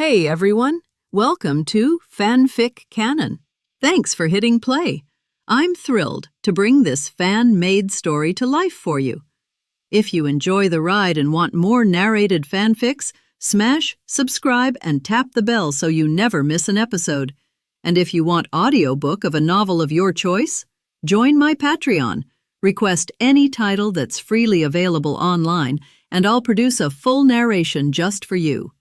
Hey everyone, welcome to FanFic Canon. Thanks for hitting play. I'm thrilled to bring this fan-made story to life for you. If you enjoy the ride and want more narrated fanfics, smash, subscribe, and tap the bell so you never miss an episode. And if you want audiobook of a novel of your choice, join my Patreon. Request any title that's freely available online, and I'll produce a full narration just for you.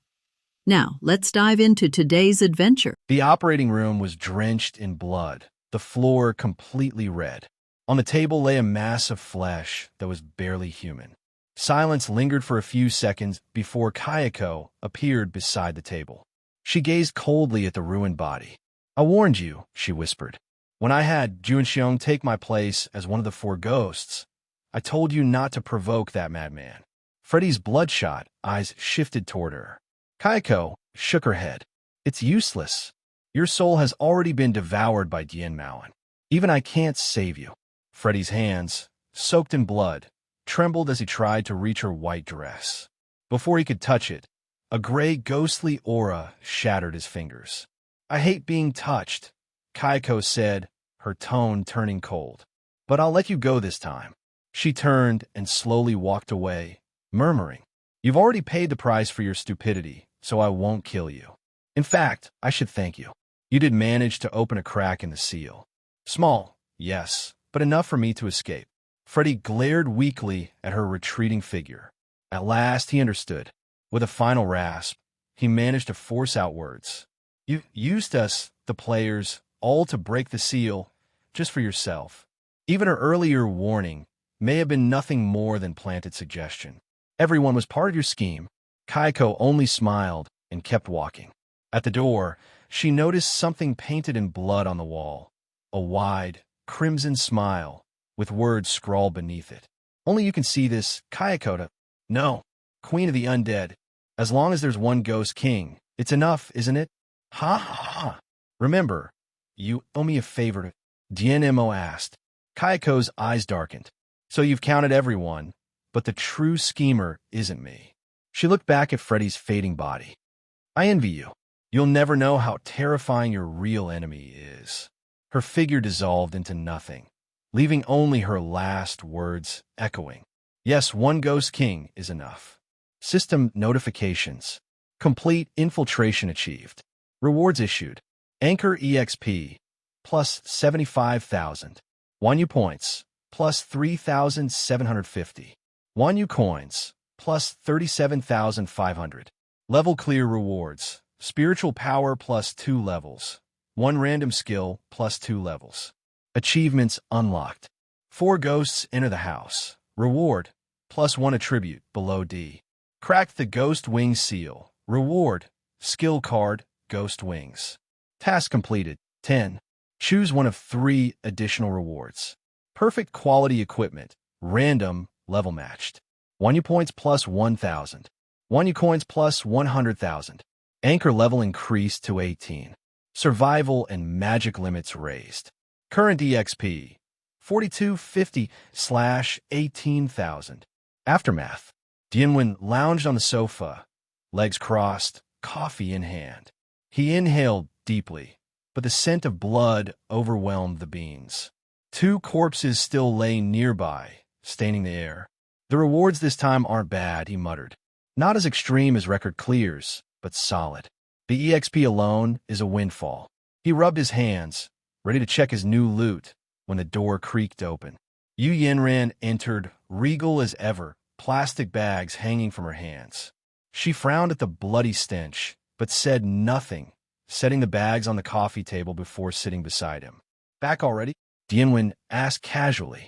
Now, let's dive into today's adventure. The operating room was drenched in blood, the floor completely red. On the table lay a mass of flesh that was barely human. Silence lingered for a few seconds before Kayako appeared beside the table. She gazed coldly at the ruined body. "I warned you," she whispered. "When I had Junxiong take my place as one of the four ghosts, I told you not to provoke that madman." Freddy's bloodshot eyes shifted toward her. Kayako shook her head. "It's useless. Your soul has already been devoured by Dian Mo. Even I can't save you." Freddy's hands, soaked in blood, trembled as he tried to reach her white dress. Before he could touch it, a gray, ghostly aura shattered his fingers. "I hate being touched," Kayako said, her tone turning cold. "But I'll let you go this time." She turned and slowly walked away, murmuring, "You've already paid the price for your stupidity, so I won't kill you. In fact, I should thank you. You did manage to open a crack in the seal. Small, yes, but enough for me to escape." Freddy glared weakly at her retreating figure. At last he understood. With a final rasp, he managed to force out words. "You used us, the players, all to break the seal, just for yourself." Even her earlier warning may have been nothing more than planted suggestion. "Everyone was part of your scheme." Kayako only smiled and kept walking. At the door, she noticed something painted in blood on the wall. A wide, crimson smile, with words scrawled beneath it. "Only you can see this, Kayako." "No, Queen of the Undead. As long as there's one Ghost King, it's enough, isn't it?" "Ha ha ha. Remember, you owe me a favor." Dian Mo asked. Kayako's eyes darkened. "So you've counted everyone, but the true schemer isn't me." She looked back at Freddy's fading body. "I envy you. You'll never know how terrifying your real enemy is." Her figure dissolved into nothing, leaving only her last words echoing. "Yes, one Ghost King is enough." System notifications. Complete infiltration achieved. Rewards issued. Anchor EXP, plus 75,000. Wanyu points, plus 3,750. Wanyu coins, plus 37,500. Level clear rewards. Spiritual power plus 2 levels. 1 random skill plus 2 levels. Achievements unlocked. 4 ghosts enter the house. Reward, plus 1 attribute below D. Cracked the Ghost Wing seal. Reward, skill card, Ghost Wings. Task completed, 10. Choose one of 3 additional rewards. Perfect quality equipment, random, level matched. Wanyu points plus 1,000. Wanyu coins plus 100,000. Anchor level increased to 18. Survival and magic limits raised. Current EXP, 4250/18,000. Aftermath. Dianwen lounged on the sofa, legs crossed, coffee in hand. He inhaled deeply, but the scent of blood overwhelmed the beans. 2 corpses still lay nearby, staining the air. "The rewards this time aren't bad," he muttered. "Not as extreme as record clears, but solid. The EXP alone is a windfall." He rubbed his hands, ready to check his new loot, when the door creaked open. Yu Yanran entered, regal as ever, plastic bags hanging from her hands. She frowned at the bloody stench, but said nothing, setting the bags on the coffee table before sitting beside him. "Back already?" Dianwen asked casually.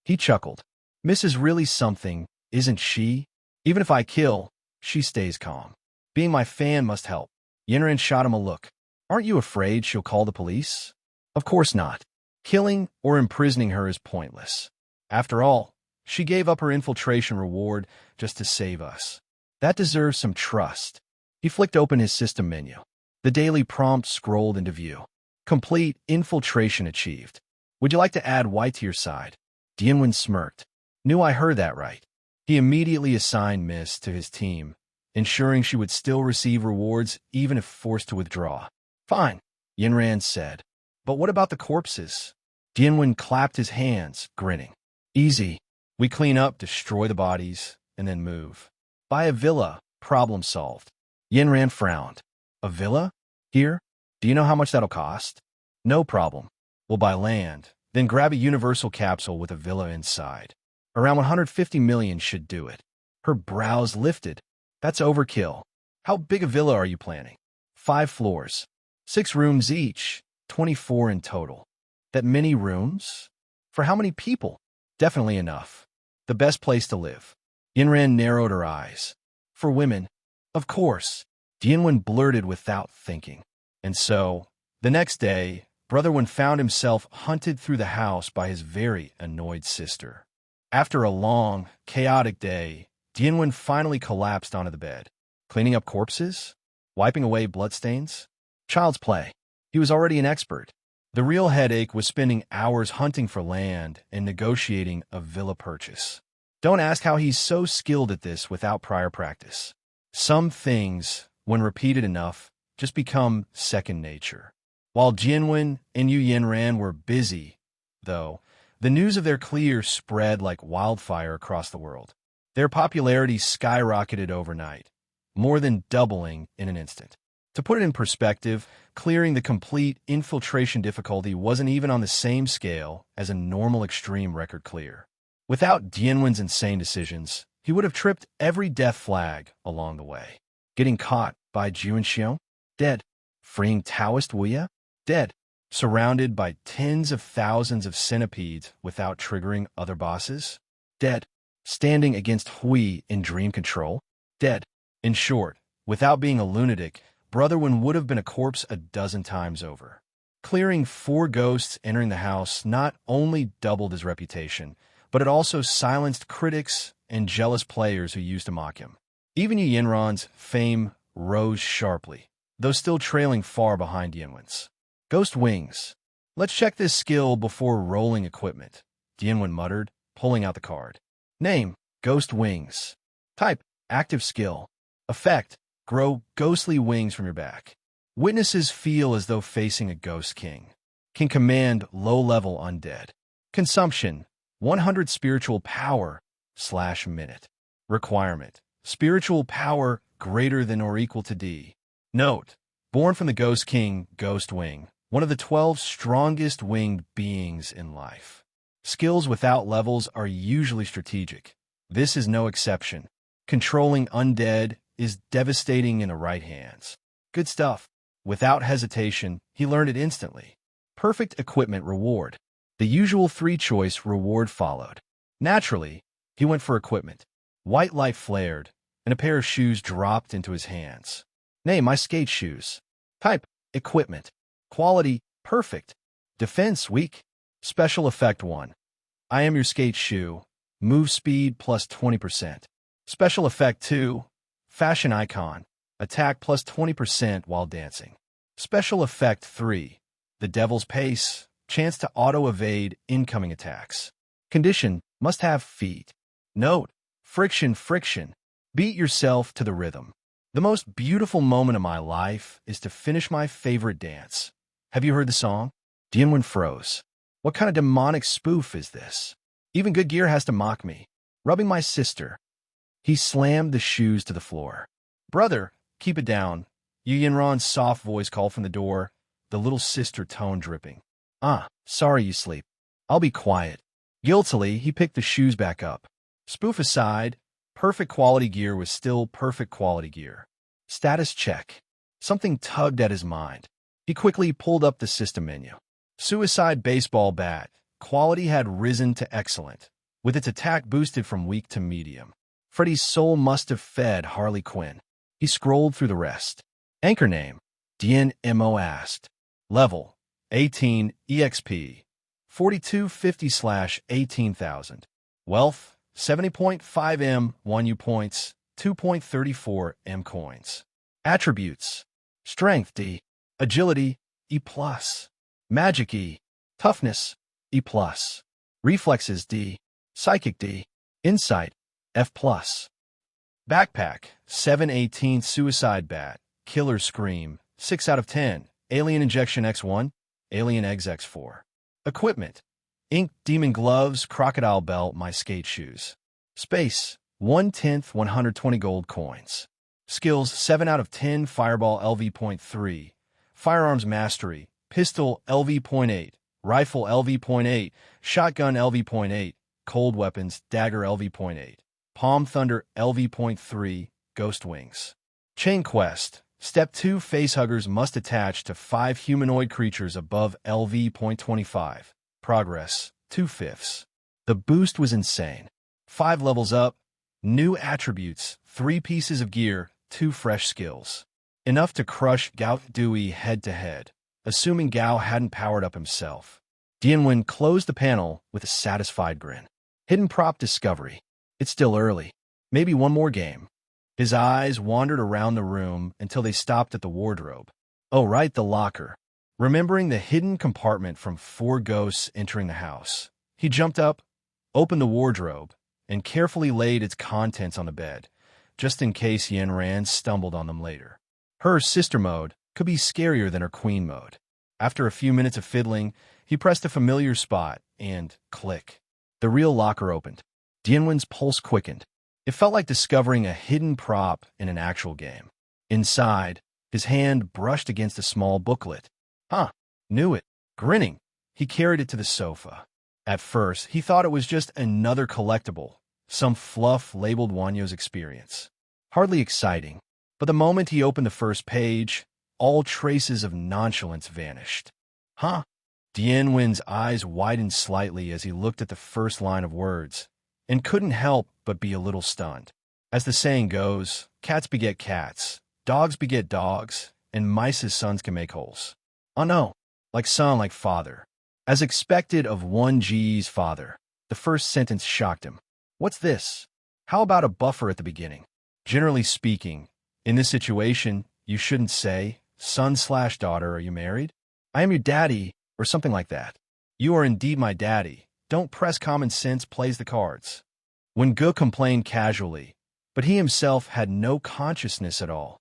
He chuckled. "Miss is really something, isn't she? Even if I kill, she stays calm. Being my fan must help." Yanran shot him a look. "Aren't you afraid she'll call the police?" "Of course not. Killing or imprisoning her is pointless. After all, she gave up her infiltration reward just to save us. That deserves some trust." He flicked open his system menu. The daily prompt scrolled into view. Complete infiltration achieved. "Would you like to add White to your side?" Dianwen smirked. "Knew I heard that right." He immediately assigned Miss to his team, ensuring she would still receive rewards even if forced to withdraw. Fine, Yinran said. But what about the corpses? Dianwen clapped his hands, grinning. Easy. We clean up, destroy the bodies, and then move. Buy a villa. Problem solved. Yinran frowned. A villa? Here? Do you know how much that'll cost? No problem. We'll buy land, then grab a universal capsule with a villa inside. Around 150 million should do it. Her brows lifted. That's overkill. How big a villa are you planning? 5 floors. 6 rooms each. 24 in total. That many rooms? For how many people? Definitely enough. The best place to live. Yinran narrowed her eyes. For women. Of course. Dianwen blurted without thinking. And so, the next day, Brother Wen found himself hunted through the house by his very annoyed sister. After a long, chaotic day, Dianwen finally collapsed onto the bed. Cleaning up corpses? Wiping away bloodstains? Child's play. He was already an expert. The real headache was spending hours hunting for land and negotiating a villa purchase. Don't ask how he's so skilled at this without prior practice. Some things, when repeated enough, just become second nature. While Jianwen and Yu Yinran were busy, though, the news of their clear spread like wildfire across the world. Their popularity skyrocketed overnight, more than doubling in an instant. To put it in perspective, clearing the complete infiltration difficulty wasn't even on the same scale as a normal extreme record clear. Without Dianwen's insane decisions, he would have tripped every death flag along the way. Getting caught by Ju and Xiong? Dead. Freeing Taoist Wuya? Dead. Surrounded by tens of thousands of centipedes without triggering other bosses? Dead. Standing against Hui in dream control? Dead. In short, without being a lunatic, Brother Wen would have been a corpse a dozen times over. Clearing 4 ghosts entering the house not only doubled his reputation, but it also silenced critics and jealous players who used to mock him. Even Yu Yinran's fame rose sharply, though still trailing far behind Dianwen's. Ghost Wings. Let's check this skill before rolling equipment, Dianwen muttered, pulling out the card. Name, Ghost Wings. Type, active skill. Effect, grow ghostly wings from your back. Witnesses feel as though facing a ghost king. Can command low-level undead. Consumption, 100 spiritual power / minute. Requirement, spiritual power greater than or equal to D. Note, born from the Ghost King, Ghost Wing, one of the 12 strongest winged beings in life. Skills without levels are usually strategic. This is no exception. Controlling undead is devastating in the right hands. Good stuff. Without hesitation, he learned it instantly. Perfect equipment reward. The usual 3-choice reward followed. Naturally, he went for equipment. White light flared, and a pair of shoes dropped into his hands. Name, my skate shoes. Type, equipment. Quality, perfect. Defense, weak. Special effect 1. I am your skate shoe. Move speed plus 20%. Special effect 2. Fashion icon. Attack plus 20% while dancing. Special effect 3. The Devil's Pace. Chance to auto-evade incoming attacks. Condition, must have feet. Note, friction. Beat yourself to the rhythm. The most beautiful moment of my life is to finish my favorite dance. Have you heard the song? Dianwen froze. What kind of demonic spoof is this? Even good gear has to mock me. Rubbing my sister. He slammed the shoes to the floor. Brother, keep it down. Yu Yinran's soft voice called from the door, the little sister tone dripping. Sorry you sleep. I'll be quiet. Guiltily, he picked the shoes back up. Spoof aside, perfect quality gear was still perfect quality gear. Status check. Something tugged at his mind. He quickly pulled up the system menu. Suicide baseball bat. Quality had risen to excellent, with its attack boosted from weak to medium. Freddy's soul must have fed Harley Quinn. He scrolled through the rest. Anchor name. Dian Mo asked. Level. 18 EXP. 4250/18,000. Wealth. 70.5 M, 1 U points, 2.34 M coins. Attributes. Strength D. Agility E+. Magic E. Toughness E+. Reflexes D. Psychic D. Insight F+. Backpack, 7/18 suicide bat, killer scream, 6 out of 10, alien injection X1, alien eggs X4. Equipment, ink demon gloves, crocodile belt, my skate shoes. Space, 1/10 120 gold coins. Skills, 7 out of 10, fireball LV.3, firearms mastery, pistol LV.8, rifle LV.8, shotgun LV.8, cold weapons, dagger LV.8, palm thunder LV.3, ghost wings. Chain quest, step 2, facehuggers must attach to 5 humanoid creatures above LV.25. Progress, 2/5. The boost was insane. 5 levels up, new attributes, 3 pieces of gear, 2 fresh skills. Enough to crush Gao Dewey head-to-head, assuming Gao hadn't powered up himself. Dian Mo closed the panel with a satisfied grin. Hidden prop discovery. It's still early. Maybe one more game. His eyes wandered around the room until they stopped at the wardrobe. Oh, right, the locker. Remembering the hidden compartment from 4 ghosts entering the house, he jumped up, opened the wardrobe, and carefully laid its contents on the bed, just in case Yanran stumbled on them later. Her sister mode could be scarier than her queen mode. After a few minutes of fiddling, he pressed a familiar spot, and click. The real locker opened. Dian Mo's pulse quickened. It felt like discovering a hidden prop in an actual game. Inside, his hand brushed against a small booklet. Knew it. Grinning, he carried it to the sofa. At first, he thought it was just another collectible, some fluff labeled Wanyo's experience. Hardly exciting, but the moment he opened the first page, all traces of nonchalance vanished. Dian Mo's eyes widened slightly as he looked at the first line of words, and couldn't help but be a little stunned. As the saying goes, cats beget cats, dogs beget dogs, and mice's sons can make holes. Oh no, like son, like father. As expected of 1G's father, the first sentence shocked him. What's this? How about a buffer at the beginning? Generally speaking, in this situation, you shouldn't say, son/daughter, are you married? I am your daddy, or something like that. You are indeed my daddy. Don't press common sense plays the cards. When Gu complained casually, but he himself had no consciousness at all.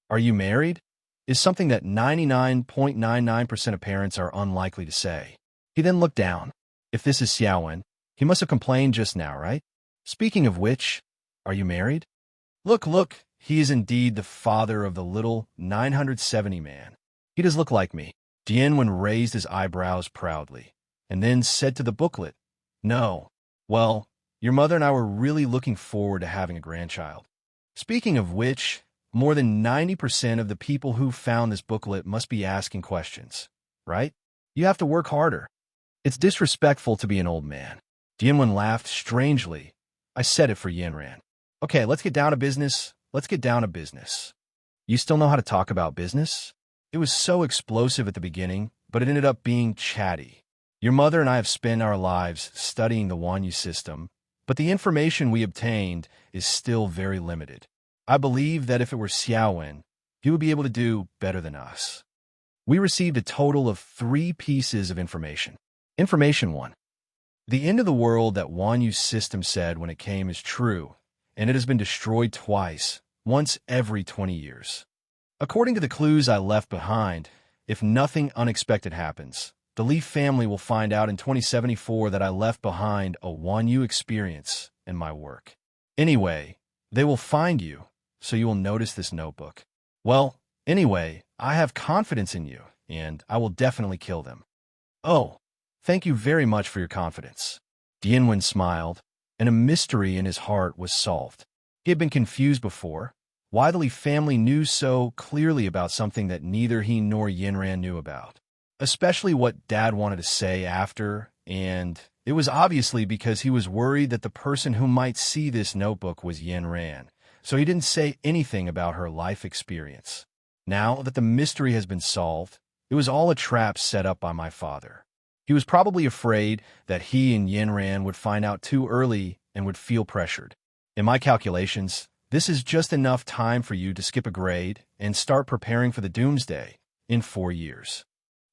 Are you married? Is something that 99.99% of parents are unlikely to say. He then looked down. If this is Xiaowen, he must have complained just now, right? Speaking of which, are you married? Look, he is indeed the father of the little 970 man. He does look like me. Dian Mo raised his eyebrows proudly, and then said to the booklet, No. Well, your mother and I were really looking forward to having a grandchild. Speaking of which, more than 90% of the people who found this booklet must be asking questions, right? You have to work harder. It's disrespectful to be an old man. Dian Mo laughed strangely. I said it for Yanran. Okay, let's get down to business. You still know how to talk about business? It was so explosive at the beginning, but it ended up being chatty. Your mother and I have spent our lives studying the Wanyu system, but the information we obtained is still very limited. I believe that if it were Xiaowen, he would be able to do better than us. We received a total of 3 pieces of information. Information 1. The end of the world that Wanyu's system said when it came is true, and it has been destroyed twice, once every 20 years. According to the clues I left behind, if nothing unexpected happens, the Leaf family will find out in 2074 that I left behind a Wanyu experience in my work. Anyway, they will find you, so you will notice this notebook. Well, anyway, I have confidence in you, and I will definitely kill them. Oh, thank you very much for your confidence. Dian Mo smiled, and a mystery in his heart was solved. He had been confused before, why the Leaf family knew so clearly about something that neither he nor Yanran knew about. Especially what Dad wanted to say after, and it was obviously because he was worried that the person who might see this notebook was Yanran, so he didn't say anything about her life experience. Now that the mystery has been solved, it was all a trap set up by my father. He was probably afraid that he and Yanran would find out too early and would feel pressured. In my calculations, this is just enough time for you to skip a grade and start preparing for the doomsday in 4 years.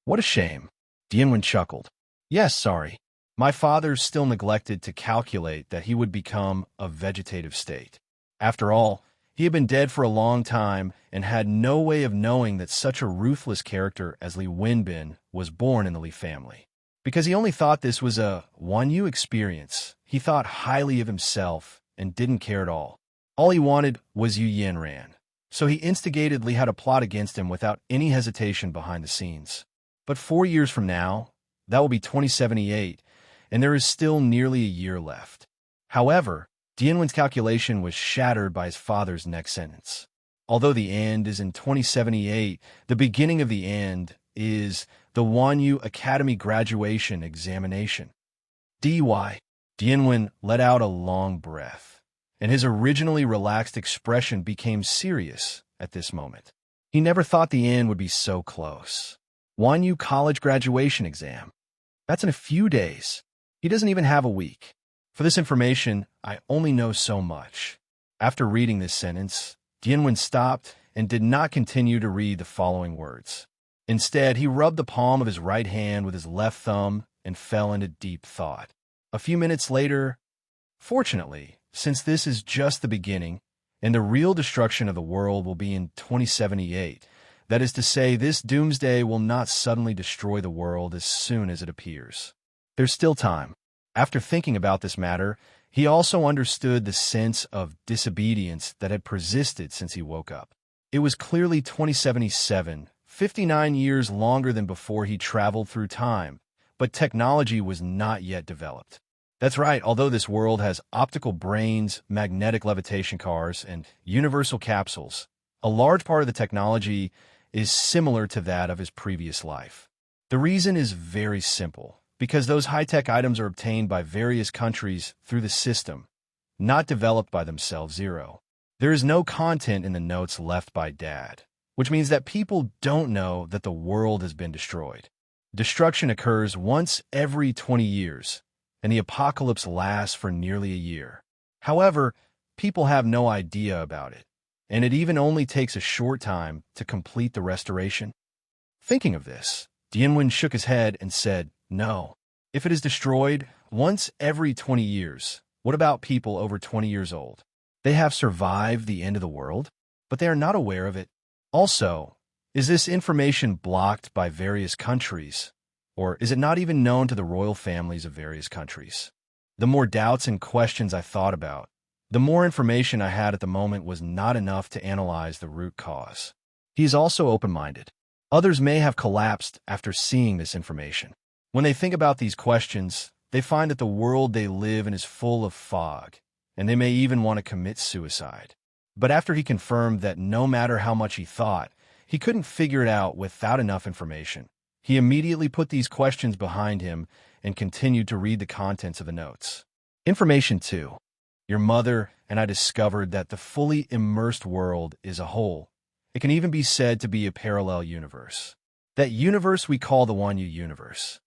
What a shame. Dian Mo chuckled. Yes, sorry. My father still neglected to calculate that he would become a vegetative state. After all, he had been dead for a long time and had no way of knowing that such a ruthless character as Li Wenbin was born in the Li family. Because he only thought this was a Wanyu experience, he thought highly of himself and didn't care at all. All he wanted was Yu Yanran. So he instigated Li how to plot against him without any hesitation behind the scenes. But 4 years from now, that will be 2078, and there is still nearly a year left. However, Dianwen's calculation was shattered by his father's next sentence. Although the end is in 2078, the beginning of the end is the Wanyu Academy graduation examination. Dianwen let out a long breath, and his originally relaxed expression became serious at this moment. He never thought the end would be so close. Wanyu college graduation exam. That's in a few days. He doesn't even have a week. For this information, I only know so much. After reading this sentence, Dianwen stopped and did not continue to read the following words. Instead, he rubbed the palm of his right hand with his left thumb and fell into deep thought. A few minutes later, fortunately, since this is just the beginning, and the real destruction of the world will be in 2078, that is to say, this doomsday will not suddenly destroy the world as soon as it appears. There's still time. After thinking about this matter, he also understood the sense of disobedience that had persisted since he woke up. It was clearly 2077, 59 years longer than before he traveled through time, but technology was not yet developed. That's right, although this world has optical brains, magnetic levitation cars, and universal capsules, a large part of the technology is similar to that of his previous life. The reason is very simple. Because those high-tech items are obtained by various countries through the system, not developed by themselves. Zero. There is no content in the notes left by Dad, which means that people don't know that the world has been destroyed. Destruction occurs once every 20 years, and the apocalypse lasts for nearly a year. However, people have no idea about it, and it even only takes a short time to complete the restoration. Thinking of this, Dianwen shook his head and said, no. If it is destroyed once every 20 years, what about people over 20 years old? They have survived the end of the world, but they are not aware of it. Also, is this information blocked by various countries, or is it not even known to the royal families of various countries? The more doubts and questions I thought about, the more information I had at the moment was not enough to analyze the root cause. He is also open-minded. Others may have collapsed after seeing this information. When they think about these questions, they find that the world they live in is full of fog, and they may even want to commit suicide. But after he confirmed that no matter how much he thought, he couldn't figure it out without enough information, he immediately put these questions behind him and continued to read the contents of the notes. Information 2. Your mother and I discovered that the fully immersed world is a whole. It can even be said to be a parallel universe. That universe we call the Wanyu universe.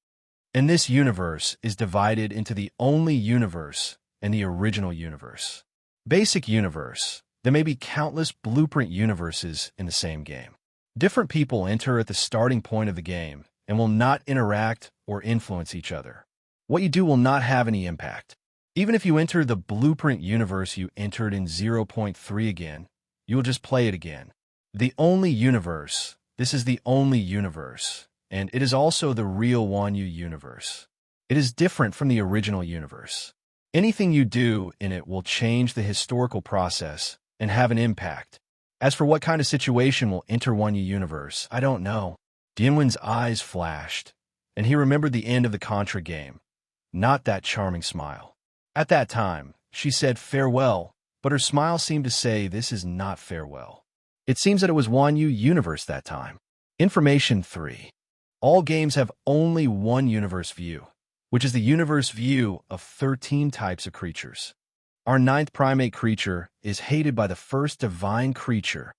And this universe is divided into the only universe and the original universe. Basic universe. There may be countless blueprint universes in the same game. Different people enter at the starting point of the game and will not interact or influence each other. What you do will not have any impact. Even if you enter the blueprint universe you entered in 0.3 again, you will just play it again. The only universe. This is the only universe. And it is also the real Wanyu universe. It is different from the original universe. Anything you do in it will change the historical process and have an impact. As for what kind of situation will enter Wanyu universe, I don't know. Dianwen's eyes flashed, and he remembered the end of the Contra game. Not that charming smile. At that time, she said farewell, but her smile seemed to say this is not farewell. It seems that it was Wanyu universe that time. Information 3. All games have only one universe view, which is the universe view of 13 types of creatures. Our 9th primate creature is hated by the first divine creature.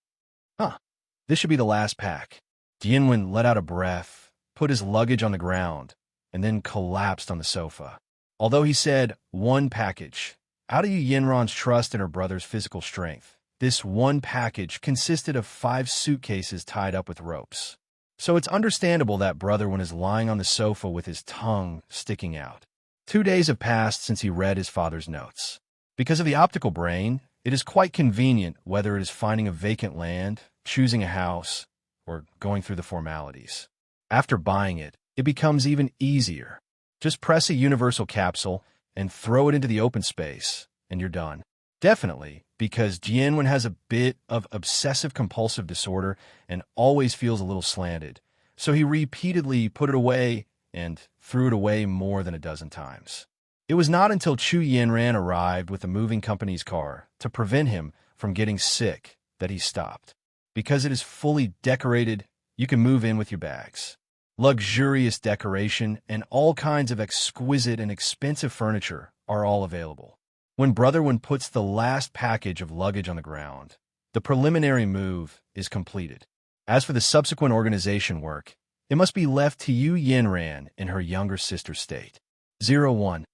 This should be the last pack. Dianwen let out a breath, put his luggage on the ground, and then collapsed on the sofa. Although he said, one package, out of Yenron's trust in her brother's physical strength, this one package consisted of 5 suitcases tied up with ropes. So it's understandable that brother one is lying on the sofa with his tongue sticking out. 2 days have passed since he read his father's notes. Because of the optical brain, It is quite convenient whether it is finding a vacant land, choosing a house, or going through the formalities. After buying it, it becomes even easier. Just press a universal capsule and throw it into the open space, and you're done. Definitely, because Dian has a bit of obsessive-compulsive disorder and always feels a little slanted, so he repeatedly put it away and threw it away more than a dozen times. It was not until Chu Yanran arrived with the moving company's car to prevent him from getting sick that he stopped. Because it is fully decorated, you can move in with your bags. Luxurious decoration and all kinds of exquisite and expensive furniture are all available. When Brother Wen puts the last package of luggage on the ground, the preliminary move is completed. As for the subsequent organization work, it must be left to Yu Yanran in her younger sister's state. 01.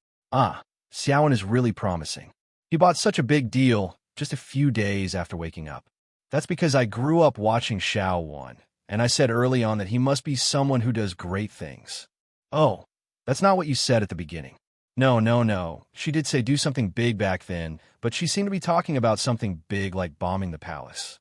Xiaowen is really promising. He bought such a big deal just a few days after waking up. That's because I grew up watching Xiaowen, and I said early on that he must be someone who does great things. Oh, that's not what you said at the beginning. No. She did say do something big back then, but she seemed to be talking about something big like bombing the palace.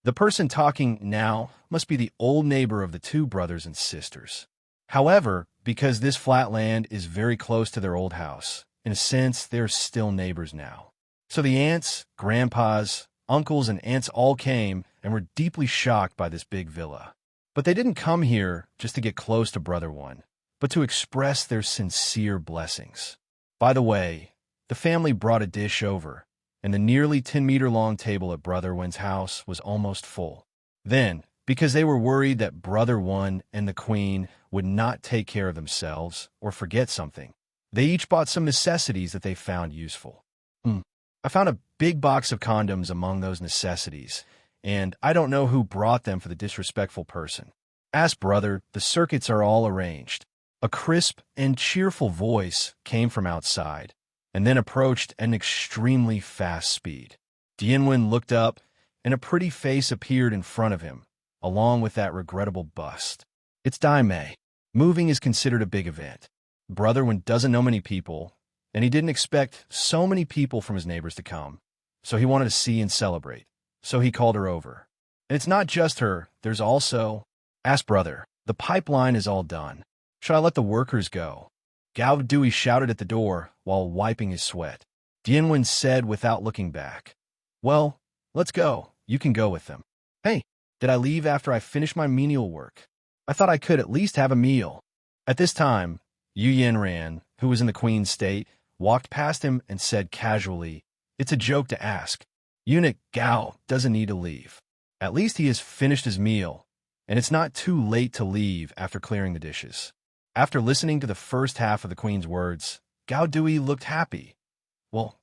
The person talking now must be the old neighbor of the two brothers and sisters. However, because this flat land is very close to their old house, in a sense, they're still neighbors now. So the aunts, grandpas, uncles, and aunts all came and were deeply shocked by this big villa. But they didn't come here just to get close to Brother Wen, but to express their sincere blessings. By the way, the family brought a dish over, and the nearly 10-meter-long table at Brother Wen's house was almost full. Then, because they were worried that Brother Wen and the Queen would not take care of themselves or forget something, they each bought some necessities that they found useful. I found a big box of condoms among those necessities, and I don't know who brought them for the disrespectful person. Ask Brother, the circuits are all arranged. A crisp and cheerful voice came from outside, and then approached at an extremely fast speed. Dian looked up, and a pretty face appeared in front of him, along with that regrettable bust. It's Dian Mo. Moving is considered a big event. Brother Wen doesn't know many people, and he didn't expect so many people from his neighbors to come, so he wanted to see and celebrate. So he called her over. And it's not just her, there's also... Ask Brother, the pipeline is all done. Should I let the workers go? Gao Dui shouted at the door while wiping his sweat. Dian said without looking back. Well, let's go. You can go with them. Hey, did I leave after I finished my menial work? I thought I could at least have a meal. At this time, Yu Yanran, who was in the Queen's state, walked past him and said casually, It's a joke to ask. Eunuch Gao doesn't need to leave. At least he has finished his meal, and it's not too late to leave after clearing the dishes. After listening to the first half of the Queen's words, Gao Dui looked happy. Well,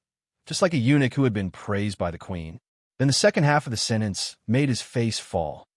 just like a eunuch who had been praised by the Queen. Then the second half of the sentence made his face fall.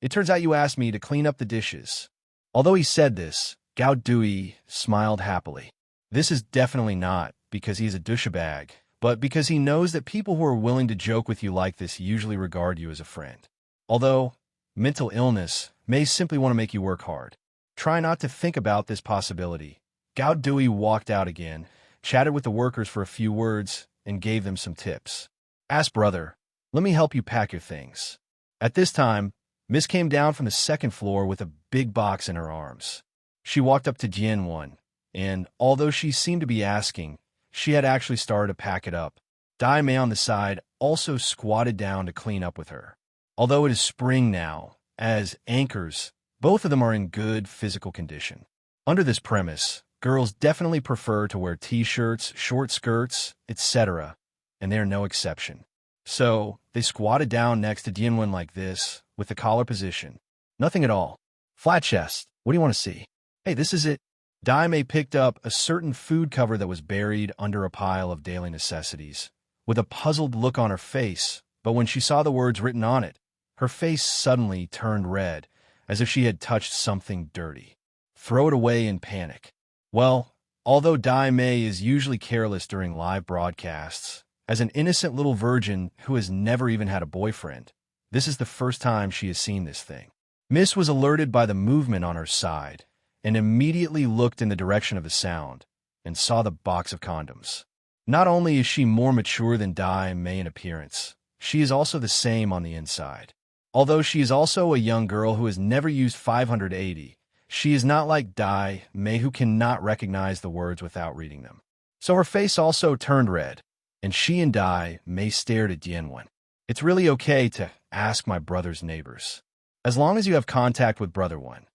It turns out you asked me to clean up the dishes. Although he said this, Gao Dui smiled happily. This is definitely not because he is a douchebag, but because he knows that people who are willing to joke with you like this usually regard you as a friend. Although mental illness may simply want to make you work hard. Try not to think about this possibility. Gao Dui walked out again, chatted with the workers for a few words, and gave them some tips. Ask Brother, let me help you pack your things. At this time, Miss came down from the second floor with a big box in her arms. She walked up to Dian, and although she seemed to be asking, she had actually started to pack it up. Dian Mo on the side also squatted down to clean up with her. Although it is spring now, as anchors, both of them are in good physical condition. Under this premise, girls definitely prefer to wear t-shirts, short skirts, etc., and they are no exception. So, they squatted down next to Dian like this, with the collar position. Nothing at all. Flat chest. What do you want to see? Hey, this is it. Dian Mo picked up a certain food cover that was buried under a pile of daily necessities, with a puzzled look on her face, but when she saw the words written on it, her face suddenly turned red, as if she had touched something dirty. Throw it away in panic. Well, although Dian Mo is usually careless during live broadcasts, as an innocent little virgin who has never even had a boyfriend, this is the first time she has seen this thing. Miss was alerted by the movement on her side, and immediately looked in the direction of the sound, and saw the box of condoms. Not only is she more mature than Dian Mo in appearance, she is also the same on the inside. Although she is also a young girl who has never used 580, she is not like Dian Mo who cannot recognize the words without reading them. So her face also turned red, and she and Dian Mo stared at Dian Mo. It's really okay to ask my brother's neighbors. As long as you have contact with brother one,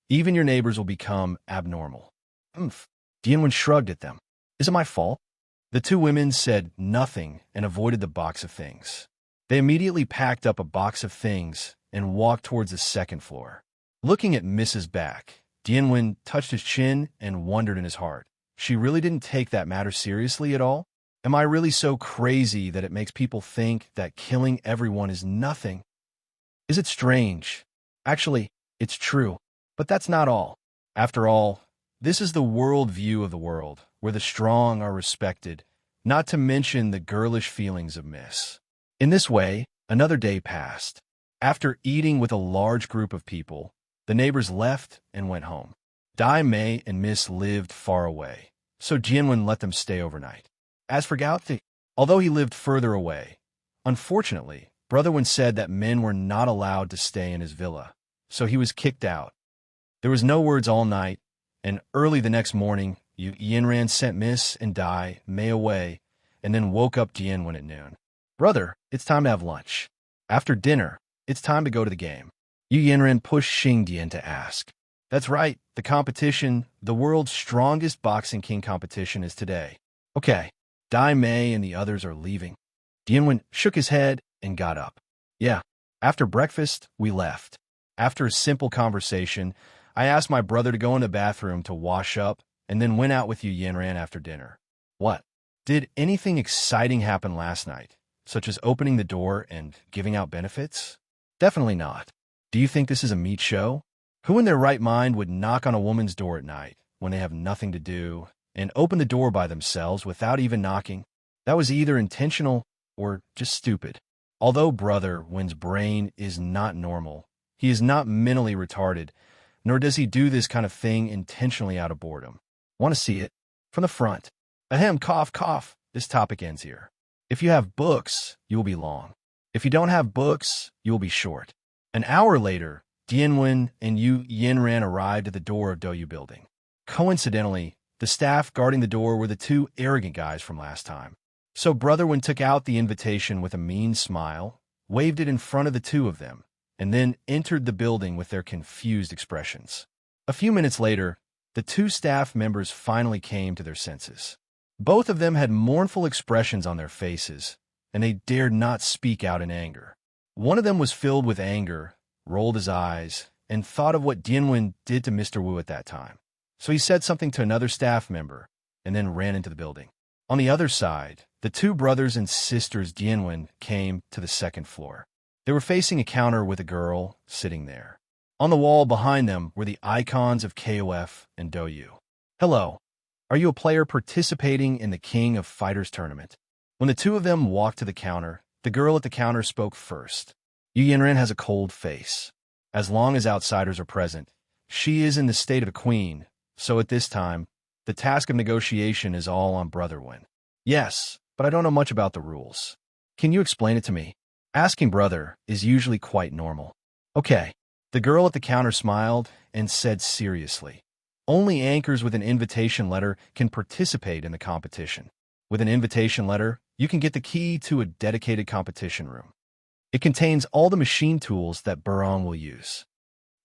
even your neighbors will become abnormal. Dian Mo shrugged at them. Is it my fault? The two women said nothing and avoided the box of things. They immediately packed up a box of things and walked towards the second floor. Looking at Mrs. back, Dian Mo touched his chin and wondered in his heart. She really didn't take that matter seriously at all? Am I really so crazy that it makes people think that killing everyone is nothing? Is it strange? Actually, it's true. But that's not all. After all, this is the world view of the world, where the strong are respected, not to mention the girlish feelings of Miss. In this way, another day passed. After eating with a large group of people, the neighbors left and went home. Dian Mo and Miss lived far away, so Dian Mo let them stay overnight. As for Gao, although he lived further away, unfortunately, Brother Wen said that men were not allowed to stay in his villa, so he was kicked out. There was no words all night, and early the next morning, Yanran sent Miss and Dian Mo away, and then woke up Dian Mo at noon. Brother, it's time to have lunch. After dinner, it's time to go to the game. Yanran pushed Xing Dian to ask. That's right, the competition, the world's strongest boxing king competition is today. Okay, Dian Mo and the others are leaving. Dian Mo shook his head and got up. Yeah, after breakfast, we left. After a simple conversation, I asked my brother to go in the bathroom to wash up and then went out with Yanran after dinner. What? Did anything exciting happen last night, such as opening the door and giving out benefits? Definitely not. Do you think this is a meat show? Who in their right mind would knock on a woman's door at night when they have nothing to do and open the door by themselves without even knocking? That was either intentional or just stupid. Although Brother Wen's brain is not normal, he is not mentally retarded, nor does he do this kind of thing intentionally out of boredom. Want to see it? From the front. Ahem, cough, cough. This topic ends here. If you have books, you will be long. If you don't have books, you will be short. An hour later, Dian Mo and Yanran arrived at the door of Douyu building. Coincidentally, the staff guarding the door were the two arrogant guys from last time. So Brother Wen took out the invitation with a mean smile, waved it in front of the two of them, and then entered the building with their confused expressions. A few minutes later, the two staff members finally came to their senses. Both of them had mournful expressions on their faces, and they dared not speak out in anger. One of them was filled with anger, rolled his eyes, and thought of what Dian Mo did to Mr. Wu at that time. So he said something to another staff member, and then ran into the building. On the other side, the two brothers and sisters Dian Mo came to the second floor. They were facing a counter with a girl sitting there. On the wall behind them were the icons of KOF and Douyu. Hello. Are you a player participating in the King of Fighters tournament? When the two of them walked to the counter, the girl at the counter spoke first. Yanran has a cold face. As long as outsiders are present, she is in the state of a queen, so at this time, the task of negotiation is all on Brother Wen. Yes, but I don't know much about the rules. Can you explain it to me? Asking brother is usually quite normal. Okay. The girl at the counter smiled and said seriously, only anchors with an invitation letter can participate in the competition. With an invitation letter, you can get the key to a dedicated competition room. It contains all the machine tools that Burong will use.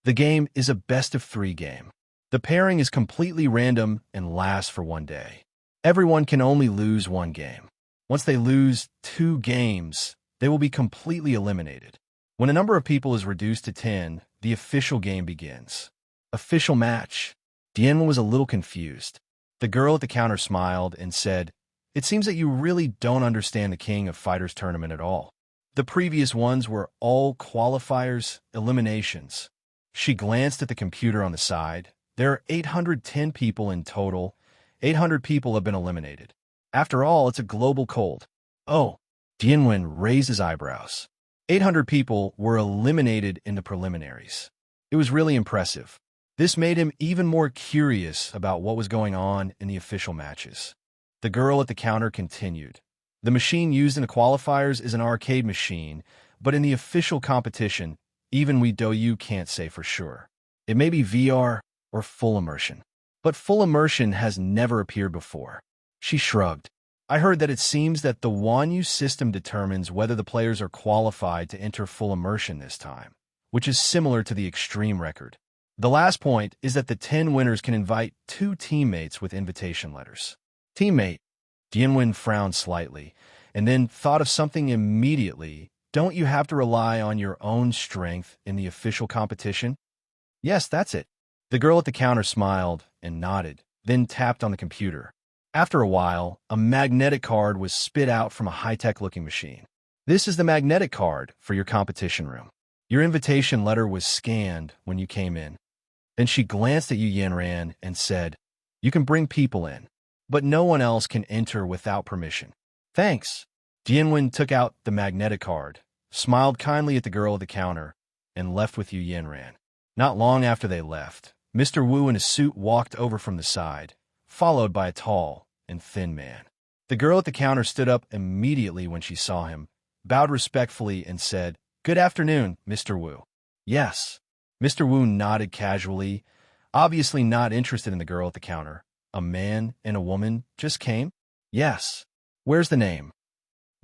The game is a best-of-3 game. The pairing is completely random and lasts for 1 day. Everyone can only lose 1 game. Once they lose 2 games, they will be completely eliminated. When a number of people is reduced to 10, the official game begins. Official match. Dian was a little confused. The girl at the counter smiled and said, "It seems that you really don't understand the King of Fighters tournament at all. The previous ones were all qualifiers, eliminations." She glanced at the computer on the side. There are 810 people in total. 800 people have been eliminated. After all, it's a global cold. Oh, Dian raised his eyebrows. 800 people were eliminated in the preliminaries. It was really impressive. This made him even more curious about what was going on in the official matches. The girl at the counter continued. The machine used in the qualifiers is an arcade machine, but in the official competition, even we you can't say for sure. It may be VR or full immersion. But full immersion has never appeared before. She shrugged. I heard that it seems that the Wanyu system determines whether the players are qualified to enter full immersion this time, which is similar to the extreme record. The last point is that the 10 winners can invite 2 teammates with invitation letters. Teammate. Dian frowned slightly, and then thought of something immediately. Don't you have to rely on your own strength in the official competition? Yes, that's it. The girl at the counter smiled and nodded, then tapped on the computer. After a while, a magnetic card was spit out from a high-tech-looking machine. This is the magnetic card for your competition room. Your invitation letter was scanned when you came in. Then she glanced at you, Yanran, and said, "You can bring people in, but no one else can enter without permission." Thanks. Dianwen took out the magnetic card, smiled kindly at the girl at the counter, and left with you, Yanran. Not long after they left, Mr. Wu in a suit walked over from the side, followed by a tall and thin man. The girl at the counter stood up immediately when she saw him, bowed respectfully, and said, "Good afternoon, Mr. Wu." Yes. Mr. Wu nodded casually, obviously not interested in the girl at the counter. A man and a woman just came? Yes. Where's the name?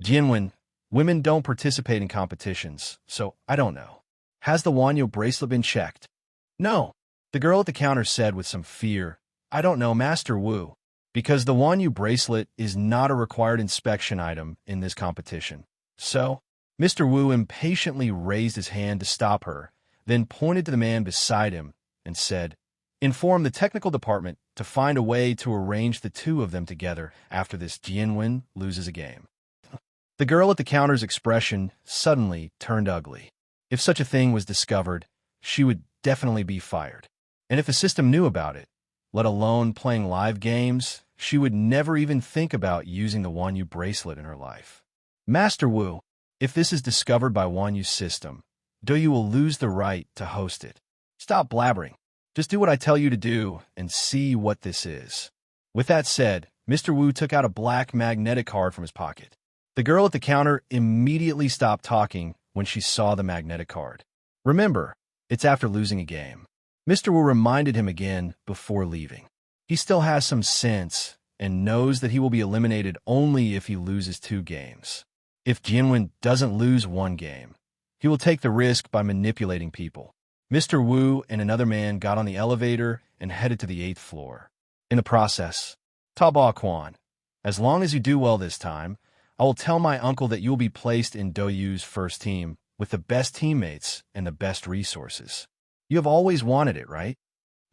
Jianwen, women don't participate in competitions, so I don't know. Has the Wanyo bracelet been checked? No. The girl at the counter said with some fear, "I don't know, Master Wu, because the Wanyu bracelet is not a required inspection item in this competition." So, Mr. Wu impatiently raised his hand to stop her, then pointed to the man beside him and said, "Inform the technical department to find a way to arrange the 2 of them together after this Jianwen loses a game." The girl at the counter's expression suddenly turned ugly. If such a thing was discovered, she would definitely be fired. And if the system knew about it, let alone playing live games, she would never even think about using the Wanyu bracelet in her life. Master Wu, if this is discovered by Wanyu's system, you will lose the right to host it. Stop blabbering. Just do what I tell you to do and see what this is. With that said, Mr. Wu took out a black magnetic card from his pocket. The girl at the counter immediately stopped talking when she saw the magnetic card. Remember, it's after losing a game. Mr. Wu reminded him again before leaving. He still has some sense and knows that he will be eliminated only if he loses 2 games. If Jianwen doesn't lose 1 game, he will take the risk by manipulating people. Mr. Wu and another man got on the elevator and headed to the 8th floor. In the process, Taba Quan, as long as you do well this time, I will tell my uncle that you will be placed in Doyu's first team with the best teammates and the best resources. You have always wanted it, right?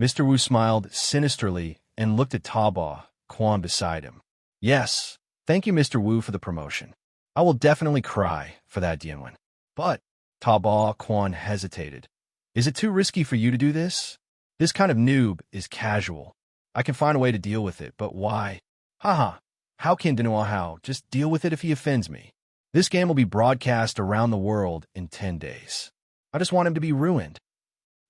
Mr. Wu smiled sinisterly and looked at Taba Quan beside him. Yes, thank you, Mr. Wu, for the promotion. I will definitely cry for that, Dianwen. But Taba Quan hesitated. Is it too risky for you to do this? This kind of noob is casual. I can find a way to deal with it, but why? Haha, how can How just deal with it if he offends me? This game will be broadcast around the world in 10 days. I just want him to be ruined.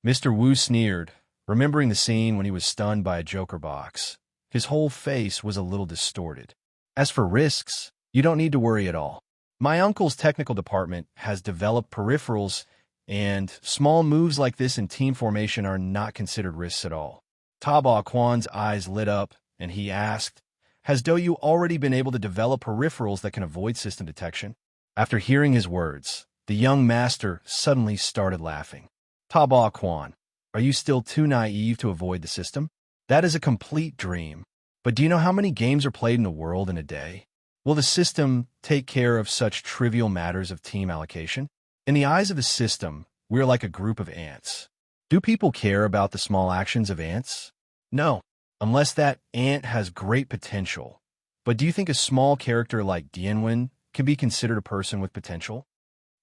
Mr. Wu sneered, remembering the scene when he was stunned by a Joker box. His whole face was a little distorted. As for risks, you don't need to worry at all. My uncle's technical department has developed peripherals, and small moves like this in team formation are not considered risks at all. Taba Quan's eyes lit up, and he asked, "Has Doyu already been able to develop peripherals that can avoid system detection?" After hearing his words, the young master suddenly started laughing. Taba Quan, are you still too naive to avoid the system? That is a complete dream. But do you know how many games are played in the world in a day? Will the system take care of such trivial matters of team allocation? In the eyes of the system, we are like a group of ants. Do people care about the small actions of ants? No, unless that ant has great potential. But do you think a small character like Dianwen can be considered a person with potential?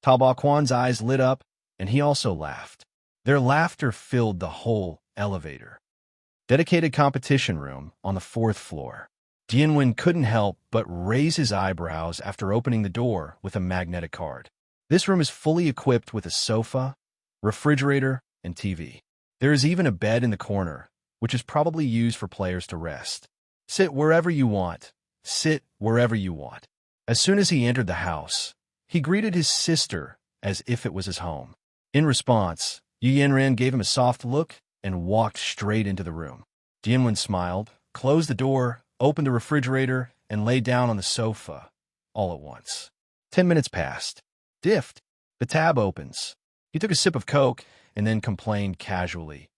Taba Quan's eyes lit up, and he also laughed. Their laughter filled the whole elevator. Dedicated competition room on the 4th floor. Dianwen couldn't help but raise his eyebrows after opening the door with a magnetic card. This room is fully equipped with a sofa, refrigerator, and TV. There is even a bed in the corner, which is probably used for players to rest. Sit wherever you want, sit wherever you want. As soon as he entered the house, he greeted his sister as if it was his home. In response, Yu Yanran gave him a soft look and walked straight into the room. Dianwen smiled, closed the door, opened the refrigerator, and lay down on the sofa, all at once. 10 minutes passed. Dift. The tab opens. He took a sip of Coke and then complained casually.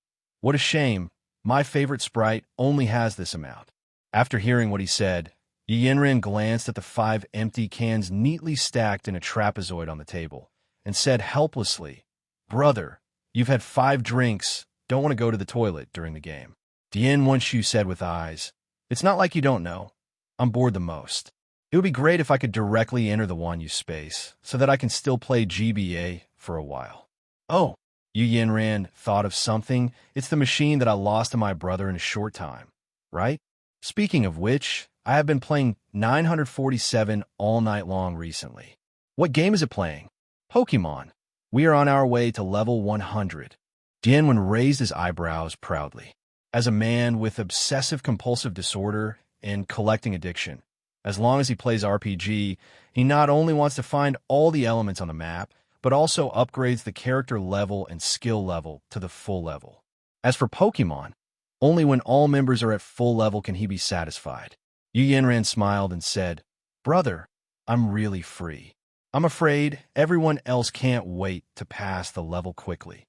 What a shame. My favorite Sprite only has this amount. After hearing what he said, Yu Yanran glanced at the 5 empty cans neatly stacked in a trapezoid on the table and said helplessly, Brother, you've had 5 drinks. Don't want to go to the toilet during the game. Dian Wenshu said with eyes, It's not like you don't know. I'm bored the most. It would be great if I could directly enter the Wanyu space so that I can still play GBA for a while. Oh, Yu Yanran thought of something. It's the machine that I lost to my brother in a short time, right? Speaking of which, I have been playing 947 all night long recently. What game is it playing? Pokemon. We are on our way to level 100. Dianwen raised his eyebrows proudly. As a man with obsessive-compulsive disorder and collecting addiction, as long as he plays RPG, he not only wants to find all the elements on the map, but also upgrades the character level and skill level to the full level. As for Pokemon, only when all members are at full level can he be satisfied. Yu Yanran smiled and said, Brother, I'm really free. I'm afraid everyone else can't wait to pass the level quickly.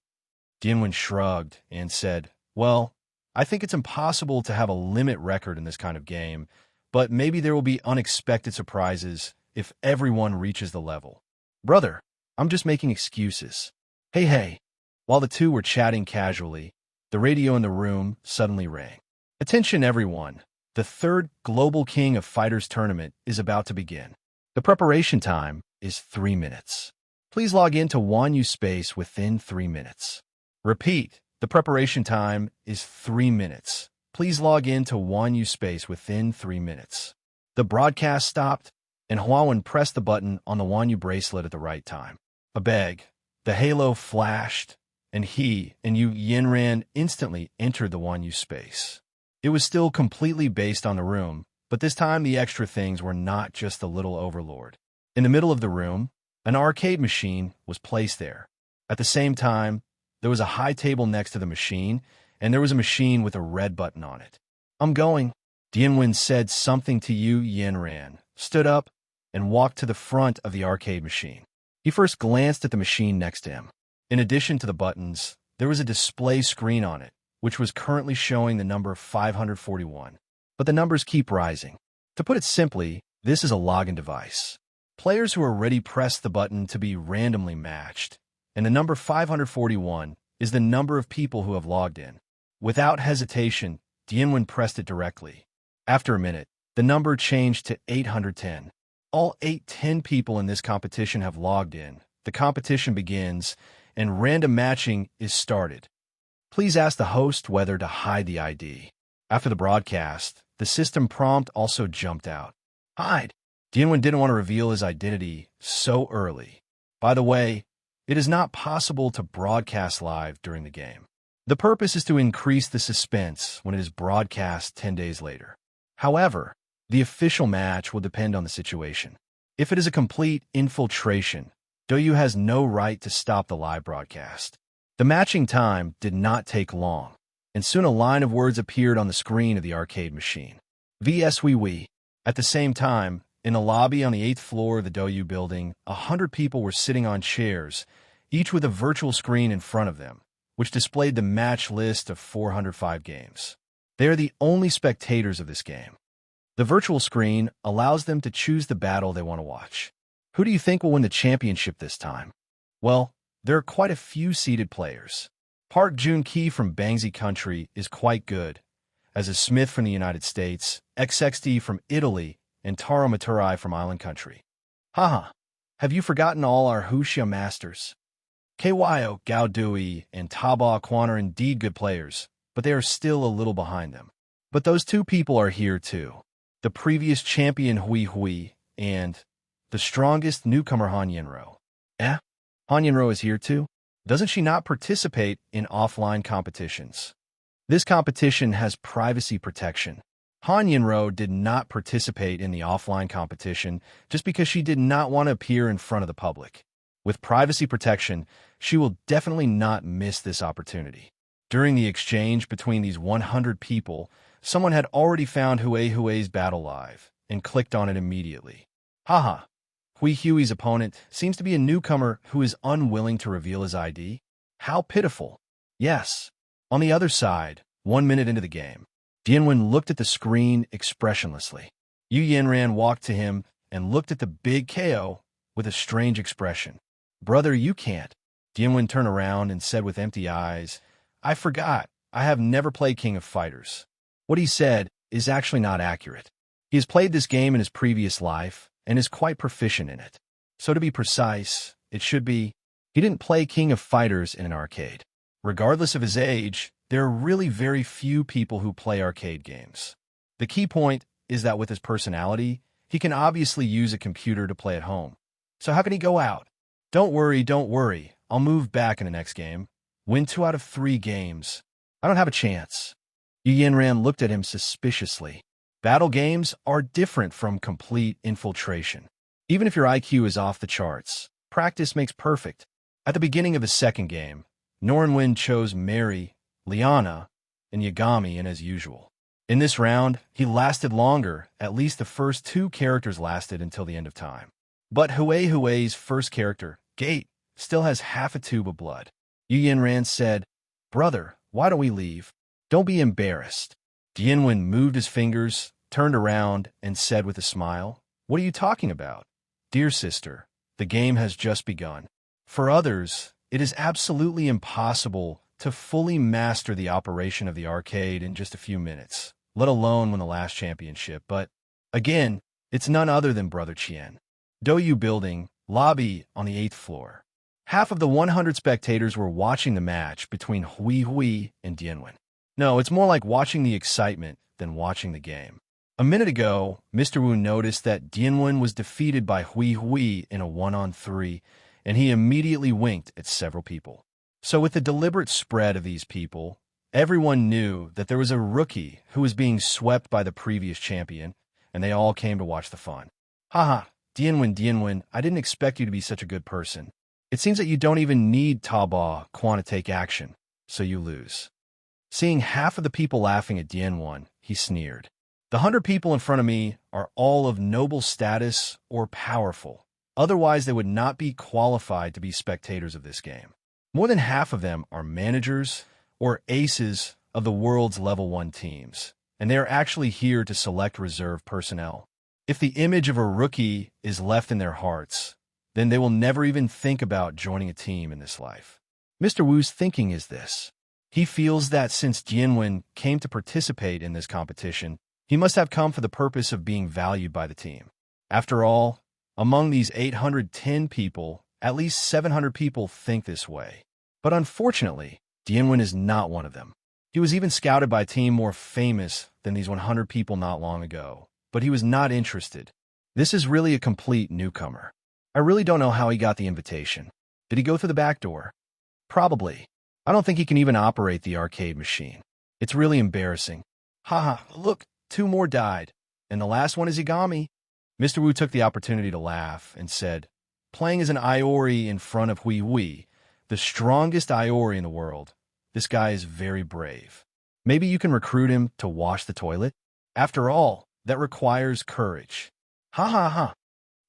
Dianwen shrugged and said, Well, I think it's impossible to have a limit record in this kind of game, but maybe there will be unexpected surprises if everyone reaches the level. Brother, I'm just making excuses. Hey. While the two were chatting casually, the radio in the room suddenly rang. Attention everyone, the 3rd Global King of Fighters tournament is about to begin. The preparation time is 3 minutes. Please log into Wanyu space within 3 minutes. Repeat, the preparation time is 3 minutes. Please log into Wanyu space within 3 minutes. The broadcast stopped, and Huawen pressed the button on the Wanyu bracelet at the right time. A beg. The halo flashed, and he and Yu Yanran instantly entered the Wanyu space. It was still completely based on the room, but this time the extra things were not just the little overlord. In the middle of the room, an arcade machine was placed there. At the same time, there was a high table next to the machine, and there was a machine with a red button on it. I'm going. Dianwen said something to Yu Yanran, stood up, and walked to the front of the arcade machine. He first glanced at the machine next to him. In addition to the buttons, there was a display screen on it, which was currently showing the number 541. But the numbers keep rising. To put it simply, this is a login device. Players who are ready press the button to be randomly matched, and the number 541 is the number of people who have logged in. Without hesitation, Dianwen pressed it directly. After a minute, the number changed to 810. All 810 people in this competition have logged in. The competition begins, and random matching is started. Please ask the host whether to hide the ID. After the broadcast, the system prompt also jumped out. Hide. Dianwen didn't want to reveal his identity so early. By the way, it is not possible to broadcast live during the game. The purpose is to increase the suspense when it is broadcast 10 days later. However, the official match will depend on the situation. If it is a complete infiltration, Douyu has no right to stop the live broadcast. The matching time did not take long, and soon a line of words appeared on the screen of the arcade machine. VS Wee. At the same time, in a lobby on the 8th floor of the Douyu building, 100 people were sitting on chairs, each with a virtual screen in front of them, which displayed the match list of 405 games. They are the only spectators of this game. The virtual screen allows them to choose the battle they want to watch. Who do you think will win the championship this time? Well, there are quite a few seeded players. Park Jun-ki from Bangzi country is quite good, as is Smith from the United States, XXD from Italy, and Taro Maturai from Island country. Haha, have you forgotten all our Huxia masters? Kyo, Gao Dui, and Taba Quan are indeed good players, but they are still a little behind them. But those two people are here too. The previous champion Hui Hui and the strongest newcomer Han Yenro. Han Yenro is here too? Doesn't she not participate in offline competitions? This competition has privacy protection. Han Yinro did not participate in the offline competition just because she did not want to appear in front of the public. With privacy protection, she will definitely not miss this opportunity. During the exchange between these 100 people, someone had already found Huey's battle live and clicked on it immediately. Haha. Hui's opponent seems to be a newcomer who is unwilling to reveal his ID. How pitiful. Yes. On the other side, 1 minute into the game, Dianwen looked at the screen expressionlessly. Yu Yanran walked to him and looked at the big KO with a strange expression. Brother, you can't. Dianwen turned around and said with empty eyes, I forgot. I have never played King of Fighters. What he said is actually not accurate. He has played this game in his previous life and is quite proficient in it. So to be precise, it should be, he didn't play King of Fighters in an arcade. Regardless of his age, there are really very few people who play arcade games. The key point is that with his personality, he can obviously use a computer to play at home. So how can he go out? Don't worry. I'll move back in the next game. Win 2 out of 3 games. I don't have a chance. Yu Yanran looked at him suspiciously. Battle games are different from complete infiltration. Even if your IQ is off the charts, practice makes perfect. At the beginning of his second game, Norinwin chose Mary, Liana, and Yagami in as usual. In this round, he lasted longer, at least the first 2 characters lasted until the end of time. But Huey's first character, Gate, still has half a tube of blood. Yu Yanran said, Brother, why don't we leave? Don't be embarrassed. Dianwen moved his fingers, turned around, and said with a smile, What are you talking about? Dear sister, the game has just begun. For others, it is absolutely impossible to fully master the operation of the arcade in just a few minutes, let alone win the last championship. But, again, it's none other than Brother Chien. Douyu Building, lobby on the 8th floor. Half of the 100 spectators were watching the match between Hui and Dianwen. No, it's more like watching the excitement than watching the game. A minute ago, Mr. Wu noticed that Dianwen was defeated by Hui in a 1-on-3, and he immediately winked at several people. So with the deliberate spread of these people, everyone knew that there was a rookie who was being swept by the previous champion, and they all came to watch the fun. Haha, Dianwen, I didn't expect you to be such a good person. It seems that you don't even need Taba Quan to take action, so you lose. Seeing half of the people laughing at Dianwen, he sneered. The 100 people in front of me are all of noble status or powerful. Otherwise, they would not be qualified to be spectators of this game. More than half of them are managers or aces of the world's level 1 teams, and they are actually here to select reserve personnel. If the image of a rookie is left in their hearts, then they will never even think about joining a team in this life. Mr. Wu's thinking is this. He feels that since Dianwen came to participate in this competition, he must have come for the purpose of being valued by the team. After all, among these 810 people, at least 700 people think this way. But unfortunately, Dianwen is not one of them. He was even scouted by a team more famous than these 100 people not long ago, but he was not interested. This is really a complete newcomer. I really don't know how he got the invitation. Did he go through the back door? Probably. I don't think he can even operate the arcade machine. It's really embarrassing. Haha, look, 2 more died, and the last one is Yagami. Mr. Wu took the opportunity to laugh and said, Playing as an Iori in front of Hui, the strongest Iori in the world, this guy is very brave. Maybe you can recruit him to wash the toilet? After all, that requires courage. Ha ha ha.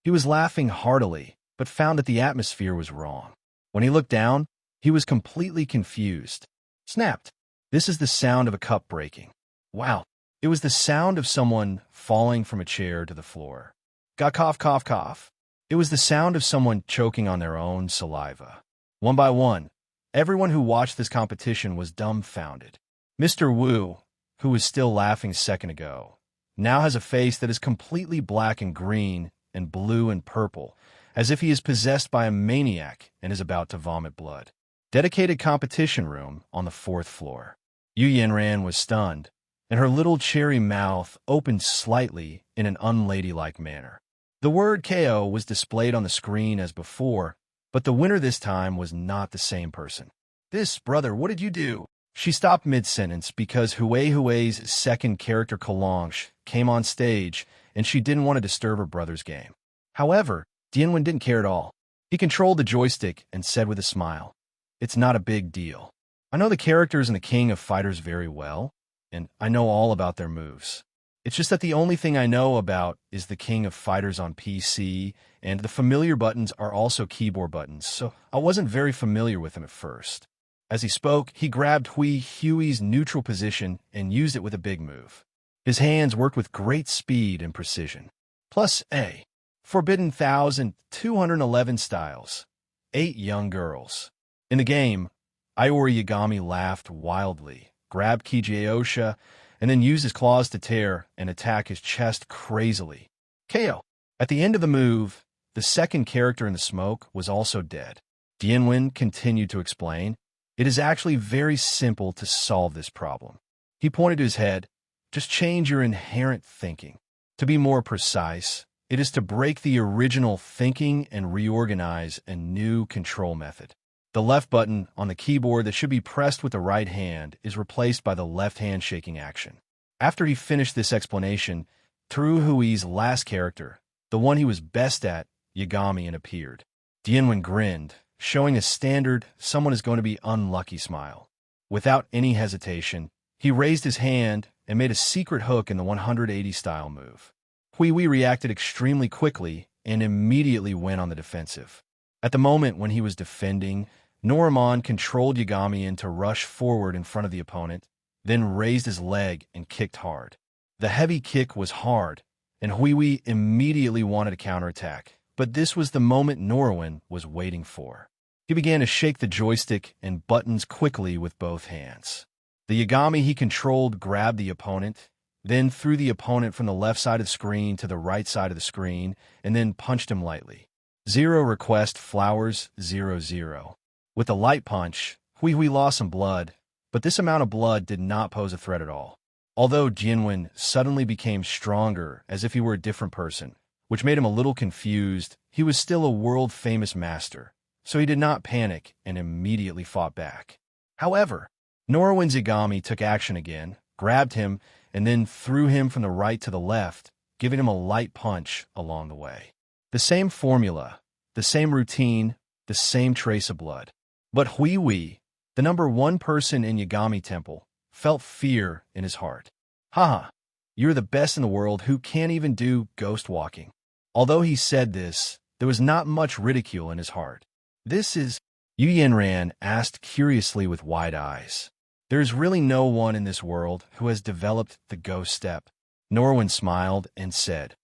He was laughing heartily, but found that the atmosphere was wrong. When he looked down, he was completely confused. Snapped. This is the sound of a cup breaking. Wow. It was the sound of someone falling from a chair to the floor. Got cough, cough, cough. It was the sound of someone choking on their own saliva. One by one, everyone who watched this competition was dumbfounded. Mr. Wu, who was still laughing a second ago, now has a face that is completely black and green and blue and purple, as if he is possessed by a maniac and is about to vomit blood. Dedicated competition room on the 4th floor. Yu Yanran was stunned, and her little cherry mouth opened slightly in an unladylike manner. The word KO was displayed on the screen as before, but the winner this time was not the same person. This, brother, what did you do? She stopped mid-sentence because Huey's second character Kalange came on stage and she didn't want to disturb her brother's game. However, Dian didn't care at all. He controlled the joystick and said with a smile, "It's not a big deal. I know the characters in the King of Fighters very well, and I know all about their moves. It's just that the only thing I know about is the King of Fighters on PC, and the familiar buttons are also keyboard buttons, so I wasn't very familiar with them at first." As he spoke, he grabbed Huey's neutral position and used it with a big move. His hands worked with great speed and precision. Plus A. Forbidden 1,211 styles. 8 young girls. In the game, Iori Yagami laughed wildly, grabbed Kijiosha, and then used his claws to tear and attack his chest crazily. KO. At the end of the move, the second character in the smoke was also dead. Dian continued to explain, "It is actually very simple to solve this problem." He pointed to his head. "Just change your inherent thinking. To be more precise, it is to break the original thinking and reorganize a new control method. The left button on the keyboard that should be pressed with the right hand is replaced by the left hand shaking action." After he finished this explanation, through Huey's last character, the one he was best at, Yagami, appeared. Dian grinned, showing a standard "someone is going to be unlucky" smile. Without any hesitation, he raised his hand and made a secret hook in the 180 style move. Hui reacted extremely quickly and immediately went on the defensive. At the moment when he was defending, Noramon controlled Yagami to rush forward in front of the opponent, then raised his leg and kicked hard. The heavy kick was hard, and Hui immediately wanted to counterattack, but this was the moment Norwin was waiting for. He began to shake the joystick and buttons quickly with both hands. The Yagami he controlled grabbed the opponent, then threw the opponent from the left side of the screen to the right side of the screen, and then punched him lightly. 0 request flowers 00. With the light punch, Hui lost some blood, but this amount of blood did not pose a threat at all. Although Jinwen suddenly became stronger as if he were a different person, which made him a little confused, he was still a world-famous master, so he did not panic and immediately fought back. However, Norwin's Yagami took action again, grabbed him, and then threw him from the right to the left, giving him a light punch along the way. The same formula, the same routine, the same trace of blood. But Hui, the number one person in Yagami Temple, felt fear in his heart. "Haha, you're the best in the world who can't even do ghost walking." Although he said this, there was not much ridicule in his heart. "This is..." Yu Yanran asked curiously with wide eyes. "There is really no one in this world who has developed the ghost step." Norwin smiled and said,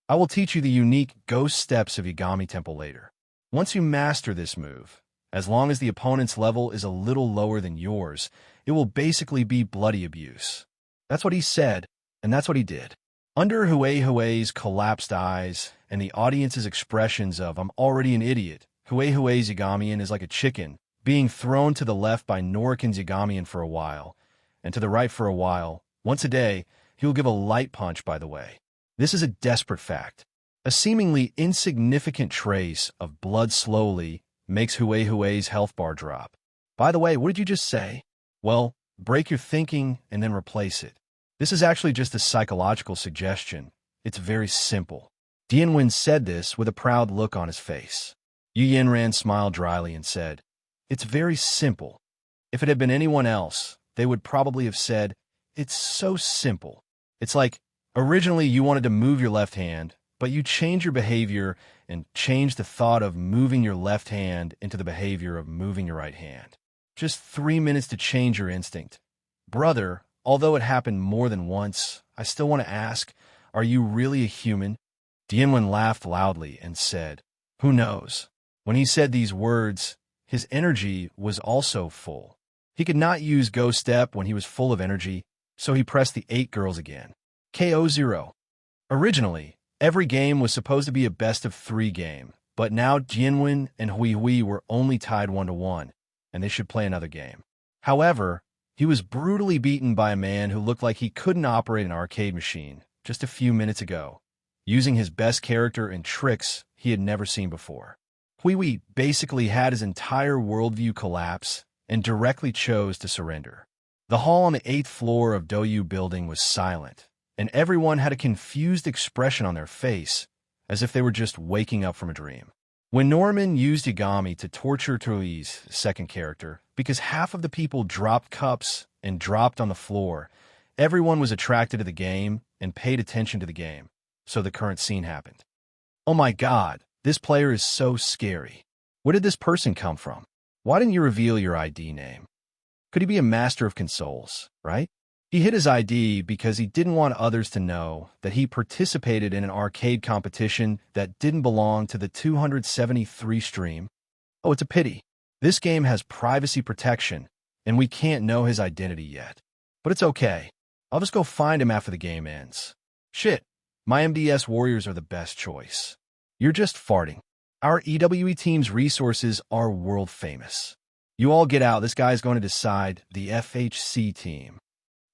"I will teach you the unique ghost steps of Yagami Temple later. Once you master this move, as long as the opponent's level is a little lower than yours, it will basically be bloody abuse." That's what he said, and that's what he did. Under Huey's collapsed eyes and the audience's expressions of "I'm already an idiot," Huey's Yagamian is like a chicken, being thrown to the left by Norikin's Yagamian for a while, and to the right for a while. Once a day, he will give a light punch, by the way. This is a desperate fact. A seemingly insignificant trace of blood slowly makes Huey's health bar drop. By the way, what did you just say? Well, break your thinking and then replace it. This is actually just a psychological suggestion. It's very simple. Dian said this with a proud look on his face. Yu Yanran smiled dryly and said, "It's very simple. If it had been anyone else, they would probably have said, 'It's so simple.' It's like, originally you wanted to move your left hand, but you change your behavior and change the thought of moving your left hand into the behavior of moving your right hand. Just 3 minutes to change your instinct. Brother, although it happened more than once, I still want to ask, are you really a human?" Dian laughed loudly and said, "Who knows?" When he said these words, his energy was also full. He could not use Ghost Step when he was full of energy, so he pressed the 8 girls again. KO 0. Originally, every game was supposed to be a best-of-3 game, but now Jianwen and Hui were only tied 1-1, and they should play another game. However, he was brutally beaten by a man who looked like he couldn't operate an arcade machine just a few minutes ago, using his best character and tricks he had never seen before. Hui basically had his entire worldview collapse and directly chose to surrender. The hall on the 8th floor of Doyu building was silent, and everyone had a confused expression on their face, as if they were just waking up from a dream. When Norman used Yagami to torture Toi's second character, because half of the people dropped cups and dropped on the floor, everyone was attracted to the game and paid attention to the game, so the current scene happened. Oh my god, this player is so scary. Where did this person come from? Why didn't you reveal your ID name? Could he be a master of consoles, right? He hid his ID because he didn't want others to know that he participated in an arcade competition that didn't belong to the 273 stream. Oh, it's a pity. This game has privacy protection, and we can't know his identity yet. But it's okay. I'll just go find him after the game ends. Shit, my MDS Warriors are the best choice. You're just farting. Our EWE team's resources are world famous. You all get out, this guy's going to decide the FHC team.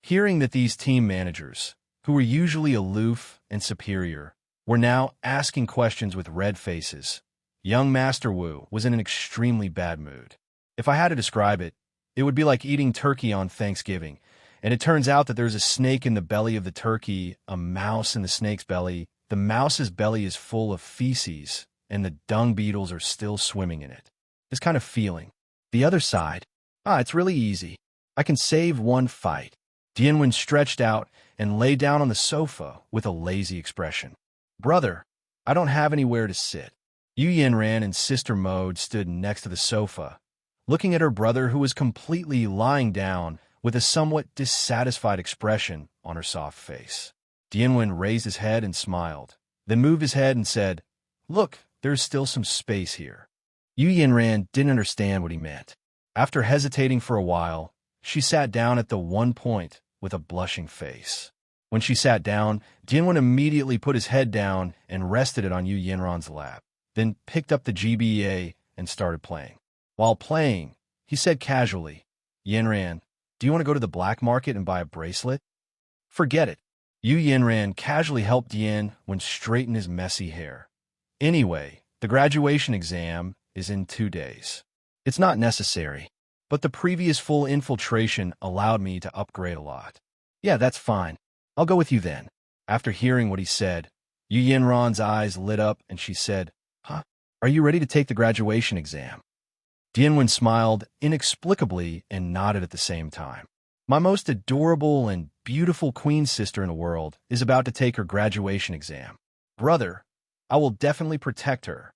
Hearing that these team managers, who were usually aloof and superior, were now asking questions with red faces, young Master Wu was in an extremely bad mood. If I had to describe it, it would be like eating turkey on Thanksgiving, and it turns out that there's a snake in the belly of the turkey, a mouse in the snake's belly, the mouse's belly is full of feces, and the dung beetles are still swimming in it. This kind of feeling. The other side, it's really easy. I can save one fight. Dian Mo stretched out and lay down on the sofa with a lazy expression. Brother, I don't have anywhere to sit. Yu Yanran in sister mode stood next to the sofa, looking at her brother who was completely lying down with a somewhat dissatisfied expression on her soft face. Dian Mo raised his head and smiled, then moved his head and said, "Look, there's still some space here." Yu Yanran didn't understand what he meant. After hesitating for a while, she sat down at the one point with a blushing face. When she sat down, Dian Mo immediately put his head down and rested it on Yu Yanran's lap, then picked up the GBA and started playing. While playing, he said casually, "Yanran, do you want to go to the black market and buy a bracelet?" "Forget it." Yu Yanran casually helped Dian Mo straighten his messy hair. "Anyway, the graduation exam is in 2 days. It's not necessary, but the previous full infiltration allowed me to upgrade a lot." "Yeah, that's fine. I'll go with you then." After hearing what he said, Yu Yanran's eyes lit up and she said, "Huh? Are you ready to take the graduation exam?" Dian Mo smiled inexplicably and nodded at the same time. "My most adorable and beautiful queen sister in the world is about to take her graduation exam. Brother, I will definitely protect her."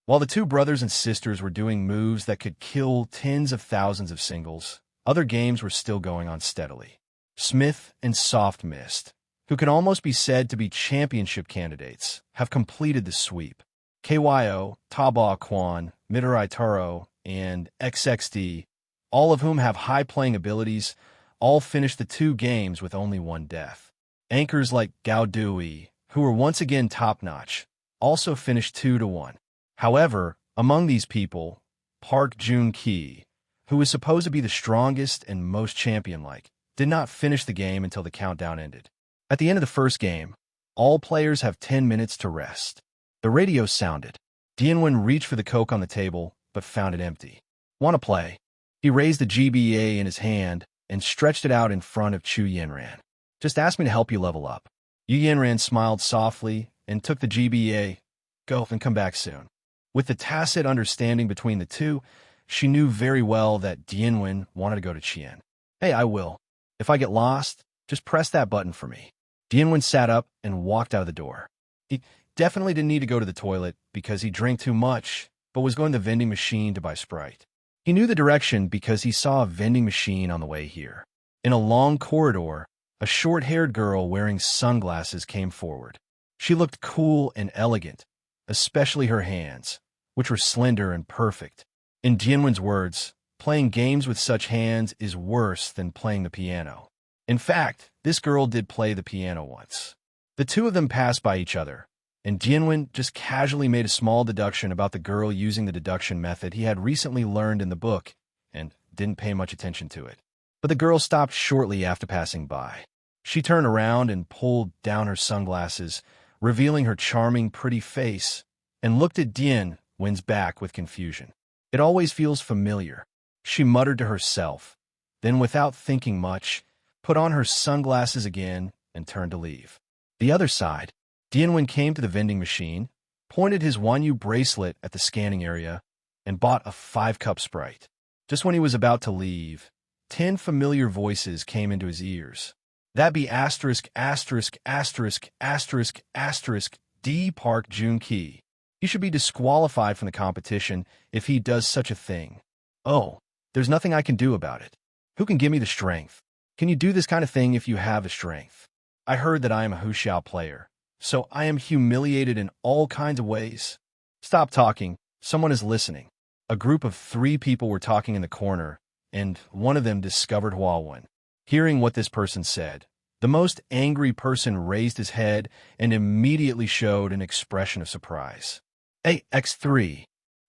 While the two brothers and sisters were doing moves that could kill tens of thousands of singles, other games were still going on steadily. Smith and Soft Mist, who can almost be said to be championship candidates, have completed the sweep. KYO, Taba Kwan, Mirai Taro, and XXD, all of whom have high playing abilities, all finished the 2 games with only 1 death. Anchors like Gao Dui, who were once again top-notch, also finished 2-1. However, among these people, Park Joon-ki, who was supposed to be the strongest and most champion-like, did not finish the game until the countdown ended. At the end of the first game, all players have 10 minutes to rest. The radio sounded. Dian Mo reached for the Coke on the table, but found it empty. "Want to play?" He raised the GBA in his hand and stretched it out in front of Chu Yanran. "Just ask me to help you level up." Yu Yanran smiled softly and took the GBA. "Go and come back soon." With the tacit understanding between the two, she knew very well that Dian Mo wanted to go to Chien. "Hey, I will. If I get lost, just press that button for me." Dian Mo sat up and walked out of the door. He definitely didn't need to go to the toilet because he drank too much, but was going to the vending machine to buy Sprite. He knew the direction because he saw a vending machine on the way here. In a long corridor, a short-haired girl wearing sunglasses came forward. She looked cool and elegant, especially her hands, which were slender and perfect. In Dian Mo's words, playing games with such hands is worse than playing the piano. In fact, this girl did play the piano once. The two of them passed by each other, and Dian Mo just casually made a small deduction about the girl using the deduction method he had recently learned in the book, and didn't pay much attention to it. But the girl stopped shortly after passing by. She turned around and pulled down her sunglasses, revealing her charming, pretty face, and looked at Dian Mo's back with confusion. "It always feels familiar," she muttered to herself, then without thinking much, put on her sunglasses again and turned to leave. The other side, Dian Mo came to the vending machine, pointed his Wanyu bracelet at the scanning area, and bought a 5-cup Sprite. Just when he was about to leave, 10 familiar voices came into his ears. That be asterisk, asterisk, asterisk, asterisk, asterisk, D. Park Joon-ki. He should be disqualified from the competition if he does such a thing. Oh, there's nothing I can do about it. Who can give me the strength? Can you do this kind of thing if you have the strength? I heard that I am a Huxiao player, so I am humiliated in all kinds of ways. Stop talking. Someone is listening. A group of 3 people were talking in the corner, and one of them discovered Huawun. Hearing what this person said, the most angry person raised his head and immediately showed an expression of surprise. Hey, X3.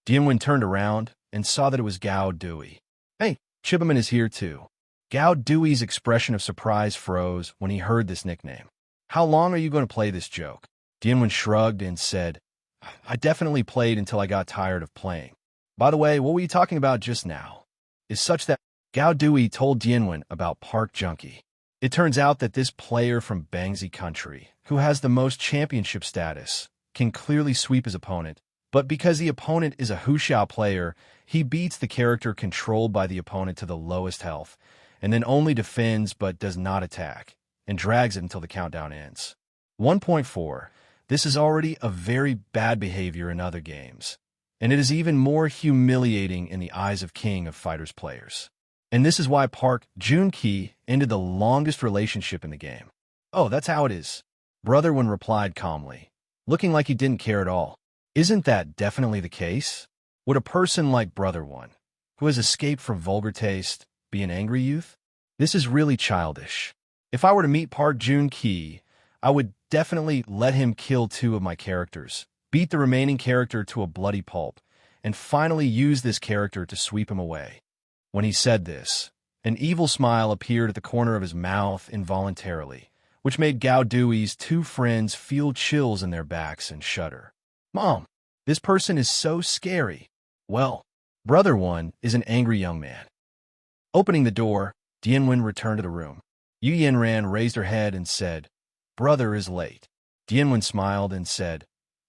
Dian Mo turned around and saw that it was Gao Dewey. Hey, Chibaman is here too. Gao Dewey's expression of surprise froze when he heard this nickname. How long are you going to play this joke? Dian Mo shrugged and said, I definitely played until I got tired of playing. By the way, what were you talking about just now? Is such that Gao Dewey told Dian Mo about Park Junkie. It turns out that this player from Bangzi country, who has the most championship status, can clearly sweep his opponent, but because the opponent is a Huxiao player, he beats the character controlled by the opponent to the lowest health, and then only defends but does not attack, and drags it until the countdown ends. 1.4. This is already a very bad behavior in other games, and it is even more humiliating in the eyes of King of Fighters players. And this is why Park Joon-ki ended the longest relationship in the game. Oh, that's how it is. Brother One replied calmly, looking like he didn't care at all. Isn't that definitely the case? Would a person like Brother One, who has escaped from vulgar taste, be an angry youth? This is really childish. If I were to meet Park Joon-ki, I would definitely let him kill 2 of my characters, beat the remaining character to a bloody pulp, and finally use this character to sweep him away. When he said this, an evil smile appeared at the corner of his mouth involuntarily, which made Gao Dewey's 2 friends feel chills in their backs and shudder. Mom, this person is so scary. Well, Brother One is an angry young man. Opening the door, Dian Mo returned to the room. Yu Yanran raised her head and said, Brother is late. Dian Mo smiled and said,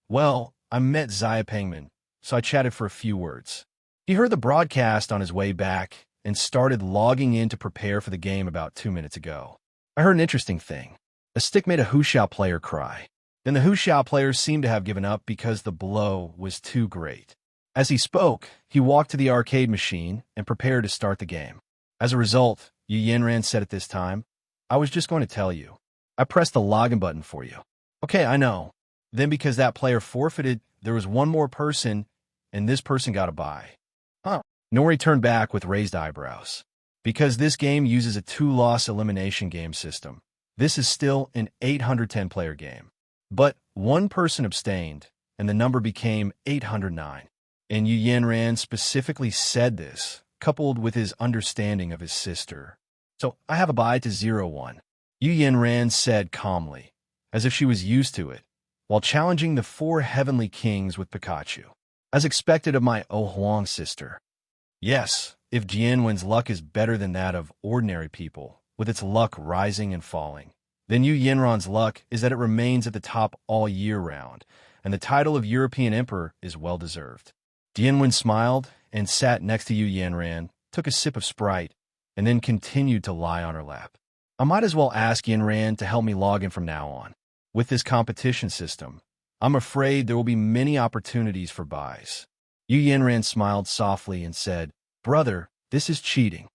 Well, I met Xia Pengman, so I chatted for a few words. He heard the broadcast on his way back and started logging in to prepare for the game about 2 minutes ago. I heard an interesting thing. A stick made a Huxiao player cry. Then the Huxiao players seemed to have given up because the blow was too great. As he spoke, he walked to the arcade machine and prepared to start the game. As a result, Yu Yanran said at this time, I was just going to tell you. I pressed the login button for you. Okay, I know. Then because that player forfeited, there was one more person, and this person got a bye. Huh. Nori turned back with raised eyebrows. Because this game uses a 2-loss elimination game system, this is still an 810-player game. But one person abstained, and the number became 809. And Yu Yanran specifically said this, coupled with his understanding of his sister. So I have a bye to 0-1. Yu Yanran said calmly, as if she was used to it, while challenging the 4 heavenly kings with Pikachu. As expected of my Oh Huang sister. Yes, if Jianwen's luck is better than that of ordinary people, with its luck rising and falling, then Yu Yanran's luck is that it remains at the top all year round, and the title of European Emperor is well-deserved. Dianwen smiled and sat next to Yu Yanran, took a sip of Sprite, and then continued to lie on her lap. I might as well ask Yanran to help me log in from now on. With this competition system, I'm afraid there will be many opportunities for buys. Yu Yanran smiled softly and said, Brother, this is cheating.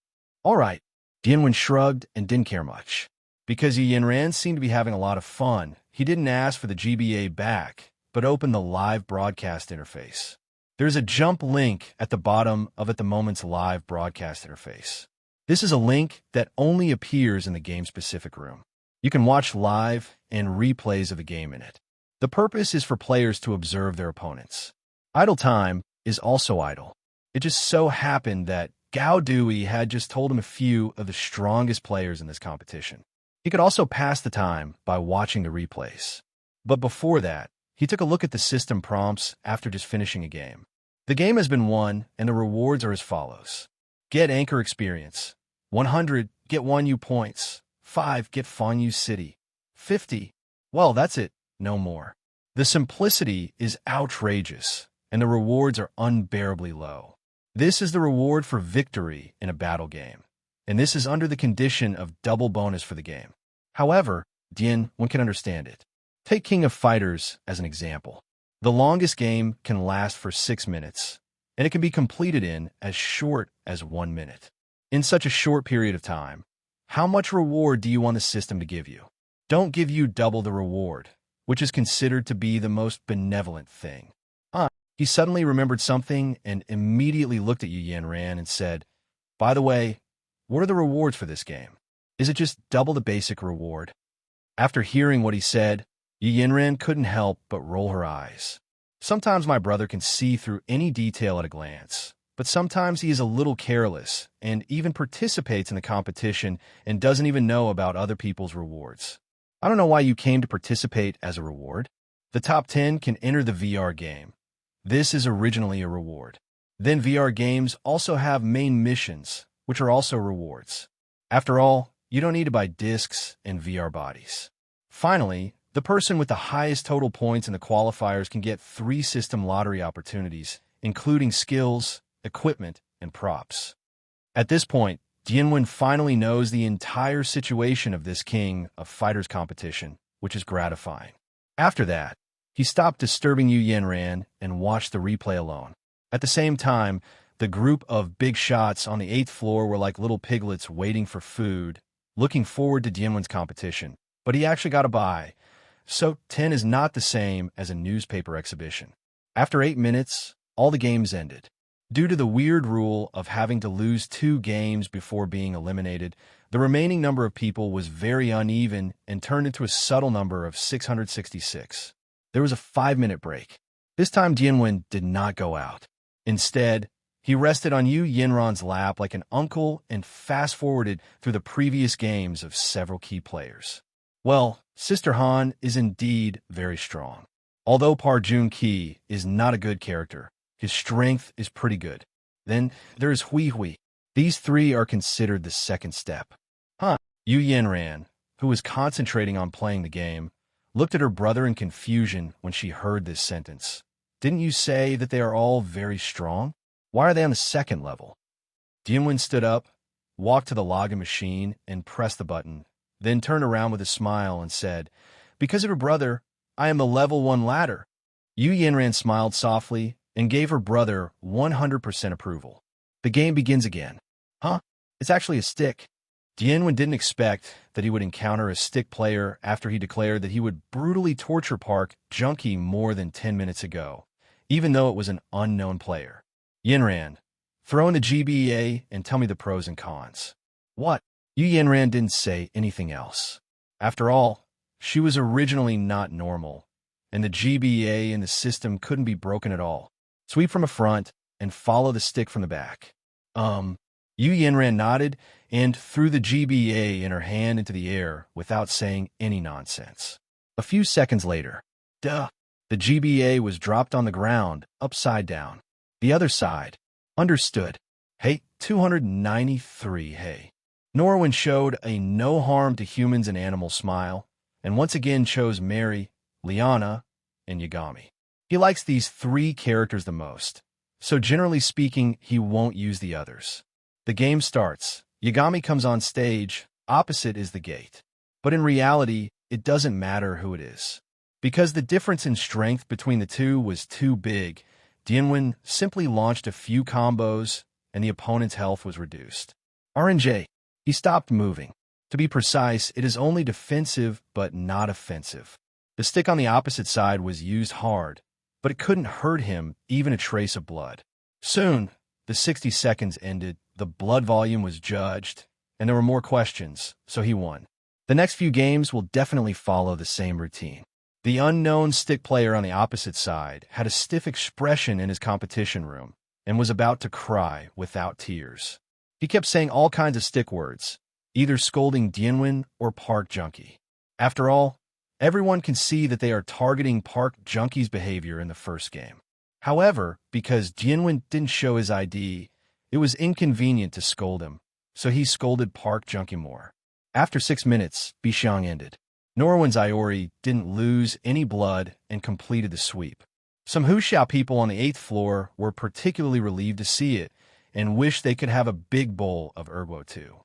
All right. Dianwen shrugged and didn't care much. Because Yu Yanran seemed to be having a lot of fun, he didn't ask for the GBA back, but opened the live broadcast interface. There's a jump link at the bottom of at the moment's live broadcast interface. This is a link that only appears in the game-specific room. You can watch live and replays of the game in it. The purpose is for players to observe their opponents. Idle time is also idle. It just so happened that Gao Dewey had just told him a few of the strongest players in this competition. He could also pass the time by watching the replays. But before that, he took a look at the system prompts after just finishing a game. The game has been won, and the rewards are as follows. Get Anchor Experience. 100, get 1 U points. 5, get Fun U City. 50, well, that's it, no more. The simplicity is outrageous, and the rewards are unbearably low. This is the reward for victory in a battle game, and this is under the condition of double bonus for the game. However, Dian, one can understand it. Take King of Fighters as an example. The longest game can last for 6 minutes, and it can be completed in as short as 1 minute. In such a short period of time, how much reward do you want the system to give you? Don't give you double the reward, which is considered to be the most benevolent thing. He suddenly remembered something and immediately looked at Yu Yanran and said, by the way, what are the rewards for this game? Is it just double the basic reward? After hearing what he said, Yu Yanran couldn't help but roll her eyes. Sometimes my brother can see through any detail at a glance, but sometimes he is a little careless and even participates in the competition and doesn't even know about other people's rewards. I don't know why you came to participate as a reward. The top 10 can enter the VR game. This is originally a reward. Then VR games also have main missions, which are also rewards. After all, you don't need to buy discs and VR bodies. Finally, the person with the highest total points in the qualifiers can get 3 system lottery opportunities, including skills, equipment, and props. At this point, Dianwen finally knows the entire situation of this King of Fighters competition, which is gratifying. After that, he stopped disturbing Yu Yanran and watched the replay alone. At the same time, the group of big shots on the 8th floor were like little piglets waiting for food, looking forward to Dianwen's competition. But he actually got a bye, so 10 is not the same as a newspaper exhibition. After 8 minutes, all the games ended. Due to the weird rule of having to lose 2 games before being eliminated, the remaining number of people was very uneven and turned into a subtle number of 666. There was a 5-minute break. This time Dianwen did not go out. Instead, he rested on Yu Yanran's lap like an uncle and fast-forwarded through the previous games of several key players. Well, Sister Han is indeed very strong. Although Par Jun Ki is not a good character, his strength is pretty good. Then there is Hui Hui. These 3 are considered the second step. Yu Yanran, who was concentrating on playing the game, looked at her brother in confusion when she heard this sentence. Didn't you say that they are all very strong? Why are they on the second level? Dianwen stood up, walked to the login machine, and pressed the button, then turned around with a smile and said, because of her brother, I am a level 1 ladder. Yu Yanran smiled softly and gave her brother 100% approval. The game begins again. It's actually a stick. Dianwen didn't expect that he would encounter a stick player after he declared that he would brutally torture Park Junkie more than 10 minutes ago, even though it was an unknown player. Yanran, throw in the GBA and tell me the pros and cons. What? Yu Yanran didn't say anything else. After all, she was originally not normal, and the GBA in the system couldn't be broken at all. Sweep from a front and follow the stick from the back. Yu Yanran nodded and threw the GBA in her hand into the air without saying any nonsense. A few seconds later, the GBA was dropped on the ground, upside down. The other side. Understood. Hey, 293, hey. Norwin showed a no harm to humans and animals smile, and once again chose Mary, Liana, and Yagami. He likes these 3 characters the most, so generally speaking, he won't use the others. The game starts. Yagami comes on stage, opposite is the gate. But in reality, it doesn't matter who it is. Because the difference in strength between the 2 was too big, Dianwen simply launched a few combos, and the opponent's health was reduced. RNJ. He stopped moving. To be precise, it is only defensive but not offensive. The stick on the opposite side was used hard, but it couldn't hurt him even a trace of blood. Soon, the 60 seconds ended, the blood volume was judged, and there were more questions, so he won. The next few games will definitely follow the same routine. The unknown stick player on the opposite side had a stiff expression in his competition room and was about to cry without tears. He kept saying all kinds of stick words, either scolding Dianwen or Park Junkie. After all, everyone can see that they are targeting Park Junkie's behavior in the first game. However, because Dianwen didn't show his ID, it was inconvenient to scold him, so he scolded Park Junkie-more. After 6 minutes, Bishang ended. Norwin's Iori didn't lose any blood and completed the sweep. Some Huxiao people on the 8th floor were particularly relieved to see it and wished they could have a big bowl of Ergo too.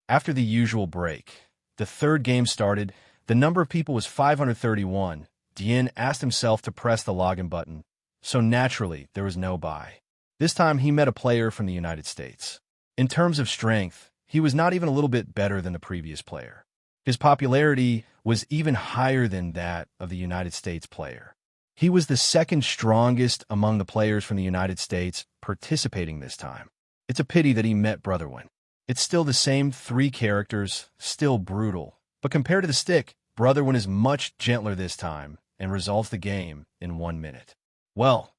After the usual break, the third game started. The number of people was 531. Dian asked himself to press the login button, so naturally there was no buy. This time he met a player from the United States. In terms of strength, he was not even a little bit better than the previous player. His popularity was even higher than that of the United States player. He was the second strongest among the players from the United States participating this time. It's a pity that he met Brotherwin. It's still the same 3 characters, still brutal, but compared to the stick, Brotherwin is much gentler this time and resolves the game in 1 minute. Well,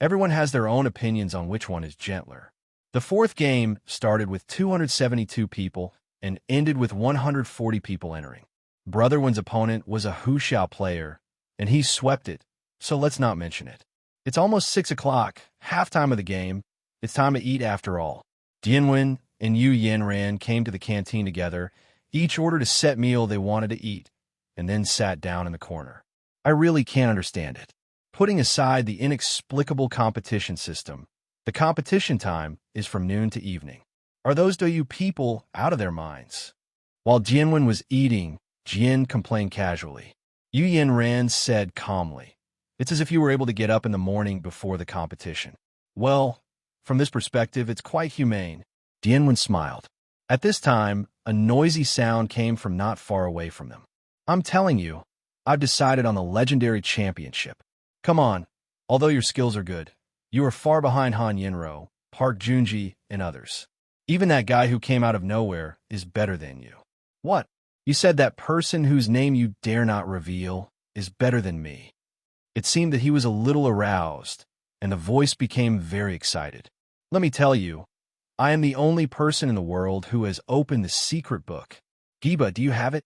everyone has their own opinions on which one is gentler. The 4th game started with 272 people and ended with 140 people entering. Brotherwin's opponent was a Huxiao player, and he swept it, so let's not mention it. It's almost 6 o'clock, halftime of the game. It's time to eat after all. Dianwen and Yu Yanran came to the canteen together, each ordered a set meal they wanted to eat, and then sat down in the corner. I really can't understand it. Putting aside the inexplicable competition system, the competition time is from noon to evening. Are those Douyu people out of their minds? While Jianwen was eating, Jian complained casually. Yu Yanran said calmly, "It's as if you were able to get up in the morning before the competition." Well, from this perspective, it's quite humane. Dianwen smiled. At this time, a noisy sound came from not far away from them. "I'm telling you, I've decided on the legendary championship. Come on, although your skills are good, you are far behind Han Yinro, Park Junji, and others. Even that guy who came out of nowhere is better than you." "What? You said that person whose name you dare not reveal is better than me." It seemed that he was a little aroused, and the voice became very excited. "Let me tell you, I am the only person in the world who has opened the secret book. Giba, do you have it?"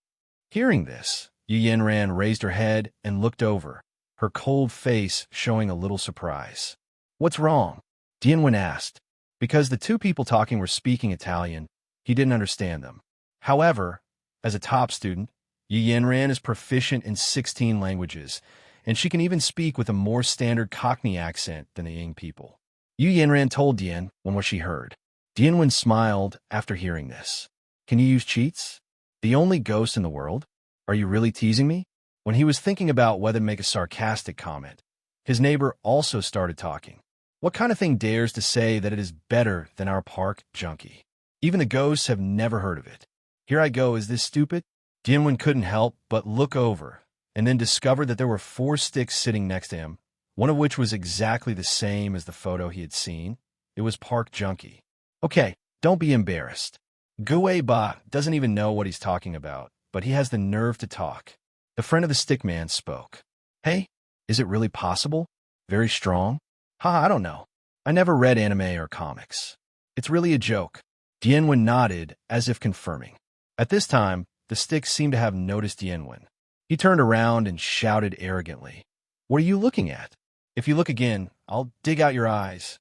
Hearing this, Yu Yanran raised her head and looked over, her cold face showing a little surprise. "What's wrong?" Dianwen asked. Because the 2 people talking were speaking Italian, he didn't understand them. However, as a top student, Yu Yanran is proficient in 16 languages, and she can even speak with a more standard Cockney accent than the Ying people. Yu Yanran told Dian what she heard. Dianwen smiled after hearing this. "Can you use cheats? The only ghost in the world? Are you really teasing me?" When he was thinking about whether to make a sarcastic comment, his neighbor also started talking. "What kind of thing dares to say that it is better than our Park Junkie? Even the ghosts have never heard of it. Here I go, is this stupid?" Dianwen couldn't help but look over, and then discovered that there were 4 sticks sitting next to him, one of which was exactly the same as the photo he had seen. It was Park Junkie. "Okay, don't be embarrassed. Gue Ba doesn't even know what he's talking about, but he has the nerve to talk." The friend of the stick man spoke. "Hey, is it really possible? Very strong? I don't know. I never read anime or comics. It's really a joke." Dianwen nodded as if confirming. At this time, the stick seemed to have noticed Dianwen. He turned around and shouted arrogantly, "What are you looking at? If you look again, I'll dig out your eyes."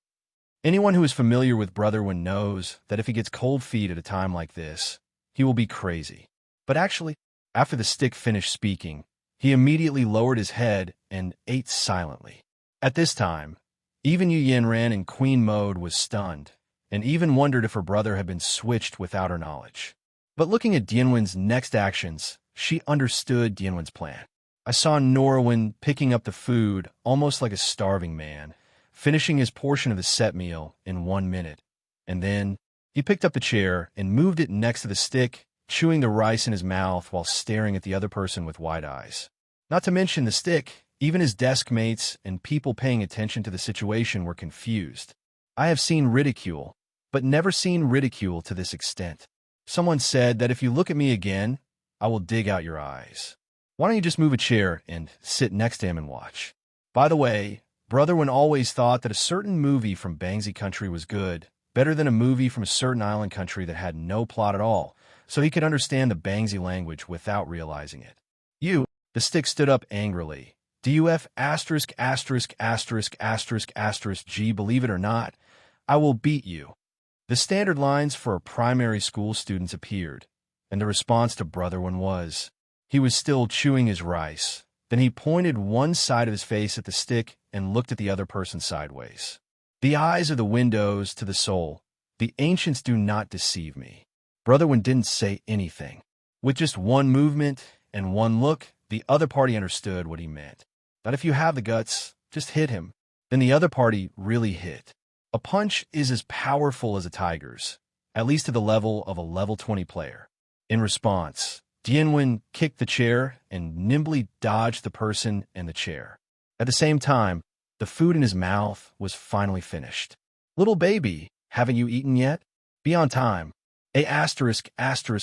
Anyone who is familiar with Brotherwin knows that if he gets cold feet at a time like this, he will be crazy. But actually, after the stick finished speaking, he immediately lowered his head and ate silently. At this time, even Yu Yanran in queen mode was stunned, and even wondered if her brother had been switched without her knowledge. But looking at Dianwen's next actions, she understood Dianwen's plan. I saw Norwin picking up the food almost like a starving man, finishing his portion of the set meal in 1 minute, and then he picked up the chair and moved it next to the stick, chewing the rice in his mouth while staring at the other person with wide eyes. Not to mention the stick, even his desk mates and people paying attention to the situation were confused. I have seen ridicule, but never seen ridicule to this extent. Someone said that if you look at me again, I will dig out your eyes. Why don't you just move a chair and sit next to him and watch? By the way, Brotherwin always thought that a certain movie from Bangsy Country was good, better than a movie from a certain island country that had no plot at all, so he could understand the Bangsy language without realizing it. "You," the stick stood up angrily. "DUF asterisk asterisk asterisk asterisk asterisk G, believe it or not, I will beat you." The standard lines for primary school students appeared, and the response to Brother One was, he was still chewing his rice. Then he pointed one side of his face at the stick and looked at the other person sideways. The eyes are the windows to the soul. The ancients do not deceive me. Brother One didn't say anything. With just one movement and one look, the other party understood what he meant. That if you have the guts, just hit him. Then the other party really hit. A punch is as powerful as a tiger's, at least to the level of a level 20 player. In response, Dian Mo kicked the chair and nimbly dodged the person and the chair. At the same time, the food in his mouth was finally finished. Little baby, haven't you eaten yet? Be on time. A asterisk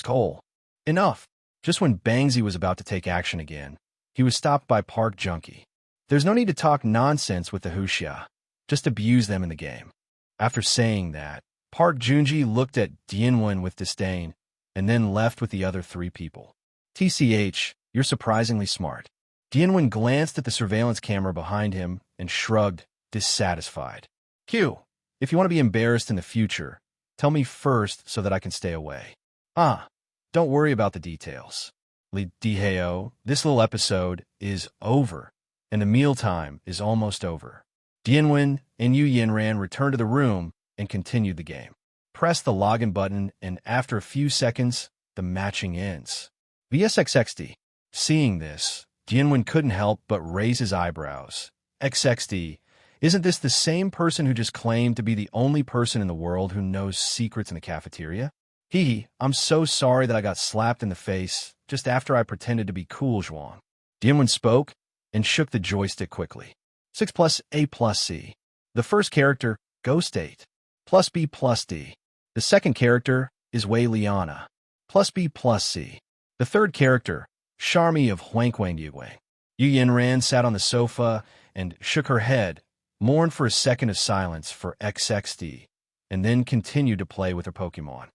hole. Enough. Just when Bangsy was about to take action again, he was stopped by Park Junkie. There's no need to talk nonsense with the Huxia. Just abuse them in the game. After saying that, Park Junji looked at Dian Mo with disdain and then left with the other 3 people. TCH, you're surprisingly smart. Dian Mo glanced at the surveillance camera behind him and shrugged, dissatisfied. Q, if you want to be embarrassed in the future, tell me first so that I can stay away. Don't worry about the details. Li Diheo, this little episode is over, and the mealtime is almost over. Dian Mo and Yu Yinran returned to the room and continued the game. Press the login button, and after a few seconds, the matching ends. VSXXD. Seeing this, Dian Mo couldn't help but raise his eyebrows. XXD, isn't this the same person who just claimed to be the only person in the world who knows secrets in the cafeteria? I'm so sorry that I got slapped in the face just after I pretended to be cool, Zhuang. Dian Mo spoke and shook the joystick quickly. 6 plus A plus C. The first character, Ghost 8, plus B plus D. The second character is Wei Liana, plus B plus C. The third character, Charmy of Huangquang Yuguang. Yu Yinran sat on the sofa and shook her head, mourned for a second of silence for XXD, and then continued to play with her Pokemon.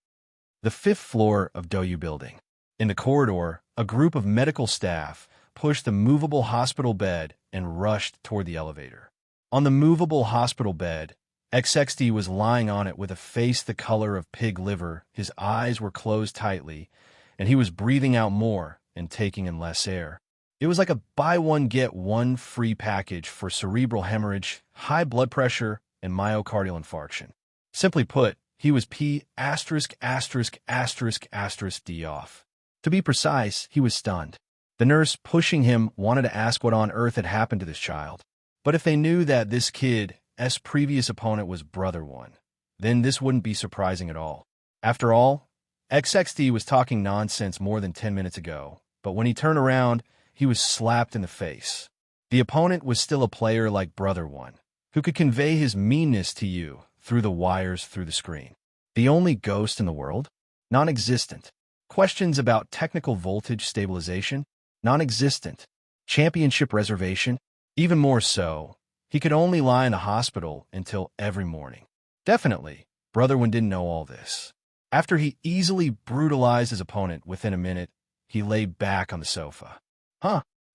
The 5th floor of Douyu Building. In the corridor, a group of medical staff pushed the movable hospital bed and rushed toward the elevator. On the movable hospital bed, XXD was lying on it with a face the color of pig liver. His eyes were closed tightly, and he was breathing out more and taking in less air. It was like a buy one get one free package for cerebral hemorrhage, high blood pressure, and myocardial infarction. Simply put, he was P************* D off. To be precise, he was stunned. The nurse pushing him wanted to ask what on earth had happened to this child. But if they knew that this kid's previous opponent was Brother One, then this wouldn't be surprising at all. After all, XXD was talking nonsense more than 10 minutes ago, but when he turned around, he was slapped in the face. The opponent was still a player like Brother One, who could convey his meanness to you through the wires through the screen. The only ghost in the world? Non-existent. Questions about technical voltage stabilization? Non-existent. Championship reservation? Even more so. He could only lie in the hospital until every morning. Definitely, Brother One didn't know all this. After he easily brutalized his opponent within a minute, he lay back on the sofa.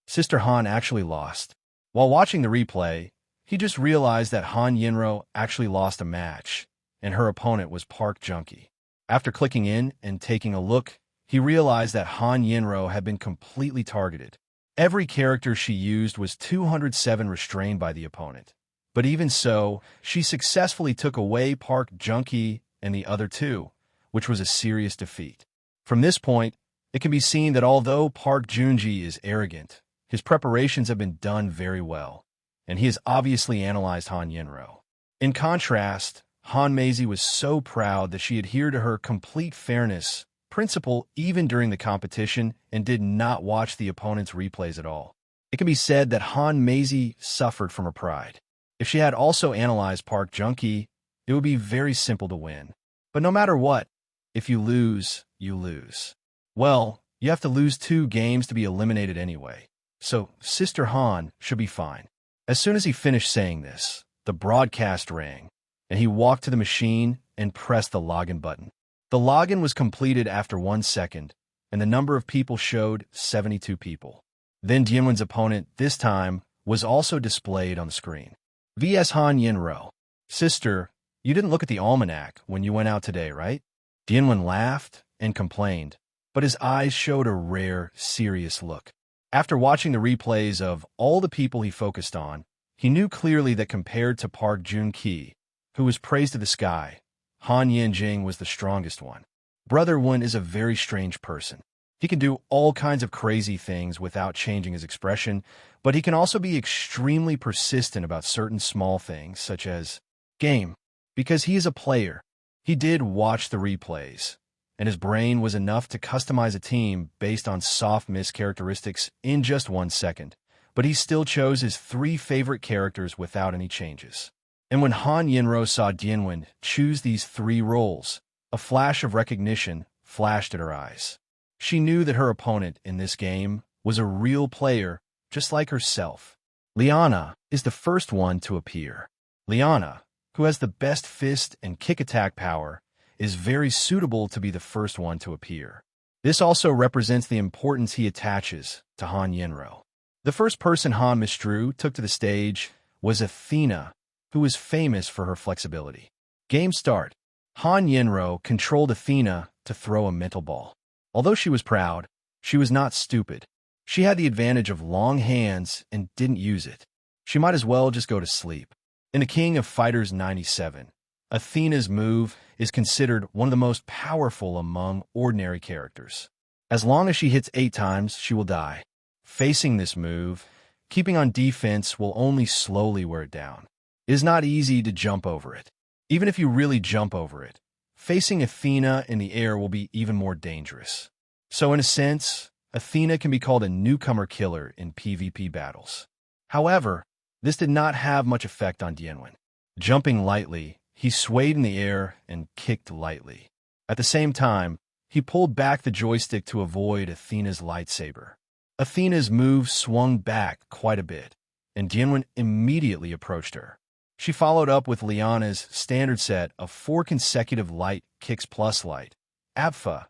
Sister Han actually lost. While watching the replay, he just realized that Han Yinro actually lost a match, and her opponent was Park Junkie. After clicking in and taking a look, he realized that Han Yinro had been completely targeted. Every character she used was 207 restrained by the opponent. But even so, she successfully took away Park Junkie and the other 2, which was a serious defeat. From this point, it can be seen that although Park Junji is arrogant, his preparations have been done very well, and he has obviously analyzed Han Yinro. In contrast, Han Meizi was so proud that she adhered to her complete fairness principle even during the competition and did not watch the opponent's replays at all. It can be said that Han Meizi suffered from her pride. If she had also analyzed Park Junkie, it would be very simple to win. But no matter what, if you lose, you lose. Well, you have to lose 2 games to be eliminated anyway. So, Sister Han should be fine. As soon as he finished saying this, the broadcast rang, and he walked to the machine and pressed the login button. The login was completed after 1 second, and the number of people showed 72 people. Then Dian Mo's opponent, this time, was also displayed on the screen. VS Han Yinro. Sister, You didn't look at the almanac when you went out today, right? Dianwen laughed and complained, but his eyes showed a rare, serious look. After watching the replays of all the people he focused on, he knew clearly that compared to Park Jun-ki, who was praised to the sky, Han Yin-jing was the strongest one. Brother Wen is a very strange person. He can do all kinds of crazy things without changing his expression, but he can also be extremely persistent about certain small things, such as game. Because he is a player, he did watch the replays, and his brain was enough to customize a team based on soft miss characteristics in just 1 second, but he still chose his 3 favorite characters without any changes. And when Han Yinro saw Dianwen choose these 3 roles, a flash of recognition flashed at her eyes. She knew that her opponent in this game was a real player, just like herself. Liana is the first one to appear. Liana, who has the best fist and kick attack power, is very suitable to be the first one to appear. This also represents the importance he attaches to Han Yinro. The first person Han Mistru took to the stage was Athena, who is famous for her flexibility. Game start. Han Yinro controlled Athena to throw a mental ball. Although she was proud, she was not stupid. She had the advantage of long hands and didn't use it. She might as well just go to sleep. In the King of Fighters 97, Athena's move is considered one of the most powerful among ordinary characters. As long as she hits 8 times, she will die. Facing this move, keeping on defense will only slowly wear it down. It is not easy to jump over it. Even if you really jump over it, facing Athena in the air will be even more dangerous. So in a sense, Athena can be called a newcomer killer in PvP battles. However, this did not have much effect on Dianwen. Jumping lightly, he swayed in the air and kicked lightly. At the same time, he pulled back the joystick to avoid Athena's lightsaber. Athena's move swung back quite a bit, and Dianwen immediately approached her. She followed up with Liana's standard set of 4 consecutive light kicks plus light, APFA,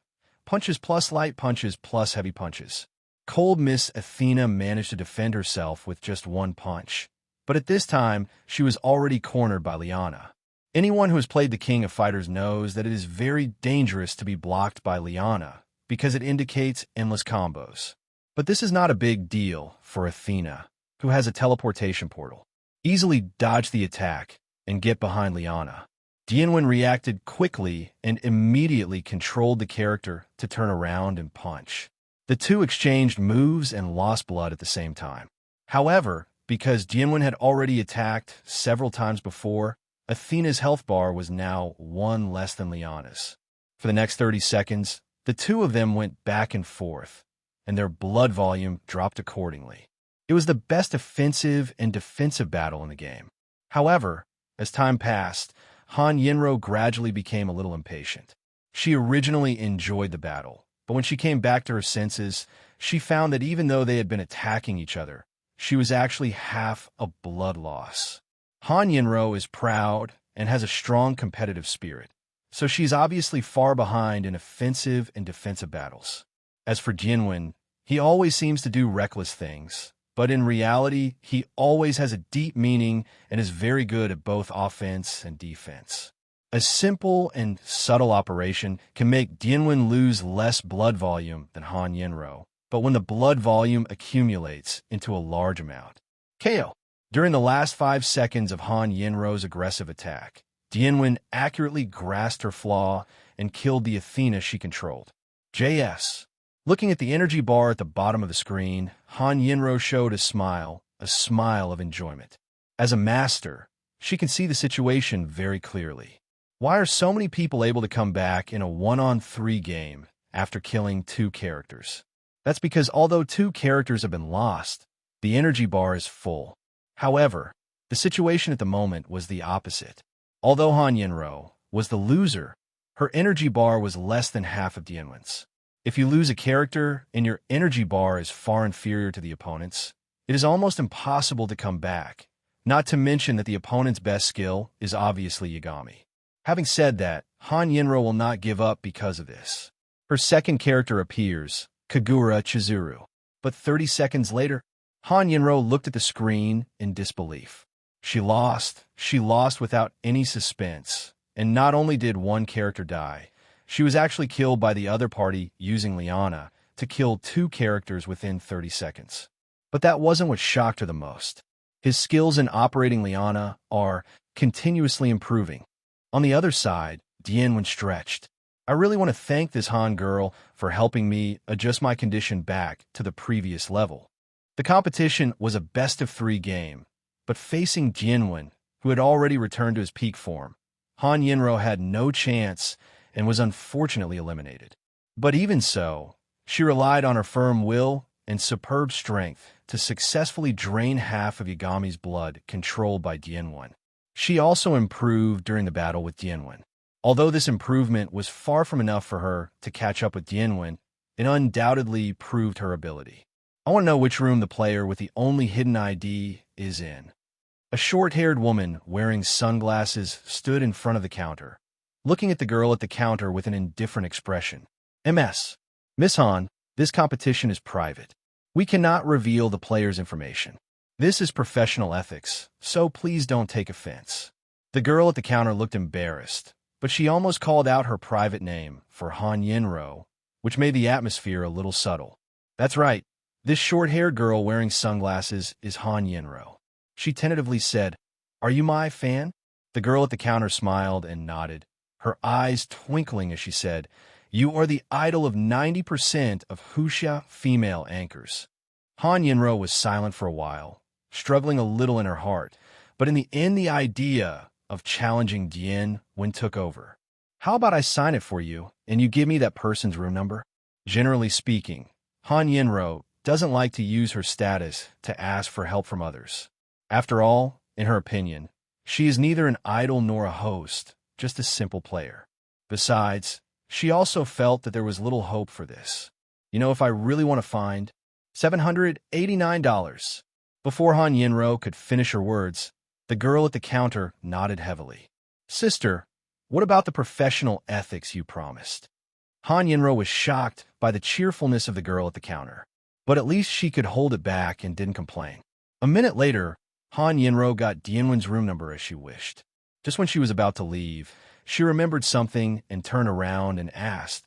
punches plus light punches plus heavy punches. Cold Miss Athena managed to defend herself with just 1 punch, but at this time, she was already cornered by Liana. Anyone who has played the King of Fighters knows that it is very dangerous to be blocked by Liana because it indicates endless combos. But this is not a big deal for Athena, who has a teleportation portal. Easily dodge the attack and get behind Liana. Dianwen reacted quickly and immediately controlled the character to turn around and punch. The two exchanged moves and lost blood at the same time. However, because Dianwen had already attacked several times before, Athena's health bar was now 1 less than Liana's. For the next 30 seconds, the two of them went back and forth, and their blood volume dropped accordingly. It was the best offensive and defensive battle in the game. However, as time passed, Han Yinro gradually became a little impatient. She originally enjoyed the battle, but when she came back to her senses, she found that even though they had been attacking each other, she was actually half a blood loss. Han Yinro is proud and has a strong competitive spirit, so she's obviously far behind in offensive and defensive battles. As for Dianwen, he always seems to do reckless things, but in reality, he always has a deep meaning and is very good at both offense and defense. A simple and subtle operation can make Dianwen lose less blood volume than Han Yinro, but when the blood volume accumulates into a large amount. KO. During the last 5 seconds of Han Yinro's aggressive attack, Dianwen accurately grasped her flaw and killed the Athena she controlled. JS. Looking at the energy bar at the bottom of the screen, Han Yinro showed a smile of enjoyment. As a master, she can see the situation very clearly. Why are so many people able to come back in a 1-on-3 game after killing 2 characters? That's because although 2 characters have been lost, the energy bar is full. However, the situation at the moment was the opposite. Although Han Yinro was the loser, her energy bar was less than half of Dianwen's. If you lose a character and your energy bar is far inferior to the opponent's, it is almost impossible to come back, not to mention that the opponent's best skill is obviously Yagami. Having said that, Han Yinro will not give up because of this. Her second character appears, Kagura Chizuru. But 30 seconds later, Han Yinro looked at the screen in disbelief. She lost. She lost without any suspense. And not only did one character die, she was actually killed by the other party using Liana to kill two characters within 30 seconds. But that wasn't what shocked her the most. His skills in operating Liana are continuously improving. On the other side, Dian went stretched. I really want to thank this Han girl for helping me adjust my condition back to the previous level. The competition was a best-of-3 game, but facing Jianwen, who had already returned to his peak form, Han Yinro had no chance and was unfortunately eliminated. But even so, she relied on her firm will and superb strength to successfully drain half of Yagami's blood controlled by Dianwen. She also improved during the battle with Dianwen. Although this improvement was far from enough for her to catch up with Dianwen, it undoubtedly proved her ability. I want to know which room the player with the only hidden ID is in. A short-haired woman wearing sunglasses stood in front of the counter, looking at the girl at the counter with an indifferent expression. MS. Miss Han, this competition is private. We cannot reveal the player's information. This is professional ethics, so please don't take offense. The girl at the counter looked embarrassed, but she almost called out her private name for Han Yinro, which made the atmosphere a little subtle. That's right, this short-haired girl wearing sunglasses is Han Yinro. She tentatively said, "Are you my fan?" The girl at the counter smiled and nodded, her eyes twinkling as she said, "You are the idol of 90% of Wuxia female anchors." Han Yinro was silent for a while, struggling a little in her heart, but in the end the idea of challenging Dian took over. "How about I sign it for you, and you give me that person's room number?" Generally speaking, Han Yinro doesn't like to use her status to ask for help from others. After all, in her opinion, she is neither an idol nor a host, just a simple player. Besides, she also felt that there was little hope for this. If I really want to find $789. Before Han Yinro could finish her words, the girl at the counter nodded heavily. "Sister, what about the professional ethics you promised?" Han Yinro was shocked by the cheerfulness of the girl at the counter, but at least she could hold it back and didn't complain. A minute later, Han Yinro got Dianwen's room number as she wished. Just when she was about to leave, she remembered something and turned around and asked,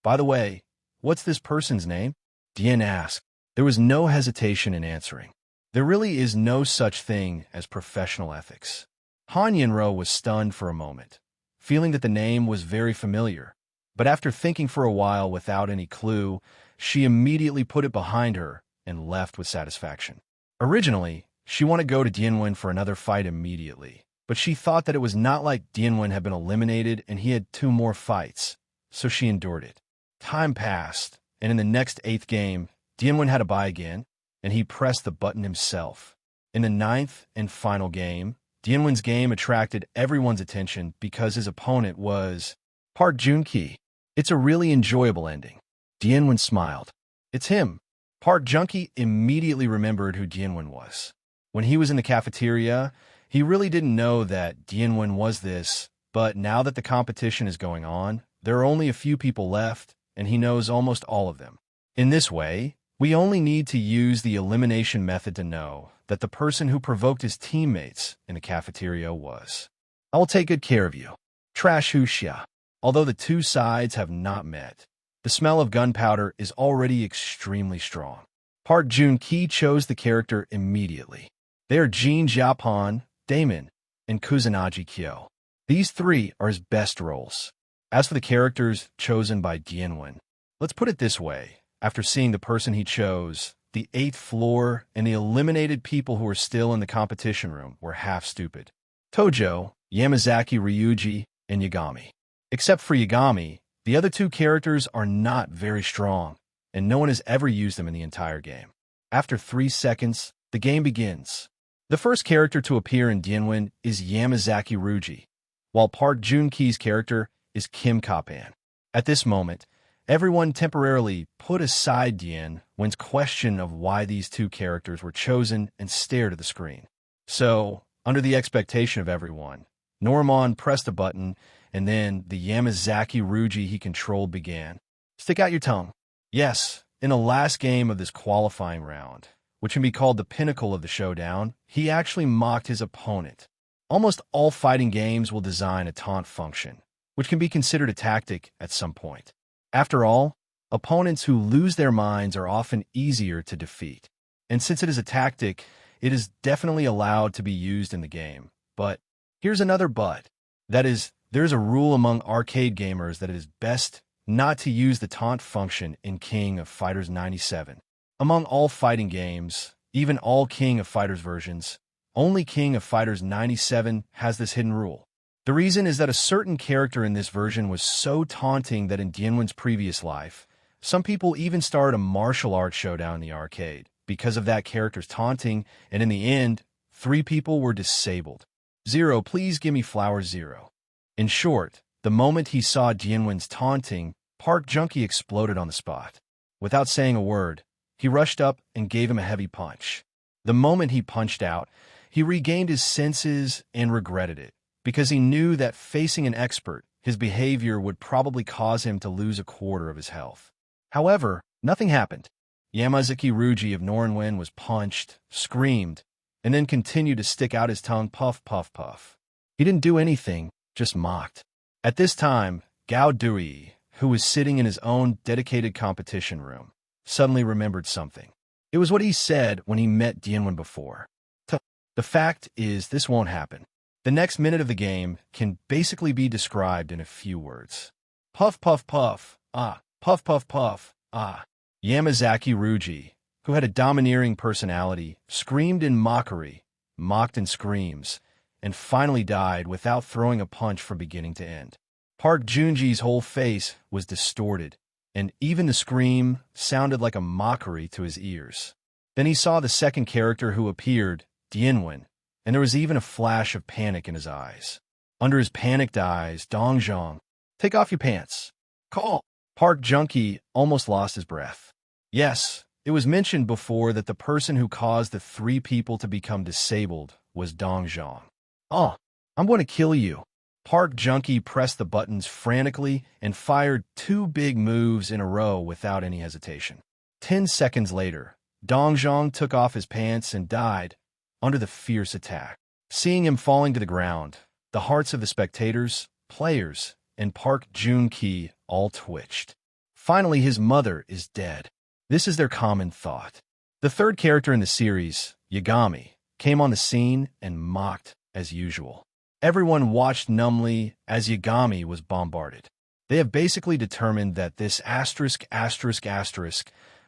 "By the way, what's this person's name?" Dian asked. There was no hesitation in answering. There really is no such thing as professional ethics. Han Yinro was stunned for a moment, feeling that the name was very familiar, but after thinking for a while without any clue, she immediately put it behind her and left with satisfaction. Originally, she wanted to go to Dianwen for another fight immediately, but she thought that it was not like Dianwen had been eliminated and he had 2 more fights, so she endured it. Time passed, and in the next 8th game, Dianwen had to buy again, and he pressed the button himself. In the 9th and final game, Dianwen's game attracted everyone's attention because his opponent was Park Junki. It's a really enjoyable ending. Dianwen smiled. "It's him." Park Junki immediately remembered who Dianwen was. When he was in the cafeteria, he really didn't know that Dianwen was this, but now that the competition is going on, there are only a few people left, and he knows almost all of them. In this way, we only need to use the elimination method to know that the person who provoked his teammates in the cafeteria was. I will take good care of you. Trash Wuxia. Although the two sides have not met, the smell of gunpowder is already extremely strong. Park Jun-ki chose the character immediately. They are Jin Jiapan, Damon, and Kusanagi Kyo. These 3 are his best roles. As for the characters chosen by Dianwen, let's put it this way. After seeing the person he chose, the 8th floor and the eliminated people who were still in the competition room were half stupid. Tojo, Yamazaki Ryuji, and Yagami. Except for Yagami, the other 2 characters are not very strong, and no one has ever used them in the entire game. After 3 seconds, the game begins. The first character to appear in Dianwen is Yamazaki Ryuji, while Park Jun-ki's character is Kim Kapan. At this moment, everyone temporarily put aside Dianwen's question of why these 2 characters were chosen and stared at the screen. So, under the expectation of everyone, Norimon pressed a button, and then the Yamazaki Ryuji he controlled began. Stick out your tongue. Yes, in the last game of this qualifying round, which can be called the pinnacle of the showdown, he actually mocked his opponent. Almost all fighting games will design a taunt function, which can be considered a tactic at some point. After all, opponents who lose their minds are often easier to defeat. And since it is a tactic, it is definitely allowed to be used in the game. But here's another but. That is, there's a rule among arcade gamers that it is best not to use the taunt function in King of Fighters 97. Among all fighting games, even all King of Fighters versions, only King of Fighters 97 has this hidden rule. The reason is that a certain character in this version was so taunting that in Dianwen's previous life, some people even started a martial arts showdown in the arcade because of that character's taunting, and in the end, 3 people were disabled. Zero, please give me flowers, Zero. In short, the moment he saw Dianwen's taunting, Park Junkie exploded on the spot. Without saying a word, he rushed up and gave him a heavy punch. The moment he punched out, he regained his senses and regretted it, because he knew that facing an expert, his behavior would probably cause him to lose a quarter of his health. However, nothing happened. Yamazuki Ruji of Norinwen was punched, screamed, and then continued to stick out his tongue, puff, puff, puff. He didn't do anything, just mocked. At this time, Gao Dui, who was sitting in his own dedicated competition room, suddenly remembered something. It was what he said when he met Dianwen before. The fact is, this won't happen. The next minute of the game can basically be described in a few words. Puff, puff, puff, ah. Puff, puff, puff, ah. Yamazaki Ruji, who had a domineering personality, screamed in mockery, mocked in screams, and finally died without throwing a punch from beginning to end. Park Junji's whole face was distorted, and even the scream sounded like a mockery to his ears. Then he saw the second character who appeared, Dianwen, and there was even a flash of panic in his eyes. Under his panicked eyes, Dongjong, take off your pants. Call. Park Junkie almost lost his breath. Yes, it was mentioned before that the person who caused the 3 people to become disabled was Dongjong. Oh, I'm going to kill you. Park Junkie pressed the buttons frantically and fired 2 big moves in a row without any hesitation. 10 seconds later, Dongjong took off his pants and died under the fierce attack. Seeing him falling to the ground, the hearts of the spectators, players, and Park Junkie all twitched. Finally, his mother is dead. This is their common thought. The third character in the series, Yagami, came on the scene and mocked as usual. Everyone watched numbly as Yagami was bombarded. They have basically determined that this asterisk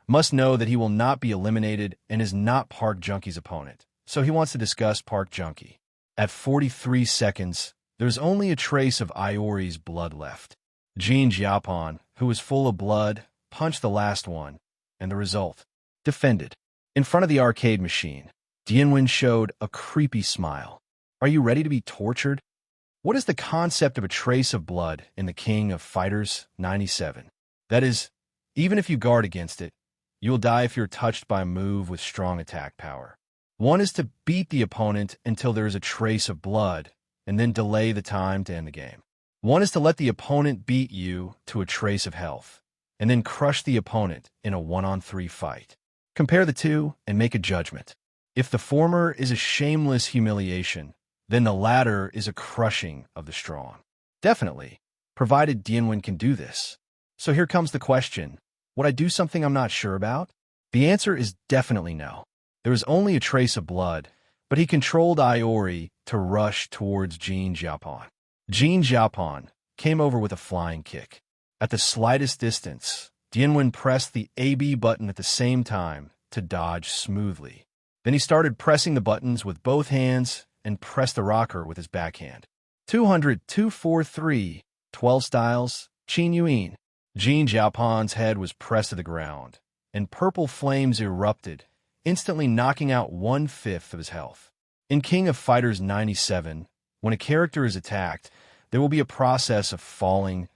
must know that he will not be eliminated and is not Park Junkie's opponent, so he wants to discuss Park Junkie. At 43 seconds, there's only a trace of Iori's blood left. Jin Jiapon, who was full of blood, punched the last one, and the result, defended. In front of the arcade machine, Dianwen showed a creepy smile. Are you ready to be tortured? What is the concept of a trace of blood in the King of Fighters 97? That is, even if you guard against it, you'll die if you're touched by a move with strong attack power. One is to beat the opponent until there is a trace of blood, and then delay the time to end the game. One is to let the opponent beat you to a trace of health, and then crush the opponent in a 1-on-3 fight. Compare the two and make a judgment. If the former is a shameless humiliation, then the latter is a crushing of the strong. Definitely, provided Dianwen can do this. So here comes the question. Would I do something I'm not sure about? The answer is definitely no. There is only a trace of blood, but he controlled Iori to rush towards Jin Jiapon. Jin Jiapon came over with a flying kick. At the slightest distance, Dianwen pressed the AB button at the same time to dodge smoothly. Then he started pressing the buttons with both hands and pressed the rocker with his backhand. 200, 243, 12 styles, Qin Yuan. Jin Jiapon's head was pressed to the ground, and purple flames erupted, instantly knocking out 1/5 of his health. In King of Fighters 97, when a character is attacked, there will be a process of falling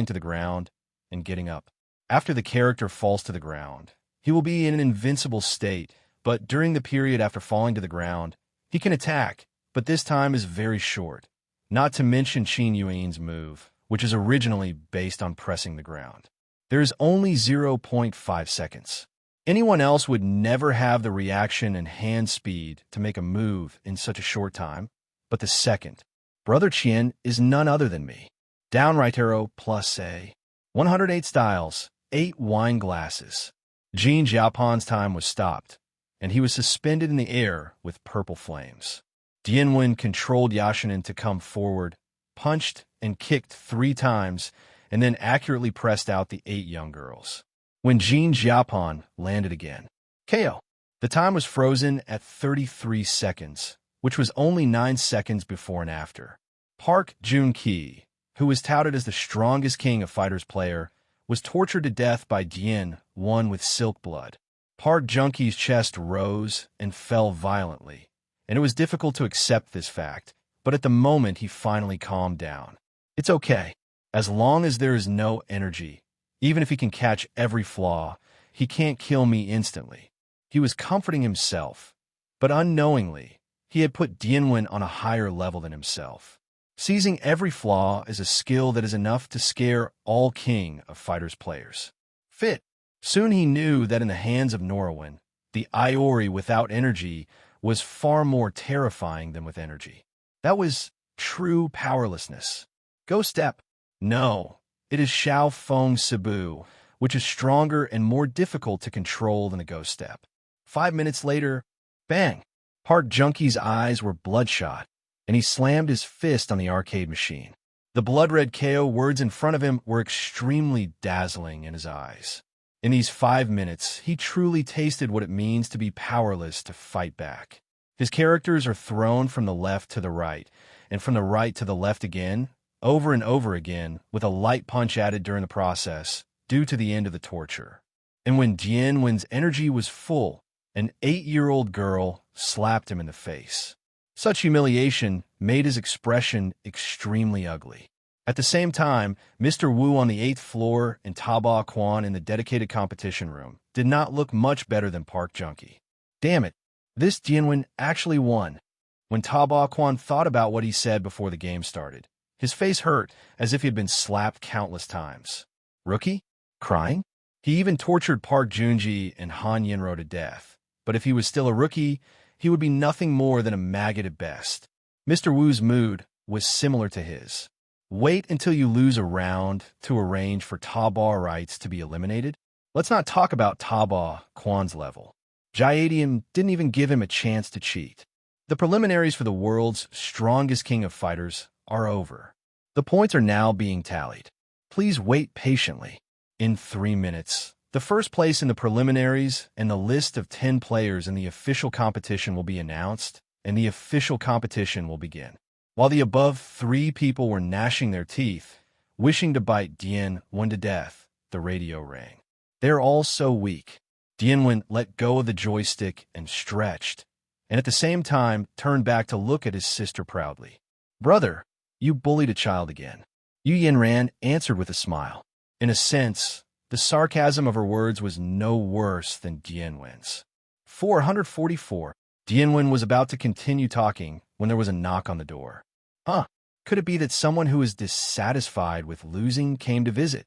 to the ground, and getting up. After the character falls to the ground, he will be in an invincible state, but during the period after falling to the ground, he can attack, but this time is very short. Not to mention Qin Yuan's move, which is originally based on pressing the ground. There is only 0.5 seconds. Anyone else would never have the reaction and hand speed to make a move in such a short time. But the second, Brother Qian is none other than me. Downright hero plus a 108 styles, 8 wine glasses. Jin Xiaopan's time was stopped, and he was suspended in the air with purple flames. Dianwen controlled Yashinin to come forward, punched and kicked 3 times, and then accurately pressed out the 8 young girls. When Jin Xiaopan landed again, KO. The time was frozen at 33 seconds, which was only 9 seconds before and after. Park Jun-ki, who was touted as the strongest King of Fighters player, was tortured to death by Dian Mo with silk blood. Park Jun-ki's chest rose and fell violently, and it was difficult to accept this fact, but at the moment he finally calmed down. It's okay. As long as there is no energy, even if he can catch every flaw, he can't kill me instantly. He was comforting himself, but unknowingly, he had put Dianwen on a higher level than himself. Seizing every flaw is a skill that is enough to scare all King of Fighters players. Fit. Soon he knew that in the hands of Norwin, the Iori without energy was far more terrifying than with energy. That was true powerlessness. Go step. No. It is Xiao Feng Cebu, which is stronger and more difficult to control than a ghost step. 5 minutes later, bang! Park Junki's eyes were bloodshot, and he slammed his fist on the arcade machine. The blood-red KO words in front of him were extremely dazzling in his eyes. In these 5 minutes, he truly tasted what it means to be powerless to fight back. His characters are thrown from the left to the right, and from the right to the left again, over and over again, with a light punch added during the process, due to the end of the torture. And when Dianwen's energy was full, an 8-year-old girl slapped him in the face. Such humiliation made his expression extremely ugly. At the same time, Mr. Wu on the 8th floor and Taba Quan in the dedicated competition room did not look much better than Park Junki. Damn it, this Dianwen actually won. When Taba Quan thought about what he said before the game started, his face hurt as if he had been slapped countless times. Rookie? Crying? He even tortured Park Junji and Han Yinro to death. But if he was still a rookie, he would be nothing more than a maggot at best. Mr. Wu's mood was similar to his. Wait until you lose a round to arrange for Taba rights to be eliminated? Let's not talk about Taba Quan's level. Jaidium didn't even give him a chance to cheat. The preliminaries for the world's strongest King of Fighters are over. The points are now being tallied. Please wait patiently. In 3 minutes, the first place in the preliminaries and the list of 10 players in the official competition will be announced, and the official competition will begin. While the above 3 people were gnashing their teeth, wishing to bite Dian Mo to death, the radio rang. They're all so weak. Dianwen let go of the joystick and stretched, and at the same time turned back to look at his sister proudly. Brother, you bullied a child again. Yu Yanran answered with a smile. In a sense, the sarcasm of her words was no worse than Dianwen's. 444. Dianwen was about to continue talking when there was a knock on the door. Huh, could it be that someone who is dissatisfied with losing came to visit?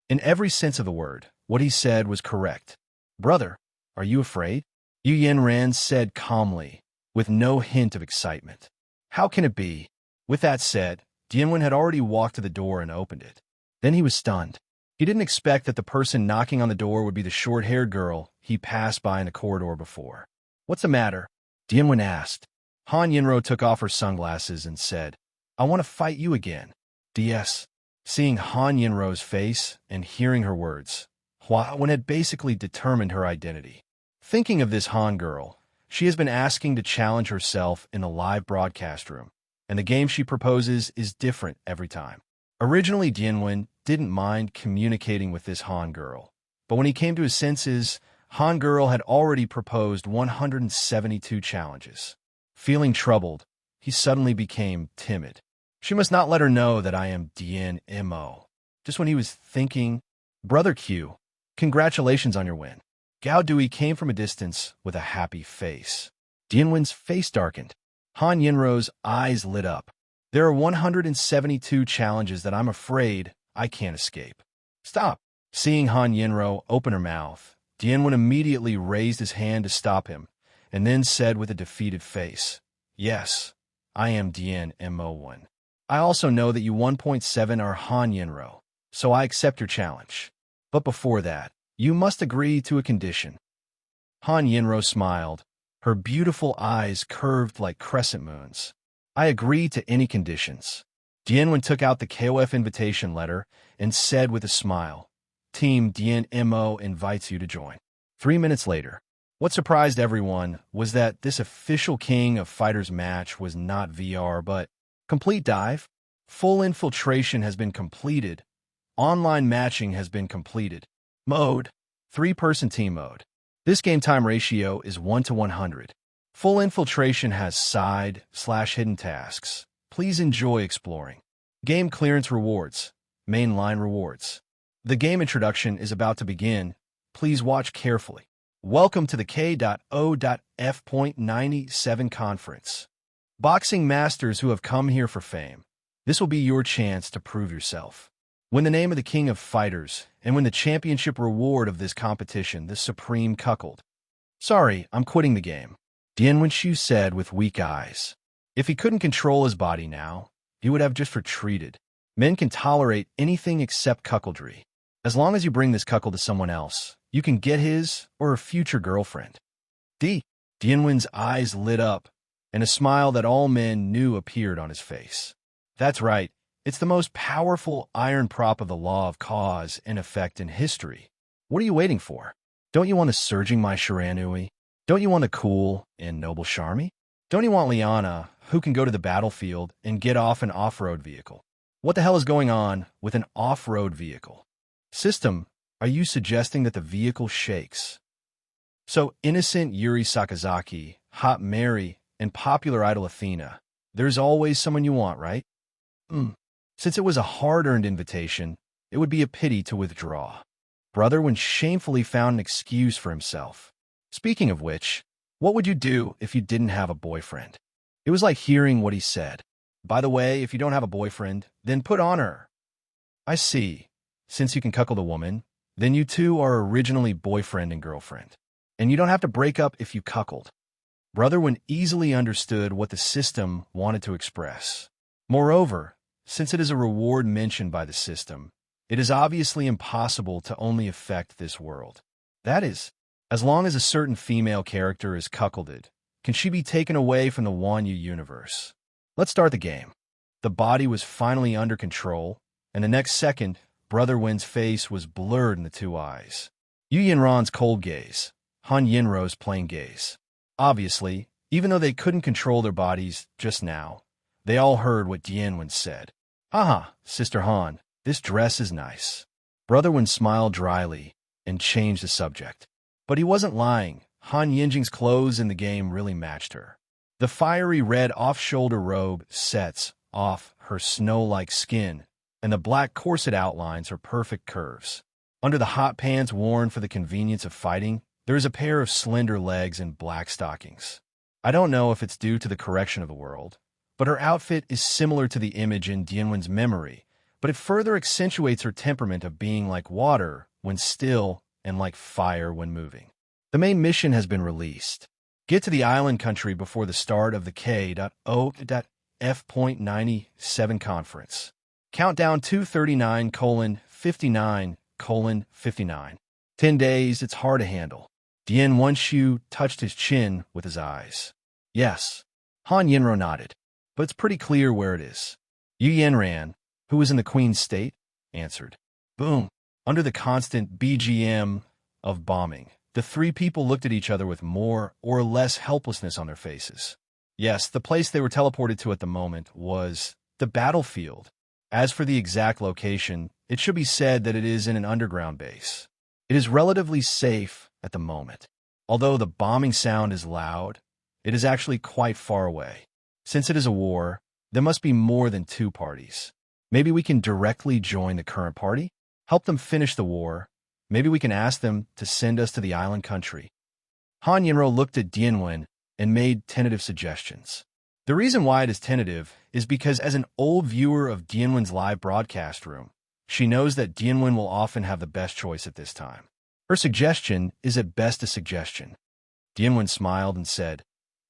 In every sense of the word, what he said was correct. Brother, are you afraid? Yu Yanran said calmly, with no hint of excitement. How can it be? With that said, Dianwen had already walked to the door and opened it. Then he was stunned. He didn't expect that the person knocking on the door would be the short-haired girl he passed by in the corridor before. What's the matter? Dianwen asked. Han Yinro took off her sunglasses and said, I want to fight you again. DS. Seeing Han Yinro's face and hearing her words, Hua-Wen had basically determined her identity. Thinking of this Han girl, she has been asking to challenge herself in the live broadcast room, and the game she proposes is different every time. Originally, Dianwen didn't mind communicating with this Han girl, but when he came to his senses, Han girl had already proposed 172 challenges. Feeling troubled, he suddenly became timid. She must not let her know that I am Dian Mo. Just when he was thinking, Brother Q, congratulations on your win. Gao Dui came from a distance with a happy face. Dianwen's face darkened. Han Yinro's eyes lit up. There are 172 challenges that I'm afraid I can't escape. Stop. Seeing Han Yinro open her mouth, Dian Mo immediately raised his hand to stop him, and then said with a defeated face, "Yes, I am Dian Mo. I also know that you 1.7 are Han Yenro, so I accept your challenge. But before that, you must agree to a condition." Han Yenro smiled, her beautiful eyes curved like crescent moons. "I agree to any conditions." Dian Mo took out the KOF invitation letter and said with a smile, "Team Dian Mo invites you to join." 3 minutes later, what surprised everyone was that this official King of Fighters match was not VR, but complete dive. Full infiltration has been completed. Online matching has been completed. Mode: 3-person team mode. This game time ratio is 1 to 100. Full infiltration has side/hidden tasks. Please enjoy exploring. Game clearance rewards. Mainline rewards. The game introduction is about to begin. Please watch carefully. Welcome to the K.O.F.97 conference. Boxing masters who have come here for fame. This will be your chance to prove yourself. Win the name of the King of Fighters, and win the championship reward of this competition, the Supreme Cuckold. "Sorry, I'm quitting the game," Dian Mo said with weak eyes. If he couldn't control his body now, he would have just retreated. Men can tolerate anything except cuckoldry. As long as you bring this cuckold to someone else, you can get his or her future girlfriend. Dian Mo's eyes lit up, and a smile that all men knew appeared on his face. That's right. It's the most powerful iron prop of the law of cause and effect in history. What are you waiting for? Don't you want a surging my Shiranui? Don't you want a cool and noble Charmy? Don't you want Liana, who can go to the battlefield and get off an off-road vehicle? What the hell is going on with an off-road vehicle? System, are you suggesting that the vehicle shakes? So innocent Yuri Sakazaki, hot Mary, and popular idol Athena, there's always someone you want, right? Since it was a hard-earned invitation, it would be a pity to withdraw. Brother Wen shamefully found an excuse for himself. Speaking of which, what would you do if you didn't have a boyfriend? It was like hearing what he said. By the way, if you don't have a boyfriend, then put on her. I see. Since you can cuckold a woman, then you two are originally boyfriend and girlfriend. And you don't have to break up if you cuckold. Brother Wen easily understood what the system wanted to express. Moreover, since it is a reward mentioned by the system, it is obviously impossible to only affect this world. That is, as long as a certain female character is cuckolded, can she be taken away from the Wanyu universe? Let's start the game. The body was finally under control, and the next second, Brother Wen's face was blurred in the two eyes. Yu Yanran's cold gaze, Han Yenro's plain gaze. Obviously, even though they couldn't control their bodies just now, they all heard what Dian Mo said. "Haha, Sister Han, this dress is nice." Brother Wen smiled dryly and changed the subject. But he wasn't lying. Han Yinjing's clothes in the game really matched her. The fiery red off-shoulder robe sets off her snow-like skin, and the black corset outlines her perfect curves. Under the hot pants worn for the convenience of fighting, there is a pair of slender legs and black stockings. I don't know if it's due to the correction of the world, but her outfit is similar to the image in Dian Mo's memory, but it further accentuates her temperament of being like water when still and like fire when moving. The main mission has been released. Get to the island country before the start of the K.O.F.97 conference. Countdown 239:59:59. 10 days, it's hard to handle. Dian Mo touched his chin with his eyes. Yes. Han Yenro nodded. But it's pretty clear where it is. Yu Yanran, who was in the Queen's state, answered. Boom. Under the constant BGM of bombing, the three people looked at each other with more or less helplessness on their faces. Yes, the place they were teleported to at the moment was the battlefield. As for the exact location, it should be said that it is in an underground base. It is relatively safe at the moment. Although the bombing sound is loud, it is actually quite far away. Since it is a war, there must be more than two parties. Maybe we can directly join the current party, help them finish the war. Maybe we can ask them to send us to the island country. Han Yenro looked at Dian Mo and made tentative suggestions. The reason why it is tentative is because as an old viewer of Dian Mo's live broadcast room, she knows that Dian Mo will often have the best choice at this time. Her suggestion is at best a suggestion. Dian smiled and said,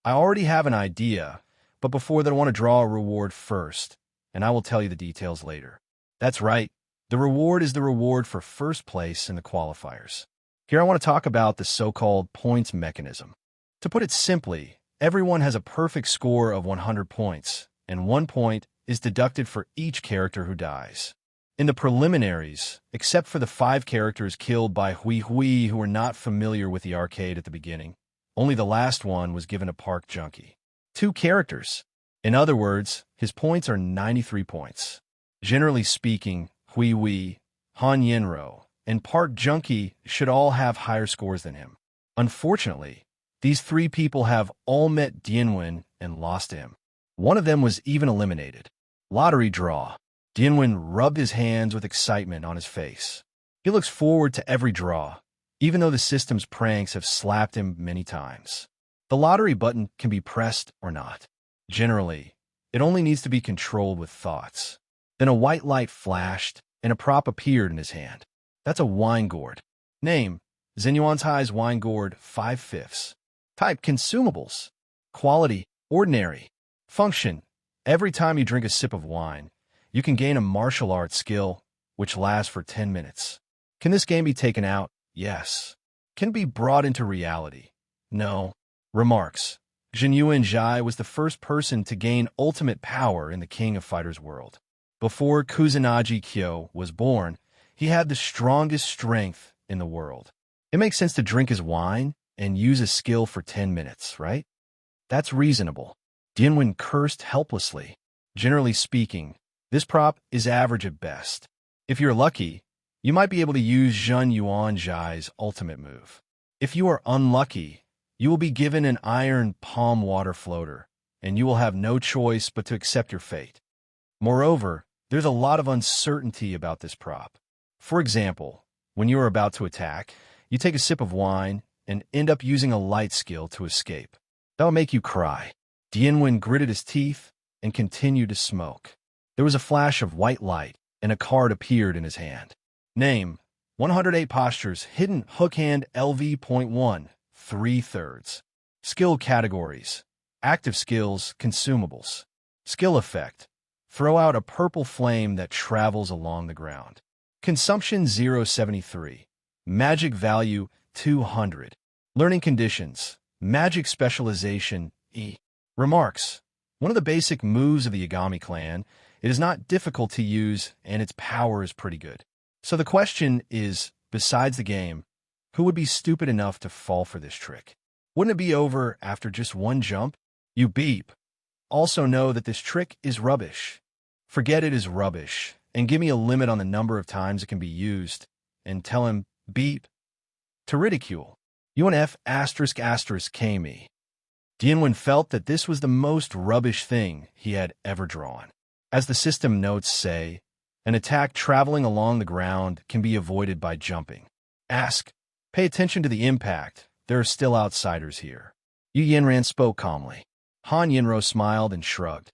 I already have an idea, but before that I want to draw a reward first, and I will tell you the details later. That's right. The reward is the reward for first place in the qualifiers. Here I want to talk about the so-called points mechanism. To put it simply, everyone has a perfect score of 100 points, and 1 point is deducted for each character who dies. In the preliminaries, except for the 5 characters killed by Hui Hui who were not familiar with the arcade at the beginning, only the last one was given a park junkie. 2 characters. In other words, his points are 93 points. Generally speaking, Hui Hui, Han Yinro, and Park Junkie should all have higher scores than him. Unfortunately, these 3 people have all met Dian and lost to him. One of them was even eliminated. Lottery draw. Dian rubbed his hands with excitement on his face. He looks forward to every draw, even though the system's pranks have slapped him many times. The lottery button can be pressed or not. Generally, it only needs to be controlled with thoughts. Then a white light flashed, and a prop appeared in his hand. That's a wine gourd. Name, Zenyuantai's wine gourd 5/5. Type, consumables. Quality, ordinary. Function, every time you drink a sip of wine, you can gain a martial arts skill, which lasts for 10 minutes. Can this game be taken out? Yes. Can it be brought into reality? No. Remarks. Zhenyuan Zhai was the first person to gain ultimate power in the King of Fighters world. Before Kusanagi Kyo was born, he had the strongest strength in the world. It makes sense to drink his wine and use a skill for 10 minutes, right? That's reasonable. Dian cursed helplessly. Generally speaking, this prop is average at best. If you're lucky, you might be able to use Zhenyuan Zhai's ultimate move. If you are unlucky, you will be given an iron palm water floater, and you will have no choice but to accept your fate. Moreover, there's a lot of uncertainty about this prop. For example, when you are about to attack, you take a sip of wine and end up using a light skill to escape. That will make you cry. Dian gritted his teeth and continued to smoke. There was a flash of white light, and a card appeared in his hand. Name, 108 postures, hidden hook hand LV.1, 3/3. Skill categories, active skills, consumables. Skill effect, throw out a purple flame that travels along the ground. Consumption 0.73. Magic value 200. Learning conditions, magic specialization E. Remarks. One of the basic moves of the Yagami clan, it is not difficult to use and its power is pretty good. So the question is, besides the game, who would be stupid enough to fall for this trick? Wouldn't it be over after just one jump? You beep. Also know that this trick is rubbish. Forget it is rubbish, and give me a limit on the number of times it can be used, and tell him, beep. To ridicule. UNF*** K me. Dian felt that this was the most rubbish thing he had ever drawn. As the system notes say, an attack traveling along the ground can be avoided by jumping. Ask. Pay attention to the impact. There are still outsiders here. Yu Yanran spoke calmly. Han Yinro smiled and shrugged.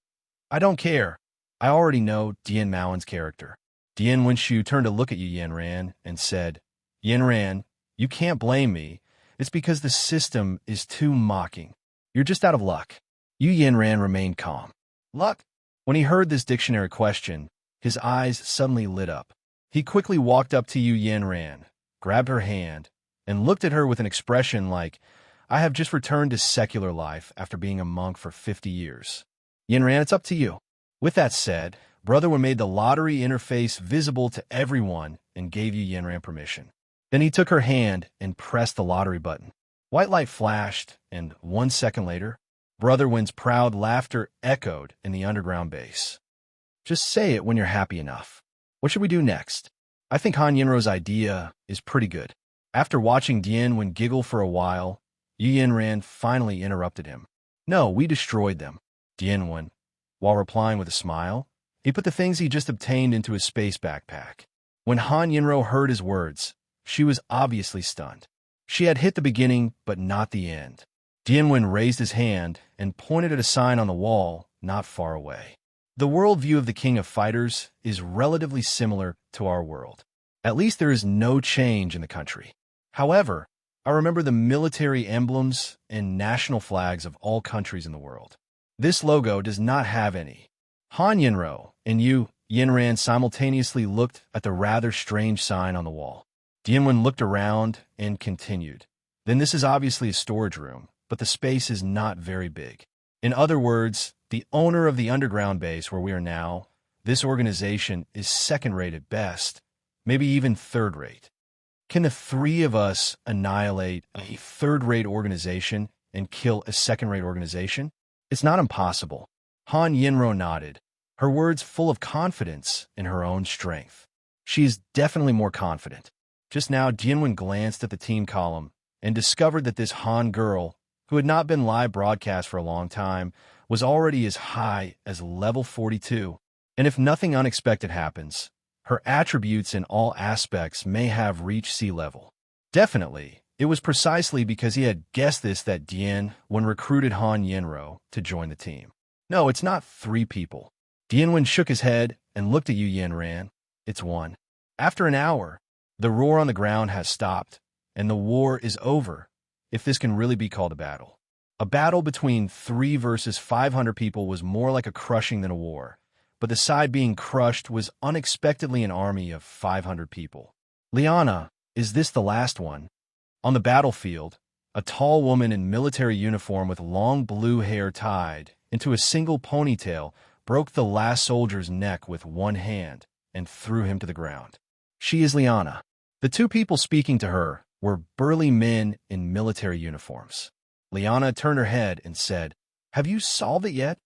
I don't care. I already know Dian Mao's character. Dian Wenshu turned to look at Yu Yanran and said, Yanran, you can't blame me. It's because the system is too mocking. You're just out of luck. Yu Yanran remained calm. Luck? When he heard this dictionary question, his eyes suddenly lit up. He quickly walked up to Yu Yanran, grabbed her hand, and looked at her with an expression like, I have just returned to secular life after being a monk for 50 years. Yanran, it's up to you. With that said, Brother Wen made the lottery interface visible to everyone and gave Yu Yanran permission. Then he took her hand and pressed the lottery button. White light flashed, and 1 second later, Brother Wen's proud laughter echoed in the underground base. Just say it when you're happy enough. What should we do next? I think Han Yinro's idea is pretty good. After watching Dian Wen giggle for a while, Yu Yanran finally interrupted him. No, we destroyed them. Dian Wen, while replying with a smile, he put the things he just obtained into his space backpack. When Han Yinro heard his words, she was obviously stunned. She had hit the beginning, but not the end. Dian Wen raised his hand and pointed at a sign on the wall not far away. The worldview of the King of Fighters is relatively similar to our world. At least there is no change in the country. However, I remember the military emblems and national flags of all countries in the world. This logo does not have any. Han Yinro and Yinran simultaneously looked at the rather strange sign on the wall. Dianwen looked around and continued. Then this is obviously a storage room, but the space is not very big. In other words, the owner of the underground base where we are now, this organization is second-rate at best, maybe even third-rate. Can the three of us annihilate a third-rate organization and kill a second-rate organization? It's not impossible. Han Yinro nodded, her words full of confidence in her own strength. She is definitely more confident. Just now, Dianwen glanced at the team column and discovered that this Han girl, who had not been live broadcast for a long time, was already as high as level 42. And if nothing unexpected happens, her attributes in all aspects may have reached sea level. Definitely, it was precisely because he had guessed this that Dian recruited Han Yinro to join the team. No, it's not 3 people. Dianwen shook his head and looked at Yu Yanran. It's 1. After an hour, the roar on the ground has stopped, and the war is over, if this can really be called a battle. A battle between 3 versus 500 people was more like a crushing than a war, but the side being crushed was unexpectedly an army of 500 people. Liana, is this the last one? On the battlefield, a tall woman in military uniform with long blue hair tied into a single ponytail broke the last soldier's neck with one hand and threw him to the ground. She is Liana. The 2 people speaking to her were burly men in military uniforms. Liana turned her head and said, "Have you solved it yet?"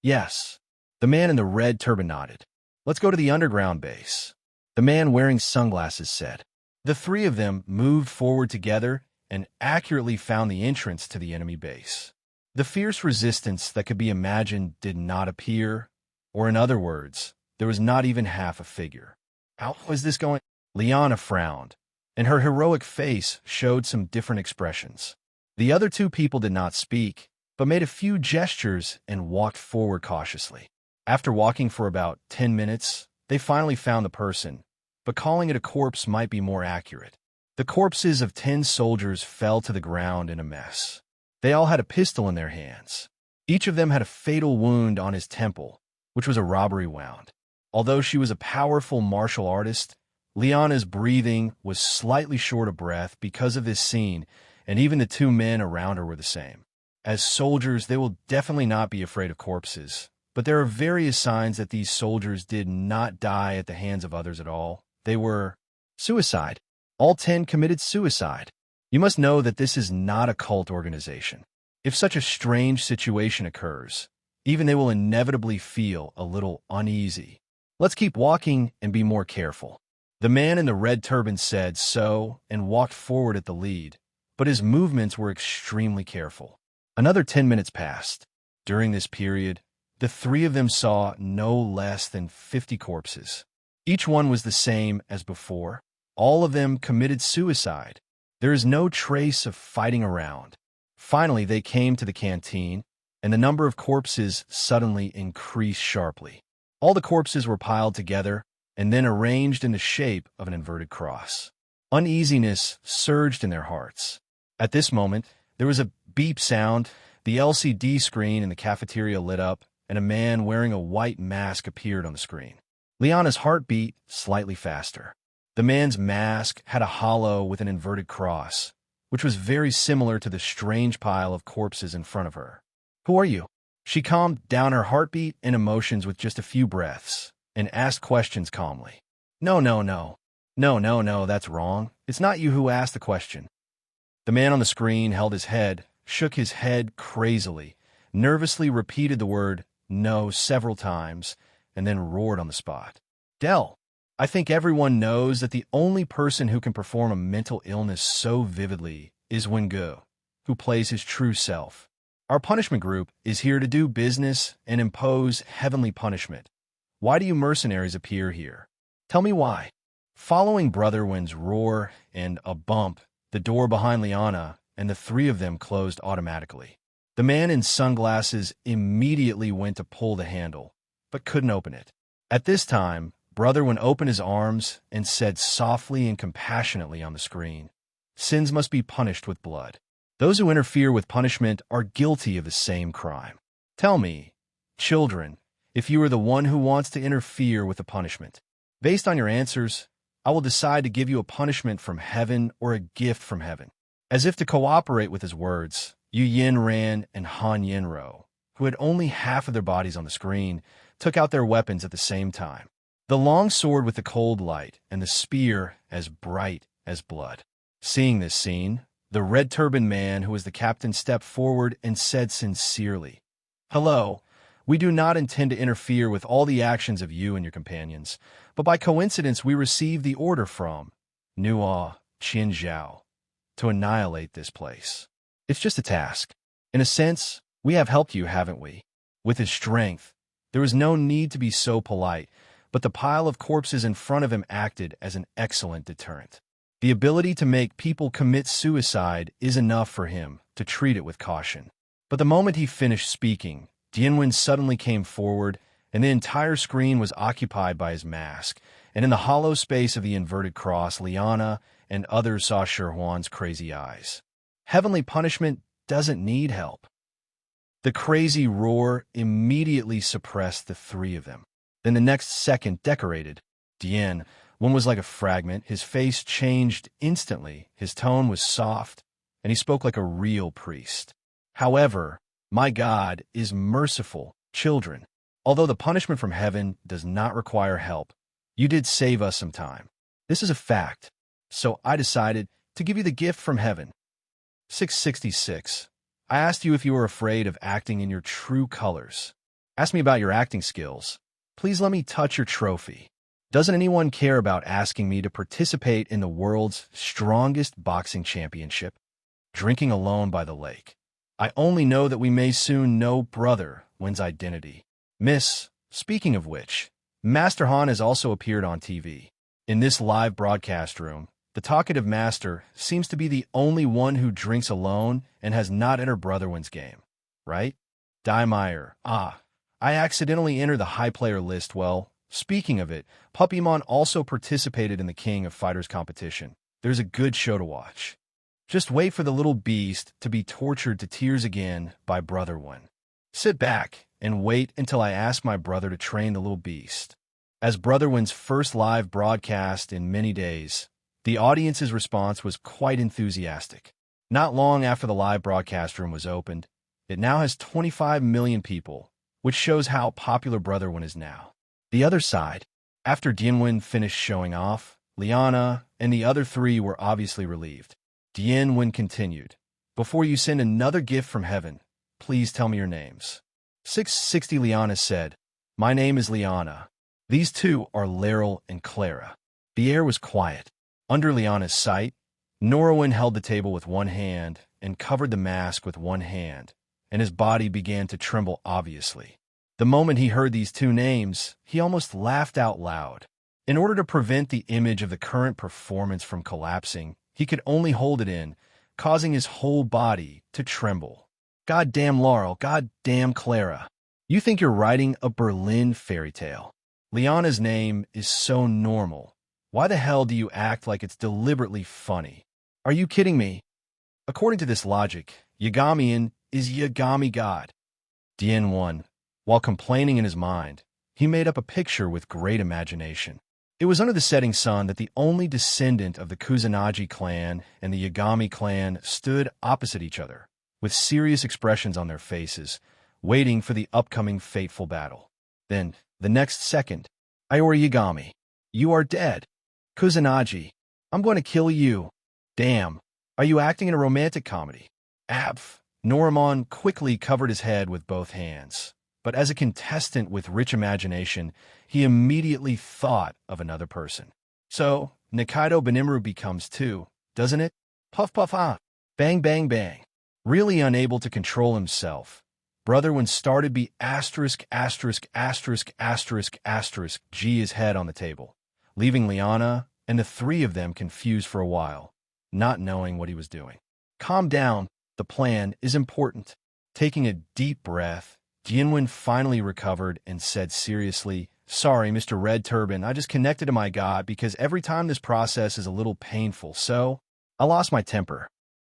"Yes." The man in the red turban nodded. "Let's go to the underground base." The man wearing sunglasses said. The 3 of them moved forward together and accurately found the entrance to the enemy base. The fierce resistance that could be imagined did not appear, or in other words, there was not even half a figure. How was this going? Liana frowned, and her heroic face showed some different expressions. The other 2 people did not speak, but made a few gestures and walked forward cautiously. After walking for about 10 minutes, they finally found the person, but calling it a corpse might be more accurate. The corpses of 10 soldiers fell to the ground in a mess. They all had a pistol in their hands. Each of them had a fatal wound on his temple, which was a robbery wound. Although she was a powerful martial artist, Liana's breathing was slightly short of breath because of this scene, and even the 2 men around her were the same. As soldiers, they will definitely not be afraid of corpses, but there are various signs that these soldiers did not die at the hands of others at all. They were suicide. All 10 committed suicide. You must know that this is not a cult organization. If such a strange situation occurs, even they will inevitably feel a little uneasy. Let's keep walking and be more careful. The man in the red turban said so and walked forward at the lead, but his movements were extremely careful. Another 10 minutes passed. During this period, the 3 of them saw no less than 50 corpses. Each one was the same as before. All of them committed suicide. There is no trace of fighting around. Finally, they came to the canteen, and the number of corpses suddenly increased sharply. All the corpses were piled together and then arranged in the shape of an inverted cross. Uneasiness surged in their hearts. At this moment, there was a beep sound, the LCD screen in the cafeteria lit up, and a man wearing a white mask appeared on the screen. Liana's heart beat slightly faster. The man's mask had a hollow with an inverted cross, which was very similar to the strange pile of corpses in front of her. "Who are you?" She calmed down her heartbeat and emotions with just a few breaths, and asked questions calmly. No, that's wrong. It's not you who asked the question." The man on the screen held his head, shook his head crazily, nervously repeated the word "no" several times, and then roared on the spot. "Dell, I think everyone knows that the only person who can perform a mental illness so vividly is Wengu, who plays his true self. Our punishment group is here to do business and impose heavenly punishment. Why do you mercenaries appear here? Tell me why." Following Brother Wen's roar and a bump, the door behind Liana and the 3 of them closed automatically. The man in sunglasses immediately went to pull the handle, but couldn't open it. At this time, Brother Wen opened his arms and said softly and compassionately on the screen, Sins must be punished with blood. Those who interfere with punishment are guilty of the same crime. Tell me, children, if you are the one who wants to interfere with the punishment. Based on your answers, I will decide to give you a punishment from heaven or a gift from heaven. As if to cooperate with his words, Yu Yin Ran and Han Yinro, who had only half of their bodies on the screen, took out their weapons at the same time. The long sword with the cold light and the spear as bright as blood. Seeing this scene, the red-turbaned man who was the captain stepped forward and said sincerely, "Hello, we do not intend to interfere with all the actions of you and your companions, but by coincidence we received the order from Nuo Qinzhao to annihilate this place. It's just a task. In a sense, we have helped you, haven't we? With his strength, there was no need to be so polite, but the pile of corpses in front of him acted as an excellent deterrent. The ability to make people commit suicide is enough for him to treat it with caution." But the moment he finished speaking, Dianwen suddenly came forward, and the entire screen was occupied by his mask, and in the hollow space of the inverted cross, Liana and others saw Shirhuan's crazy eyes. Heavenly punishment doesn't need help. The crazy roar immediately suppressed the three of them. Then the next second decorated. Dian, one was like a fragment. His face changed instantly. His tone was soft, and he spoke like a real priest. "However, my God is merciful, children. Although the punishment from heaven does not require help, you did save us some time. This is a fact, so I decided to give you the gift from heaven." 666. I asked you if you were afraid of acting in your true colors. Ask me about your acting skills. Please let me touch your trophy. Doesn't anyone care about asking me to participate in the world's strongest boxing championship? Drinking alone by the lake. I only know that we may soon know Brother Wen's identity. Miss, speaking of which, Master Han has also appeared on TV. In this live broadcast room, the talkative master seems to be the only one who drinks alone and has not entered Brother Wen's game. Right? Daimeyer. I accidentally entered the high player list. Well, speaking of it, Puppymon also participated in the King of Fighters competition. There's a good show to watch. Just wait for the little beast to be tortured to tears again by Brother Wen. Sit back and wait until I ask my brother to train the little beast. As Brother Wen's first live broadcast in many days, the audience's response was quite enthusiastic. Not long after the live broadcast room was opened, it now has 25 million people, which shows how popular Brother Wen is now. The other side, after Dianwen finished showing off, Liana and the other three were obviously relieved. Dianwen continued, "Before you send another gift from heaven, please tell me your names." 660. Liana said, "My name is Liana. These two are Laryl and Clara." The air was quiet. Under Liana's sight, Norwin held the table with one hand and covered the mask with one hand, and his body began to tremble obviously. The moment he heard these two names, he almost laughed out loud. In order to prevent the image of the current performance from collapsing, he could only hold it in, causing his whole body to tremble. "Goddamn Laurel, goddamn Clara. You think you're writing a Berlin fairy tale. Liana's name is so normal. Why the hell do you act like it's deliberately funny? Are you kidding me? According to this logic, Yagamian is Yagami God." Dian won. While complaining in his mind, he made up a picture with great imagination. It was under the setting sun that the only descendant of the Kusanagi clan and the Yagami clan stood opposite each other, with serious expressions on their faces, waiting for the upcoming fateful battle. Then, the next second, "Iori Yagami, you are dead. Kusanagi, I'm going to kill you. Damn, are you acting in a romantic comedy?" Abf. Norimon quickly covered his head with both hands. But as a contestant with rich imagination, he immediately thought of another person. "So, Nikaido Benimru becomes two, doesn't it? Puff puff ah. Bang bang bang." Really unable to control himself, Brother Wen started be G his head on the table, leaving Liana and the three of them confused for a while, not knowing what he was doing. "Calm down, the plan is important." Taking a deep breath, Dianwen finally recovered and said seriously, "Sorry, Mr. Red Turban, I just connected to my god because every time this process is a little painful, so I lost my temper.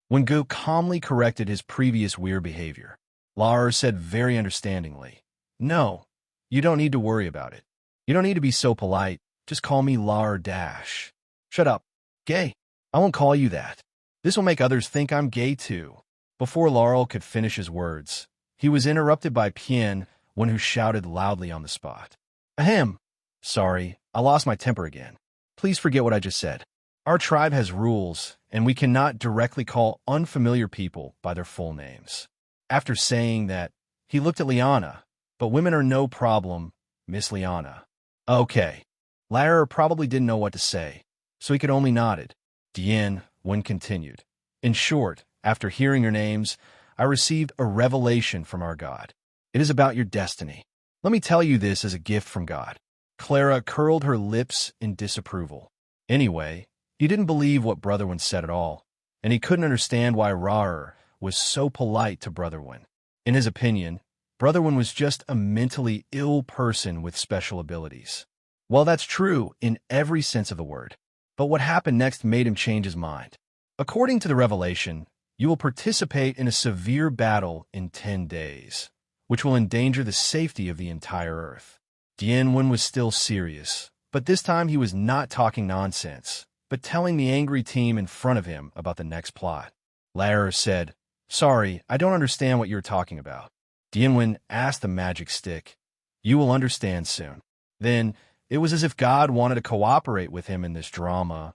When Gu calmly corrected his previous weird behavior, Lar said very understandingly, "No, you don't need to worry about it. You don't need to be so polite. Just call me Lar Dash." "Shut up, gay. I won't call you that. This will make others think I'm gay too." Before Laurel could finish his words, he was interrupted by Pian, one who shouted loudly on the spot. "Ahem. Sorry, I lost my temper again. Please forget what I just said. Our tribe has rules, and we cannot directly call unfamiliar people by their full names." After saying that, he looked at Liana. "But women are no problem, Miss Liana." "Okay." Lara probably didn't know what to say, so he could only nodded. Dian Mo continued. "In short, after hearing your names, I received a revelation from our God. It is about your destiny. Let me tell you this as a gift from God." Clara curled her lips in disapproval. Anyway, he didn't believe what Brotherwin said at all, and he couldn't understand why Raer was so polite to Brotherwin. In his opinion, Brotherwin was just a mentally ill person with special abilities. Well, that's true in every sense of the word. But what happened next made him change his mind. According to the revelation, you will participate in a severe battle in 10 days, which will endanger the safety of the entire Earth. Dian Mo was still serious, but this time he was not talking nonsense, but telling the angry team in front of him about the next plot. Lara said, "Sorry, I don't understand what you're talking about." Dian Mo asked the magic stick, "You will understand soon." Then, it was as if God wanted to cooperate with him in this drama,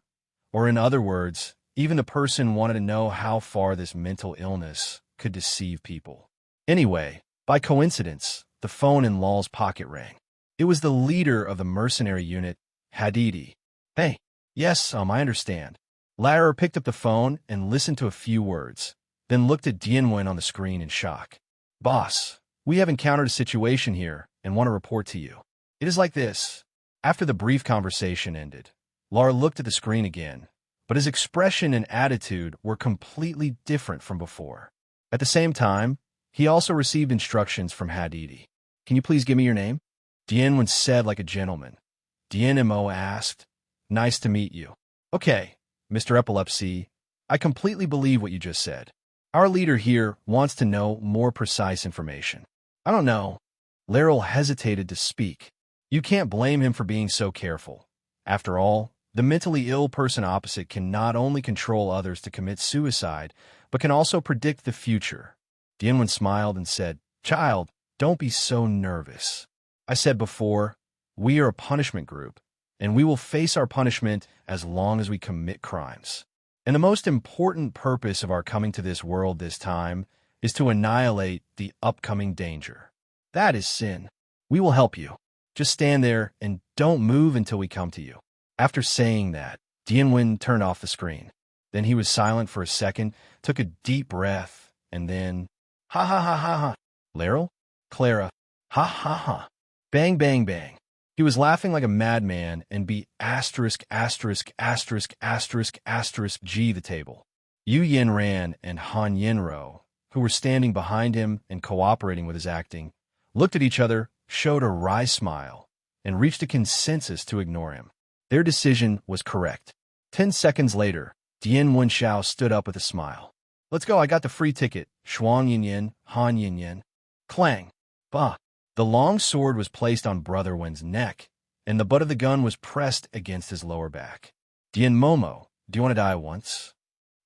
or in other words, even the person wanted to know how far this mental illness could deceive people. Anyway, by coincidence, the phone in Lal's pocket rang. It was the leader of the mercenary unit, Hadidi. "Hey, yes, I understand." Lara picked up the phone and listened to a few words, then looked at Dian Mo on the screen in shock. "Boss, we have encountered a situation here and want to report to you. It is like this." After the brief conversation ended, Lar looked at the screen again, but his expression and attitude were completely different from before. At the same time, he also received instructions from Hadidi. "Can you please give me your name?" Dian Mo said like a gentleman. Dian Mo asked, "Nice to meet you." "Okay, Mr. Epilepsy, I completely believe what you just said. Our leader here wants to know more precise information." "I don't know." Laurel hesitated to speak. You can't blame him for being so careful. After all, the mentally ill person opposite can not only control others to commit suicide, but can also predict the future. Dian Mo smiled and said, "Child, don't be so nervous. I said before, we are a punishment group, and we will face our punishment as long as we commit crimes. And the most important purpose of our coming to this world this time is to annihilate the upcoming danger. That is sin. We will help you. Just stand there and don't move until we come to you." After saying that, Dian Mo turned off the screen. Then he was silent for a second, took a deep breath, and then, "Ha ha ha ha ha." "Laurel? Clara, ha ha ha." Bang bang bang. He was laughing like a madman and beat asterisk asterisk asterisk asterisk asterisk G the table. Yu Yanran and Han Yinro, who were standing behind him and cooperating with his acting, looked at each other, showed a wry smile, and reached a consensus to ignore him. Their decision was correct. 10 seconds later, Dian Mo stood up with a smile. "Let's go, I got the free ticket." Shuang Yin, Han Yin. Clang. Bah. The long sword was placed on Brotherwin's neck, and the butt of the gun was pressed against his lower back. "Dian Momo, do you want to die once?"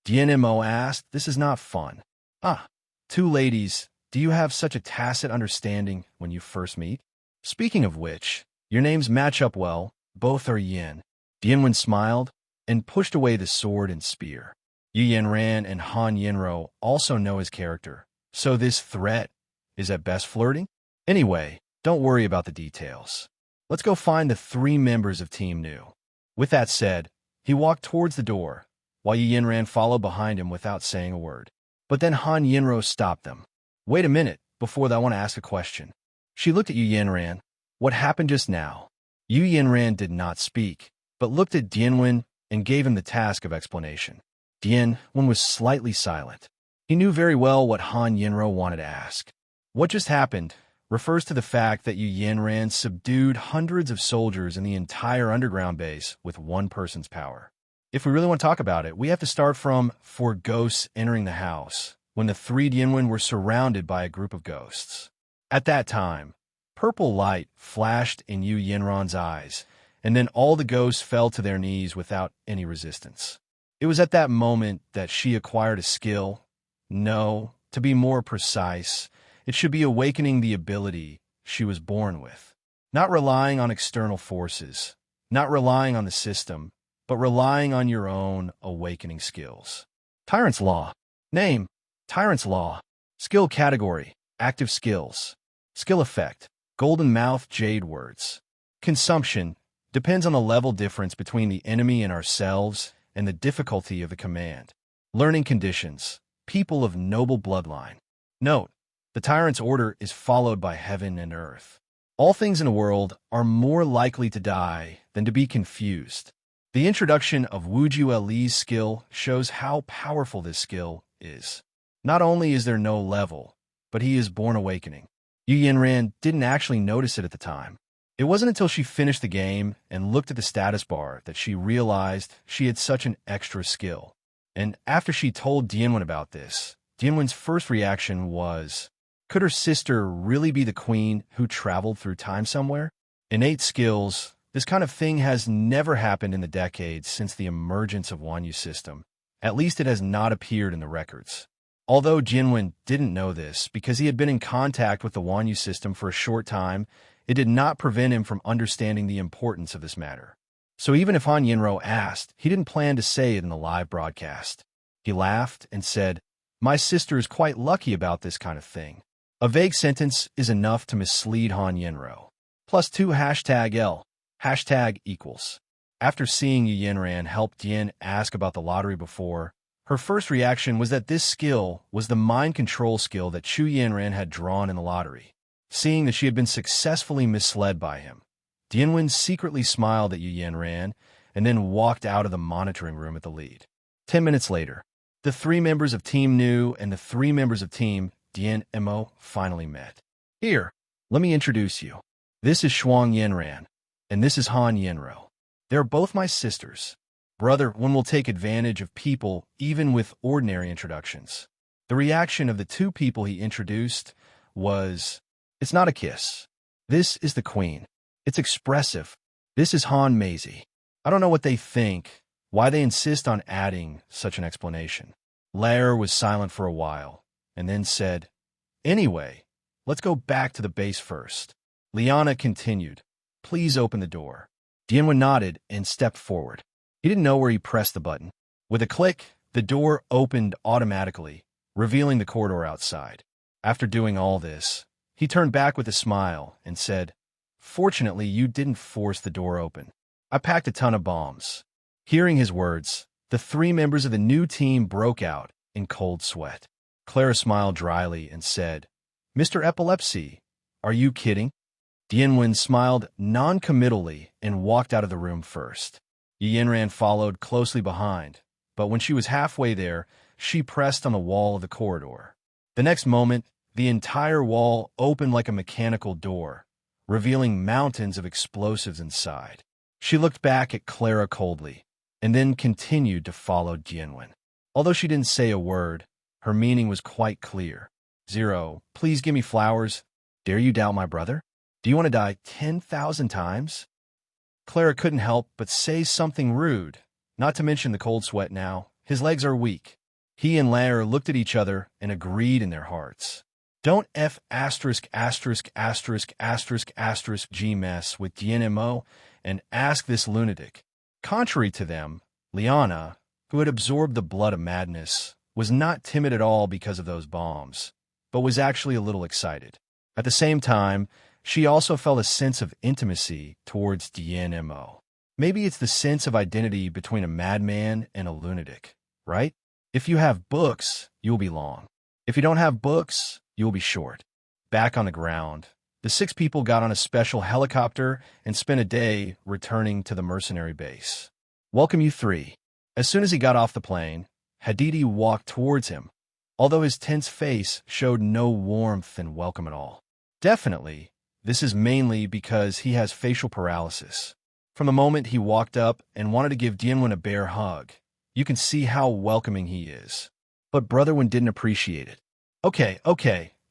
Dian Mo asked. "This is not fun." "Ah, two ladies, do you have such a tacit understanding when you first meet? Speaking of which, your names match up well, both are Yin." Dian Mo smiled and pushed away the sword and spear. Yu Yanran and Han Yinro also know his character, so this threat is at best flirting? Anyway, don't worry about the details. Let's go find the 3 members of Team New. With that said, he walked towards the door, while Yu Yanran followed behind him without saying a word. But then Han Yinro stopped them. "Wait a minute, before that I want to ask a question." She looked at Yu Yanran. "What happened just now?" Yu Yanran did not speak, but looked at Dian Mo and gave him the task of explanation. Dian Mo was slightly silent. He knew very well what Han Yinro wanted to ask. What just happened refers to the fact that Yu Yanran subdued hundreds of soldiers in the entire underground base with one person's power. If we really want to talk about it, we have to start from for ghosts entering the house, when the three Dianwen were surrounded by a group of ghosts. At that time, purple light flashed in Yu Yinran's eyes, and then all the ghosts fell to their knees without any resistance. It was at that moment that she acquired a skill. No, to be more precise, it should be awakening the ability she was born with. Not relying on external forces, not relying on the system, but relying on your own awakening skills. Tyrant's Law. Name: Tyrant's Law. Skill category: active skills. Skill effect: Golden Mouth Jade Words. Consumption: depends on the level difference between the enemy and ourselves and the difficulty of the command. Learning conditions: people of noble bloodline. Note: the tyrant's order is followed by heaven and earth. All things in the world are more likely to die than to be confused. The introduction of Wuju Li's skill shows how powerful this skill is. Not only is there no level, but he is born awakening. Yu Yinran didn't actually notice it at the time. It wasn't until she finished the game and looked at the status bar that she realized she had such an extra skill. And after she told Dianwen about this, Dianwen's first reaction was, could her sister really be the queen who traveled through time somewhere? Innate skills: this kind of thing has never happened in the decades since the emergence of Wanyu system. At least it has not appeared in the records. Although Dianwen didn't know this because he had been in contact with the Wanyu system for a short time, it did not prevent him from understanding the importance of this matter. So even if Han Yinro asked, he didn't plan to say it in the live broadcast. He laughed and said, "My sister is quite lucky about this kind of thing." A vague sentence is enough to mislead Han Yinro. +2 #L #=. After seeing Yu Yinran help Dian ask about the lottery before, her first reaction was that this skill was the mind control skill that Chu Yinran had drawn in the lottery. Seeing that she had been successfully misled by him, Dianwen secretly smiled at Yu Yinran and then walked out of the monitoring room at the lead. 10 minutes later, the 3 members of Team Nu and the 3 members of Team Dian Mo finally met. Here, let me introduce you. This is Shuang Yinran, and this is Han Yinro. They're both my sisters. Brother, one will take advantage of people even with ordinary introductions. The reaction of the 2 people he introduced was, it's not a kiss. This is the queen. It's expressive. This is Han Maisie. I don't know what they think, why they insist on adding such an explanation. Lair was silent for a while, and then said, anyway, let's go back to the base first. Liana continued, please open the door. Dianwen nodded and stepped forward. He didn't know where he pressed the button. With a click, the door opened automatically, revealing the corridor outside. After doing all this, he turned back with a smile and said, fortunately, you didn't force the door open. I packed a ton of bombs. Hearing his words, the 3 members of the new team broke out in cold sweat. Clara smiled dryly and said, Mr. Epilepsy, are you kidding? Dianwen smiled non-committally and walked out of the room first. Yu Yinran followed closely behind, but when she was halfway there, she pressed on the wall of the corridor. The next moment, the entire wall opened like a mechanical door, revealing mountains of explosives inside. She looked back at Clara coldly, and then continued to follow Dianwen. Although she didn't say a word, her meaning was quite clear. 0, please give me flowers. Dare you doubt my brother? Do you want to die 10,000 times? Clara couldn't help but say something rude, not to mention the cold sweat now. His legs are weak. He and Lair looked at each other and agreed in their hearts. Don't G mess with Dian Mo and ask this lunatic. Contrary to them, Liana, who had absorbed the blood of madness, was not timid at all because of those bombs, but was actually a little excited. At the same time, she also felt a sense of intimacy towards Dian Mo. Maybe it's the sense of identity between a madman and a lunatic, right? If you have books, you'll be long. If you don't have books, you'll be short. Back on the ground, the 6 people got on a special helicopter and spent a day returning to the mercenary base. Welcome, you 3. As soon as he got off the plane, Hadidi walked towards him, although his tense face showed no warmth and welcome at all. Definitely, this is mainly because he has facial paralysis. From the moment he walked up and wanted to give Dian a bear hug, you can see how welcoming he is. But Brother Wen didn't appreciate it. Okay,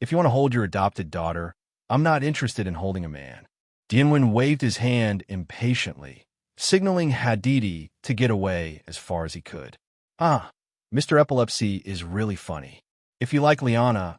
if you want to hold your adopted daughter, I'm not interested in holding a man. Dian waved his hand impatiently, signaling Hadidi to get away as far as he could. Mr. Epilepsy is really funny. If you like Liana,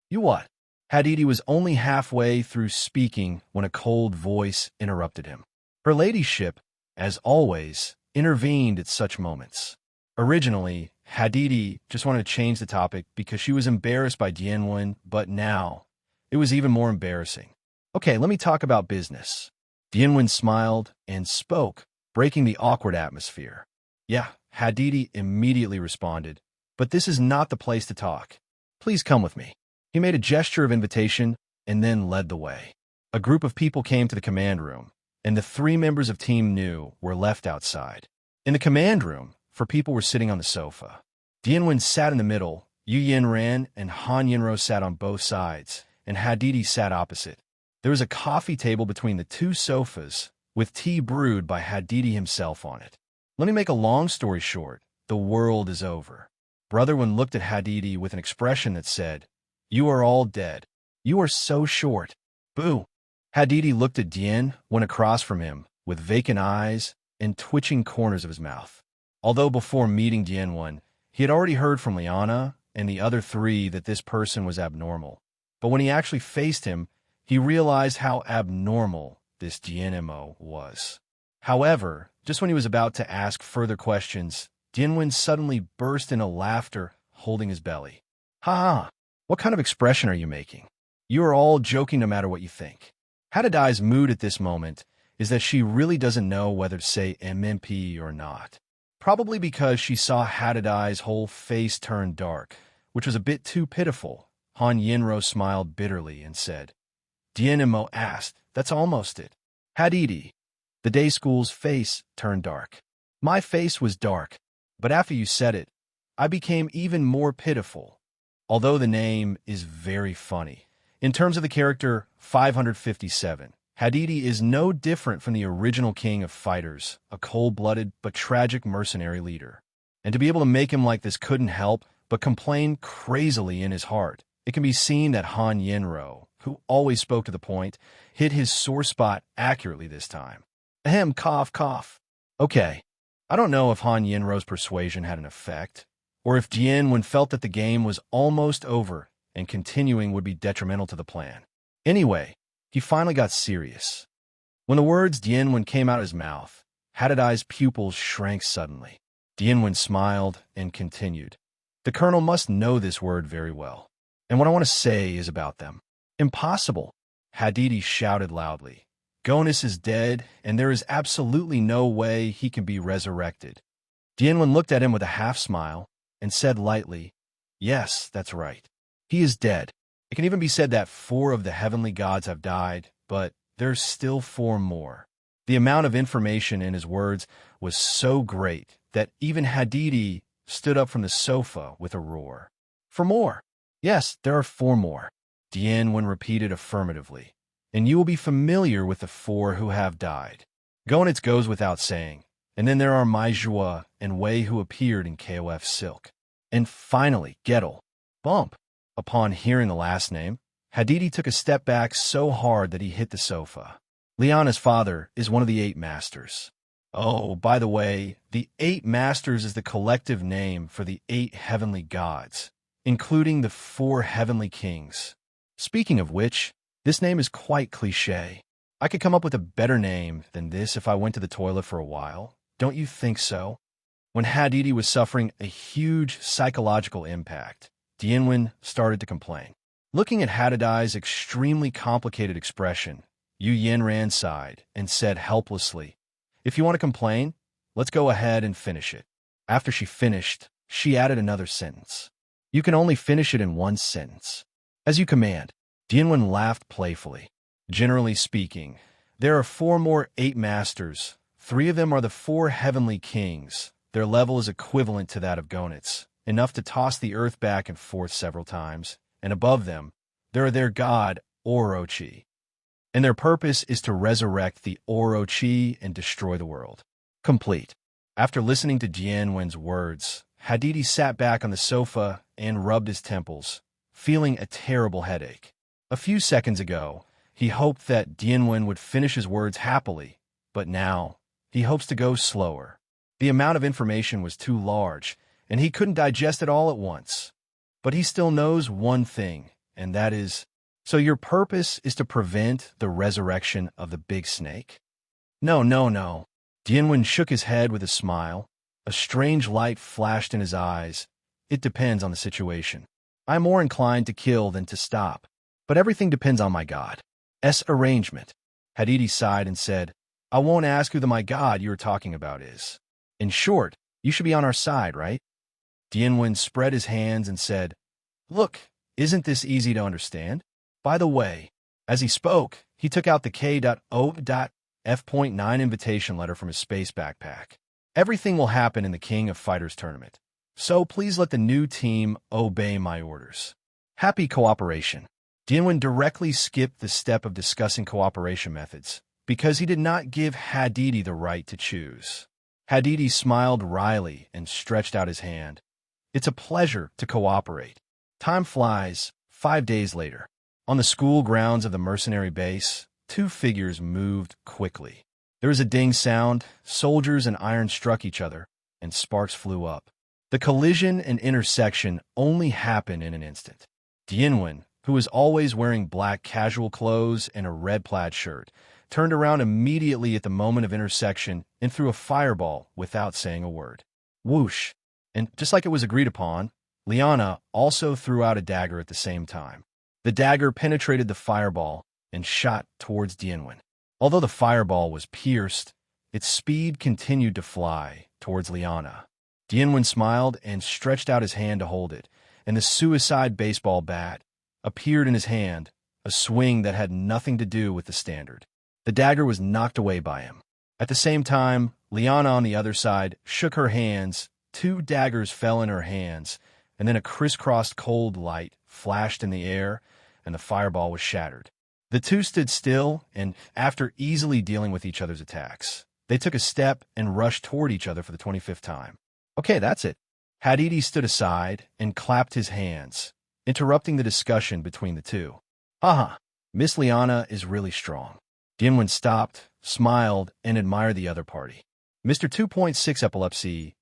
You what? Hadidi was only halfway through speaking when a cold voice interrupted him. Her ladyship, as always, intervened at such moments. Originally, Hadidi just wanted to change the topic because she was embarrassed by Dian, but now it was even more embarrassing. Okay, let me talk about business. Dian smiled and spoke, breaking the awkward atmosphere. Yeah, Hadidi immediately responded, but this is not the place to talk. Please come with me. He made a gesture of invitation and then led the way. A group of people came to the command room, and the 3 members of Team New were left outside. In the command room, 4 people were sitting on the sofa. Dian sat in the middle, Yu Yanran and Han Yinro sat on both sides, and Hadidi sat opposite. There was a coffee table between the 2 sofas, with tea brewed by Hadidi himself on it. Let me make a long story short. The world is over. Brother Wen looked at Hadidi with an expression that said, "You are all dead. You are so short. Boo." Hadidi looked at Dian, went across from him, with vacant eyes and twitching corners of his mouth. Although before meeting Dian, he had already heard from Liana and the other 3 that this person was abnormal. But when he actually faced him, he realized how abnormal this Dian Mo was. However, just when he was about to ask further questions, Dian suddenly burst into laughter, holding his belly. Ha! What kind of expression are you making? You are all joking no matter what you think. Hadidai's mood at this moment is that she really doesn't know whether to say MMP or not. Probably because she saw Hadidai's whole face turn dark, which was a bit too pitiful. Han Yinro smiled bitterly and said, Dian Mo asked, "That's almost it." Hadidi. The day school's face turned dark. My face was dark, but after you said it, I became even more pitiful. Although the name is very funny. In terms of the character 557, Hadidi is no different from the original king of fighters, a cold-blooded but tragic mercenary leader. And to be able to make him like this couldn't help but complain crazily in his heart. It can be seen that Han Yinro, who always spoke to the point, hit his sore spot accurately this time. Ahem, cough. Okay, I don't know if Han Yinro's persuasion had an effect, or if Dian felt that the game was almost over and continuing would be detrimental to the plan. Anyway, he finally got serious. When the words Dian came out of his mouth, Hadidai's pupils shrank suddenly. Dian smiled and continued. The colonel must know this word very well. And what I want to say is about them. Impossible, Hadidi shouted loudly. Gonus is dead, and there is absolutely no way he can be resurrected. Dian looked at him with a half-smile and said lightly, "Yes, that's right. He is dead. It can even be said that 4 of the heavenly gods have died, but there's still 4 more." The amount of information in his words was so great that even Hadidi stood up from the sofa with a roar. "For more? Yes, there are 4 more," Dian repeated affirmatively. "And you will be familiar with the 4 who have died. Gonitz goes without saying. And then there are Maijua and Wei who appeared in KOF Silk. And finally, Gettle. Bump." Upon hearing the last name, Hadidi took a step back so hard that he hit the sofa. Liana's father is one of the 8 masters. Oh, by the way, the 8 masters is the collective name for the 8 heavenly gods, including the 4 heavenly kings. Speaking of which, this name is quite cliché. I could come up with a better name than this if I went to the toilet for a while. Don't you think so? When Hadidi was suffering a huge psychological impact, Dian started to complain. Looking at Hadidai's extremely complicated expression, Yu Yanran sighed and said helplessly, "If you want to complain, let's go ahead and finish it." After she finished, she added another sentence. "You can only finish it in 1 sentence." "As you command." Dian laughed playfully. Generally speaking, there are 4 more 8 masters. 3 of them are the 4 heavenly kings. Their level is equivalent to that of Gonitz, enough to toss the earth back and forth several times. And above them, there are their god, Orochi. and their purpose is to resurrect the Orochi and destroy the world. Complete. After listening to Dian Mo's words, Hadidi sat back on the sofa and rubbed his temples, feeling a terrible headache. A few seconds ago, he hoped that Dian Mo would finish his words happily, but now he hopes to go slower. The amount of information was too large, and he couldn't digest it all at once. But he still knows one thing, and that is, so your purpose is to prevent the resurrection of the big snake? No, no, no. Dian Mo shook his head with a smile. A strange light flashed in his eyes. It depends on the situation. I'm more inclined to kill than to stop, but everything depends on my God's arrangement. Hadidi sighed and said, I won't ask who the my God you're talking about is. In short, you should be on our side, right? Dian Mo spread his hands and said, Look, isn't this easy to understand? By the way, as he spoke, he took out the K.O.F.9 invitation letter from his space backpack. Everything will happen in the King of Fighters tournament, so please let the new team obey my orders. Happy cooperation. Dian Mo directly skipped the step of discussing cooperation methods, because he did not give Hadidi the right to choose. Hadidi smiled wryly and stretched out his hand. It's a pleasure to cooperate. Time flies. 5 days later. On the school grounds of the mercenary base, two figures moved quickly. There was a ding sound, soldiers and iron struck each other, and sparks flew up. The collision and intersection only happened in an instant. Dian Mo, who was always wearing black casual clothes and a red plaid shirt, turned around immediately at the moment of intersection and threw a fireball without saying a word. Whoosh! And just like it was agreed upon, Liana also threw out a dagger at the same time. The dagger penetrated the fireball and shot towards Dian Mo. Although the fireball was pierced, its speed continued to fly towards Liana. Dian Mo smiled and stretched out his hand to hold it, and the suicide baseball bat appeared in his hand, a swing that had nothing to do with the standard. The dagger was knocked away by him. At the same time, Liana on the other side shook her hands, 2 daggers fell in her hands, and then a crisscrossed cold light flashed in the air, and the fireball was shattered. The two stood still, and after easily dealing with each other's attacks, they took a step and rushed toward each other for the 25th time. Okay, that's it. Hadidi stood aside and clapped his hands, interrupting the discussion between the two. Haha, Miss Liana is really strong. Dian Mo stopped, smiled, and admired the other party. Mr. 2.6 Epilepsy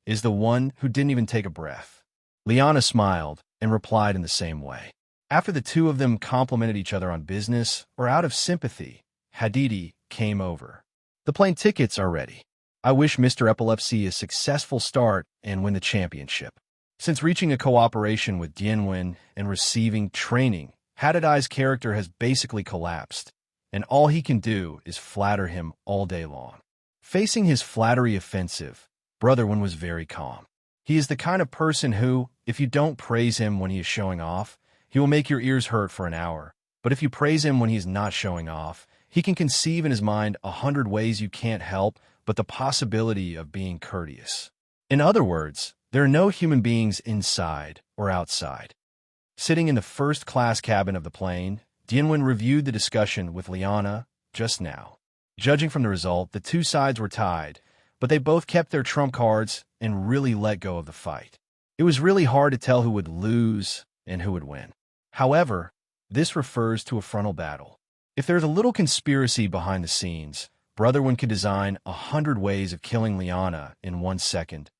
is the one who didn't even take a breath. Liana smiled and replied in the same way. After the two of them complimented each other on business or out of sympathy, Hadidi came over. The plane tickets are ready. I wish Mr. Epilepsy a successful start and win the championship. Since reaching a cooperation with Dian Mo and receiving training, Hadidi's character has basically collapsed, and all he can do is flatter him all day long. Facing his flattery offensive, Brother Wen was very calm. He is the kind of person who, if you don't praise him when he is showing off, he will make your ears hurt for an hour. But if you praise him when he's not showing off, he can conceive in his mind 100 ways you can't help but the possibility of being courteous. In other words, there are no human beings inside or outside. Sitting in the first-class cabin of the plane, Dian Mo reviewed the discussion with Liana just now. Judging from the result, the two sides were tied, but they both kept their trump cards and really let go of the fight. It was really hard to tell who would lose and who would win. However, this refers to a frontal battle. If there's a little conspiracy behind the scenes, Brother Wen could design 100 ways of killing Liana in 1 second.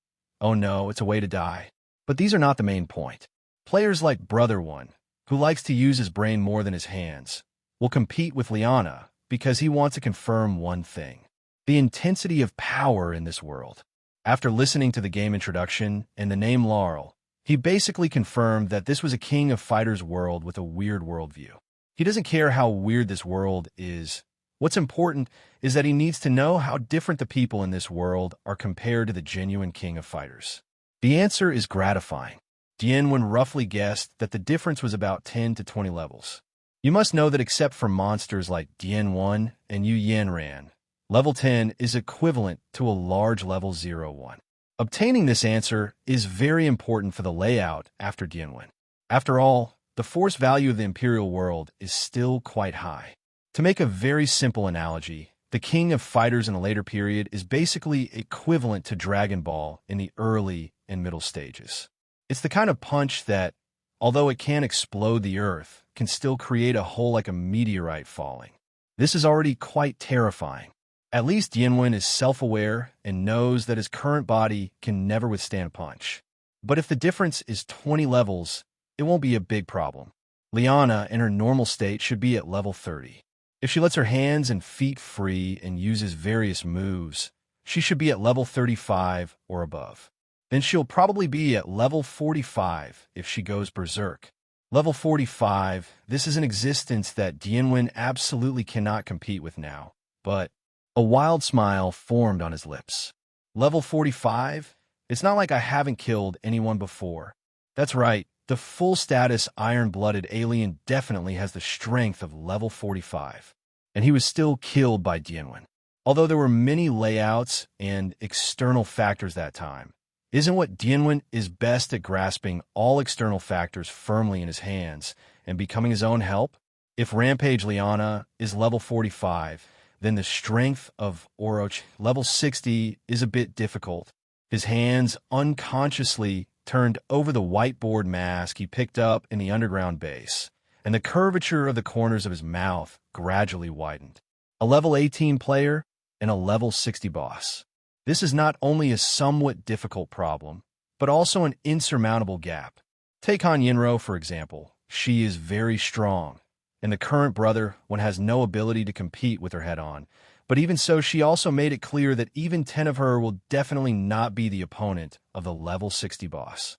Oh no, it's a way to die. But these are not the main point. Players like Brother Wen, who likes to use his brain more than his hands, will compete with Liana because he wants to confirm one thing: the intensity of power in this world. After listening to the game introduction and the name Laurel, he basically confirmed that this was a King of Fighters world with a weird worldview. He doesn't care how weird this world is. What's important is that he needs to know how different the people in this world are compared to the genuine King of Fighters. The answer is gratifying. Dian Mo roughly guessed that the difference was about 10 to 20 levels. You must know that except for monsters like Dian 1 and Yu Yanran, level 10 is equivalent to a large level 01. Obtaining this answer is very important for the layout after Dian Mo. After all, the force value of the Imperial world is still quite high. To make a very simple analogy, the King of Fighters in a later period is basically equivalent to Dragon Ball in the early and middle stages. It's the kind of punch that, although it can explode the earth, can still create a hole like a meteorite falling. This is already quite terrifying. At least Dian is self-aware and knows that his current body can never withstand a punch. But if the difference is 20 levels, it won't be a big problem. Liana, in her normal state, should be at level 30. If she lets her hands and feet free and uses various moves, she should be at level 35 or above. Then she'll probably be at level 45 if she goes berserk. Level 45, this is an existence that Dian absolutely cannot compete with now, but a wild smile formed on his lips. Level 45? It's not like I haven't killed anyone before. That's right, the full-status iron-blooded alien definitely has the strength of level 45. And he was still killed by Dian. Although there were many layouts and external factors that time, isn't what Dian is best at grasping all external factors firmly in his hands and becoming his own help? If Rampage Liana is level 45, then the strength of Orochi, level 60, is a bit difficult. His hands unconsciously turned over the whiteboard mask he picked up in the underground base, and the curvature of the corners of his mouth gradually widened. A level 18 player and a level 60 boss. This is not only a somewhat difficult problem, but also an insurmountable gap. Take Han Yinro, for example. She is very strong, and the current brother one has no ability to compete with her head-on. But even so, she also made it clear that even 10 of her will definitely not be the opponent of the level 60 boss.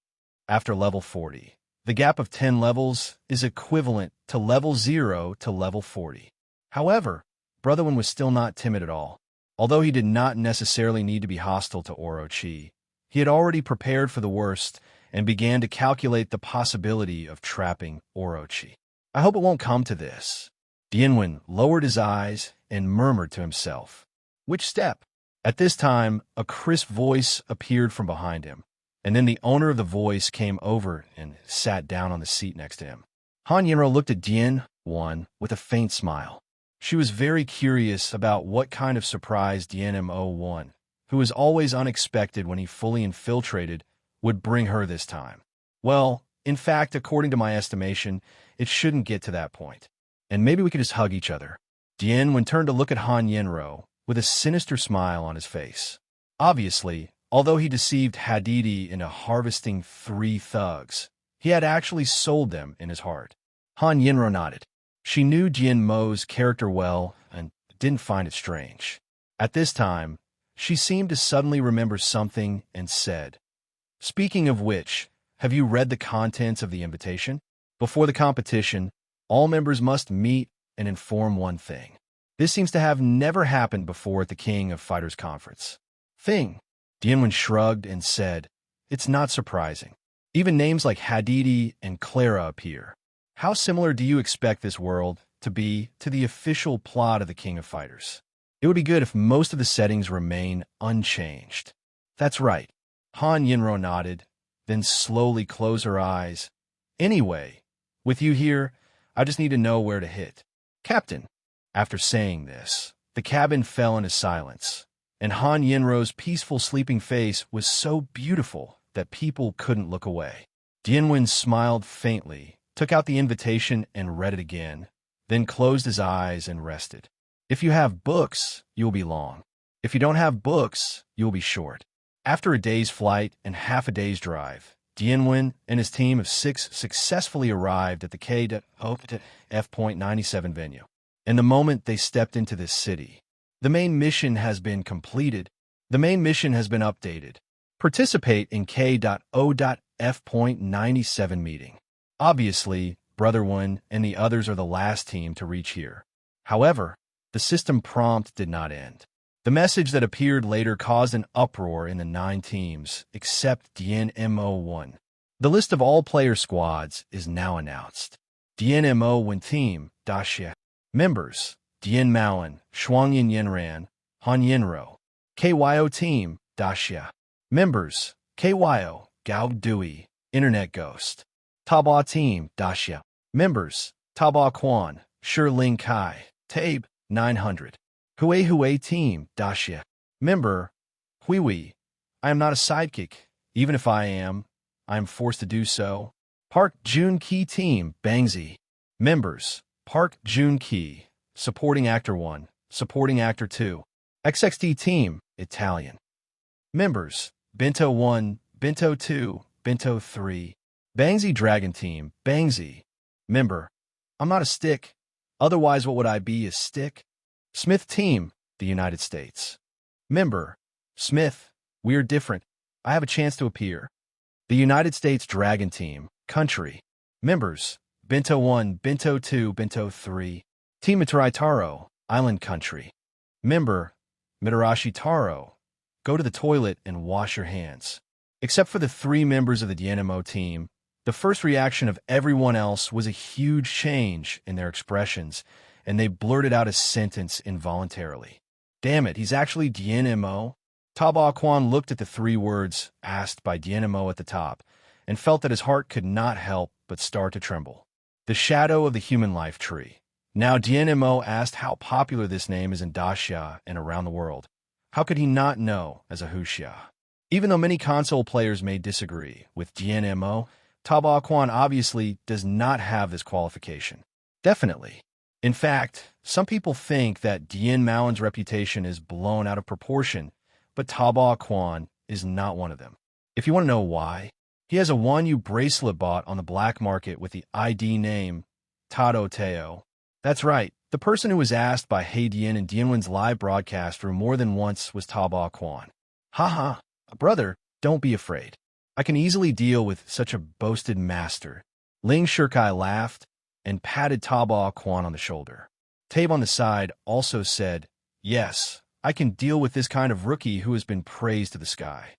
After level 40, the gap of 10 levels is equivalent to level 0 to level 40. However, Brother One was still not timid at all. Although he did not necessarily need to be hostile to Orochi, he had already prepared for the worst and began to calculate the possibility of trapping Orochi. I hope it won't come to this. Dian lowered his eyes and murmured to himself, "Which step?" At this time, a crisp voice appeared from behind him, and then the owner of the voice came over and sat down on the seat next to him. Han Yinro looked at Dian with a faint smile. She was very curious about what kind of surprise Dian Mo, who was always unexpected when he fully infiltrated, would bring her this time. Well, in fact, according to my estimation, it shouldn't get to that point. And maybe we could just hug each other. Dian turned to look at Han Yinro with a sinister smile on his face. Obviously, although he deceived Hadidi into harvesting 3 thugs, he had actually sold them in his heart. Han Yinro nodded. She knew Dian Mo's character well and didn't find it strange. At this time, she seemed to suddenly remember something and said, "Speaking of which, have you read the contents of the invitation? Before the competition, all members must meet and inform one thing. This seems to have never happened before at the King of Fighters Conference." Thing? Dian shrugged and said, "It's not surprising. Even names like Hadidi and Clara appear. How similar do you expect this world to be to the official plot of the King of Fighters? It would be good if most of the settings remain unchanged." "That's right." Han Yinro nodded, then slowly closed her eyes. "Anyway, with you here, I just need to know where to hit." "Captain." After saying this, the cabin fell into silence, and Han Yinro's peaceful sleeping face was so beautiful that people couldn't look away. Dian smiled faintly, took out the invitation and read it again, then closed his eyes and rested. If you have books, you will be long. If you don't have books, you will be short. After a day's flight and half a day's drive, Dian and his team of 6 successfully arrived at the F.97 venue. And the moment they stepped into this city, the main mission has been completed. The main mission has been updated. Participate in K.O.F.97 meeting. Obviously, Brother One and the others are the last team to reach here. However, the system prompt did not end. The message that appeared later caused an uproar in the 9 teams, except Dian Mo. The list of all player squads is now announced. Dian Mo Team, Daxia. Members, Dian Maoan, Shuangyin Yinran, Han Yinro. KYO Team, Daxia. Members, KYO, Gao Dui, Internet Ghost. Taba Team, Daxia. Members, Taba Quan, Shi Ling Kai, Tabe, 900. Hue Team, Dacia. Member, Hui. I am not a sidekick. Even if I am forced to do so. Park Joon-ki Team, Bangzi. Members, Park Joon-ki, Supporting Actor 1, Supporting Actor 2. XXT Team, Italian. Members, Bento 1, Bento 2, Bento 3. Bangzi Dragon Team, Bangzi. Member, I'm not a stick. Otherwise, what would I be, a stick? Smith Team, the United States. Member, Smith, we are different. I have a chance to appear. The United States Dragon Team, Country. Members, Bento 1, Bento 2, Bento 3. Team Mitarai Taro, Island Country. Member, Mitarashi Taro, go to the toilet and wash your hands. Except for the 3 members of the Dian Mo team, the first reaction of everyone else was a huge change in their expressions, and they blurted out a sentence involuntarily. Damn it, he's actually Dian Mo? Taba Kwan looked at the 3 words asked by Dian Mo at the top, and felt that his heart could not help but start to tremble. The shadow of the human life tree. Now Dian Mo asked how popular this name is in Dacia and around the world. How could he not know as a Huxia? Even though many console players may disagree with Dian Mo, Taba Kwan obviously does not have this qualification. Definitely. In fact, some people think that Dian Mao's reputation is blown out of proportion, but Taba Kwan is not one of them. If you want to know why, he has a 1U bracelet bought on the black market with the ID name Tado Teo. That's right, the person who was asked by Hey Dian in Dianwen's live broadcast room more than once was Taba Kwan. Haha, brother, don't be afraid. I can easily deal with such a boasted master. Ling Shirkai laughed and patted Taba Kwan on the shoulder. Tabe on the side also said, yes, I can deal with this kind of rookie who has been praised to the sky.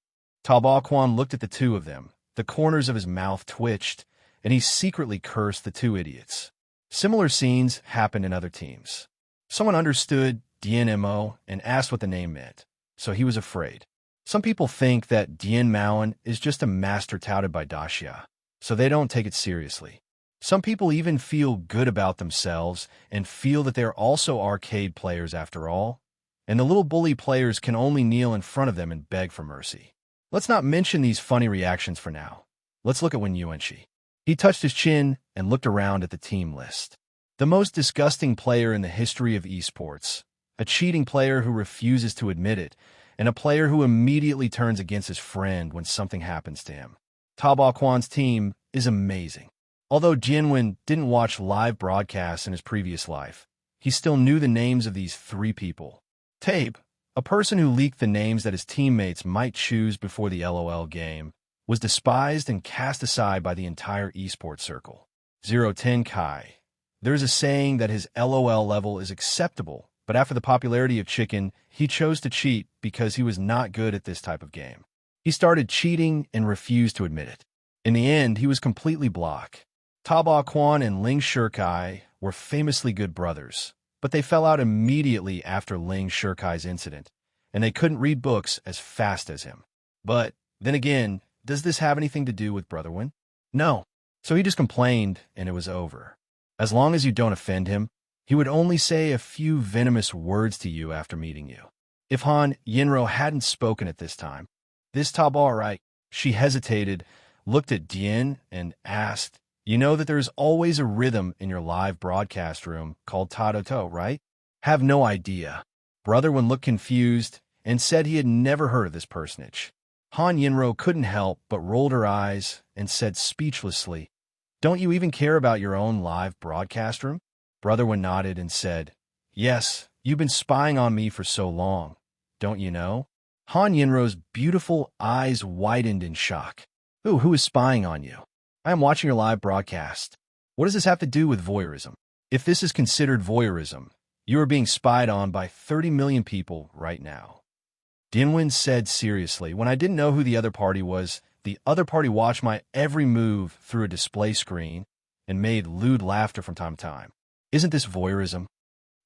Taba Kwan looked at the 2 of them. The corners of his mouth twitched, and he secretly cursed the 2 idiots. Similar scenes happened in other teams. Someone understood Dian Mo and asked what the name meant, so he was afraid. Some people think that Dian Maoan is just a master touted by Dacia, so they don't take it seriously. Some people even feel good about themselves and feel that they're also arcade players after all, and the little bully players can only kneel in front of them and beg for mercy. Let's not mention these funny reactions for now. Let's look at Wen Yuanqi. He touched his chin and looked around at the team list. The most disgusting player in the history of esports, a cheating player who refuses to admit it, and a player who immediately turns against his friend when something happens to him. Taba Kwan's team is amazing. Although Jianwen didn't watch live broadcasts in his previous life, he still knew the names of these 3 people. Tabe, a person who leaked the names that his teammates might choose before the LOL game, was despised and cast aside by the entire esports circle. 010 Kai. There's a saying that his LOL level is acceptable, but after the popularity of Chicken, he chose to cheat because he was not good at this type of game. He started cheating and refused to admit it. In the end, he was completely blocked. Taba Kwan and Ling Shirkai were famously good brothers, but they fell out immediately after Ling Shirkai's incident, and they couldn't read books as fast as him. But, then again, does this have anything to do with Brother Wen? No. So he just complained, and it was over. As long as you don't offend him, he would only say a few venomous words to you after meeting you. If Han Yinro hadn't spoken at this time, this Taba, right? She hesitated, looked at Dian, and asked, you know that there's always a rhythm in your live broadcast room called Tadoto, right? Have no idea. Brother Wen looked confused and said he had never heard of this personage. Han Yinro couldn't help but rolled her eyes and said speechlessly, don't you even care about your own live broadcast room? Brother Wen nodded and said, yes, you've been spying on me for so long, don't you know? Han Yinro's beautiful eyes widened in shock. Who is spying on you? I am watching your live broadcast. What does this have to do with voyeurism? If this is considered voyeurism, you are being spied on by 30 million people right now. Dinwen said seriously, when I didn't know who the other party was, the other party watched my every move through a display screen and made lewd laughter from time to time. Isn't this voyeurism?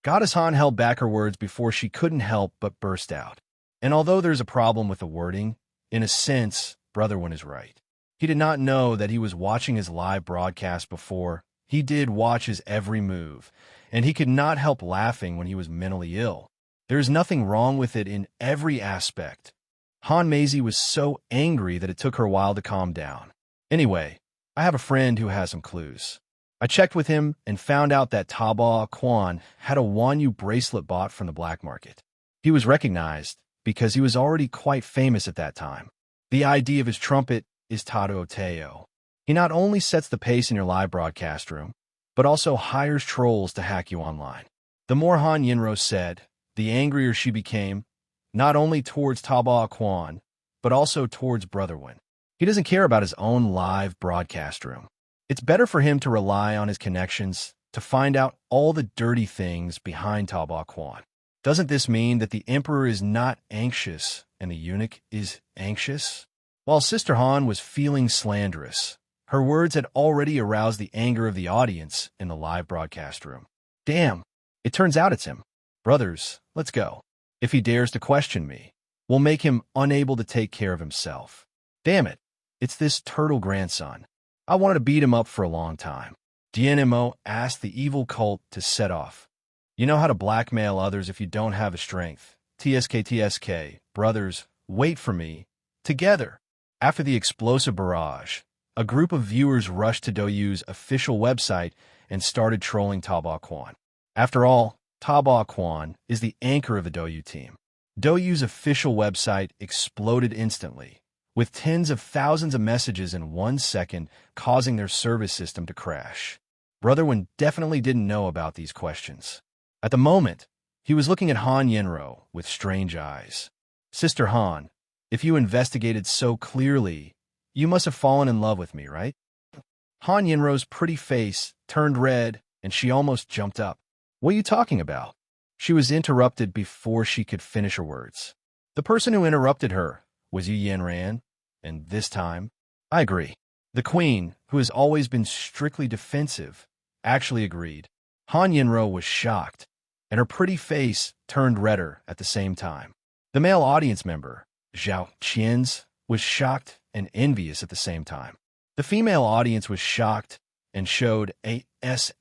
Goddess Han held back her words before she couldn't help but burst out. And although there's a problem with the wording, in a sense, Brother Wen is right. He did not know that he was watching his live broadcast before He did watch his every move, and he could not help laughing when he was mentally ill. There is nothing wrong with it in every aspect. Han Maisie was so angry that it took her a while to calm down. Anyway, I have a friend who has some clues. I checked with him and found out that Taba Quan had a Wanyu bracelet bought from the black market. He was recognized because he was already quite famous at that time. The idea of his trumpet is Tado Teo. He not only sets the pace in your live broadcast room, but also hires trolls to hack you online. The more Han Yinro said, the angrier she became, not only towards Taba Quan, but also towards Brotherwin. He doesn't care about his own live broadcast room. It's better for him to rely on his connections to find out all the dirty things behind Taba Quan. Doesn't this mean that the Emperor is not anxious and the eunuch is anxious? While Sister Han was feeling slanderous, her words had already aroused the anger of the audience in the live broadcast room. Damn, it turns out it's him. Brothers, let's go. If he dares to question me, we'll make him unable to take care of himself. Damn it, it's this turtle grandson. I wanted to beat him up for a long time. Dian Mo asked the evil cult to set off. You know how to blackmail others if you don't have the strength. TSK, brothers, wait for me. Together. After the explosive barrage, a group of viewers rushed to Douyu's official website and started trolling Taba Quan. After all, Taba Quan is the anchor of the Douyu team. Douyu's official website exploded instantly, with tens of thousands of messages in 1 second, causing their service system to crash. Brotherwin definitely didn't know about these questions. At the moment, he was looking at Han Yinro with strange eyes. Sister Han, if you investigated so clearly, you must have fallen in love with me, right? Han Yinro's pretty face turned red, and she almost jumped up. What are you talking about? She was interrupted before she could finish her words. The person who interrupted her was Yu Yanran, and this time, I agree. The queen, who has always been strictly defensive, actually agreed. Han Yinro was shocked, and her pretty face turned redder at the same time. The male audience member, Zhao Qian's, was shocked and envious at the same time. The female audience was shocked and showed a S*********Y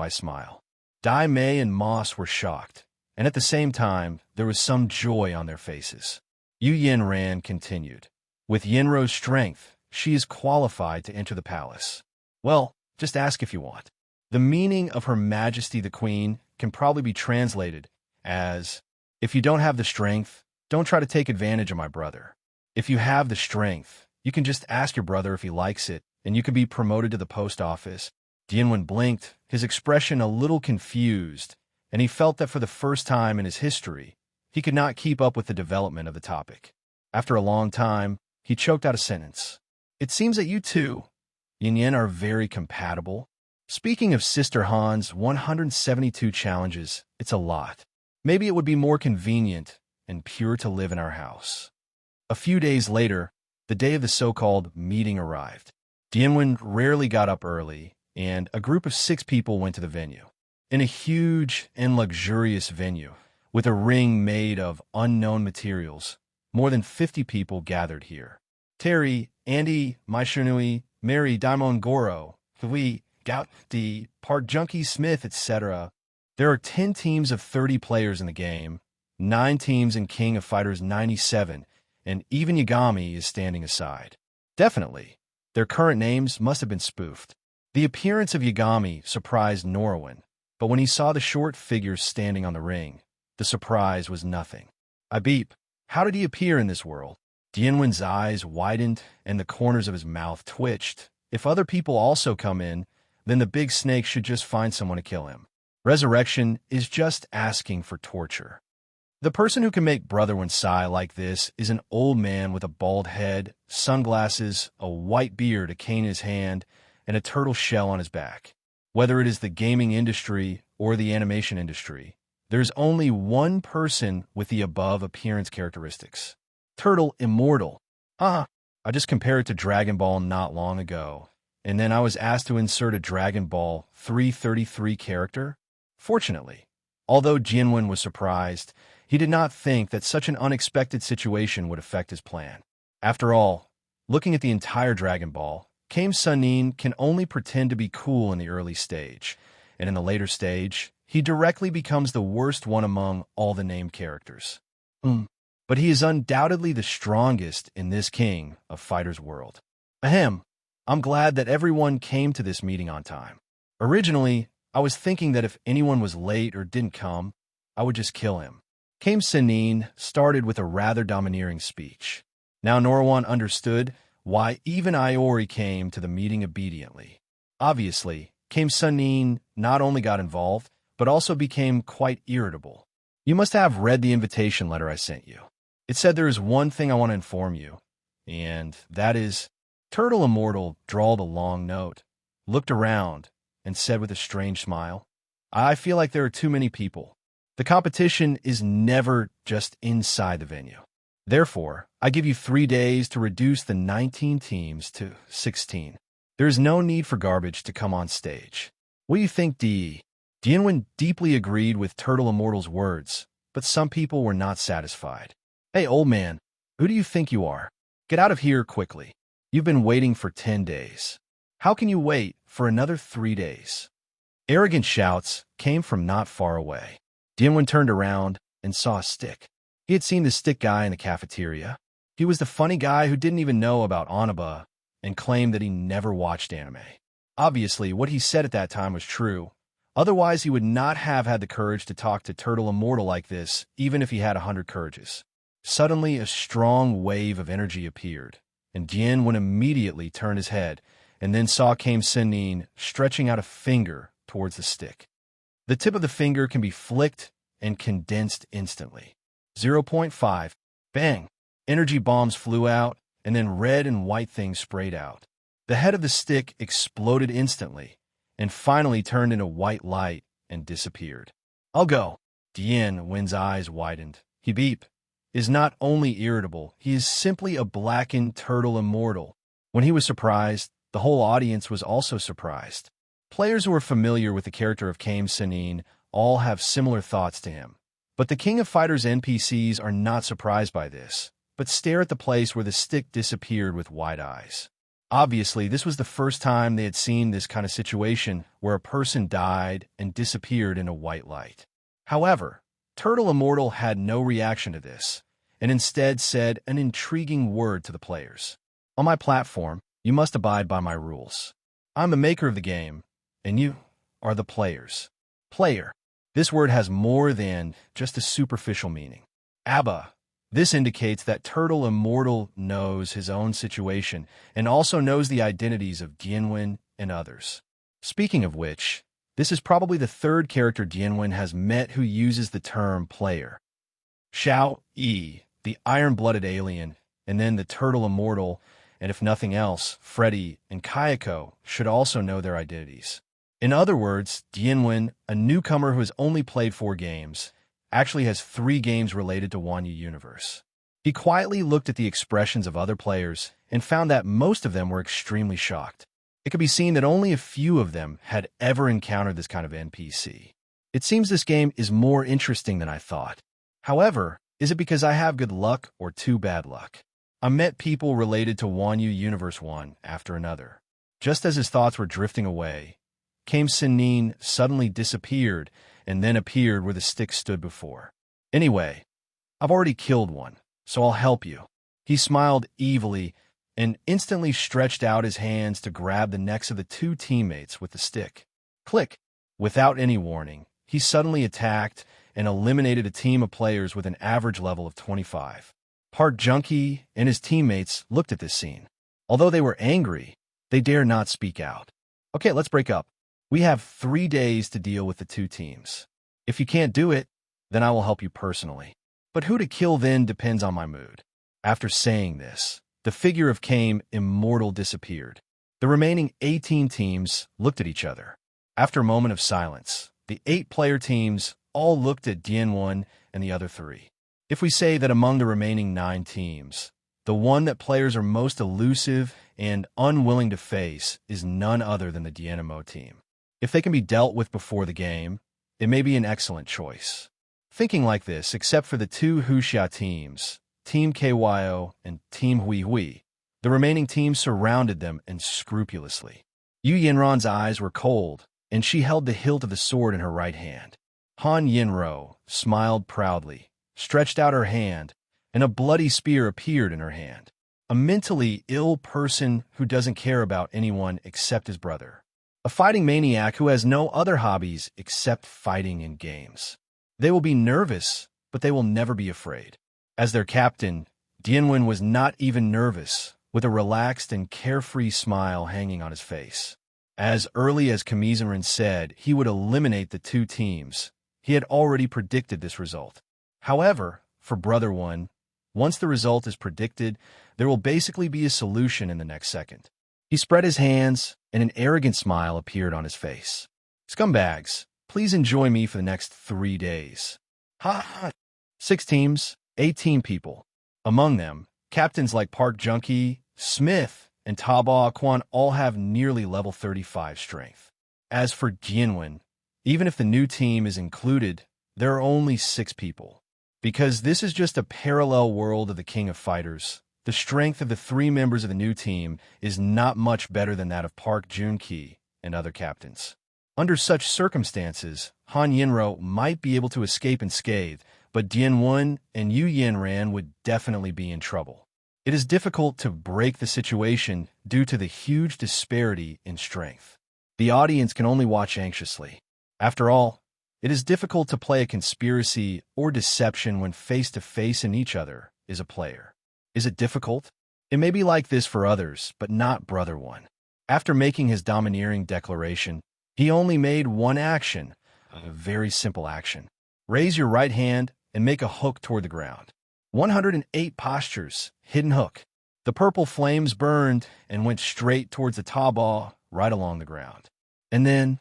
smile. Dai Mei and Moss were shocked, and at the same time, there was some joy on their faces. Yu Yanran continued. With Yinro's strength, she is qualified to enter the palace. Well, just ask if you want. The meaning of Her Majesty the Queen can probably be translated as, if you don't have the strength, don't try to take advantage of my brother. If you have the strength, you can just ask your brother if he likes it, and you can be promoted to the post office. Dianwen blinked, his expression a little confused, and he felt that for the first time in his history, he could not keep up with the development of the topic. After a long time, he choked out a sentence. It seems that you two, Yin Yin, are very compatible. Speaking of Sister Han's 172 challenges, it's a lot. Maybe it would be more convenient and pure to live in our house. A few days later, the day of the so-called meeting arrived. Dianwen rarely got up early, and a group of 6 people went to the venue. In a huge and luxurious venue, with a ring made of unknown materials, more than 50 people gathered here. Terry, Andy, Maishanui, Mary, Daimon Goro, Hui, Gout, D, Park Junkie Smith, etc. There are 10 teams of 30 players in the game, 9 teams in King of Fighters 97, and even Yagami is standing aside. Definitely, their current names must have been spoofed. The appearance of Yagami surprised Norwin, but when he saw the short figure standing on the ring, the surprise was nothing. I beep. How did he appear in this world? Dianwen's eyes widened and the corners of his mouth twitched. If other people also come in, then the big snake should just find someone to kill him. Resurrection is just asking for torture. The person who can make Brotherwin sigh like this is an old man with a bald head, sunglasses, a white beard, a cane in his hand, and a turtle shell on his back. Whether it is the gaming industry or the animation industry, there's only one person with the above appearance characteristics. Turtle Immortal. I just compared it to Dragon Ball not long ago, and then I was asked to insert a Dragon Ball 333 character. Fortunately, although Jinwen was surprised, he did not think that such an unexpected situation would affect his plan. After all, looking at the entire Dragon Ball, Came Sunin can only pretend to be cool in the early stage, and in the later stage, he directly becomes the worst one among all the named characters. But he is undoubtedly the strongest in this king of fighters' world. Ahem, I'm glad that everyone came to this meeting on time. Originally, I was thinking that if anyone was late or didn't come, I would just kill him. Came Sunin started with a rather domineering speech. Now Norwan understood why even Iori came to the meeting obediently. Obviously, Came Sunin not only got involved, but also became quite irritable. You must have read the invitation letter I sent you. It said there is one thing I want to inform you, and that is, Turtle Immortal drawled a long note, looked around, and said with a strange smile, I feel like there are too many people. The competition is never just inside the venue. Therefore, I give you 3 days to reduce the 19 teams to 16. There is no need for garbage to come on stage. What do you think, DE? Dianwen deeply agreed with Turtle Immortal's words, but some people were not satisfied. Hey, old man, who do you think you are? Get out of here quickly. You've been waiting for 10 days. How can you wait for another 3 days? Arrogant shouts came from not far away. Dianwen turned around and saw a stick. He had seen the stick guy in the cafeteria. He was the funny guy who didn't even know about Onaba and claimed that he never watched anime. Obviously, what he said at that time was true. Otherwise, he would not have had the courage to talk to Turtle Immortal like this, even if he had 100 courages. Suddenly, a strong wave of energy appeared, and Dianwen immediately turned his head and then saw Came Sunin stretching out a finger towards the stick. The tip of the finger can be flicked and condensed instantly. 0.5. Bang! Energy bombs flew out, and then red and white things sprayed out. The head of the stick exploded instantly, and finally turned into white light and disappeared. I'll go. Dianwen's eyes widened. He beep. Is not only irritable, he is simply a blackened Turtle Immortal. When he was surprised, the whole audience was also surprised. Players who are familiar with the character of Came Sunin all have similar thoughts to him. But the King of Fighters NPCs are not surprised by this, but stare at the place where the stick disappeared with wide eyes. Obviously, this was the first time they had seen this kind of situation where a person died and disappeared in a white light. However, Turtle Immortal had no reaction to this, and instead said an intriguing word to the players. On my platform, you must abide by my rules. I'm the maker of the game, and you are the players. Player. This word has more than just a superficial meaning. Abba. This indicates that Turtle Immortal knows his own situation and also knows the identities of Dianwen and others. Speaking of which, this is probably the third character Dianwen has met who uses the term player. Xiao Yi, the iron-blooded alien, and then the Turtle Immortal, and if nothing else, Freddy and Kayako should also know their identities. In other words, Dianwen, a newcomer who has only played 4 games, actually has 3 games related to Wanyu Universe. He quietly looked at the expressions of other players and found that most of them were extremely shocked. It could be seen that only a few of them had ever encountered this kind of NPC. It seems this game is more interesting than I thought. However, is it because I have good luck or too bad luck? I met people related to Wanyu Universe one after another. Just as his thoughts were drifting away, Came Sunin suddenly disappeared and then appeared where the stick stood before. Anyway, I've already killed one, so I'll help you. He smiled evilly and instantly stretched out his hands to grab the necks of the 2 teammates with the stick. Click! Without any warning, he suddenly attacked and eliminated a team of players with an average level of 25. Park Junkie and his teammates looked at this scene. Although they were angry, they dared not speak out. Okay, let's break up. We have 3 days to deal with the 2 teams. If you can't do it, then I will help you personally. But who to kill then depends on my mood. After saying this, the figure of Came Immortal disappeared. The remaining 18 teams looked at each other. After a moment of silence, the 8-player teams all looked at Dianwen and the other 3. If we say that among the remaining 9 teams, the one that players are most elusive and unwilling to face is none other than the Dian Mo team. If they can be dealt with before the game, it may be an excellent choice. Thinking like this, except for the 2 Huxia teams, Team KYO and Team Hui Hui, The remaining team surrounded them unscrupulously. Yu Yinran's eyes were cold, and she held the hilt of the sword in her right hand. Han Yinro smiled proudly, stretched out her hand, and a bloody spear appeared in her hand. A mentally ill person who doesn't care about anyone except his brother. A fighting maniac who has no other hobbies except fighting in games. They will be nervous, but they will never be afraid. As their captain, Dianwen was not even nervous, with a relaxed and carefree smile hanging on his face. As early as Kamizenrin said he would eliminate the two teams, he had already predicted this result. However, for Brother One, once the result is predicted, there will basically be a solution in the next second. He spread his hands, and an arrogant smile appeared on his face. Scumbags, please enjoy me for the next 3 days. Ha ha! 6 teams, 18 people. Among them, captains like Park Junkie, Smith, and Taba Kwan all have nearly level 35 strength. As for Jianwen, even if the new team is included, there are only 6 people. Because this is just a parallel world of the King of Fighters, the strength of the 3 members of the new team is not much better than that of Park Junki and other captains. Under such circumstances, Han Yinro might be able to escape unscathed, but Dianwen and Yu Yanran would definitely be in trouble. It is difficult to break the situation due to the huge disparity in strength. The audience can only watch anxiously. After all, it is difficult to play a conspiracy or deception when face-to-face in each other is a player. Is it difficult? It may be like this for others, but not Brother One. After making his domineering declaration, he only made one action, a very simple action. Raise your right hand and make a hook toward the ground. 108 postures, hidden hook. The purple flames burned and went straight towards the Taba right along the ground. And then,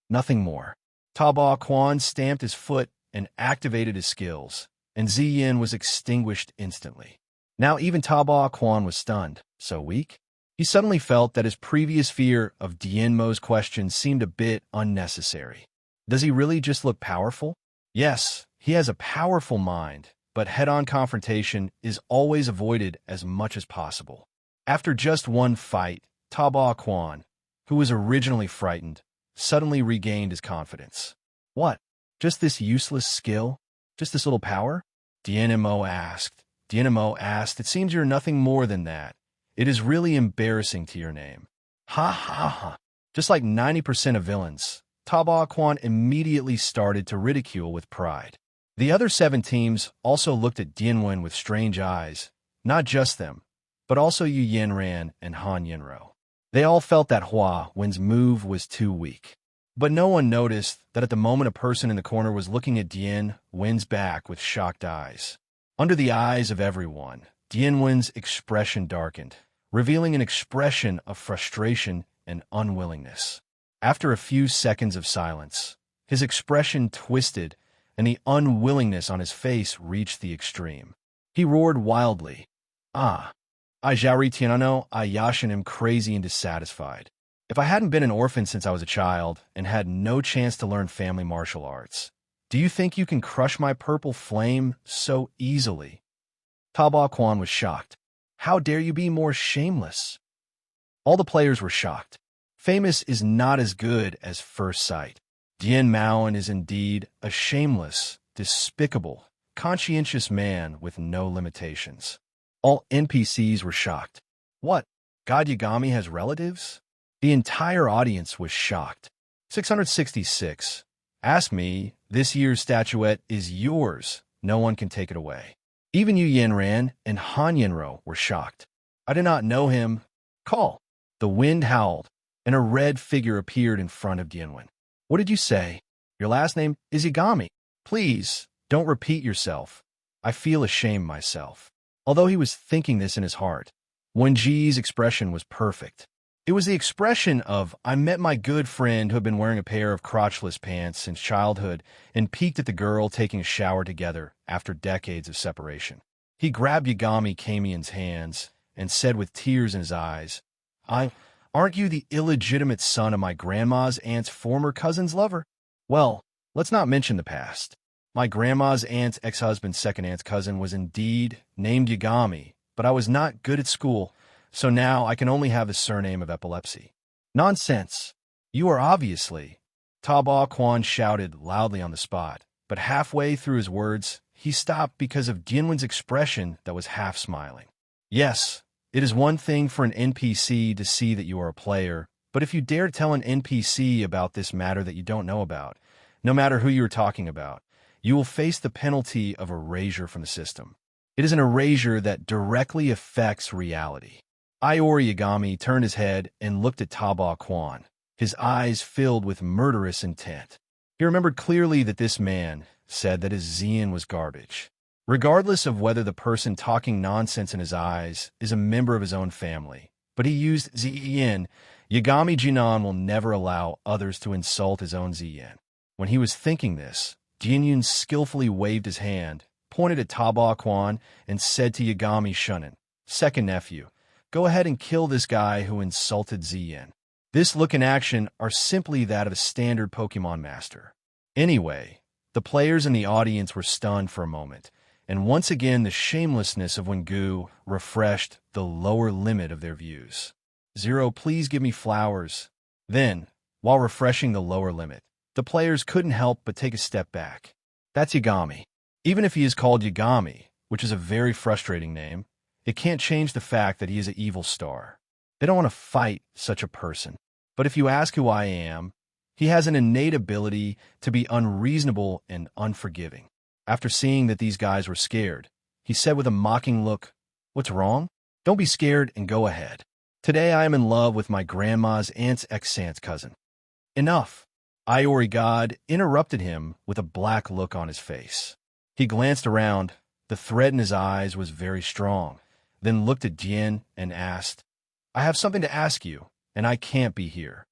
nothing more. Taba Quan stamped his foot and activated his skills, and Ziyin was extinguished instantly. Now even Taba Quan was stunned, so weak. He suddenly felt that his previous fear of Dian Mo's question seemed a bit unnecessary. Does he really just look powerful? Yes, he has a powerful mind, but head-on confrontation is always avoided as much as possible. After just one fight, Taba Quan, who was originally frightened, suddenly regained his confidence. What? Just this useless skill? Just this little power? Dian Mo asked. It seems you're nothing more than that. It is really embarrassing to your name. Ha ha ha. Just like 90% of villains, Taba Quan immediately started to ridicule with pride. The other 7 teams also looked at Dianwen with strange eyes, not just them, but also Yu Yanran and Han Yinro. They all felt that Hua Wen's move was too weak. But no one noticed that at the moment a person in the corner was looking at Dian Wen's back with shocked eyes. Under the eyes of everyone, Dian Wen's expression darkened, revealing an expression of frustration and unwillingness. After a few seconds of silence, his expression twisted and the unwillingness on his face reached the extreme. He roared wildly, "Ah! I Zhaori Tianano, I Yashin am crazy and dissatisfied. If I hadn't been an orphan since I was a child and had no chance to learn family martial arts, do you think you can crush my purple flame so easily?" Taba Quan was shocked. How dare you be more shameless? All the players were shocked. Famous is not as good as first sight. Dian Maoan is indeed a shameless, despicable, conscientious man with no limitations. All NPCs were shocked. What? God Yagami has relatives? The entire audience was shocked. 666. Ask me, this year's statuette is yours. No one can take it away. Even Yu Yanran and Han Yinro were shocked. I did not know him. Call. The wind howled, and a red figure appeared in front of Dianwen. What did you say? Your last name is Yagami. Please, don't repeat yourself. I feel ashamed myself. Although he was thinking this in his heart, Wenji's expression was perfect. It was the expression of, I met my good friend who had been wearing a pair of crotchless pants since childhood and peeked at the girl taking a shower together after decades of separation. He grabbed Yagami Kamien's hands and said with tears in his eyes, Aren't you the illegitimate son of my grandma's aunt's former cousin's lover? Well, let's not mention the past. My grandma's aunt's ex-husband's second aunt's cousin was indeed named Yagami, but I was not good at school, so now I can only have the surname of epilepsy. Nonsense. You are obviously. Ta Ba Quan shouted loudly on the spot, but halfway through his words, he stopped because of Dianwen's expression that was half smiling. Yes, it is one thing for an NPC to see that you are a player, but if you dare tell an NPC about this matter that you don't know about, no matter who you are talking about, you will face the penalty of erasure from the system. It is an erasure that directly affects reality. Iori Yagami turned his head and looked at Ta Ba Quan, his eyes filled with murderous intent. He remembered clearly that this man said that his Xian was garbage. Regardless of whether the person talking nonsense in his eyes is a member of his own family, but he used Xian, Yagami Jinan will never allow others to insult his own Xian. When he was thinking this, Jianyun skillfully waved his hand, pointed at Ta Ba Quan, and said to Yagami Shunin, "Second nephew, go ahead and kill this guy who insulted Xian." This look and action are simply that of a standard Pokemon master. Anyway, the players in the audience were stunned for a moment, and once again the shamelessness of Wengu refreshed the lower limit of their views. "Zero, please give me flowers." Then, while refreshing the lower limit, the players couldn't help but take a step back. That's Yagami. Even if he is called Yagami, which is a very frustrating name, it can't change the fact that he is an evil star. They don't want to fight such a person. But if you ask who I am, he has an innate ability to be unreasonable and unforgiving. After seeing that these guys were scared, he said with a mocking look, "What's wrong? Don't be scared and go ahead. Today I am in love with my grandma's aunt's ex-aunt's cousin." Enough. Iori God interrupted him with a black look on his face. He glanced around. The threat in his eyes was very strong, then looked at Dian and asked, "I have something to ask you, and I can't be here."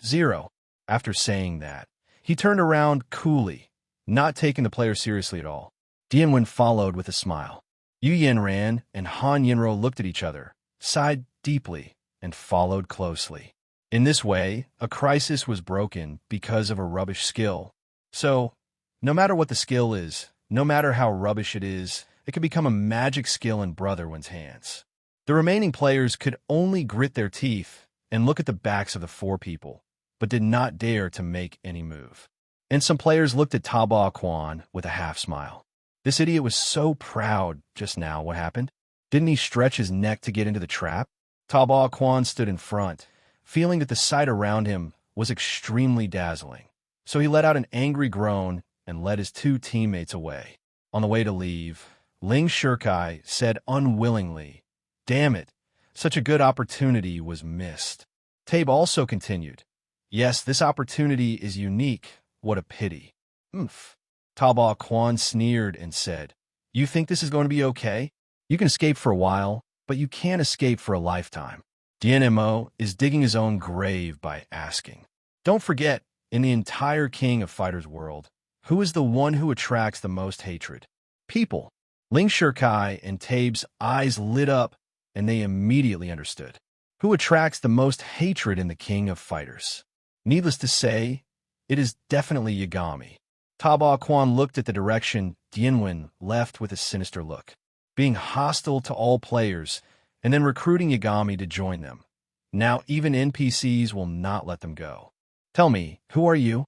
Zero. After saying that, he turned around coolly, not taking the player seriously at all. Dianwen followed with a smile. Yu Yanran and Han Yinro looked at each other, sighed deeply, and followed closely. In this way, a crisis was broken because of a rubbish skill. So, no matter what the skill is, no matter how rubbish it is, it can become a magic skill in Brotherwin's hands. The remaining players could only grit their teeth and look at the backs of the four people, but did not dare to make any move. And some players looked at Ta Ba Quan with a half smile. This idiot was so proud just now. What happened? Didn't he stretch his neck to get into the trap? Ta Ba Quan stood in front, feeling that the sight around him was extremely dazzling. So he let out an angry groan and led his two teammates away. On the way to leave, Ling Shirkai said unwillingly, "Damn it, such a good opportunity was missed." Tabe also continued, "Yes, this opportunity is unique. What a pity." "Oomph." Ta Ba Quan sneered and said, "You think this is going to be okay? You can escape for a while, but you can't escape for a lifetime." Dian Mo is digging his own grave by asking, "Don't forget, in the entire King of Fighters world, who is the one who attracts the most hatred? People." Ling Shirkai and Tabe's eyes lit up, and they immediately understood. Who attracts the most hatred in the King of Fighters? Needless to say, it is definitely Yagami. Ta Ba Quan looked at the direction Dianwen left with a sinister look, being hostile to all players, and then recruiting Yagami to join them. Now even NPCs will not let them go. "Tell me, who are you?"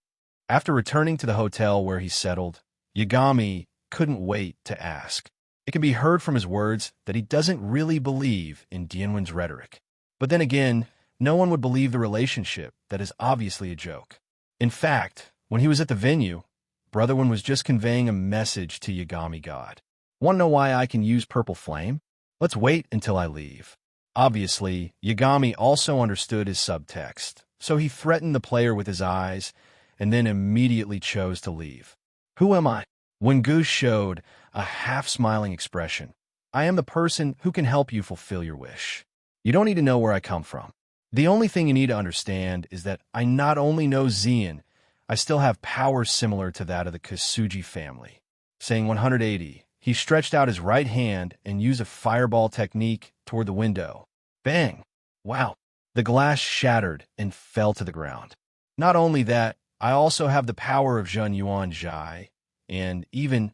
After returning to the hotel where he settled, Yagami couldn't wait to ask. It can be heard from his words that he doesn't really believe in Dianwen's rhetoric. But then again, no one would believe the relationship that is obviously a joke. In fact, when he was at the venue, Brotherwin was just conveying a message to Yagami God. "Want to know why I can use Purple Flame? Let's wait until I leave." Obviously, Yagami also understood his subtext, so he threatened the player with his eyes and then immediately chose to leave. "Who am I?" When Goose showed a half-smiling expression, "I am the person who can help you fulfill your wish. You don't need to know where I come from. The only thing you need to understand is that I not only know Xian, I still have powers similar to that of the Kasuji family." Saying 180, he stretched out his right hand and used a fireball technique toward the window. Bang! Wow! The glass shattered and fell to the ground. Not only that, I also have the power of Zhen Yuan Zhai, and even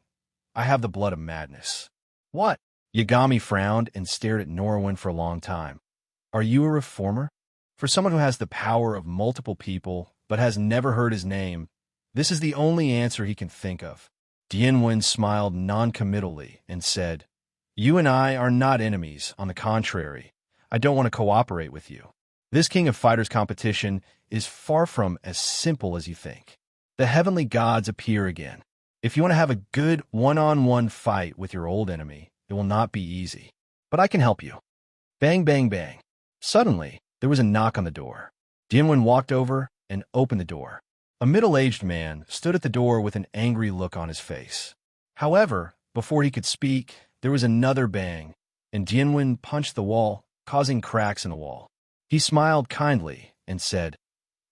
I have the blood of madness. "What?" Yagami frowned and stared at Norwin for a long time. Are you a reformer? For someone who has the power of multiple people but has never heard his name, this is the only answer he can think of. Dian Mo smiled non-committally and said, "You and I are not enemies. On the contrary, I don't want to cooperate with you. This King of Fighters competition is far from as simple as you think. The heavenly gods appear again. If you want to have a good one-on-one fight with your old enemy, it will not be easy. But I can help you." Bang, bang, bang. Suddenly, there was a knock on the door. Dian Mo walked over and opened the door. A middle-aged man stood at the door with an angry look on his face. However, before he could speak, there was another bang, and Dian Mo punched the wall, causing cracks in the wall. He smiled kindly and said,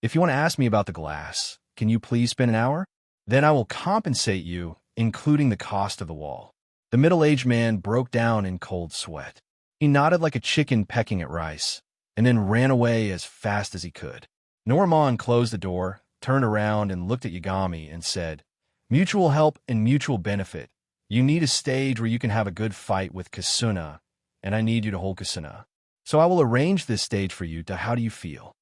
"If you want to ask me about the glass, can you please spend an hour? Then I will compensate you, including the cost of the wall." The middle-aged man broke down in cold sweat. He nodded like a chicken pecking at rice, and then ran away as fast as he could. Norman closed the door, turned around and looked at Yagami and said, "Mutual help and mutual benefit. You need a stage where you can have a good fight with Kasuna, and I need you to hold Kasuna. So I will arrange this stage for you. How do you feel?"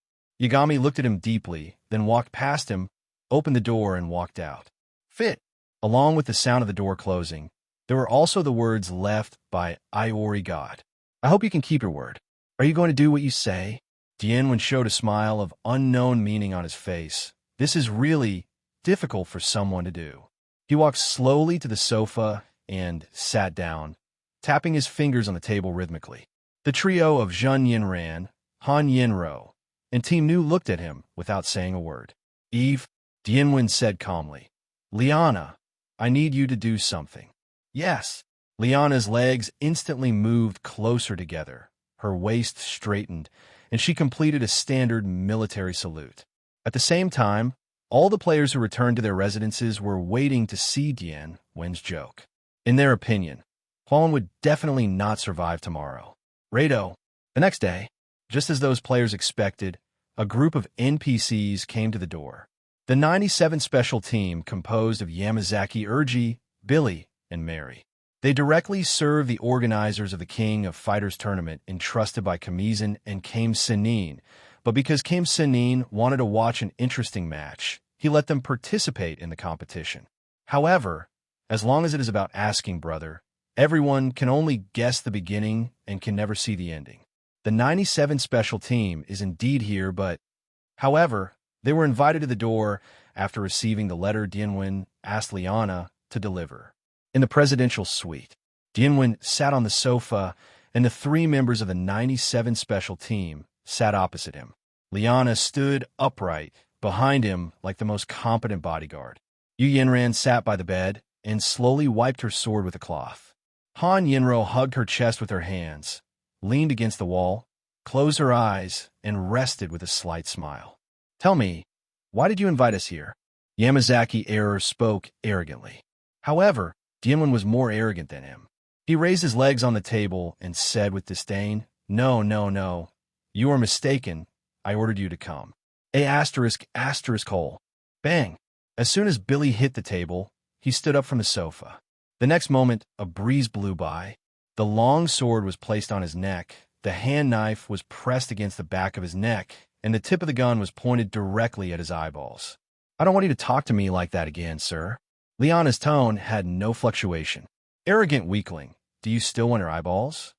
Yagami looked at him deeply, then walked past him, opened the door, and walked out. Fit. Along with the sound of the door closing, there were also the words left by Iori God. "I hope you can keep your word. Are you going to do what you say?" Dian Mo showed a smile of unknown meaning on his face. This is really difficult for someone to do. He walked slowly to the sofa and sat down, tapping his fingers on the table rhythmically. The trio of Zhun Yinran, Han Yinro, and Team Nu looked at him without saying a word. "Eve," Dian Mo said calmly. "Liana, I need you to do something." "Yes." Liana's legs instantly moved closer together. Her waist straightened, and she completed a standard military salute. At the same time, all the players who returned to their residences were waiting to see Dian Mo's joke. In their opinion, Huan would definitely not survive tomorrow. Rado. The next day, just as those players expected, a group of NPCs came to the door. The 97 special team composed of Yamazaki Urgi, Billy, and Mary. They directly serve the organizers of the King of Fighters tournament entrusted by Kamizan and Kame Senin, but because Kame Senin wanted to watch an interesting match, he let them participate in the competition. However, as long as it is about asking brother, everyone can only guess the beginning and can never see the ending. The 97 special team is indeed here, but, however, they were invited to the door after receiving the letter Dian Mo asked Liana to deliver. In the presidential suite, Dian Mo sat on the sofa, and the 3 members of the 97 special team sat opposite him. Liana stood upright behind him like the most competent bodyguard. Yu Yinran sat by the bed and slowly wiped her sword with a cloth. Han Yinro hugged her chest with her hands, leaned against the wall, closed her eyes, and rested with a slight smile. "Tell me, why did you invite us here?" Yamazaki Error spoke arrogantly. However, Dian Mo was more arrogant than him. He raised his legs on the table and said with disdain, "No, no, no. You are mistaken. I ordered you to come." ****. Bang! As soon as Billy hit the table, he stood up from the sofa. The next moment, a breeze blew by. The long sword was placed on his neck, the hand knife was pressed against the back of his neck, and the tip of the gun was pointed directly at his eyeballs. "I don't want you to talk to me like that again, sir." Liana's tone had no fluctuation. "Arrogant weakling, do you still want her eyeballs?"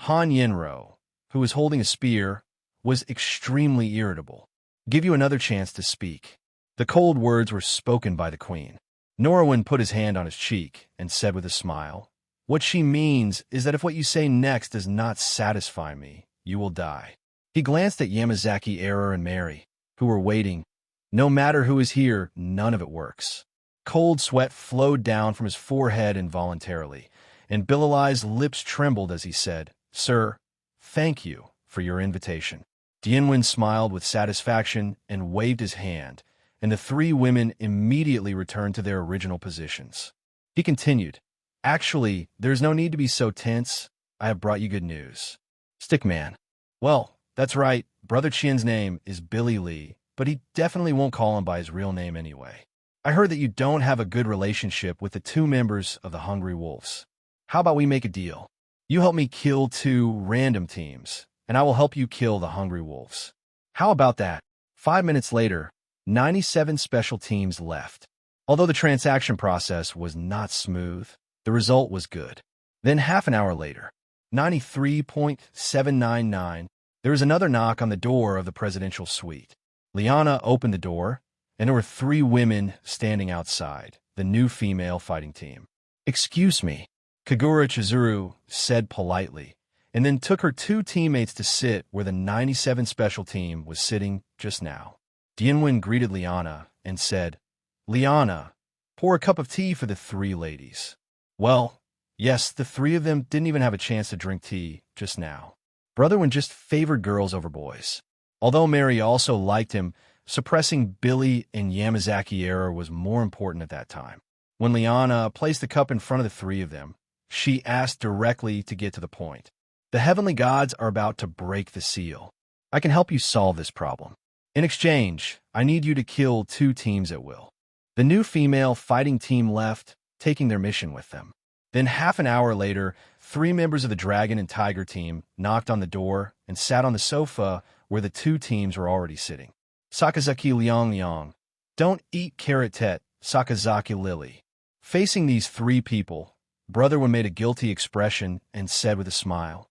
Han Yinro, who was holding a spear, was extremely irritable. "Give you another chance to speak." The cold words were spoken by the queen. Norwin put his hand on his cheek and said with a smile, "What she means is that if what you say next does not satisfy me, you will die." He glanced at Yamazaki Error and Mary, who were waiting. No matter who is here, none of it works. Cold sweat flowed down from his forehead involuntarily, and Bilali's lips trembled as he said, "Sir, thank you for your invitation." Dian Mo smiled with satisfaction and waved his hand, and the 3 women immediately returned to their original positions. He continued, "Actually, there's no need to be so tense. I have brought you good news." Stickman. "Well, that's right. Brother Qian's name is Billy Lee, but he definitely won't call him by his real name anyway. I heard that you don't have a good relationship with the 2 members of the Hungry Wolves. How about we make a deal? You help me kill 2 random teams, and I will help you kill the hungry wolves. How about that? 5 minutes later, 97 special teams left. Although the transaction process was not smooth, the result was good. Then half an hour later, 93.799, there was another knock on the door of the presidential suite. Liana opened the door, and there were 3 women standing outside, the new female fighting team. "Excuse me," Kagura Chizuru said politely, and then took her 2 teammates to sit where the 97 special team was sitting just now. Dian greeted Liana and said, "Liana, pour a cup of tea for the 3 ladies." Well, yes, the 3 of them didn't even have a chance to drink tea just now. Brother Wen just favored girls over boys. Although Mary also liked him, suppressing Billy and Yamazaki error was more important at that time. When Liana placed the cup in front of the 3 of them, she asked directly to get to the point. "The heavenly gods are about to break the seal. I can help you solve this problem. In exchange, I need you to kill 2 teams at will." The new female fighting team left, taking their mission with them. Then half an hour later, 3 members of the Dragon and Tiger team knocked on the door and sat on the sofa where the 2 teams were already sitting. Sakazaki Liang, don't eat carrot tet, Sakazaki Lily. Facing these 3 people, Brother Wen made a guilty expression and said with a smile,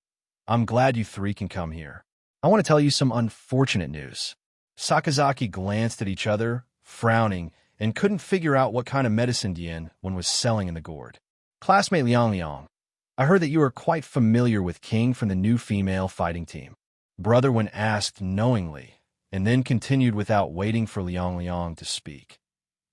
"I'm glad you 3 can come here. I want to tell you some unfortunate news." Sakazaki glanced at each other, frowning, and couldn't figure out what kind of medicine Dian was selling in the gourd. "Classmate Liang, I heard that you are quite familiar with King from the new female fighting team." Brother Wen asked knowingly, and then continued without waiting for Liang to speak.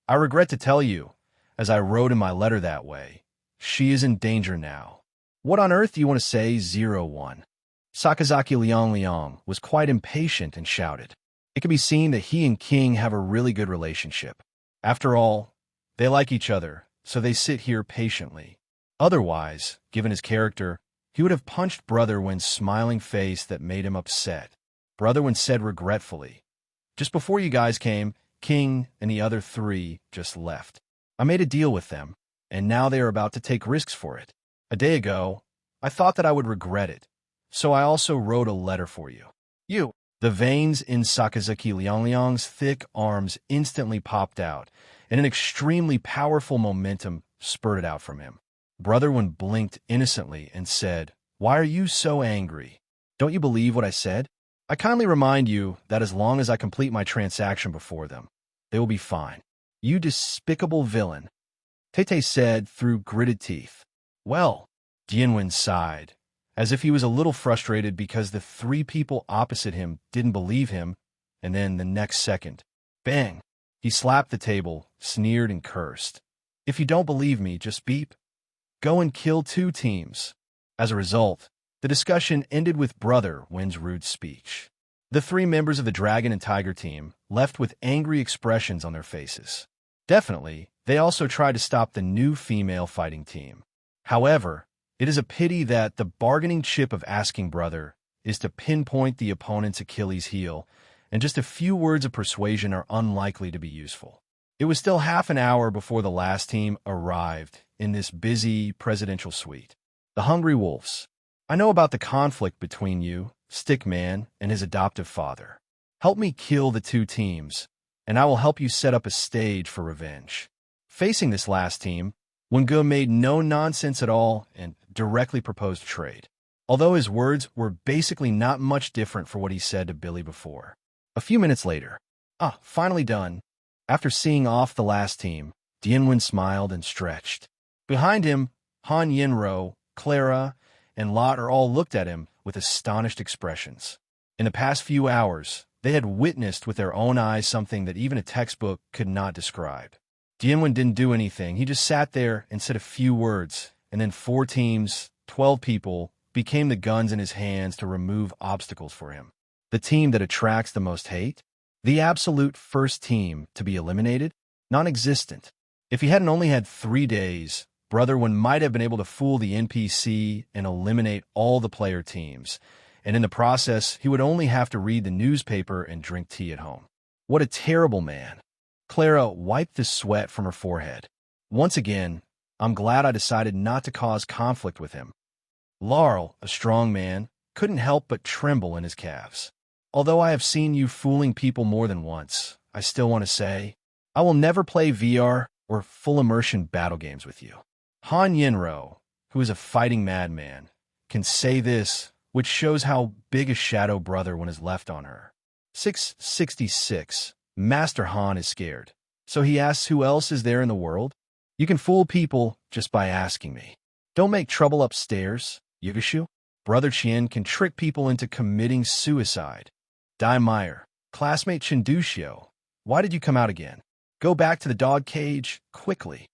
"I regret to tell you, as I wrote in my letter that way, she is in danger now." "What on earth do you want to say, 01? Sakazaki Liang was quite impatient and shouted. It could be seen that he and King have a really good relationship. After all, they like each other, so they sit here patiently. Otherwise, given his character, he would have punched Brother Wen's smiling face that made him upset. Brother Wen said regretfully, "Just before you guys came, King and the other 3 just left. I made a deal with them, and now they are about to take risks for it. A day ago, I thought that I would regret it, so I also wrote a letter for you." "You!" The veins in Sakazaki Liang's thick arms instantly popped out, and an extremely powerful momentum spurted out from him. Brother Wen blinked innocently and said, "Why are you so angry? Don't you believe what I said? I kindly remind you that as long as I complete my transaction before them, they will be fine." "You despicable villain," Tete said through gritted teeth. "Well," Dian sighed, as if he was a little frustrated because the 3 people opposite him didn't believe him, and then the next second, bang, he slapped the table, sneered and cursed. "If you don't believe me, just beep. Go and kill 2 teams." As a result, the discussion ended with Brother Wen's rude speech. The 3 members of the Dragon and Tiger team left with angry expressions on their faces. Definitely, they also tried to stop the new female fighting team. However, it is a pity that the bargaining chip of asking Brother is to pinpoint the opponent's Achilles heel, and just a few words of persuasion are unlikely to be useful. It was still half an hour before the last team arrived in this busy presidential suite. "The Hungry Wolves. I know about the conflict between you, Stickman, and his adoptive father. Help me kill the 2 teams, and I will help you set up a stage for revenge." Facing this last team, Wengu made no nonsense at all and directly proposed trade, although his words were basically not much different from what he said to Billy before. A few minutes later, finally done. After seeing off the last team, Dian smiled and stretched. Behind him, Han Yinro, Clara, and Lot all looked at him with astonished expressions. In the past few hours, they had witnessed with their own eyes something that even a textbook could not describe. Dian didn't do anything. He just sat there and said a few words, and then 4 teams, 12 people, became the guns in his hands to remove obstacles for him. The team that attracts the most hate? The absolute first team to be eliminated? Non-existent. If he hadn't only had 3 days, Brother Wen might have been able to fool the NPC and eliminate all the player teams, and in the process, he would only have to read the newspaper and drink tea at home. What a terrible man. Clara wiped the sweat from her forehead. Once again, I'm glad I decided not to cause conflict with him. Laurel, a strong man, couldn't help but tremble in his calves. Although I have seen you fooling people more than once, I still want to say, I will never play VR or full immersion battle games with you. Han Yinro, who is a fighting madman, can say this, which shows how big a shadow brother one is left on her. 666. Master Han is scared, so he asks who else is there in the world? You can fool people just by asking me. Don't make trouble upstairs, Yugishu. Brother Qian can trick people into committing suicide. Dai Meyer, classmate Chindushio, why did you come out again? Go back to the dog cage, quickly.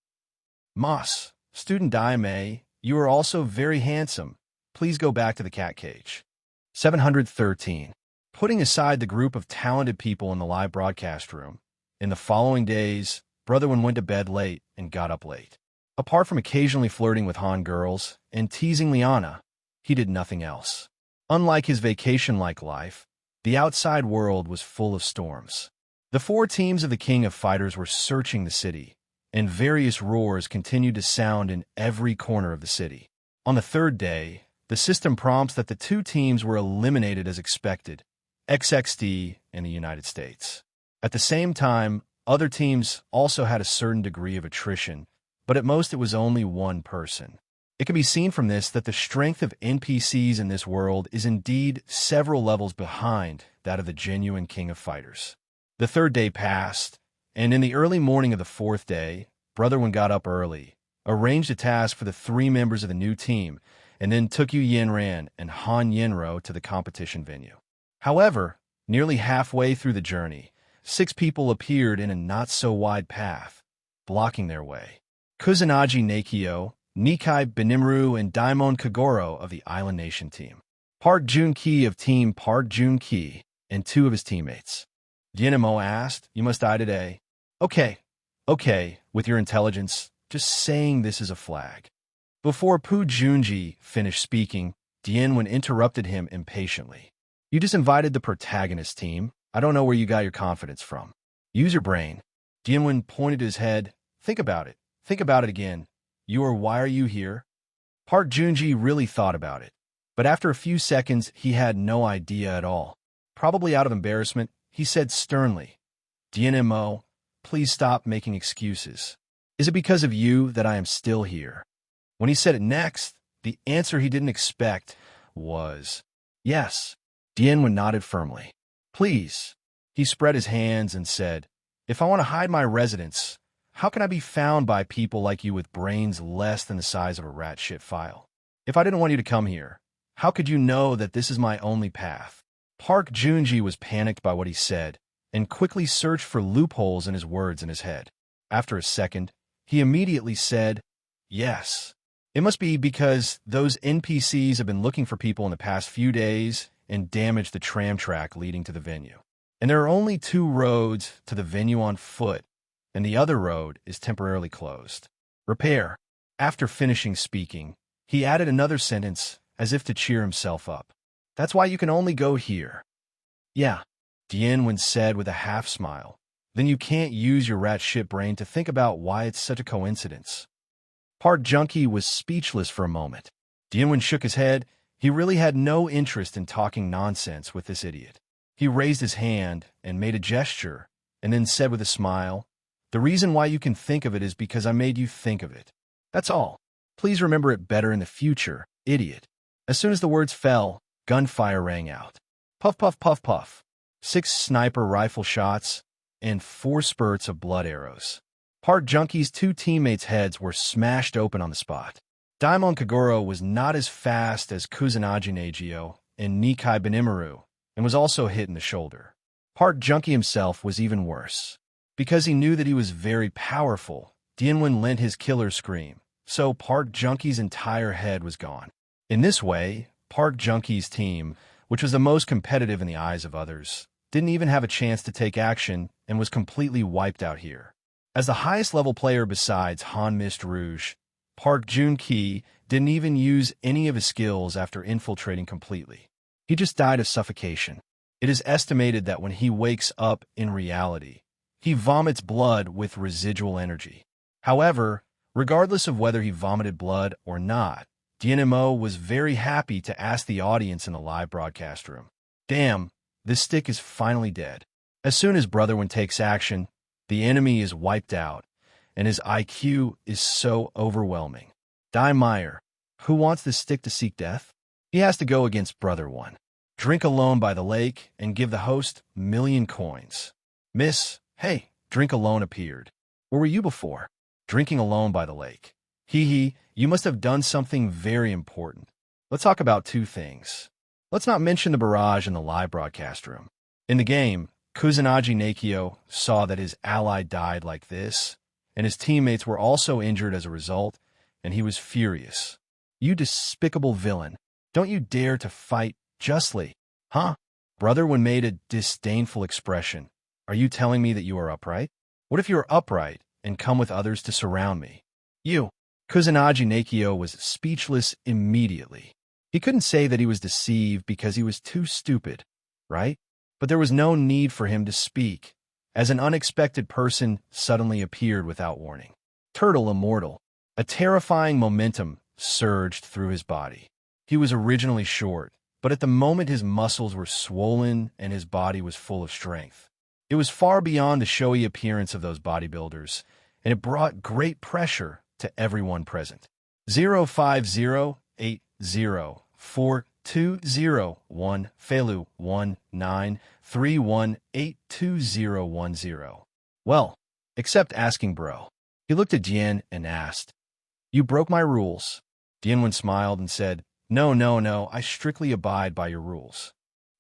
Moss, student Dai Mei, you are also very handsome. Please go back to the cat cage. 713. Putting aside the group of talented people in the live broadcast room, in the following days, Brother Wen went to bed late and got up late. Apart from occasionally flirting with Han girls and teasing Liana, he did nothing else. Unlike his vacation-like life, the outside world was full of storms. The 4 teams of the King of Fighters were searching the city, and various roars continued to sound in every corner of the city. On the 3rd day, the system prompts that the 2 teams were eliminated as expected, XXD and the United States. At the same time, other teams also had a certain degree of attrition, but at most it was only 1 person. It can be seen from this that the strength of NPCs in this world is indeed several levels behind that of the genuine King of Fighters. The 3rd day passed, and in the early morning of the 4th day, Brother Wen got up early, arranged a task for the 3 members of the new team, and then took Yu Yanran and Han Yinro to the competition venue. However, nearly halfway through the journey, 6 people appeared in a not-so-wide path, blocking their way. Kusanagi Nakio, Nikai Benimru, and Daimon Kagoro of the Island Nation team. Park Jun-ki of Team Park Jun-ki, and 2 of his teammates. Dian Mo asked, you must die today. Okay, with your intelligence, just saying this is a flag. Before Pu Junji finished speaking, Dian Wen interrupted him impatiently. You just invited the protagonist team. I don't know where you got your confidence from. Use your brain. Dian Wen pointed his head. Think about it. Think about it again. Why are you here? Park Junji really thought about it. But after a few seconds, he had no idea at all. Probably out of embarrassment, he said sternly, Dian Mo, please stop making excuses. Is it because of you that I am still here? When he said it next, the answer he didn't expect was, yes. Dian Wen nodded firmly. Please. He spread his hands and said, if I want to hide my residence, how can I be found by people like you with brains less than the size of a rat shit file? If I didn't want you to come here, how could you know that this is my only path? Park Junji was panicked by what he said and quickly searched for loopholes in his words in his head. After a second, he immediately said, yes. It must be because those NPCs have been looking for people in the past few days and damaged the tram track leading to the venue. And there are only 2 roads to the venue on foot, and the other road is temporarily closed. Repair. After finishing speaking, he added another sentence as if to cheer himself up. That's why you can only go here. Yeah, Dian Wen said with a half-smile. Then you can't use your rat shit brain to think about why it's such a coincidence. Park Junkie was speechless for a moment. Dian Wen shook his head. He really had no interest in talking nonsense with this idiot. He raised his hand and made a gesture, and then said with a smile, the reason why you can think of it is because I made you think of it. That's all. Please remember it better in the future, idiot. As soon as the words fell, gunfire rang out. Puff, puff, puff, puff. 6 sniper rifle shots and 4 spurts of blood arrows. Park Junkie's 2 teammates' heads were smashed open on the spot. Daimon Kagoro was not as fast as Kusanagi Neigio and Nikai Benimaru, and was also hit in the shoulder. Park Junkie himself was even worse. Because he knew that he was very powerful, Dian Wen lent his killer scream, so Park Junkie's entire head was gone. In this way, Park Junkie's team, which was the most competitive in the eyes of others, didn't even have a chance to take action and was completely wiped out here. As the highest level player besides Han Mist Rouge, Park Jun-ki didn't even use any of his skills after infiltrating completely. He just died of suffocation. It is estimated that when he wakes up in reality, he vomits blood with residual energy. However, regardless of whether he vomited blood or not, Dian Mo was very happy to ask the audience in the live broadcast room. Damn, this stick is finally dead. As soon as Brother One takes action, the enemy is wiped out, and his IQ is so overwhelming. Die Meyer, who wants this stick to seek death? He has to go against Brother One. Drink alone by the lake and give the host 1,000,000 coins. Miss, hey, drink alone appeared. Where were you before? Drinking alone by the lake. Hee, you must have done something very important. Let's talk about two things. Let's not mention the barrage in the live broadcast room. In the game, Kusanagi Nakio saw that his ally died like this, and his teammates were also injured as a result, and he was furious. You despicable villain. Don't you dare to fight justly. Huh? Brother One made a disdainful expression. Are you telling me that you are upright? What if you are upright and come with others to surround me? You. Kusanagi Nakio was speechless immediately. He couldn't say that he was deceived because he was too stupid, right? But there was no need for him to speak, as an unexpected person suddenly appeared without warning. Turtle Immortal. A terrifying momentum surged through his body. He was originally short, but at the moment his muscles were swollen and his body was full of strength. It was far beyond the showy appearance of those bodybuilders, and it brought great pressure to everyone present. 050804201 Felu 1931822010. Well, except asking bro. He looked at Dian and asked, You broke my rules. Dian smiled and said, No, I strictly abide by your rules.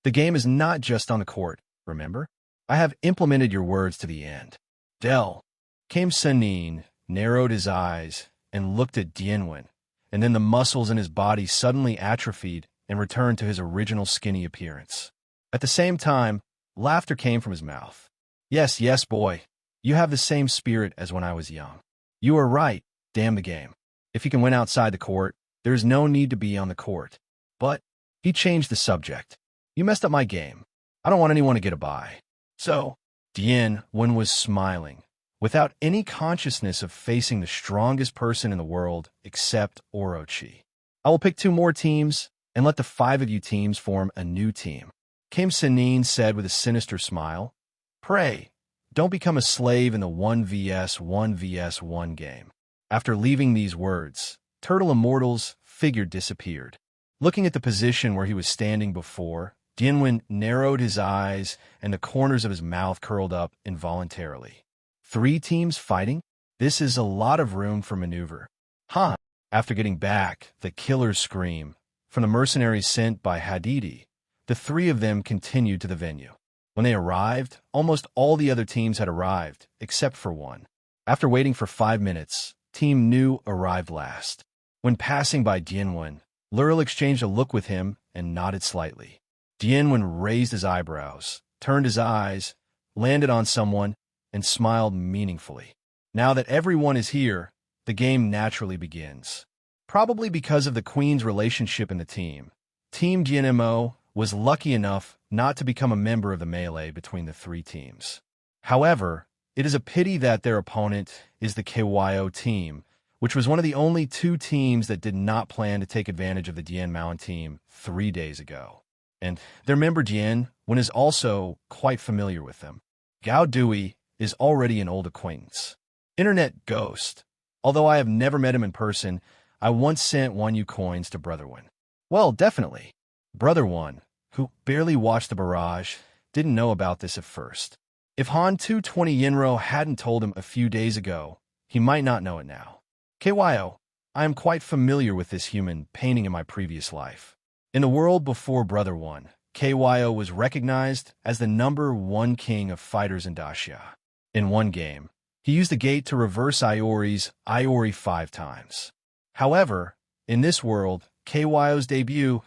The game is not just on the court, remember? I have implemented your words to the end. Del. Came Sanin, narrowed his eyes, and looked at Dian, and then the muscles in his body suddenly atrophied and returned to his original skinny appearance. At the same time, laughter came from his mouth. Yes, boy. You have the same spirit as when I was young. You are right, damn the game. If you can win outside the court, there is no need to be on the court. But he changed the subject. You messed up my game. I don't want anyone to get a bye. So, Dian was smiling, without any consciousness of facing the strongest person in the world except Orochi. I will pick 2 more teams and let the 5 of you teams form a new team. Kame Sanin said with a sinister smile, Pray, don't become a slave in the 1vs1 game. After leaving these words, Turtle Immortal's figure disappeared. Looking at the position where he was standing before, Dian narrowed his eyes and the corners of his mouth curled up involuntarily. 3 teams fighting? This is a lot of room for maneuver. Huh. After getting back the killer's scream from the mercenaries sent by Hadidi, the 3 of them continued to the venue. When they arrived, almost all the other teams had arrived, except for one. After waiting for 5 minutes, Team New arrived last. When passing by Dian, Lurel exchanged a look with him and nodded slightly. Dian raised his eyebrows, turned his eyes, landed on someone, and smiled meaningfully. Now that everyone is here, the game naturally begins. Probably because of the Queen's relationship in the team, Team Dian Mo was lucky enough not to become a member of the melee between the 3 teams. However, it is a pity that their opponent is the KYO team, which was one of the only 2 teams that did not plan to take advantage of the Dian Mountain team 3 days ago. And their member Dian is also quite familiar with them. Gao Dewey is already an old acquaintance. Internet Ghost. Although I have never met him in person, I once sent 1U coins to Brother One. Well, definitely. Brother One, who barely watched the barrage, didn't know about this at first. If Han 220 Yinro hadn't told him a few days ago, he might not know it now. KYO, I am quite familiar with this human painting in my previous life. In the world before Brother One, KYO was recognized as the #1 king of fighters in Dacia. In one game, he used the gate to reverse Iori's Iori 5 times. However, in this world, KYO's debut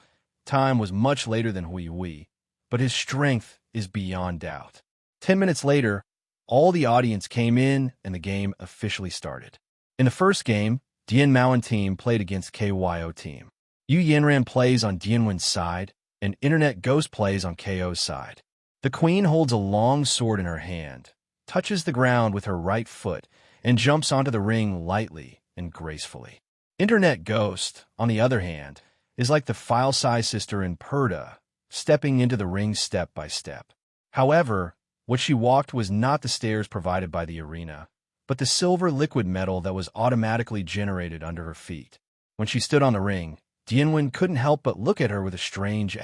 time was much later than Hui, but his strength is beyond doubt. 10 minutes later, all the audience came in and the game officially started. In the first game, Dian Mountain team played against KYO team. Yu Yanran plays on Dianwen's side, and Internet Ghost plays on KO's side. The queen holds a long sword in her hand, touches the ground with her right foot, and jumps onto the ring lightly and gracefully. Internet Ghost, on the other hand, is like the file-size sister in Perda, stepping into the ring step by step. However, what she walked was not the stairs provided by the arena, but the silver liquid metal that was automatically generated under her feet. When she stood on the ring, Dian Mo couldn't help but look at her with a strange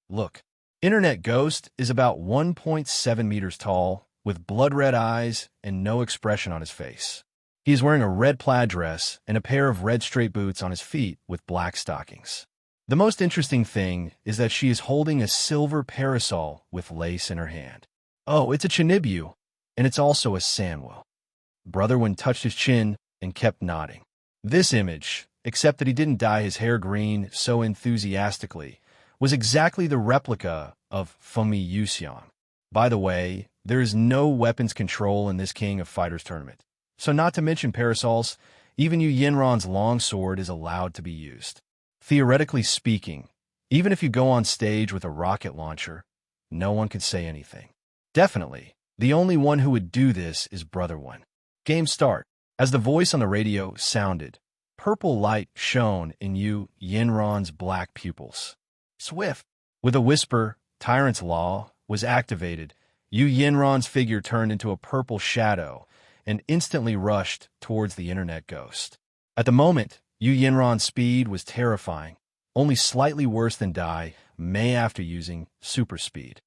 look. Internet Ghost is about 1.7 meters tall, with blood-red eyes and no expression on his face. He is wearing a red plaid dress and a pair of red straight boots on his feet with black stockings. The most interesting thing is that she is holding a silver parasol with lace in her hand. Oh, it's a Chinibu, and it's also a Sanwo. Brother Wen touched his chin and kept nodding. This image, except that he didn't dye his hair green so enthusiastically, was exactly the replica of Fumi Yuxiang. By the way, there is no weapons control in this King of Fighters tournament. So not to mention parasols, even Yu Yinran's long sword is allowed to be used. Theoretically speaking, even if you go on stage with a rocket launcher, no one could say anything. Definitely, the only one who would do this is Brother Wen. Game start. As the voice on the radio sounded, purple light shone in Yu Yinran's black pupils. Swift. With a whisper, Tyrant's Law was activated. Yu Yinran's figure turned into a purple shadow and instantly rushed towards the Internet Ghost. At the moment, Yu Yinran's speed was terrifying, only slightly worse than Dai Mei after using super speed.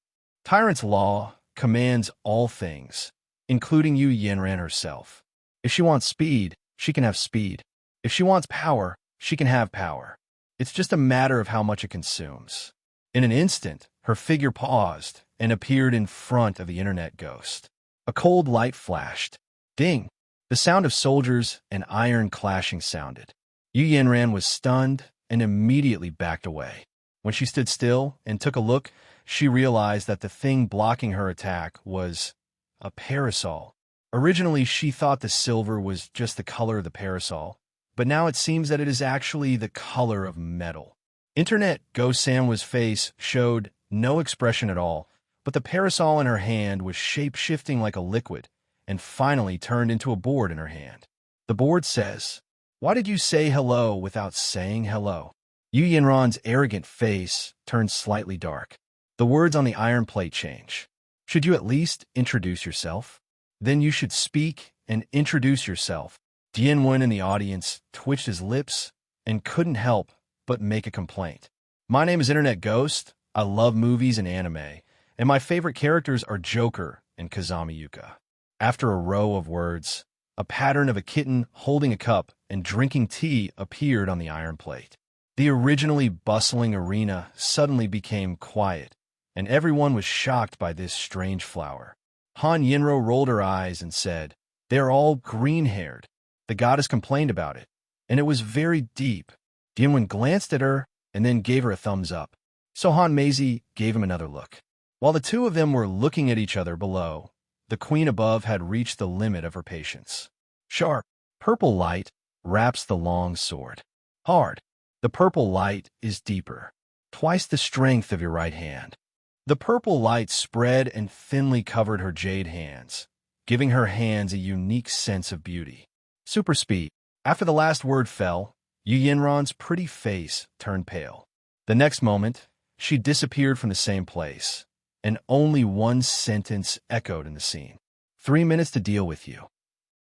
Tyrant's Law commands all things, including Yu Yinran herself. If she wants speed, she can have speed. If she wants power, she can have power. It's just a matter of how much it consumes. In an instant, her figure paused and appeared in front of the Internet Ghost. A cold light flashed. Ding! The sound of soldiers and iron clashing sounded. Yu Yinran was stunned and immediately backed away. When she stood still and took a look, she realized that the thing blocking her attack was a parasol. Originally, she thought the silver was just the color of the parasol, but now it seems that it is actually the color of metal. Internet Ghost Sanwa's face showed no expression at all, but the parasol in her hand was shape-shifting like a liquid and finally turned into a board in her hand. The board says, "Why did you say hello without saying hello?" Yu Yinran's arrogant face turned slightly dark. The words on the iron plate change. "Should you at least introduce yourself? Then you should speak and introduce yourself." Dian Mo in the audience twitched his lips and couldn't help but make a complaint. "My name is Internet Ghost. I love movies and anime, and my favorite characters are Joker and Kazami Yuka." After a row of words, a pattern of a kitten holding a cup and drinking tea appeared on the iron plate. The originally bustling arena suddenly became quiet, and everyone was shocked by this strange flower. Han Yinro rolled her eyes and said, "They're all green-haired. The goddess complained about it, and it was very deep." Dian Mo glanced at her and then gave her a thumbs up. So Han Meizi gave him another look. While the two of them were looking at each other below, the queen above had reached the limit of her patience. Sharp, purple light wraps the long sword. Hard, the purple light is deeper, twice the strength of your right hand. The purple light spread and thinly covered her jade hands, giving her hands a unique sense of beauty. Super speed. After the last word fell, Yu Yinran's pretty face turned pale. The next moment, she disappeared from the same place, and only one sentence echoed in the scene. 3 minutes to deal with you.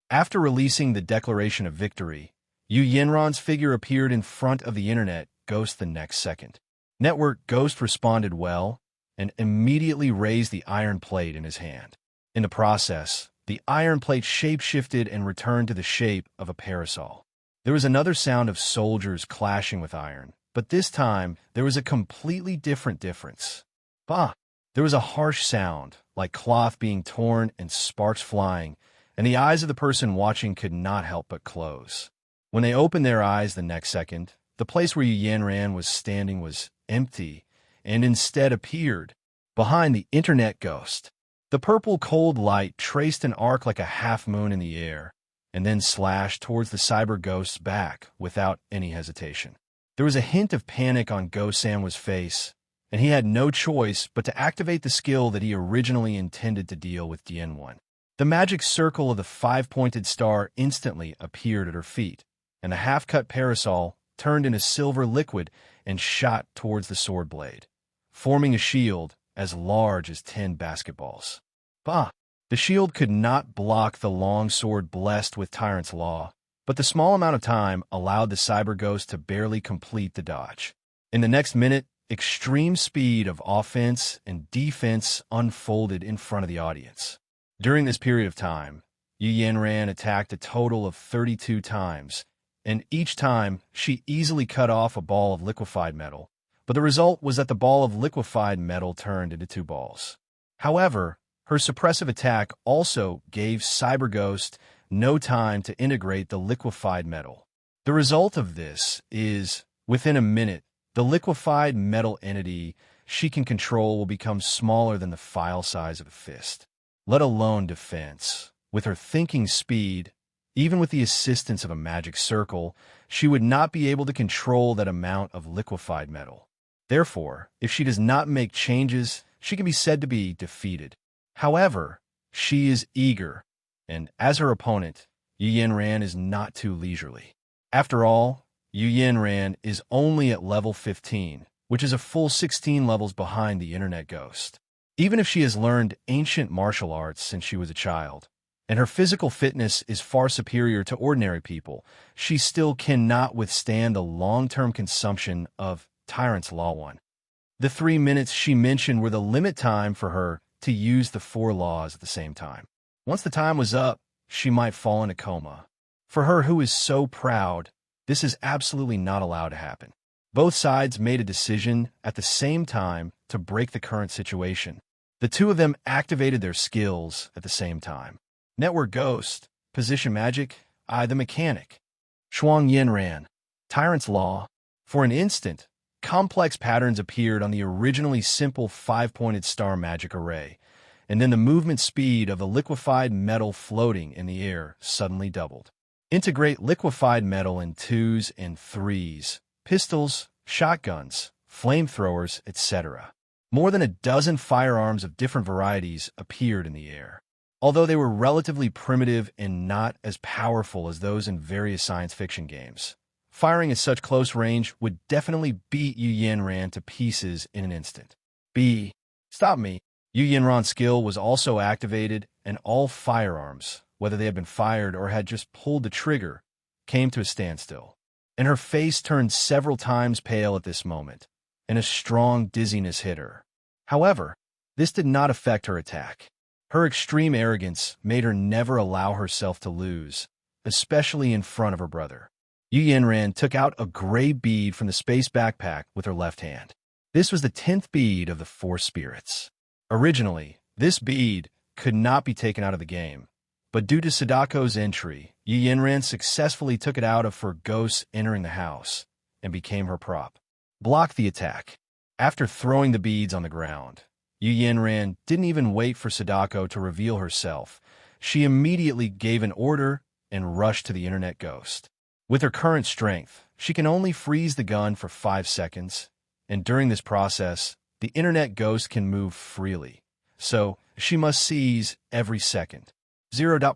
After releasing the declaration of victory, Yu Yinran's figure appeared in front of the Internet Ghost the next second. Network Ghost responded well and immediately raised the iron plate in his hand. In the process, the iron plate shape-shifted and returned to the shape of a parasol. There was another sound of soldiers clashing with iron, but this time there was a completely different difference. Bah! There was a harsh sound, like cloth being torn and sparks flying, and the eyes of the person watching could not help but close. When they opened their eyes the next second, the place where Yu Yinran was standing was empty, and instead appeared behind the Internet Ghost. The purple cold light traced an arc like a half-moon in the air, and then slashed towards the cyber ghost's back without any hesitation. There was a hint of panic on Ghost Sanwa's face, and he had no choice but to activate the skill that he originally intended to deal with Dian Mo. The magic circle of the 5-pointed star instantly appeared at her feet, and the half-cut parasol turned into silver liquid and shot towards the sword blade, forming a shield as large as 10 basketballs. Bah! The shield could not block the long sword blessed with Tyrant's Law, but the small amount of time allowed the cyber ghost to barely complete the dodge. In the next minute, extreme speed of offense and defense unfolded in front of the audience. During this period of time, Yu Yanran attacked a total of 32 times, and each time she easily cut off a ball of liquefied metal, but the result was that the ball of liquefied metal turned into 2 balls. However, her suppressive attack also gave Cyber Ghost no time to integrate the liquefied metal. The result of this is, within a minute, the liquefied metal entity she can control will become smaller than the file size of a fist, let alone defense. With her thinking speed, even with the assistance of a magic circle, she would not be able to control that amount of liquefied metal. Therefore, if she does not make changes, she can be said to be defeated. However, she is eager, and as her opponent, Yu Yanran is not too leisurely. After all, Yu Yanran is only at level 15, which is a full 16 levels behind the Internet Ghost. Even if she has learned ancient martial arts since she was a child, and her physical fitness is far superior to ordinary people, she still cannot withstand the long-term consumption of Tyrant's Law 1. The 3 minutes she mentioned were the limit time for her to use the 4 laws at the same time. Once the time was up, she might fall in a coma. For her who is so proud, this is absolutely not allowed to happen. Both sides made a decision at the same time to break the current situation. The two of them activated their skills at the same time. Network Ghost, Position Magic, I the Mechanic. Shuang Yanran, Tyrant's Law. For an instant, complex patterns appeared on the originally simple 5-pointed star magic array, and then the movement speed of the liquefied metal floating in the air suddenly doubled. Integrate liquefied metal in 2s and 3s, pistols, shotguns, flamethrowers, etc. More than a dozen firearms of different varieties appeared in the air. Although they were relatively primitive and not as powerful as those in various science fiction games, firing at such close range would definitely beat Yu Yanran to pieces in an instant. B. Stop me. Yu Yanran's skill was also activated, and all firearms, whether they had been fired or had just pulled the trigger, came to a standstill. And her face turned several times pale at this moment, and a strong dizziness hit her. However, this did not affect her attack. Her extreme arrogance made her never allow herself to lose, especially in front of her brother. Yu Yanran took out a gray bead from the space backpack with her left hand. This was the 10th bead of the 4 spirits. Originally, this bead could not be taken out of the game, but due to Sadako's entry, Yu Yanran successfully took it out of for ghosts entering the house and became her prop. Block the attack. After throwing the beads on the ground, Yu Yanran didn't even wait for Sadako to reveal herself. She immediately gave an order and rushed to the Internet Ghost. With her current strength, she can only freeze the gun for 5 seconds, and during this process, the Internet Ghost can move freely, so she must seize every second.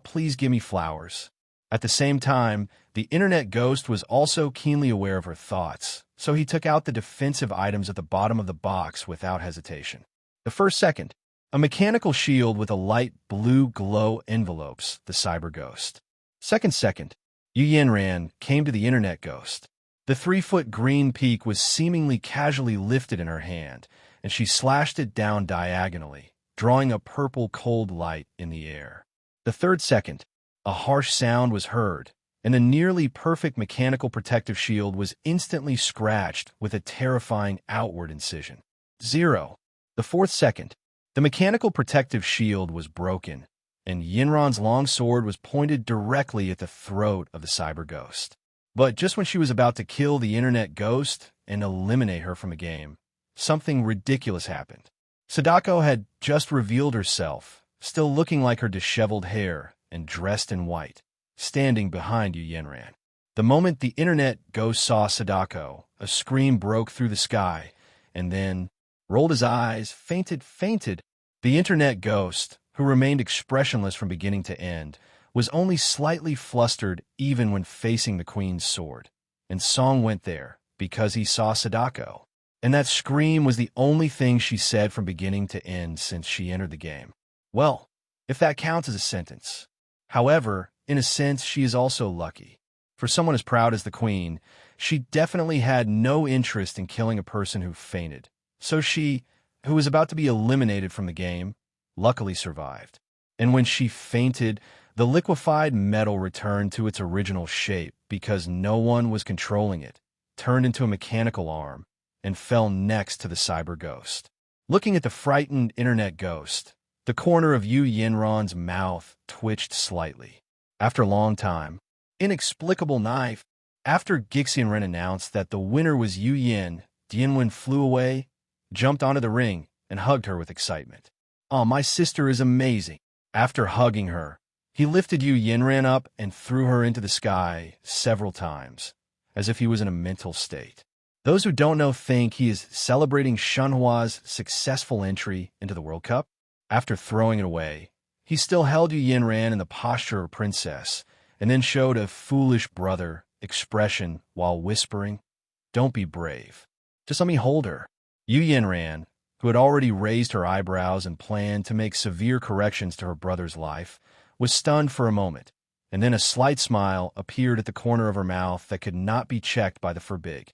Please give me flowers. At the same time, the Internet Ghost was also keenly aware of her thoughts, so he took out the defensive items at the bottom of the box without hesitation. The first second, a mechanical shield with a light blue glow envelopes the Cyber Ghost. Second, Yu Yanran came to the Internet Ghost. The 3-foot green peak was seemingly casually lifted in her hand, and she slashed it down diagonally, drawing a purple cold light in the air. The third second, a harsh sound was heard, and the nearly perfect mechanical protective shield was instantly scratched with a terrifying outward incision. 0. The fourth second, the mechanical protective shield was broken, and Yinran's long sword was pointed directly at the throat of the Cyber Ghost. But just when she was about to kill the Internet Ghost and eliminate her from the game, something ridiculous happened. Sadako had just revealed herself, still looking like her disheveled hair and dressed in white, standing behind Yu Yanran. The moment the Internet Ghost saw Sadako, a scream broke through the sky, and then rolled his eyes, fainted. The Internet Ghost, who remained expressionless from beginning to end, was only slightly flustered even when facing the queen's sword. And Song went there because he saw Sadako. And that scream was the only thing she said from beginning to end since she entered the game. Well, if that counts as a sentence. However, in a sense, she is also lucky. For someone as proud as the queen, she definitely had no interest in killing a person who fainted. So she, who was about to be eliminated from the game, luckily survived. And when she fainted, the liquefied metal returned to its original shape because no one was controlling it, turned into a mechanical arm, and fell next to the cyber ghost. Looking at the frightened internet ghost, the corner of Yu Yinran's mouth twitched slightly. After a long time, inexplicable knife. After Gixianren announced that the winner was Yu Yin, Dianwen flew away, jumped onto the ring, and hugged her with excitement. "Oh, my sister is amazing." After hugging her, he lifted Yu Yinran up and threw her into the sky several times, as if he was in a mental state. Those who don't know think he is celebrating Shenhua's successful entry into the World Cup. After throwing it away, he still held Yu Yinran in the posture of a princess, and then showed a foolish brother expression while whispering, "Don't be brave. Just let me hold her." Yu Yinran, who had already raised her eyebrows and planned to make severe corrections to her brother's life, was stunned for a moment, and then a slight smile appeared at the corner of her mouth that could not be checked by the forbig.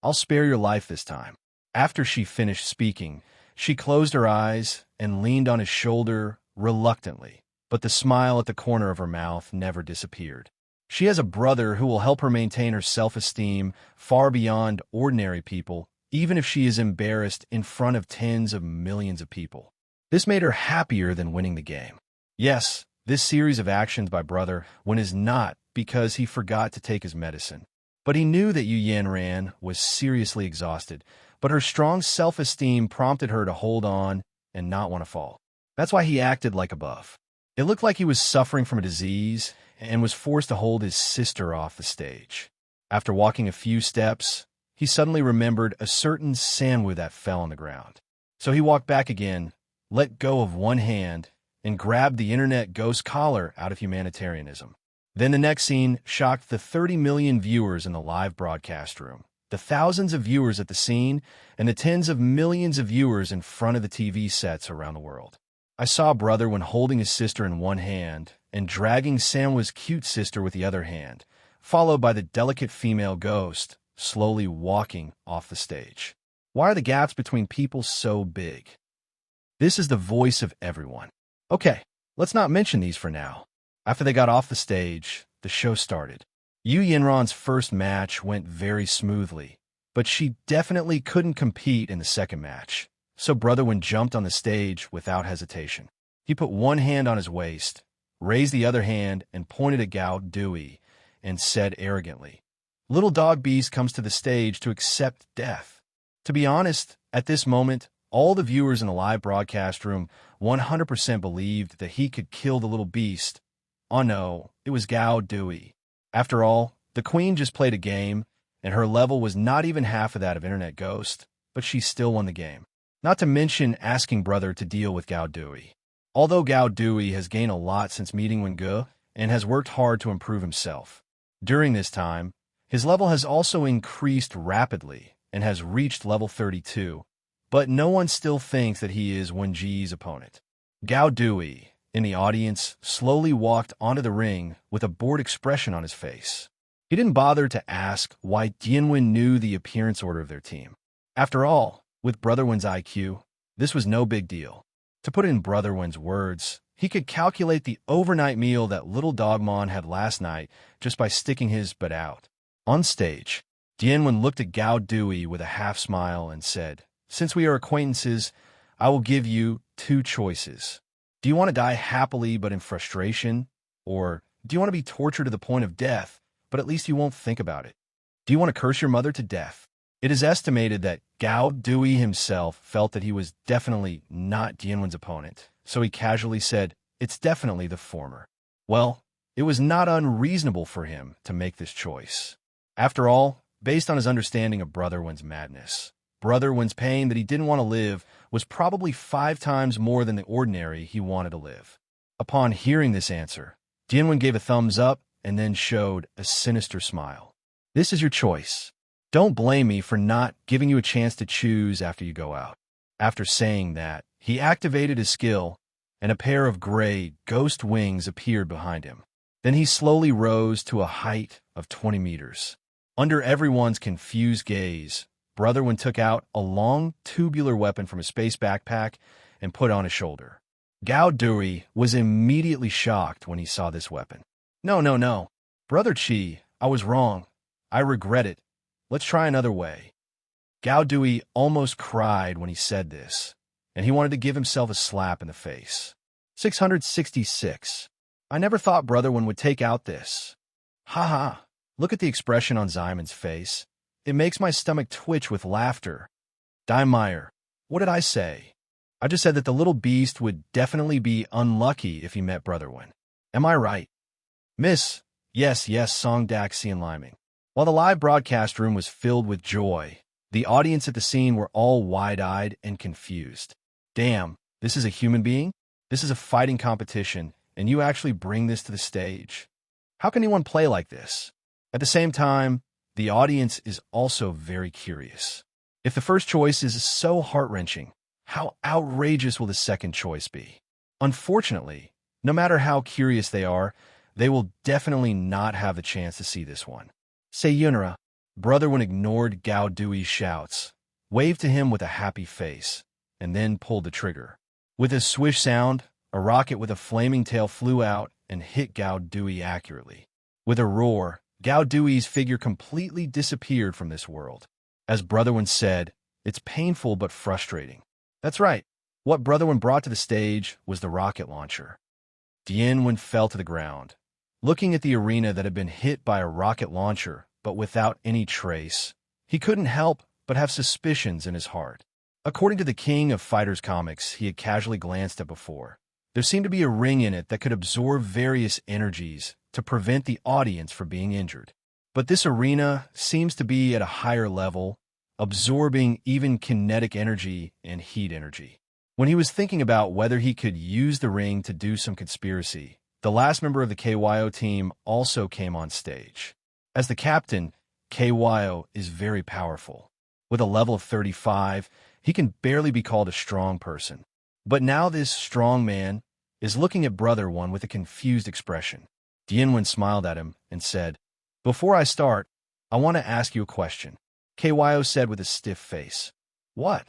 "I'll spare your life this time." After she finished speaking, she closed her eyes and leaned on his shoulder reluctantly, but the smile at the corner of her mouth never disappeared. She has a brother who will help her maintain her self-esteem far beyond ordinary people, even if she is embarrassed in front of tens of millions of people. This made her happier than winning the game. Yes, this series of actions by brother won is not because he forgot to take his medicine. But he knew that Yu Yanran was seriously exhausted, but her strong self-esteem prompted her to hold on and not want to fall. That's why he acted like above. It looked like he was suffering from a disease and was forced to hold his sister off the stage. After walking a few steps, he suddenly remembered a certain sanwu that fell on the ground. So he walked back again, let go of one hand, and grabbed the internet ghost collar out of humanitarianism. Then the next scene shocked the 30 million viewers in the live broadcast room, the thousands of viewers at the scene, and the tens of millions of viewers in front of the TV sets around the world. I saw brother when holding his sister in one hand and dragging Sanwa's cute sister with the other hand, followed by the delicate female ghost slowly walking off the stage. Why are the gaps between people so big? This is the voice of everyone. Okay, let's not mention these for now. After they got off the stage, the show started. Yu Yinran's first match went very smoothly, but she definitely couldn't compete in the second match. So Brother Wen jumped on the stage without hesitation. He put one hand on his waist, raised the other hand, and pointed at Gao Dewey, and said arrogantly, "Little Dog Beast comes to the stage to accept death." To be honest, at this moment, all the viewers in the live broadcast room 100% believed that he could kill the little beast. Oh no, it was Gao Dewey. After all, the queen just played a game, and her level was not even half of that of Internet Ghost, but she still won the game. Not to mention asking Brother to deal with Gao Dewey. Although Gao Dewey has gained a lot since meeting Wengu and has worked hard to improve himself. During this time, his level has also increased rapidly and has reached level 32, but no one still thinks that he is Wenji's opponent. Gao Dewey, in the audience, slowly walked onto the ring with a bored expression on his face. He didn't bother to ask why Dianwen knew the appearance order of their team. After all, with Brother Wen's IQ, this was no big deal. To put it in Brother Wen's words, he could calculate the overnight meal that little Dogmon had last night just by sticking his butt out. On stage, Dianwen looked at Gao Dewey with a half smile and said, "Since we are acquaintances, I will give you two choices. Do you want to die happily but in frustration? Or do you want to be tortured to the point of death, but at least you won't think about it? Do you want to curse your mother to death?" It is estimated that Gao Dewey himself felt that he was definitely not Dianwen's opponent, so he casually said, "It's definitely the former." Well, it was not unreasonable for him to make this choice. After all, based on his understanding of Brother Wen's madness, Brother Wen's pain that he didn't want to live was probably 5 times more than the ordinary he wanted to live. Upon hearing this answer, Dian gave a thumbs up and then showed a sinister smile. This is your choice. Don't blame me for not giving you a chance to choose after you go out. After saying that, he activated his skill, and a pair of gray ghost wings appeared behind him. Then he slowly rose to a height of 20 meters. Under everyone's confused gaze, Brotherwin took out a long, tubular weapon from a space backpack and put on his shoulder. Gao Dui was immediately shocked when he saw this weapon. No. Brother Chi, I was wrong. I regret it. Let's try another way. Gao Dui almost cried when he said this, and he wanted to give himself a slap in the face. 666. I never thought Brotherwin would take out this. Ha. Look at the expression on Zymon's face. It makes my stomach twitch with laughter. Daimeyer, what did I say? I just said that the little beast would definitely be unlucky if he met Brotherwin. Am I right? Miss, yes, Song Daxi and Liming. While the live broadcast room was filled with joy, the audience at the scene were all wide-eyed and confused. Damn, this is a human being? This is a fighting competition, and you actually bring this to the stage. How can anyone play like this? At the same time, the audience is also very curious. If the first choice is so heart-wrenching, how outrageous will the second choice be? Unfortunately, no matter how curious they are, they will definitely not have the chance to see this one. Sayonara. Brotherwin ignored Gao Dui's shouts, waved to him with a happy face, and then pulled the trigger. With a swish sound, a rocket with a flaming tail flew out and hit Gao Dui accurately. With a roar, Gao Dui's figure completely disappeared from this world. As Brotherwin said, it's painful but frustrating. That's right. What Brotherwin brought to the stage was the rocket launcher. Dian fell to the ground, looking at the arena that had been hit by a rocket launcher, but without any trace. He couldn't help but have suspicions in his heart. According to the king of fighters comics he had casually glanced at before, there seemed to be a ring in it that could absorb various energies to prevent the audience from being injured. But this arena seems to be at a higher level, absorbing even kinetic energy and heat energy. When he was thinking about whether he could use the ring to do some conspiracy, the last member of the KYO team also came on stage. As the captain, KYO is very powerful. With a level of 35, he can barely be called a strong person. But now this strong man is looking at Brotherwin with a confused expression. Dian smiled at him and said, "Before I start, I want to ask you a question." KYO said with a stiff face. "What?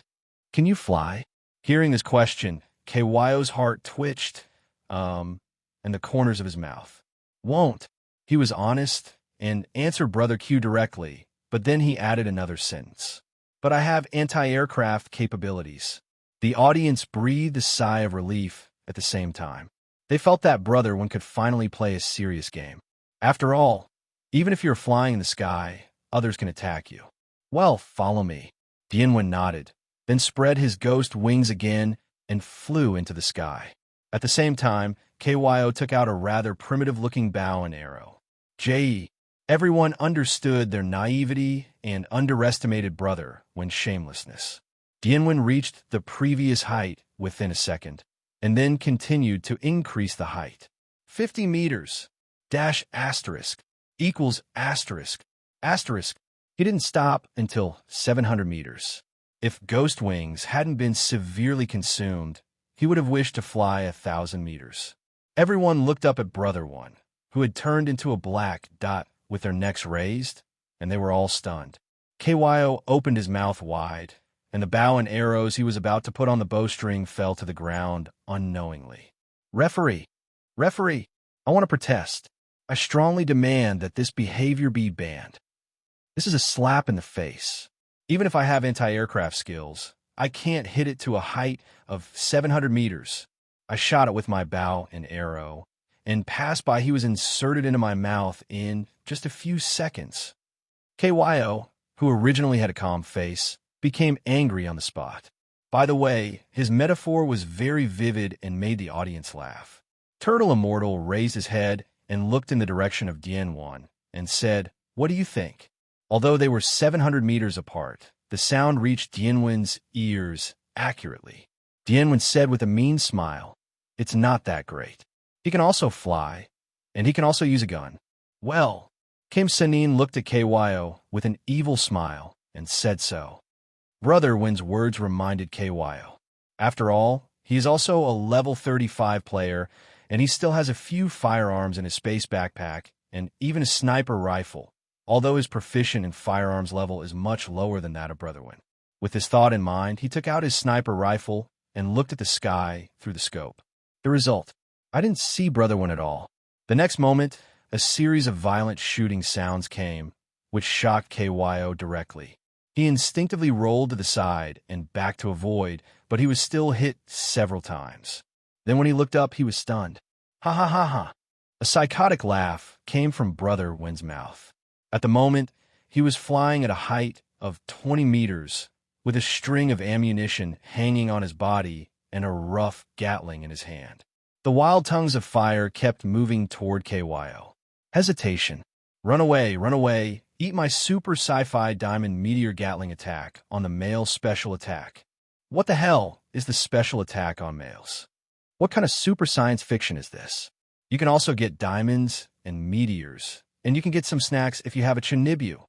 Can you fly?" Hearing this question, KYO's heart twitched, and the corners of his mouth. "Won't." He was honest and answered Brother Q directly, but then he added another sentence. "But I have anti-aircraft capabilities." The audience breathed a sigh of relief at the same time. They felt that Brotherwin could finally play a serious game. After all, even if you're flying in the sky, others can attack you. "Well, follow me." Dian nodded, then spread his ghost wings again and flew into the sky. At the same time, KYO took out a rather primitive-looking bow and arrow. Everyone understood their naivety and underestimated Brotherwin's shamelessness. Dian reached the previous height within a second, and then continued to increase the height. 50 meters, dash asterisk, equals asterisk, asterisk. He didn't stop until 700 meters. If ghost wings hadn't been severely consumed, he would have wished to fly 1,000 meters. Everyone looked up at Brotherwin, who had turned into a black dot with their necks raised, and they were all stunned. KYO opened his mouth wide, and the bow and arrows he was about to put on the bowstring fell to the ground unknowingly. Referee, I want to protest. I strongly demand that this behavior be banned. This is a slap in the face. Even if I have anti-aircraft skills, I can't hit it to a height of 700 meters. I shot it with my bow and arrow, and passed by he was inserted into my mouth in just a few seconds. KYO, who originally had a calm face, became angry on the spot. By the way, his metaphor was very vivid and made the audience laugh. Turtle Immortal raised his head and looked in the direction of Dian and said, "What do you think?" Although they were 700 meters apart, the sound reached Dian's ears accurately. Dian said with a mean smile, "It's not that great. He can also fly, and he can also use a gun. Well, Kim Sanin looked at KYO with an evil smile and said so. Brother Win's words reminded KYO. After all, he is also a level 35 player, and he still has a few firearms in his space backpack and even a sniper rifle, although his proficient in firearms level is much lower than that of Brother Win. With this thought in mind, he took out his sniper rifle and looked at the sky through the scope. The result: I didn't see Brother Win at all. The next moment, a series of violent shooting sounds came, which shocked KYO directly. He instinctively rolled to the side and back to avoid, but he was still hit several times. Then when he looked up, he was stunned. Ha ha ha ha. A psychotic laugh came from Brother Win's mouth. At the moment, he was flying at a height of 20 meters, with a string of ammunition hanging on his body and a rough Gatling in his hand. The wild tongues of fire kept moving toward KYO. Hesitation. Run away, eat my super sci-fi diamond meteor Gatling attack on the male special attack. What the hell is the special attack on males? What kind of super science fiction is this? You can also get diamonds and meteors, and you can get some snacks if you have a Chinibu.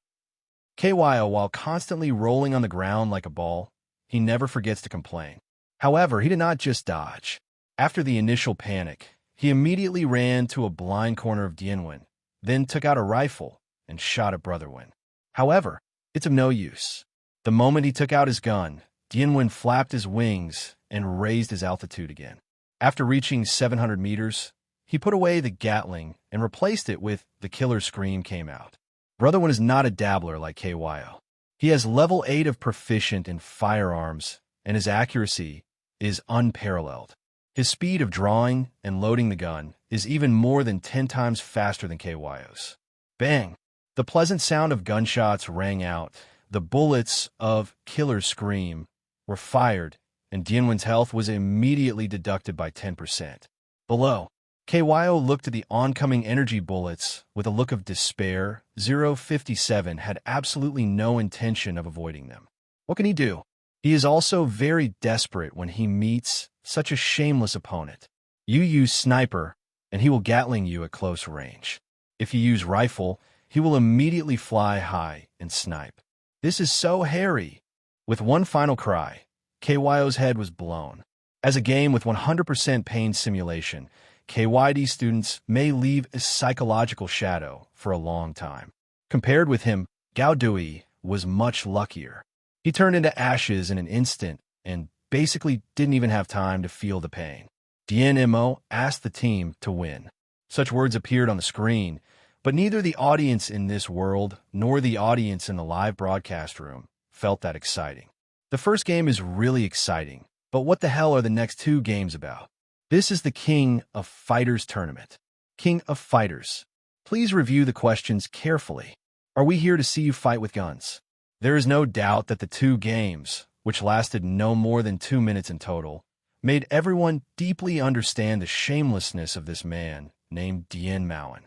KYO, while constantly rolling on the ground like a ball, he never forgets to complain. However, he did not just dodge. After the initial panic, he immediately ran to a blind corner of Dian Mo, then took out a rifle and shot at Brother Win. However, it's of no use. The moment he took out his gun, Dian Mo flapped his wings and raised his altitude again. After reaching 700 meters, he put away the Gatling and replaced it with the killer scream came out. Brother Win is not a dabbler like KYO. He has level 8 of proficient in firearms, and his accuracy is unparalleled. His speed of drawing and loading the gun is even more than 10 times faster than KYO's. Bang! The pleasant sound of gunshots rang out. The bullets of Killer Scream were fired, and Dian Mo's health was immediately deducted by 10%. Below, KYO looked at the oncoming energy bullets with a look of despair. 057 had absolutely no intention of avoiding them. What can he do? He is also very desperate when he meets such a shameless opponent. You use sniper, and he will Gatling you at close range. If you use rifle, he will immediately fly high and snipe. This is so hairy. With one final cry, KYO's head was blown. As a game with 100% pain simulation, KYD students may leave a psychological shadow for a long time. Compared with him, Gao Dui was much luckier. He turned into ashes in an instant and basically didn't even have time to feel the pain. Dian Mo asked the team to win. Such words appeared on the screen, but neither the audience in this world nor the audience in the live broadcast room felt that exciting. The first game is really exciting, but what the hell are the next 2 games about? This is the King of Fighters tournament. King of Fighters. Please review the questions carefully. Are we here to see you fight with guns? There is no doubt that the 2 games, which lasted no more than 2 minutes in total, made everyone deeply understand the shamelessness of this man named Dian Mo.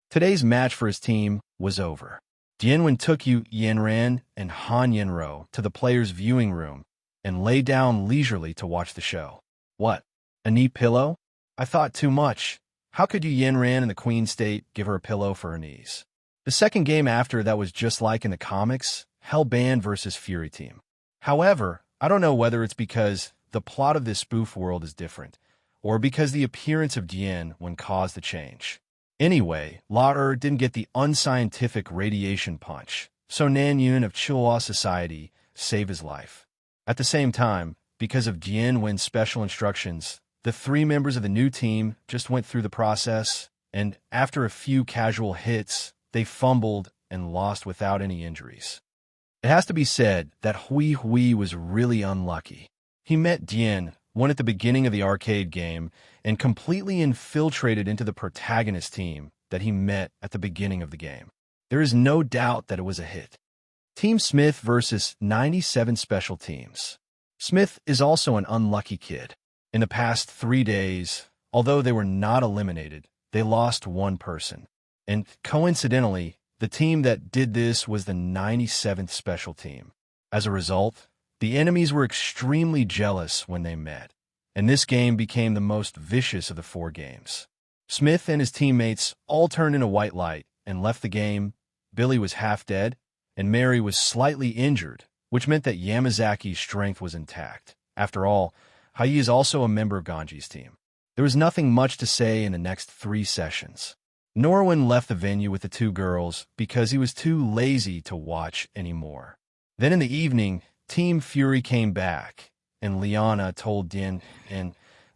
Today's match for his team was over. Dian Mo took Yanran and Han Yanro to the players' viewing room and lay down leisurely to watch the show. What? A knee pillow? I thought too much. How could Yanran in the Queen State give her a pillow for her knees? The second game after that was just like in the comics, Hellband versus Fury Team. However, I don't know whether it's because the plot of this spoof world is different, or because the appearance of Dian Mo caused the change. Anyway, La didn't get the unscientific radiation punch, so Nan Yun of Chilhua Society saved his life. At the same time, because of Dian Mo's special instructions, the 3 members of the new team just went through the process, and after a few casual hits, they fumbled and lost without any injuries. It has to be said that Hui Hui was really unlucky. He met Dian Mo at the beginning of the arcade game and completely infiltrated into the protagonist team that he met at the beginning of the game. There is no doubt that it was a hit. Team Smith versus 97 special teams. Smith is also an unlucky kid. In the past 3 days, although they were not eliminated, they lost 1 person. And coincidentally, the team that did this was the 97th special team. As a result, the enemies were extremely jealous when they met, and this game became the most vicious of the 4 games. Smith and his teammates all turned into white light and left the game. Billy was half dead, and Mary was slightly injured, which meant that Yamazaki's strength was intact. After all, Hai is also a member of Ganji's team. There was nothing much to say in the next 3 sessions. Norwin left the venue with the 2 girls because he was too lazy to watch anymore. Then in the evening, Team Fury came back, and Liana told Dian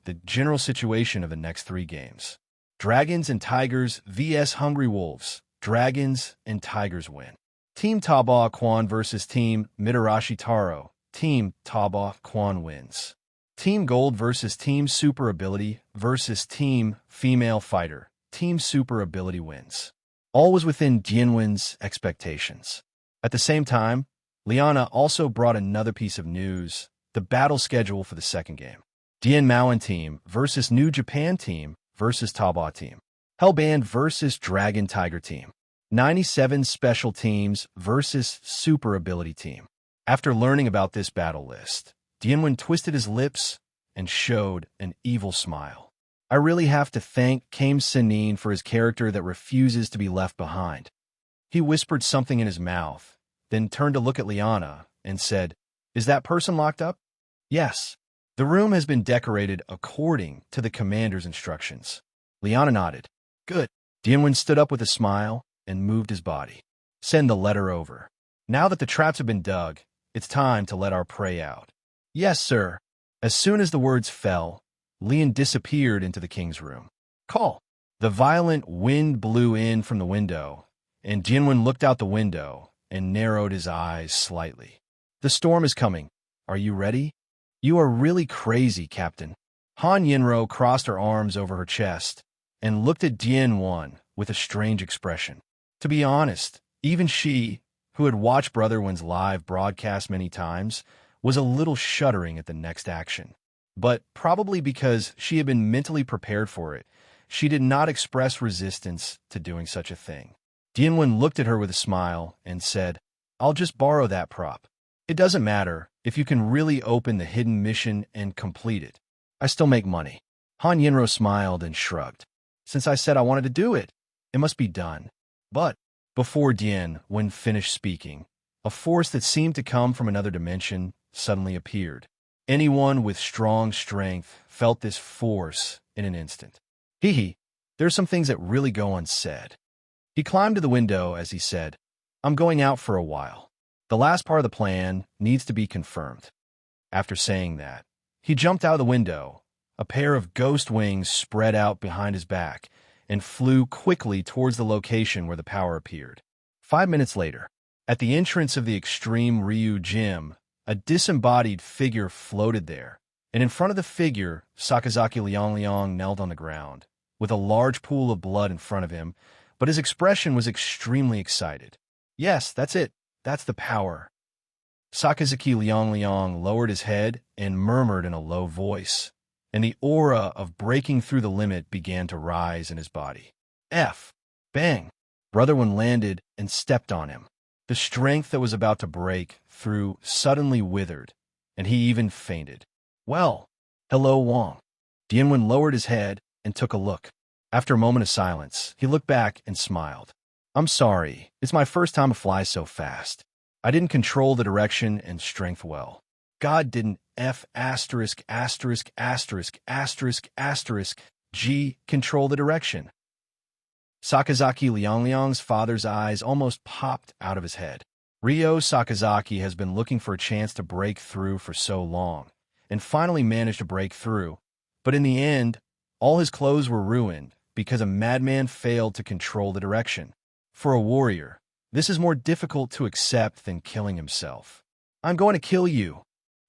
the general situation of the next 3 games. Dragons and Tigers vs Hungry Wolves. Dragons and Tigers win. Team Taba Kwan versus Team Mitarashi Taro. Team Taba Kwan wins. Team Gold versus Team Super Ability versus Team Female Fighter. Team Super Ability wins. All was within Jianwen's expectations. At the same time, Liana also brought another piece of news, the battle schedule for the second game. Dian Mo team versus New Japan team versus Taba team. Hellband versus Dragon Tiger team. 97 special teams versus Super Ability team. After learning about this battle list, Dianwen twisted his lips and showed an evil smile. I really have to thank Kame Senin for his character that refuses to be left behind. He whispered something in his mouth, then turned to look at Liana and said, "Is that person locked up?" "Yes. The room has been decorated according to the commander's instructions." Liana nodded. "Good." Dianwen stood up with a smile and moved his body. "Send the letter over. Now that the traps have been dug, it's time to let our prey out." "Yes, sir." As soon as the words fell, Lian disappeared into the king's room. "Call." The violent wind blew in from the window, and Jinwen looked out the window and narrowed his eyes slightly. "The storm is coming. Are you ready?" "You are really crazy, Captain." Han Yinro crossed her arms over her chest and looked at Dian with a strange expression. To be honest, even she, who had watched Brother Wen's live broadcast many times, was a little shuddering at the next action. But probably because she had been mentally prepared for it, she did not express resistance to doing such a thing. Dianwen looked at her with a smile and said, "I'll just borrow that prop. It doesn't matter if you can really open the hidden mission and complete it. I still make money." Han Yinro smiled and shrugged. "Since I said I wanted to do it, it must be done." But before Dianwen finished speaking, a force that seemed to come from another dimension suddenly appeared. Anyone with strong strength felt this force in an instant. Hee, there's some things that really go unsaid. He climbed to the window as he said, "I'm going out for a while. The last part of the plan needs to be confirmed." After saying that, he jumped out of the window. A pair of ghost wings spread out behind his back and flew quickly towards the location where the power appeared. 5 minutes later, at the entrance of the Extreme Ryu Gym, a disembodied figure floated there, and in front of the figure, Sakazaki Liang knelt on the ground, with a large pool of blood in front of him, but his expression was extremely excited. "Yes, that's it. That's the power." Sakazaki Liang lowered his head and murmured in a low voice, and the aura of breaking through the limit began to rise in his body. Bang! Brother Wen landed and stepped on him. The strength that was about to break through suddenly withered, and he even fainted. "Well, hello, Wong." Dianwen lowered his head and took a look. After a moment of silence, he looked back and smiled. "I'm sorry, it's my first time to fly so fast. I didn't control the direction and strength well. God didn't G control the direction." Sakazaki Liang's father's eyes almost popped out of his head. Ryo Sakazaki has been looking for a chance to break through for so long, and finally managed to break through. But in the end, all his clothes were ruined because a madman failed to control the direction. For a warrior, this is more difficult to accept than killing himself. "I'm going to kill you."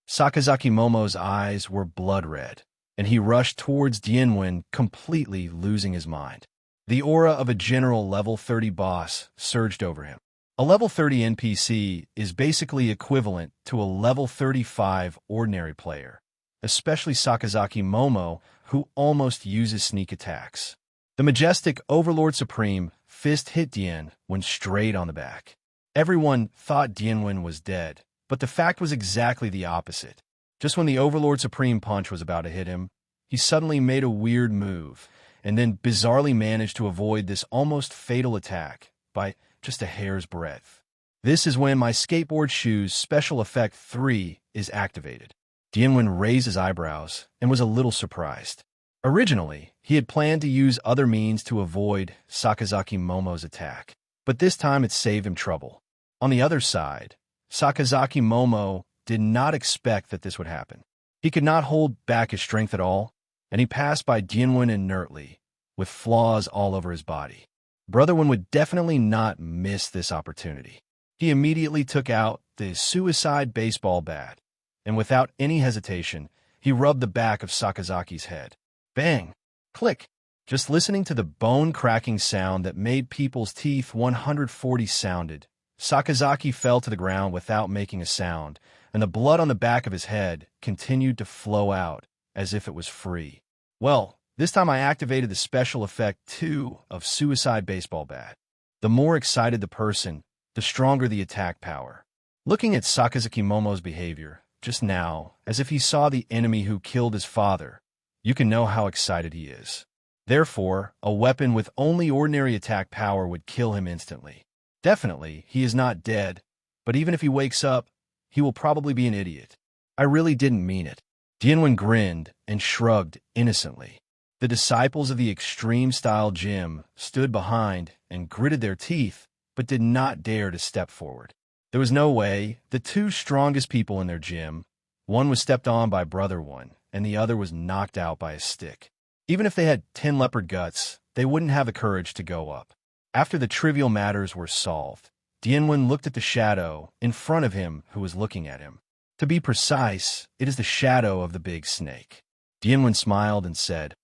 Sakazaki Momo's eyes were blood red, and he rushed towards Dianwen, completely losing his mind. The aura of a general level 30 boss surged over him. A level 30 NPC is basically equivalent to a level 35 ordinary player, especially Sakazaki Momo, who almost uses sneak attacks. The majestic Overlord Supreme fist hit Dianwen straight on the back. Everyone thought Dianwen was dead, but the fact was exactly the opposite. Just when the Overlord Supreme punch was about to hit him, he suddenly made a weird move, and then bizarrely managed to avoid this almost fatal attack by just a hair's breadth. This is when my skateboard shoes special effect 3 is activated. Dian raised his eyebrows and was a little surprised. Originally, he had planned to use other means to avoid Sakazaki Momo's attack, but this time it saved him trouble. On the other side, Sakazaki Momo did not expect that this would happen. He could not hold back his strength at all, and he passed by Dian inertly, with flaws all over his body. Brother Wen would definitely not miss this opportunity. He immediately took out the suicide baseball bat, and without any hesitation, he rubbed the back of Sakazaki's head. Bang! Click! Just listening to the bone-cracking sound that made people's teeth 140 sounded, Sakazaki fell to the ground without making a sound, and the blood on the back of his head continued to flow out as if it was free. Well, this time I activated the special effect 2 of Suicide Baseball Bat. The more excited the person, the stronger the attack power. Looking at Sakazaki Momo's behavior, just now, as if he saw the enemy who killed his father, you can know how excited he is. Therefore, a weapon with only ordinary attack power would kill him instantly. Definitely, he is not dead, but even if he wakes up, he will probably be an idiot. I really didn't mean it. Dian grinned and shrugged innocently. The disciples of the extreme-style gym stood behind and gritted their teeth, but did not dare to step forward. There was no way. The two strongest people in their gym, one was stepped on by Brother One, and the other was knocked out by a stick. Even if they had 10 leopard guts, they wouldn't have the courage to go up. After the trivial matters were solved, Dian looked at the shadow in front of him who was looking at him. To be precise, it is the shadow of the big snake. Dian smiled and said,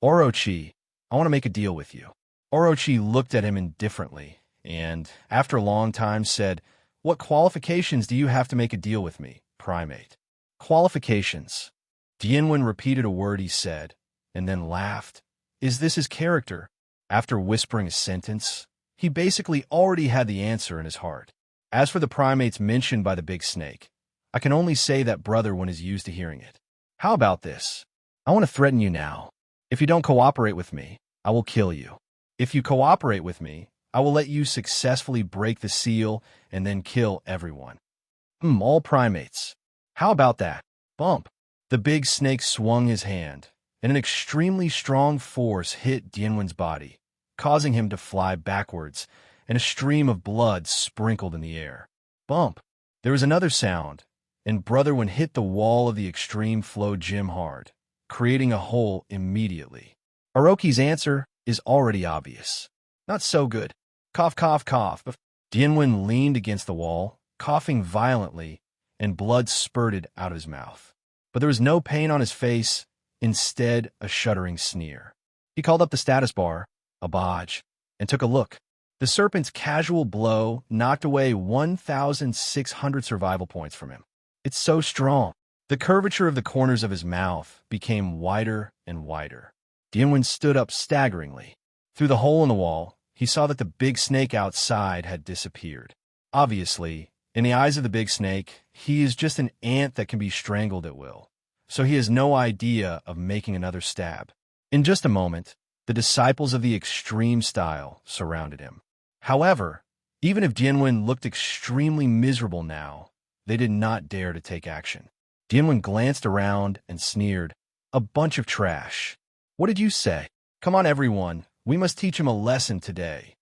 Orochi, I want to make a deal with you. Orochi looked at him indifferently, and, after a long time, said, What qualifications do you have to make a deal with me, primate? Qualifications. Dian repeated a word he said, and then laughed. Is this his character? After whispering a sentence, he basically already had the answer in his heart. As for the primates mentioned by the big snake, I can only say that Brother One is used to hearing it. How about this? I want to threaten you now. If you don't cooperate with me, I will kill you. If you cooperate with me, I will let you successfully break the seal and then kill everyone. All primates. How about that? Bump. The big snake swung his hand, and an extremely strong force hit Dianwen's body, causing him to fly backwards, and a stream of blood sprinkled in the air. Bump. There was another sound, and Brother One hit the wall of the extreme flow gym hard, creating a hole immediately. Orochi's answer is already obvious. Not so good. Cough, cough, cough. Dian leaned against the wall, coughing violently, and blood spurted out of his mouth. But there was no pain on his face, instead a shuddering sneer. He called up the status bar, a bodge, and took a look. The serpent's casual blow knocked away 1,600 survival points from him. It's so strong. The curvature of the corners of his mouth became wider and wider. Dian stood up staggeringly. Through the hole in the wall, he saw that the big snake outside had disappeared. Obviously, in the eyes of the big snake, he is just an ant that can be strangled at will, so he has no idea of making another stab. In just a moment, the disciples of the extreme style surrounded him. However, even if Dian looked extremely miserable now, they did not dare to take action. Dian glanced around and sneered, A bunch of trash. What did you say? Come on, everyone. We must teach him a lesson today.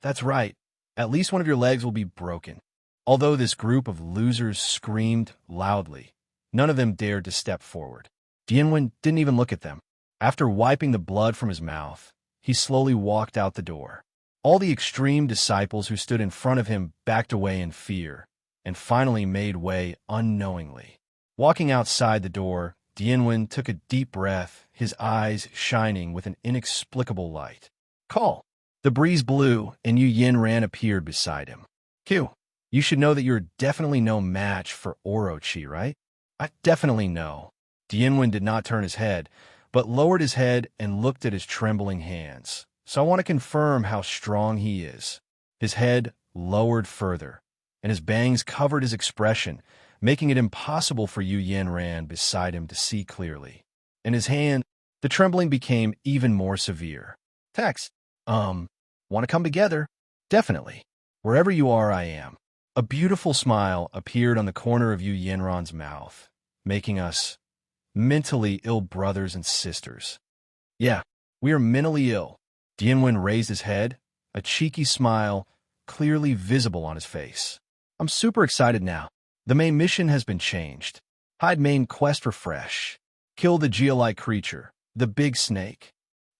That's right. At least one of your legs will be broken. Although this group of losers screamed loudly, none of them dared to step forward. Dian didn't even look at them. After wiping the blood from his mouth, he slowly walked out the door. All the extreme disciples who stood in front of him backed away in fear, and finally made way unknowingly. Walking outside the door, Dian took a deep breath, his eyes shining with an inexplicable light. Call! The breeze blew, and Yu Yin appeared beside him. Q, you should know that you're definitely no match for Orochi, right? I definitely know. Dian did not turn his head, but lowered his head and looked at his trembling hands. So I want to confirm how strong he is. His head lowered further, and his bangs covered his expression, making it impossible for Yu Yin beside him to see clearly. In his hand, The trembling became even more severe. Text. Want to come together? Definitely. Wherever you are, I am. A beautiful smile appeared on the corner of Yu Yenron's mouth, making us mentally ill brothers and sisters. Yeah, we are mentally ill. Dianwen raised his head, a cheeky smile clearly visible on his face. I'm super excited now. The main mission has been changed. Hide main quest refresh. Kill the geolite creature, the big snake.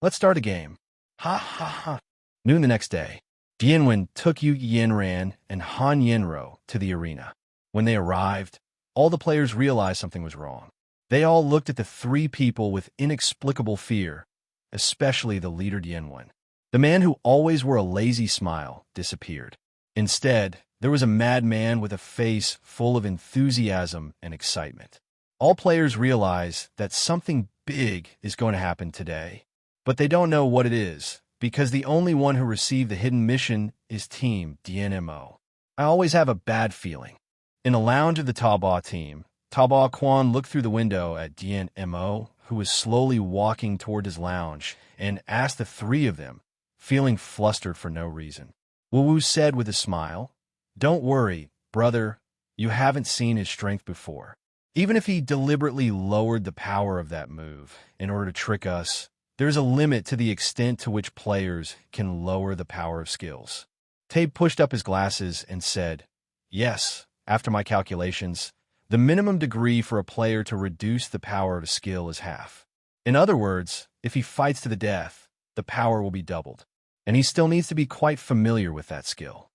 Let's start a game. Ha ha ha. Noon the next day, Dianwen took Yu Yenran and Han Yenro to the arena. When they arrived, all the players realized something was wrong. They all looked at the three people with inexplicable fear, especially the leader Dianwen. The man who always wore a lazy smile disappeared. Instead, there was a madman with a face full of enthusiasm and excitement. All players realize that something big is going to happen today, but they don't know what it is, because the only one who received the hidden mission is Team Dian Mo. I always have a bad feeling. In a lounge of the Taba team, Taba Quan looked through the window at Dian Mo, who was slowly walking toward his lounge, and asked the three of them, feeling flustered for no reason. Wu said with a smile, "Don't worry, brother, you haven't seen his strength before. Even if he deliberately lowered the power of that move in order to trick us, there's a limit to the extent to which players can lower the power of skills." Tabe pushed up his glasses and said, "Yes, after my calculations, the minimum degree for a player to reduce the power of a skill is half. In other words, if he fights to the death, the power will be doubled, and he still needs to be quite familiar with that skill."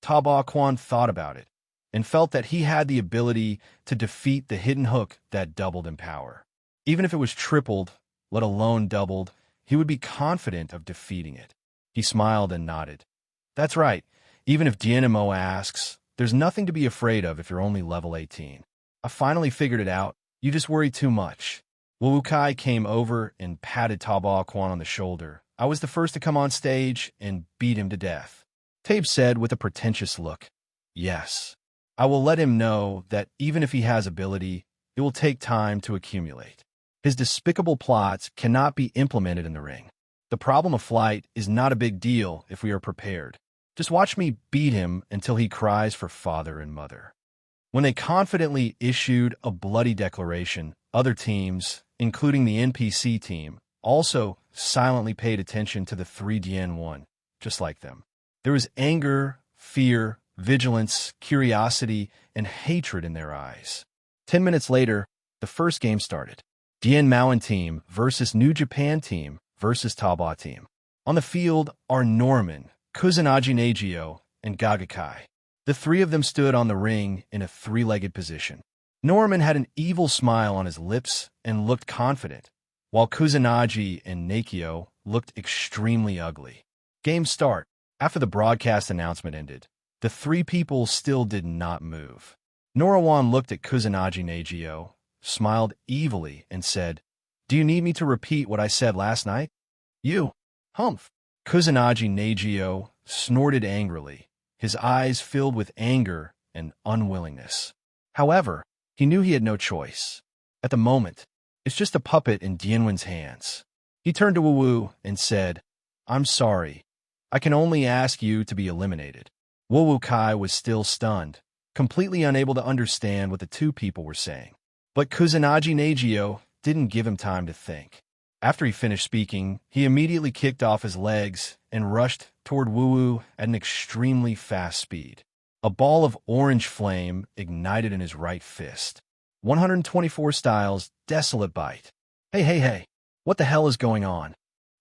Taba Quan thought about it and felt that he had the ability to defeat the hidden hook that doubled in power. Even if it was tripled, let alone doubled, he would be confident of defeating it. He smiled and nodded. "That's right. Even if Dian Mo asks, there's nothing to be afraid of if you're only level 18. I finally figured it out. You just worry too much." Wu Kai came over and patted Taba Quan on the shoulder. "I was the first to come on stage and beat him to death." Tabe said with a pretentious look, "Yes, I will let him know that even if he has ability, it will take time to accumulate. His despicable plots cannot be implemented in the ring. The problem of flight is not a big deal if we are prepared. Just watch me beat him until he cries for father and mother." When they confidently issued a bloody declaration, other teams, including the NPC team, also silently paid attention to the three Dian One, just like them. There was anger, fear, vigilance, curiosity, and hatred in their eyes. 10 minutes later, the first game started. Dian Maoan team versus New Japan team versus Taba team. On the field are Norman, Kusanagi Nagio, and Gagakai. The three of them stood on the ring in a three-legged position. Norman had an evil smile on his lips and looked confident, while Kusanagi and Nakio looked extremely ugly. Game start. After the broadcast announcement ended, the three people still did not move. Norawan looked at Kusanagi Nagio, smiled evilly, and said, "Do you need me to repeat what I said last night?" "You, humph." Kusanagi Nagio snorted angrily, his eyes filled with anger and unwillingness. However, he knew he had no choice. At the moment, it's just a puppet in Dianwen's hands. He turned to Wu and said, "I'm sorry. I can only ask you to be eliminated." Wu Kai was still stunned, completely unable to understand what the two people were saying. But Kusanagi Nagio didn't give him time to think. After he finished speaking, he immediately kicked off his legs and rushed toward Wu at an extremely fast speed. A ball of orange flame ignited in his right fist. 124 styles, desolate bite. Hey, what the hell is going on?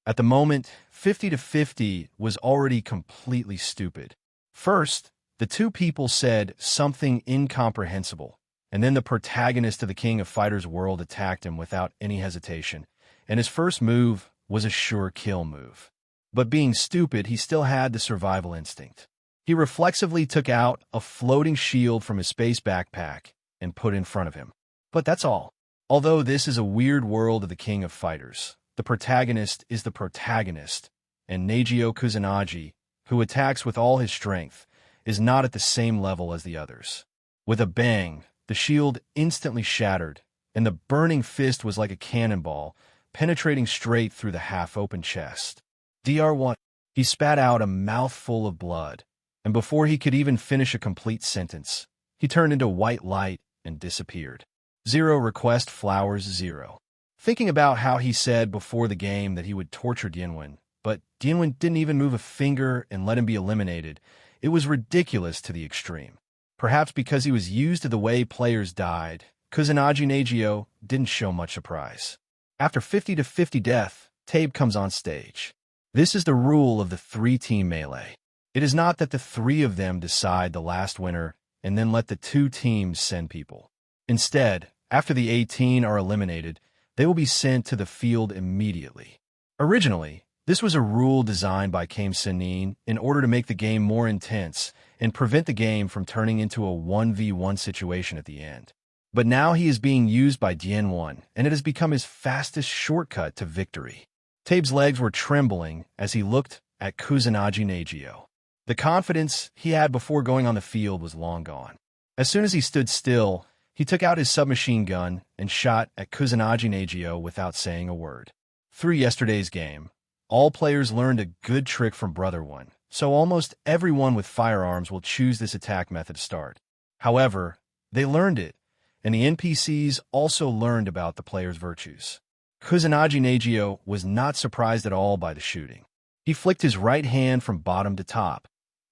At the moment, 50 to 50 was already completely stupid. First, the two people said something incomprehensible, and then the protagonist of the King of Fighters world attacked him without any hesitation, and his first move was a sure kill move. But being stupid, he still had the survival instinct. He reflexively took out a floating shield from his space backpack and put it in front of him. But that's all. Although this is a weird world of the King of Fighters, the protagonist is the protagonist, and Nagio Kusanagi, who attacks with all his strength, is not at the same level as the others. With a bang, the shield instantly shattered, and the burning fist was like a cannonball, penetrating straight through the half-open chest. Dr1. He spat out a mouthful of blood, and before he could even finish a complete sentence, he turned into white light and disappeared. 0 request flowers 0. Thinking about how he said before the game that he would torture Dianwen, but Dianwen didn't even move a finger and let him be eliminated, it was ridiculous to the extreme. Perhaps because he was used to the way players died, Kusanagi Nagio didn't show much surprise. After 50-50 death, Tabe comes on stage. This is the rule of the 3-team melee. It is not that the 3 of them decide the last winner and then let the 2 teams send people. Instead, after the 18 are eliminated, they will be sent to the field immediately. Originally, this was a rule designed by Kame Senin in order to make the game more intense and prevent the game from turning into a 1v1 situation at the end. But now he is being used by Dian1, and it has become his fastest shortcut to victory. Tabe's legs were trembling as he looked at Kusanagi Nagio. The confidence he had before going on the field was long gone. As soon as he stood still, he took out his submachine gun and shot at Kusanagi Nagio without saying a word. Through yesterday's game, all players learned a good trick from Brother One, so almost everyone with firearms will choose this attack method to start. However, they learned it, and the NPCs also learned about the player's virtues. Kusanagi Nagio was not surprised at all by the shooting. He flicked his right hand from bottom to top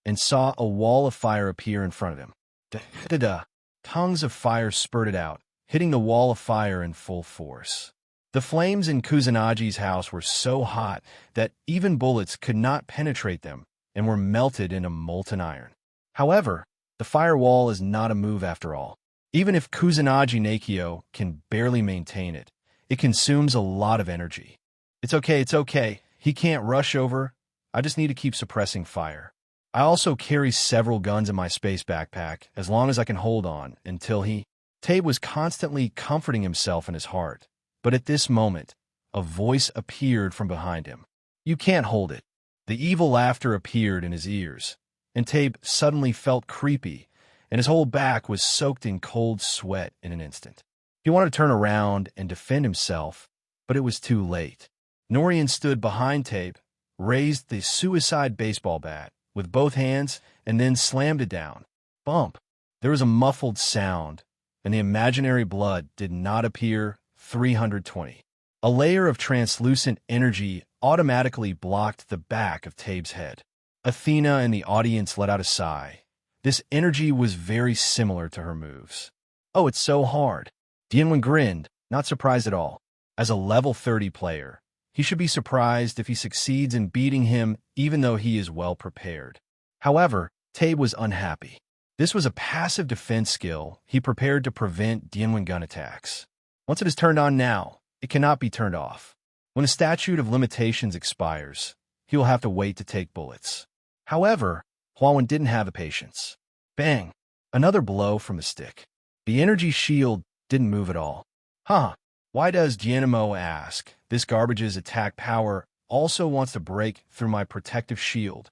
and saw a wall of fire appear in front of him. Da-da-da. Tongues of fire spurted out, hitting the wall of fire in full force. The flames in Kusanagi's house were so hot that even bullets could not penetrate them and were melted into molten iron. However, the firewall is not a move after all. Even if Kusanagi Nagio can barely maintain it, it consumes a lot of energy. It's okay. He can't rush over. I just need to keep suppressing fire. I also carry several guns in my space backpack as long as I can hold on until he... Tabe was constantly comforting himself in his heart, but at this moment, a voice appeared from behind him. You can't hold it. The evil laughter appeared in his ears, and Tabe suddenly felt creepy, and his whole back was soaked in cold sweat in an instant. He wanted to turn around and defend himself, but it was too late. Norian stood behind Tabe, raised the suicide baseball bat with both hands, and then slammed it down. Bump! There was a muffled sound, and the imaginary blood did not appear. 320. A layer of translucent energy automatically blocked the back of Tabe's head. Athena and the audience let out a sigh. This energy was very similar to her moves. Oh, it's so hard. Dianwen grinned, not surprised at all. As a level 30 player, he should be surprised if he succeeds in beating him even though he is well prepared. However, Tabe was unhappy. This was a passive defense skill he prepared to prevent Dianwen gun attacks. Once it is turned on now, it cannot be turned off. When a statute of limitations expires, he will have to wait to take bullets. However, Huawen didn't have the patience. Bang! Another blow from the stick. The energy shield didn't move at all. Why does Dian Mo ask? This garbage's attack power also wants to break through my protective shield.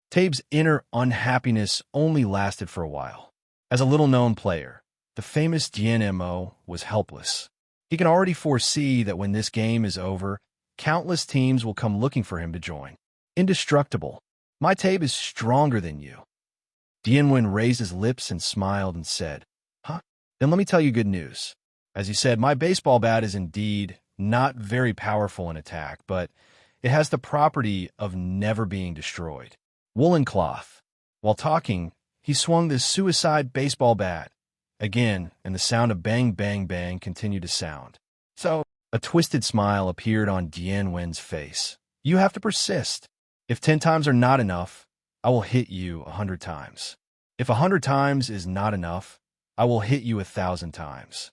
Tabe's inner unhappiness only lasted for a while. As a little-known player, the famous Dian Mo was helpless. He can already foresee that when this game is over, countless teams will come looking for him to join. Indestructible. My Tabe is stronger than you. Dianwen raised his lips and smiled and said, Then let me tell you good news. As he said, my baseball bat is indeed not very powerful in attack, but it has the property of never being destroyed. Woolen cloth. While talking, he swung this suicide baseball bat again, and the sound of bang, bang, bang continued to sound. So, a twisted smile appeared on Dianwen's face. You have to persist. If 10 times are not enough, I will hit you 100 times. If 100 times is not enough, I will hit you 1,000 times.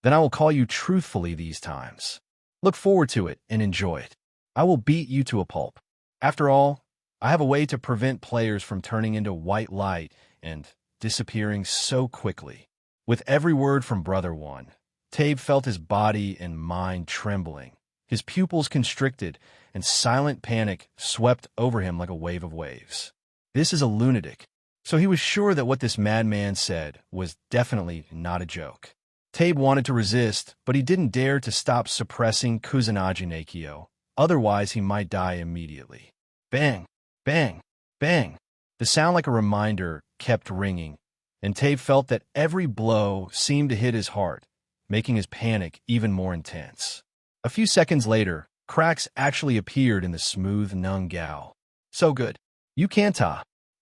Then I will call you truthfully these times. Look forward to it and enjoy it. I will beat you to a pulp. After all, I have a way to prevent players from turning into white light and disappearing so quickly. With every word from Brother One, Tabe felt his body and mind trembling. His pupils constricted, and silent panic swept over him like a wave of waves. This is a lunatic, so he was sure that what this madman said was definitely not a joke. Tabe wanted to resist, but he didn't dare to stop suppressing Kusanagi Nakio, otherwise he might die immediately. Bang! Bang! Bang! The sound like a reminder kept ringing, and Tabe felt that every blow seemed to hit his heart, making his panic even more intense. A few seconds later, cracks actually appeared in the smooth Nung Gao. So good. You can't.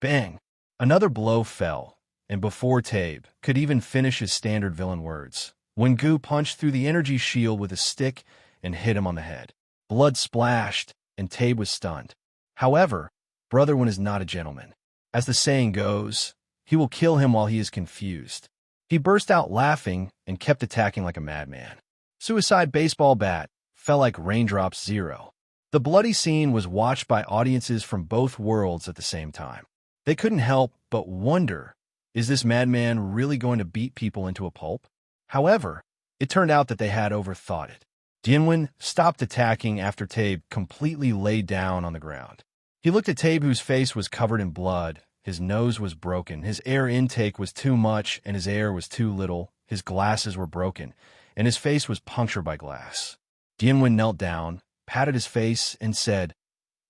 Bang! Another blow fell, and before Tabe could even finish his standard villain words, Wengu punched through the energy shield with a stick and hit him on the head. Blood splashed, and Tabe was stunned. However, Brother Wen is not a gentleman. As the saying goes, he will kill him while he is confused. He burst out laughing and kept attacking like a madman. Suicide baseball bat fell like raindrops zero. The bloody scene was watched by audiences from both worlds at the same time. They couldn't help but wonder, is this madman really going to beat people into a pulp? However, it turned out that they had overthought it. Dianwen stopped attacking after Tabe completely laid down on the ground. He looked at Tabe, whose face was covered in blood. His nose was broken, his air intake was too much and his air was too little, his glasses were broken, and his face was punctured by glass. Dianwen knelt down, patted his face, and said,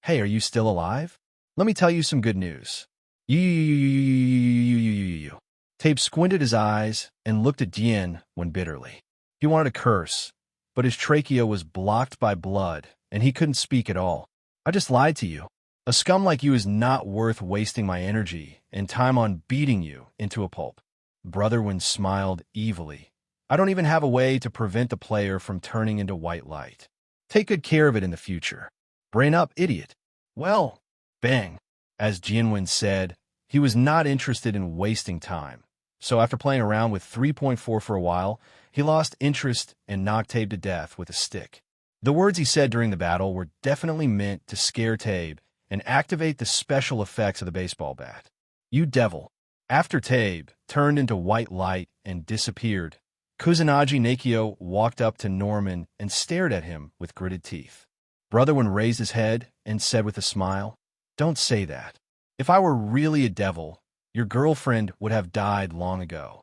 "Hey, are you still alive? Let me tell you some good news." You. Tabe squinted his eyes and looked at Dianwen bitterly. He wanted to curse, but his trachea was blocked by blood, and he couldn't speak at all. "I just lied to you. A scum like you is not worth wasting my energy and time on beating you into a pulp." Brother Wen smiled evilly. "I don't even have a way to prevent the player from turning into white light. Take good care of it in the future. Brain up, idiot." Well, bang. As Dianwen said, he was not interested in wasting time. So after playing around with 3.4 for a while, he lost interest and knocked Tabe to death with a stick. The words he said during the battle were definitely meant to scare Tabe and activate the special effects of the baseball bat. "You devil." After Tabe turned into white light and disappeared, Kusanagi Nakio walked up to Norman and stared at him with gritted teeth. Brother Wen raised his head and said with a smile, "Don't say that. If I were really a devil, your girlfriend would have died long ago."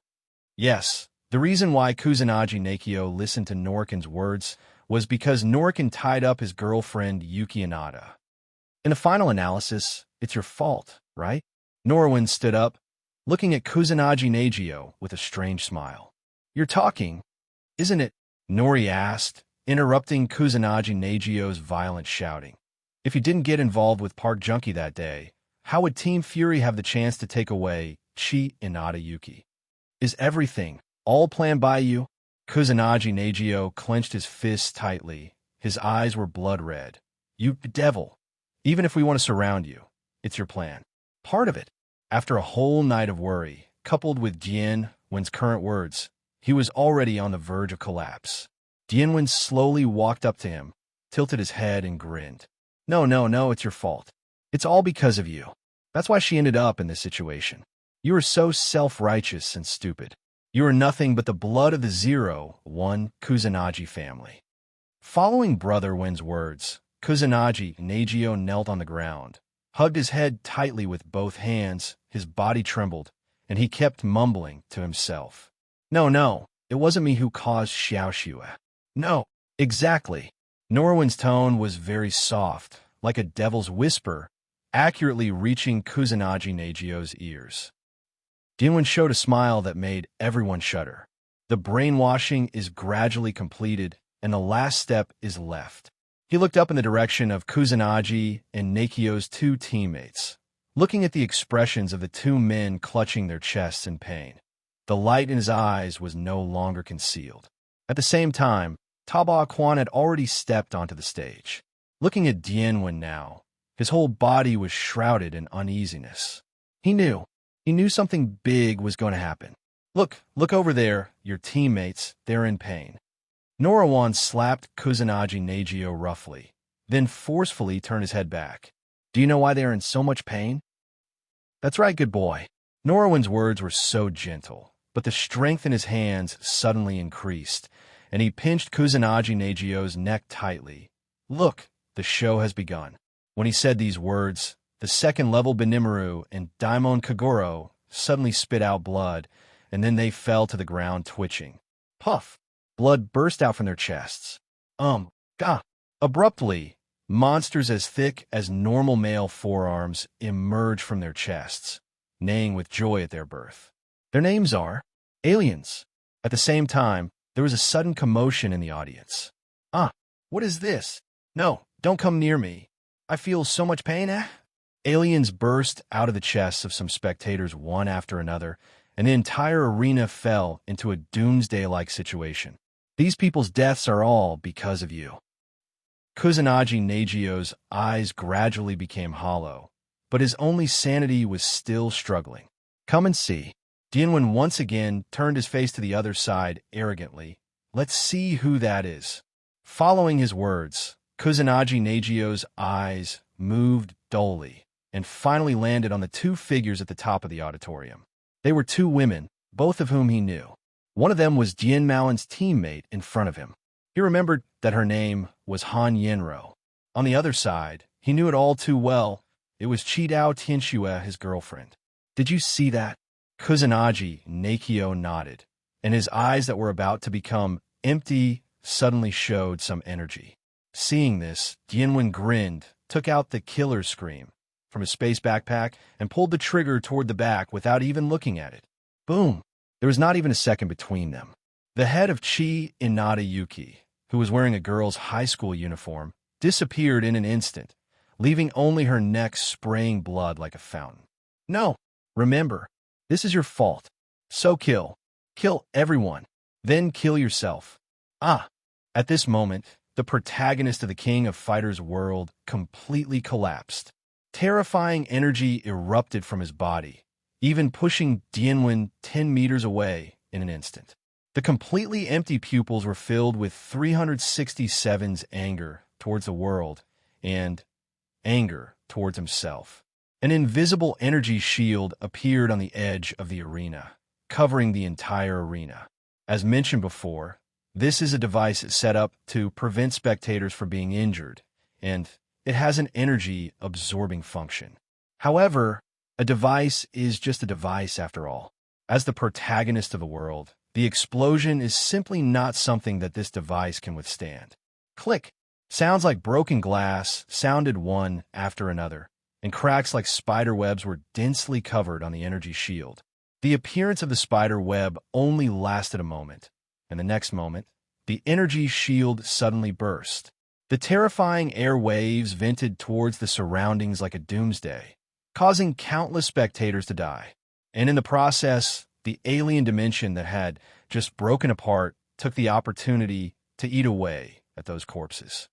Yes, the reason why Kusanagi Nakio listened to Norkin's words was because Norkin tied up his girlfriend Yuki Inada. In a final analysis, it's your fault, right? Norwin stood up, looking at Kusanagi Nakio with a strange smile. "You're talking, isn't it?" Nori asked, interrupting Kusanagi Nakio's violent shouting. If he didn't get involved with Park Junkie that day, how would Team Fury have the chance to take away Chi Inada Yuki? "Is everything all planned by you?" Kusanagi Nakio clenched his fists tightly. His eyes were blood red. "You devil. Even if we want to surround you, it's your plan. Part of it." After a whole night of worry, coupled with Dianwen's current words, he was already on the verge of collapse. Dianwen slowly walked up to him, tilted his head, and grinned. No, it's your fault. It's all because of you. That's why she ended up in this situation. You are so self-righteous and stupid. You are nothing but the blood of the 0-1 Kusanagi family." Following Brother Wen's words, Kusanagi Nakio knelt on the ground, hugged his head tightly with both hands, his body trembled, and he kept mumbling to himself. No, it wasn't me who caused Xiaoxue. No, exactly." Norwin's tone was very soft, like a devil's whisper, accurately reaching Kusanagi Nakio's ears. Dianwen showed a smile that made everyone shudder. The brainwashing is gradually completed, and the last step is left. He looked up in the direction of Kusanagi and Nakio's two teammates, looking at the expressions of the two men clutching their chests in pain. The light in his eyes was no longer concealed. At the same time, Taba Quan had already stepped onto the stage. Looking at Dianwen now, his whole body was shrouded in uneasiness. He knew something big was going to happen. Look over there, your teammates, they're in pain." Norawan slapped Kusanagi Nakio roughly, then forcefully turned his head back. "Do you know why they are in so much pain?" "That's right, good boy." Norawan's words were so gentle, but the strength in his hands suddenly increased, and he pinched Kusanagi Nakio's neck tightly. "Look, the show has begun." When he said these words, the second-level Benimaru and Daimon Kagoro suddenly spit out blood, and then they fell to the ground twitching. Puff. Blood burst out from their chests. Gah. Abruptly, monsters as thick as normal male forearms emerge from their chests, neighing with joy at their birth. Their names are aliens. At the same time, there was a sudden commotion in the audience. What is this? No, don't come near me. I feel so much pain. Aliens burst out of the chests of some spectators one after another, and the entire arena fell into a doomsday-like situation. These people's deaths are all because of you. Kusanagi Negiyo's eyes gradually became hollow, but his only sanity was still struggling. Come and see. Dianwen once again turned his face to the other side arrogantly. Let's see who that is. Following his words, Kusanagi Negiyo's eyes moved dully and finally landed on the two figures at the top of the auditorium. They were two women, both of whom he knew. One of them was Dian Mo's teammate in front of him. He remembered that her name was Han Yenro. On the other side, he knew it all too well. It was Chidao Tianxue, his girlfriend. Did you see that? Kusanagi Negiyo nodded, and his eyes that were about to become empty suddenly showed some energy. Seeing this, Dianwen grinned, took out the killer scream from his space backpack, and pulled the trigger toward the back without even looking at it. Boom! There was not even a second between them. The head of Chi Inada Yuki, who was wearing a girl's high school uniform, disappeared in an instant, leaving only her neck spraying blood like a fountain. No! Remember, this is your fault. So kill. Kill everyone. Then kill yourself. At this moment, the protagonist of the King of Fighters world completely collapsed. Terrifying energy erupted from his body, even pushing Dianwen 10 meters away in an instant. The completely empty pupils were filled with 367's anger towards the world and anger towards himself. An invisible energy shield appeared on the edge of the arena, covering the entire arena. As mentioned before, this is a device set up to prevent spectators from being injured, and it has an energy-absorbing function. However, a device is just a device after all. As the protagonist of the world, the explosion is simply not something that this device can withstand. Click! Sounds like broken glass sounded one after another, and cracks like spider webs were densely covered on the energy shield. The appearance of the spider web only lasted a moment, and the next moment, the energy shield suddenly burst. The terrifying air waves vented towards the surroundings like a doomsday, causing countless spectators to die. And in the process, the alien dimension that had just broken apart took the opportunity to eat away at those corpses.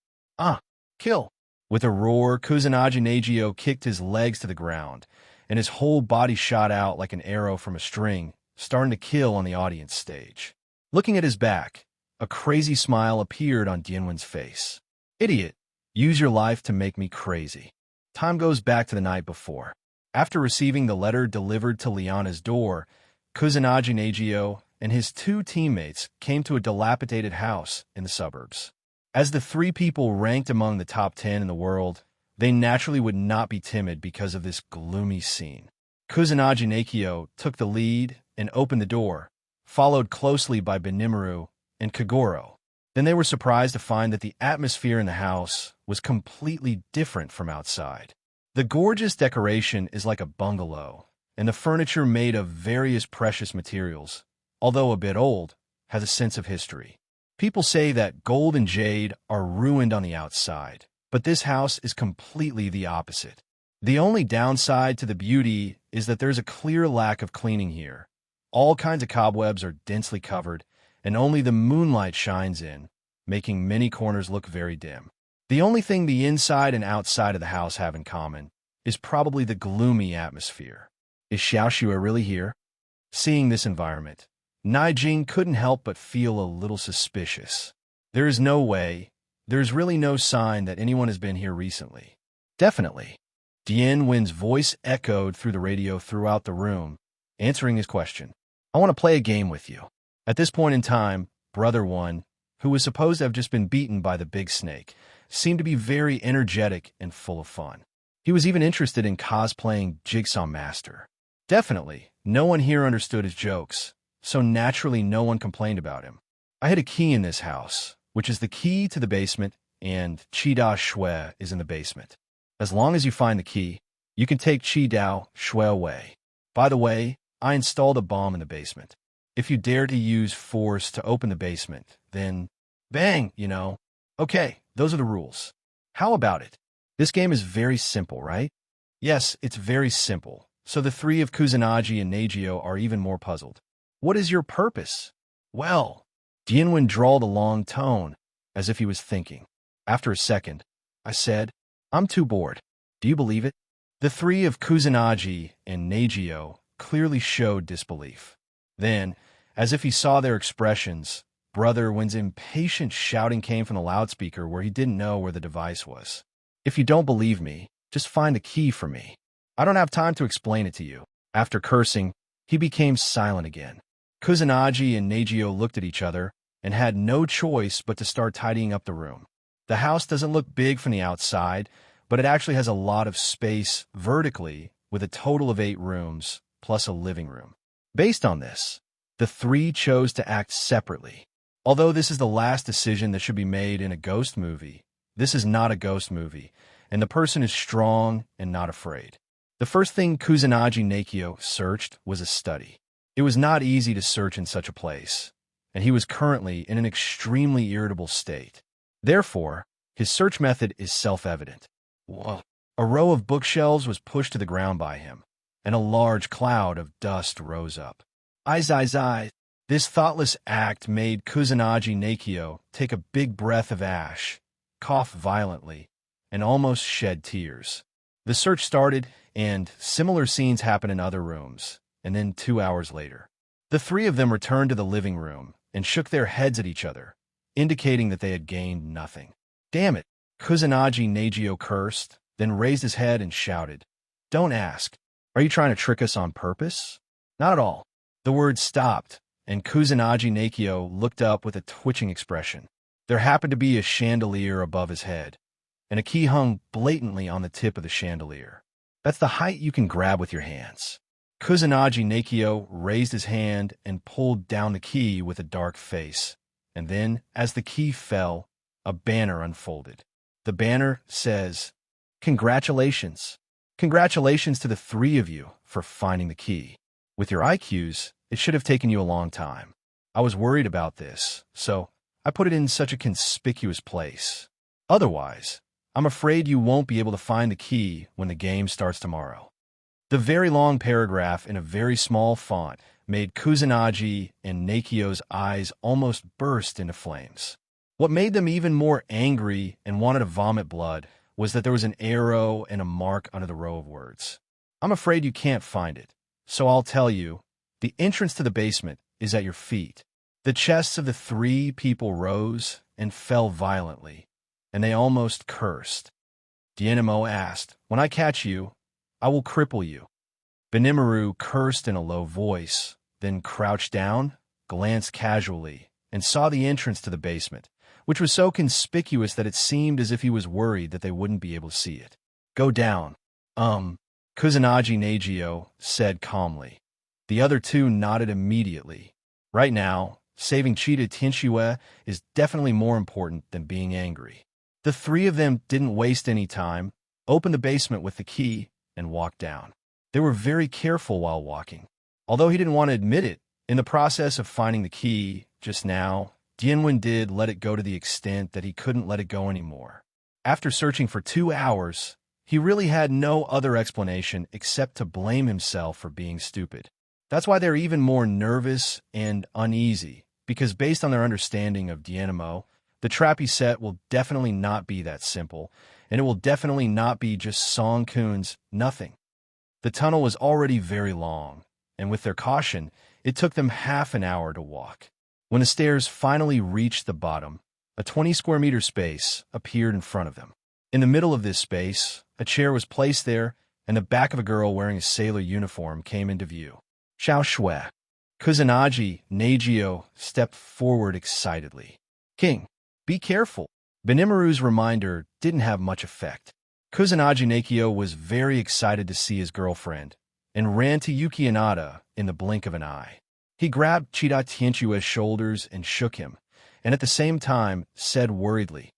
Kill! With a roar, Kusanagi Negiyo kicked his legs to the ground, and his whole body shot out like an arrow from a string, starting to kill on the audience stage. Looking at his back, a crazy smile appeared on Dianwen's face. Idiot, use your life to make me crazy. Time goes back to the night before. After receiving the letter delivered to Liana's door, Kusanagi Negiyo and his two teammates came to a dilapidated house in the suburbs. As the three people ranked among the top 10 in the world, they naturally would not be timid because of this gloomy scene. Kusanagi Negiyo took the lead and opened the door, followed closely by Benimaru and Kagoro. Then they were surprised to find that the atmosphere in the house was completely different from outside. The gorgeous decoration is like a bungalow, and the furniture made of various precious materials, although a bit old, has a sense of history. People say that gold and jade are ruined on the outside, but this house is completely the opposite. The only downside to the beauty is that there's a clear lack of cleaning here. All kinds of cobwebs are densely covered, and only the moonlight shines in, making many corners look very dim. The only thing the inside and outside of the house have in common is probably the gloomy atmosphere. Is Xiaoxue really here? Seeing this environment, Naijing couldn't help but feel a little suspicious. There is no way, there's really no sign that anyone has been here recently. Definitely. Dianwen's voice echoed through the radio throughout the room, answering his question. I want to play a game with you. At this point in time, Brother One, who was supposed to have just been beaten by the big snake, seemed to be very energetic and full of fun. He was even interested in cosplaying Jigsaw Master. Definitely, no one here understood his jokes, so naturally no one complained about him. I hid a key in this house, which is the key to the basement, and Chi Da Shui is in the basement. As long as you find the key, you can take Chi Da Shui away. By the way, I installed a bomb in the basement. If you dare to use force to open the basement, then bang, you know. Okay, those are the rules. How about it? This game is very simple, right? Yes, it's very simple. So the three of Kusanagi and Nagio are even more puzzled. What is your purpose? Well, Dian Mo drawled a long tone, as if he was thinking. After a second, I said, I'm too bored. Do you believe it? The three of Kusanagi and Nagio clearly showed disbelief. Then, as if he saw their expressions, Brother Wen's impatient shouting came from the loudspeaker where he didn't know where the device was. If you don't believe me, just find the key for me. I don't have time to explain it to you. After cursing, he became silent again. Kusanagi and Nagio looked at each other and had no choice but to start tidying up the room. The house doesn't look big from the outside, but it actually has a lot of space vertically with a total of 8 rooms plus a living room. Based on this, the three chose to act separately. Although this is the last decision that should be made in a ghost movie, this is not a ghost movie, and the person is strong and not afraid. The first thing Kusanagi Nakio searched was a study. It was not easy to search in such a place, and he was currently in an extremely irritable state. Therefore, his search method is self-evident. Whoa. A row of bookshelves was pushed to the ground by him, and a large cloud of dust rose up. Eyes. This thoughtless act made Kusanagi Nakio take a big breath of ash, cough violently, and almost shed tears. The search started, and similar scenes happened in other rooms, and then 2 hours later. The three of them returned to the living room and shook their heads at each other, indicating that they had gained nothing. Damn it! Kusanagi Nagio cursed, then raised his head and shouted, Don't ask. Are you trying to trick us on purpose? Not at all. The word stopped, and Kusanagi Nakio looked up with a twitching expression. There happened to be a chandelier above his head, and a key hung blatantly on the tip of the chandelier. That's the height you can grab with your hands. Kusanagi Nakio raised his hand and pulled down the key with a dark face, and then, as the key fell, a banner unfolded. The banner says, Congratulations. Congratulations to the three of you for finding the key. With your IQs, it should have taken you a long time. I was worried about this, so I put it in such a conspicuous place. Otherwise, I'm afraid you won't be able to find the key when the game starts tomorrow. The very long paragraph in a very small font made Kusanagi and Nakio's eyes almost burst into flames. What made them even more angry and wanted to vomit blood was that there was an arrow and a mark under the row of words. I'm afraid you can't find it, so I'll tell you, the entrance to the basement is at your feet. The chests of the three people rose and fell violently, and they almost cursed. Dian Mo asked, When I catch you, I will cripple you. Benimaru cursed in a low voice, then crouched down, glanced casually, and saw the entrance to the basement, which was so conspicuous that it seemed as if he was worried that they wouldn't be able to see it. Go down. Kusanagi Nagio said calmly. The other two nodded immediately. Right now, saving Chita Tianshue is definitely more important than being angry. The three of them didn't waste any time, opened the basement with the key, and walked down. They were very careful while walking. Although he didn't want to admit it, in the process of finding the key, just now, Dian Mo did let it go to the extent that he couldn't let it go anymore. After searching for 2 hours, he really had no other explanation except to blame himself for being stupid. That's why they're even more nervous and uneasy, because based on their understanding of Dian Mo, the trap he set will definitely not be that simple, and it will definitely not be just Song Kun's nothing. The tunnel was already very long, and with their caution, it took them half an hour to walk. When the stairs finally reached the bottom, a 20-square-meter space appeared in front of them. In the middle of this space, a chair was placed there, and the back of a girl wearing a sailor uniform came into view. Xiao Shui. Kusanagi Nagio stepped forward excitedly. King, be careful. Benimaru's reminder didn't have much effect. Kusanagi Nakio was very excited to see his girlfriend, and ran to Yuki Inada in the blink of an eye. He grabbed Chida Tianshue's shoulders and shook him, and at the same time said worriedly,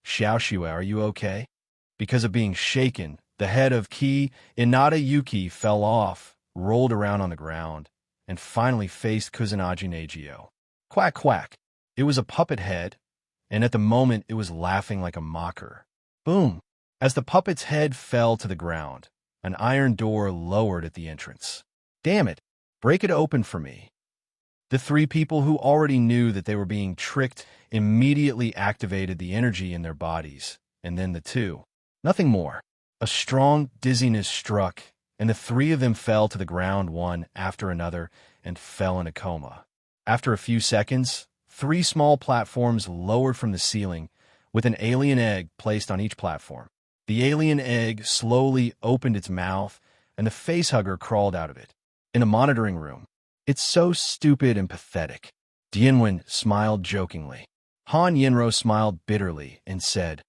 Xiaoxue, are you okay? Because of being shaken, the head of Ki Inada Yuki fell off, rolled around on the ground, and finally faced Kusanagi Neigio. Quack, quack. It was a puppet head, and at the moment it was laughing like a mocker. Boom! As the puppet's head fell to the ground, an iron door lowered at the entrance. Damn it! Break it open for me. The three people who already knew that they were being tricked immediately activated the energy in their bodies, and then the two. Nothing more. A strong dizziness struck, and the three of them fell to the ground one after another and fell in a coma. After a few seconds, 3 small platforms lowered from the ceiling, with an alien egg placed on each platform. The alien egg slowly opened its mouth, and the facehugger crawled out of it. In a monitoring room, it's so stupid and pathetic. Dianwen smiled jokingly. Han Yinro smiled bitterly and said,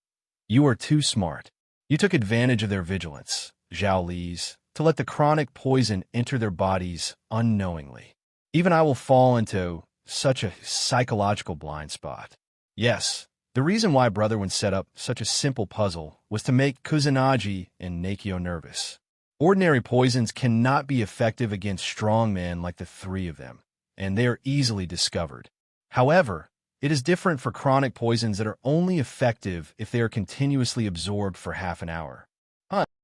You are too smart. You took advantage of their vigilance, Zhao Li's, to let the chronic poison enter their bodies unknowingly. Even I will fall into such a psychological blind spot. Yes, the reason why Brotherwind set up such a simple puzzle was to make Kusanagi and Neikyo nervous. Ordinary poisons cannot be effective against strong men like the 3 of them, and they are easily discovered. However, it is different for chronic poisons that are only effective if they are continuously absorbed for half an hour.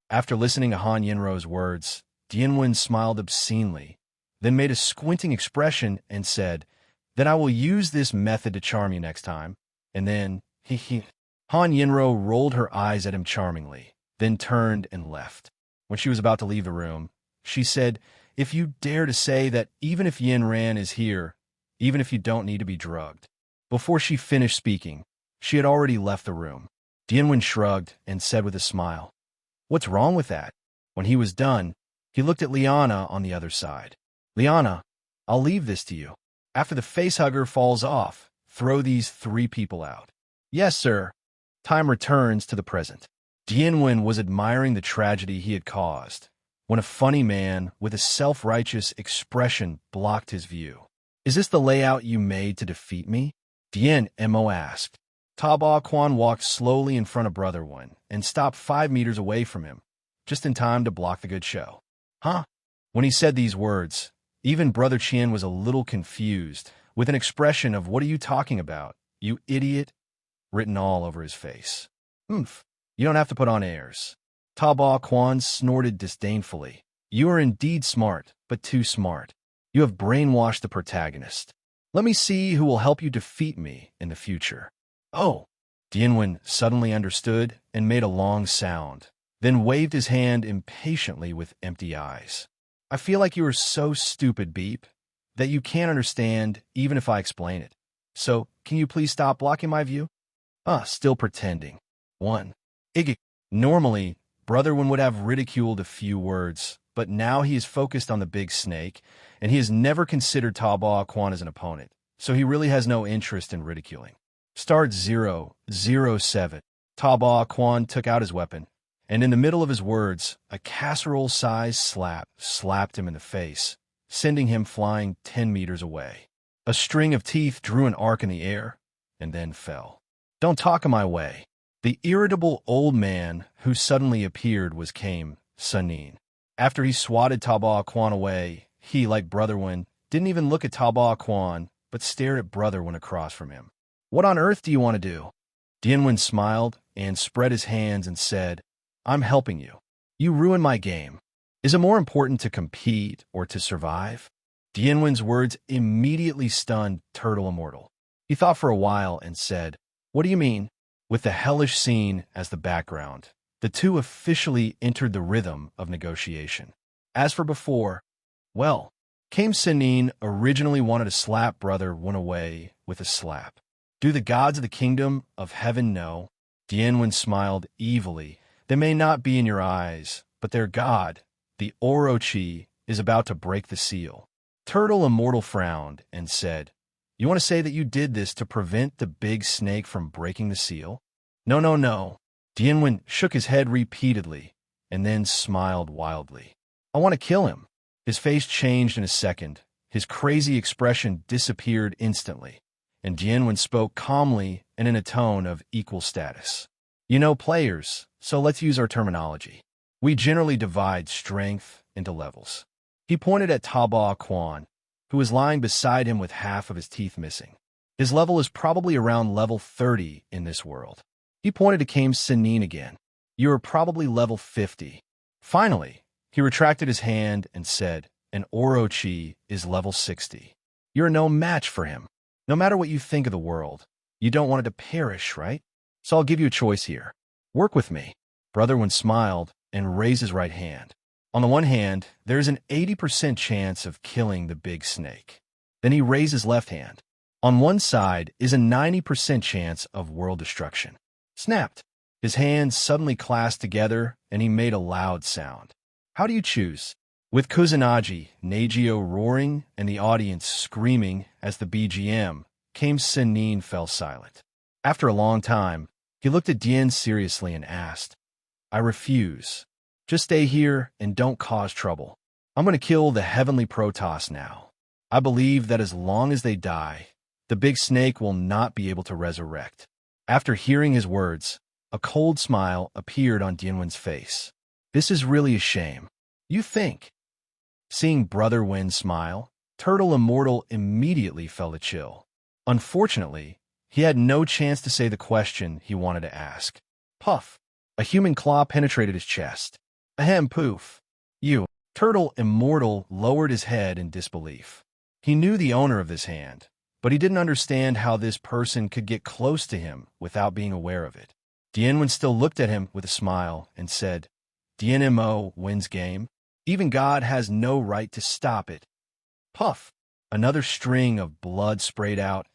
After listening to Han Yinro's words, Dianwen smiled obscenely, then made a squinting expression and said, Then I will use this method to charm you next time. And then, Han Yinro rolled her eyes at him charmingly, then turned and left. When she was about to leave the room, she said, If you dare to say that even if Yin Ran is here, even if you don't need to be drugged. Before she finished speaking, she had already left the room. Dianwen shrugged and said with a smile, What's wrong with that? When he was done, he looked at Liana on the other side. Liana, I'll leave this to you. After the facehugger falls off, throw these 3 people out. Yes, sir. Time returns to the present. Dianwen was admiring the tragedy he had caused, when a funny man with a self-righteous expression blocked his view. Is this the layout you made to defeat me? Dian Mo asked. Taba Quan walked slowly in front of Brotherwind and stopped 5 meters away from him, just in time to block the good show. Huh? When he said these words, even Brother Qian was a little confused, with an expression of What are you talking about, you idiot, written all over his face. Oomph. You don't have to put on airs. Taba Quan snorted disdainfully. You are indeed smart, but too smart. You have brainwashed the protagonist. Let me see who will help you defeat me in the future. Oh! Dianwen suddenly understood and made a long sound, then waved his hand impatiently with empty eyes. I feel like you are so stupid, Beep, that you can't understand even if I explain it. So, can you please stop blocking my view? Still pretending. 1. Igik. Normally, Brotherwind would have ridiculed a few words, but now he is focused on the big snake, and he has never considered Taba Quan as an opponent, so he really has no interest in ridiculing. Start 007. Taba Quan took out his weapon, and in the middle of his words, a casserole-sized slap slapped him in the face, sending him flying 10 meters away. A string of teeth drew an arc in the air, and then fell. Don't talk in my way. The irritable old man who suddenly appeared was Kame Sunin. After he swatted Taba Quan away, he, like Brotherwind, didn't even look at Taba Quan, but stared at Brotherwind across from him. What on earth do you want to do? Dianwen smiled and spread his hands and said, I'm helping you. You ruined my game. Is it more important to compete or to survive? Dianwen's words immediately stunned Turtle Immortal. He thought for a while and said, What do you mean? With the hellish scene as the background, the two officially entered the rhythm of negotiation. As for before, well, Kame Sunin originally wanted to slap Brotherwind away with a slap. Do the gods of the kingdom of heaven know? Dianwen smiled evilly. They may not be in your eyes, but their god, the Orochi, is about to break the seal. Turtle Immortal frowned and said, You want to say that you did this to prevent the big snake from breaking the seal? No, no, no. Dianwen shook his head repeatedly and then smiled wildly. I want to kill him. His face changed in a second. His crazy expression disappeared instantly, and Dian spoke calmly and in a tone of equal status. You know players, so let's use our terminology. We generally divide strength into levels. He pointed at Taba Quan, who was lying beside him with half of his teeth missing. His level is probably around level 30 in this world. He pointed to Kame Sinin again. You are probably level 50. Finally, he retracted his hand and said, and Orochi is level 60. You're no match for him. No matter what you think of the world, you don't want it to perish, right? So I'll give you a choice here. Work with me. Brother Wen smiled and raised his right hand. On the one hand, there's an 80% chance of killing the big snake. Then he raised his left hand. On one side is a 90% chance of world destruction. Snapped. His hands suddenly clasped together, and he made a loud sound. How do you choose? With Kusanagi, Neigio roaring, and the audience screaming as the BGM, Kame Sinin fell silent. After a long time, he looked at Dian seriously and asked, I refuse. Just stay here and don't cause trouble. I'm going to kill the heavenly Protoss now. I believe that as long as they die, the big snake will not be able to resurrect. After hearing his words, a cold smile appeared on Dianwen's face. This is really a shame. You think? Seeing Brother Wen smile, Turtle Immortal immediately felt a chill. Unfortunately, he had no chance to say the question he wanted to ask. Puff. A human claw penetrated his chest. Ahem, poof. You. Turtle Immortal lowered his head in disbelief. He knew the owner of this hand, but he didn't understand how this person could get close to him without being aware of it. Dian still looked at him with a smile and said, Dian Mo wins game. Even God has no right to stop it. Puff. Another string of blood sprayed out,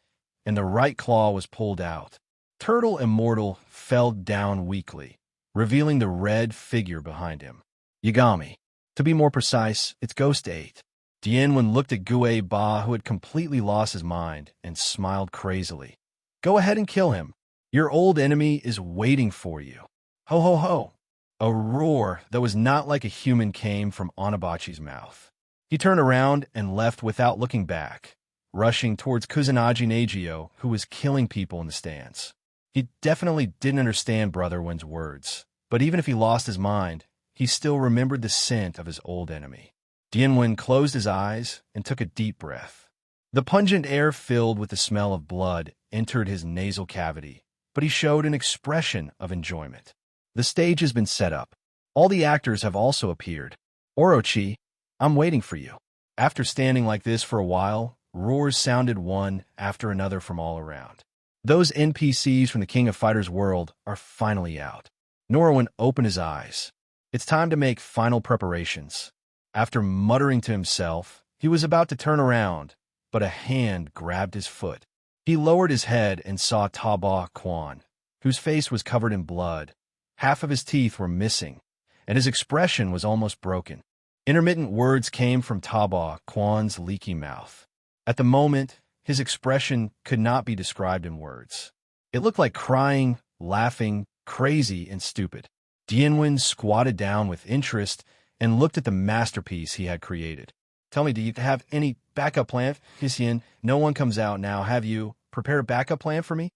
and the right claw was pulled out. Turtle Immortal fell down weakly, revealing the red figure behind him. Yagami. To be more precise, it's Ghost 8. Dian looked at Gue Ba, who had completely lost his mind, and smiled crazily. Go ahead and kill him. Your old enemy is waiting for you. Ho ho ho. A roar that was not like a human came from Onabachi's mouth. He turned around and left without looking back, rushing towards Kusanagi Neigio, who was killing people in the stands. He definitely didn't understand Brother Wen's words, but even if he lost his mind, he still remembered the scent of his old enemy. Dian closed his eyes and took a deep breath. The pungent air filled with the smell of blood entered his nasal cavity, but he showed an expression of enjoyment. The stage has been set up. All the actors have also appeared. Orochi, I'm waiting for you. After standing like this for a while, roars sounded one after another from all around. Those NPCs from the King of Fighters world are finally out. Norwin opened his eyes. It's time to make final preparations. After muttering to himself, he was about to turn around, but a hand grabbed his foot. He lowered his head and saw Taba Quan, whose face was covered in blood. Half of his teeth were missing, and his expression was almost broken. Intermittent words came from Taba Quan's leaky mouth. At the moment, his expression could not be described in words. It looked like crying, laughing, crazy, and stupid. Dian squatted down with interest and looked at the masterpiece he had created. Tell me, do you have any backup plan? Hissien, no one comes out now, have you? Prepare a backup plan for me?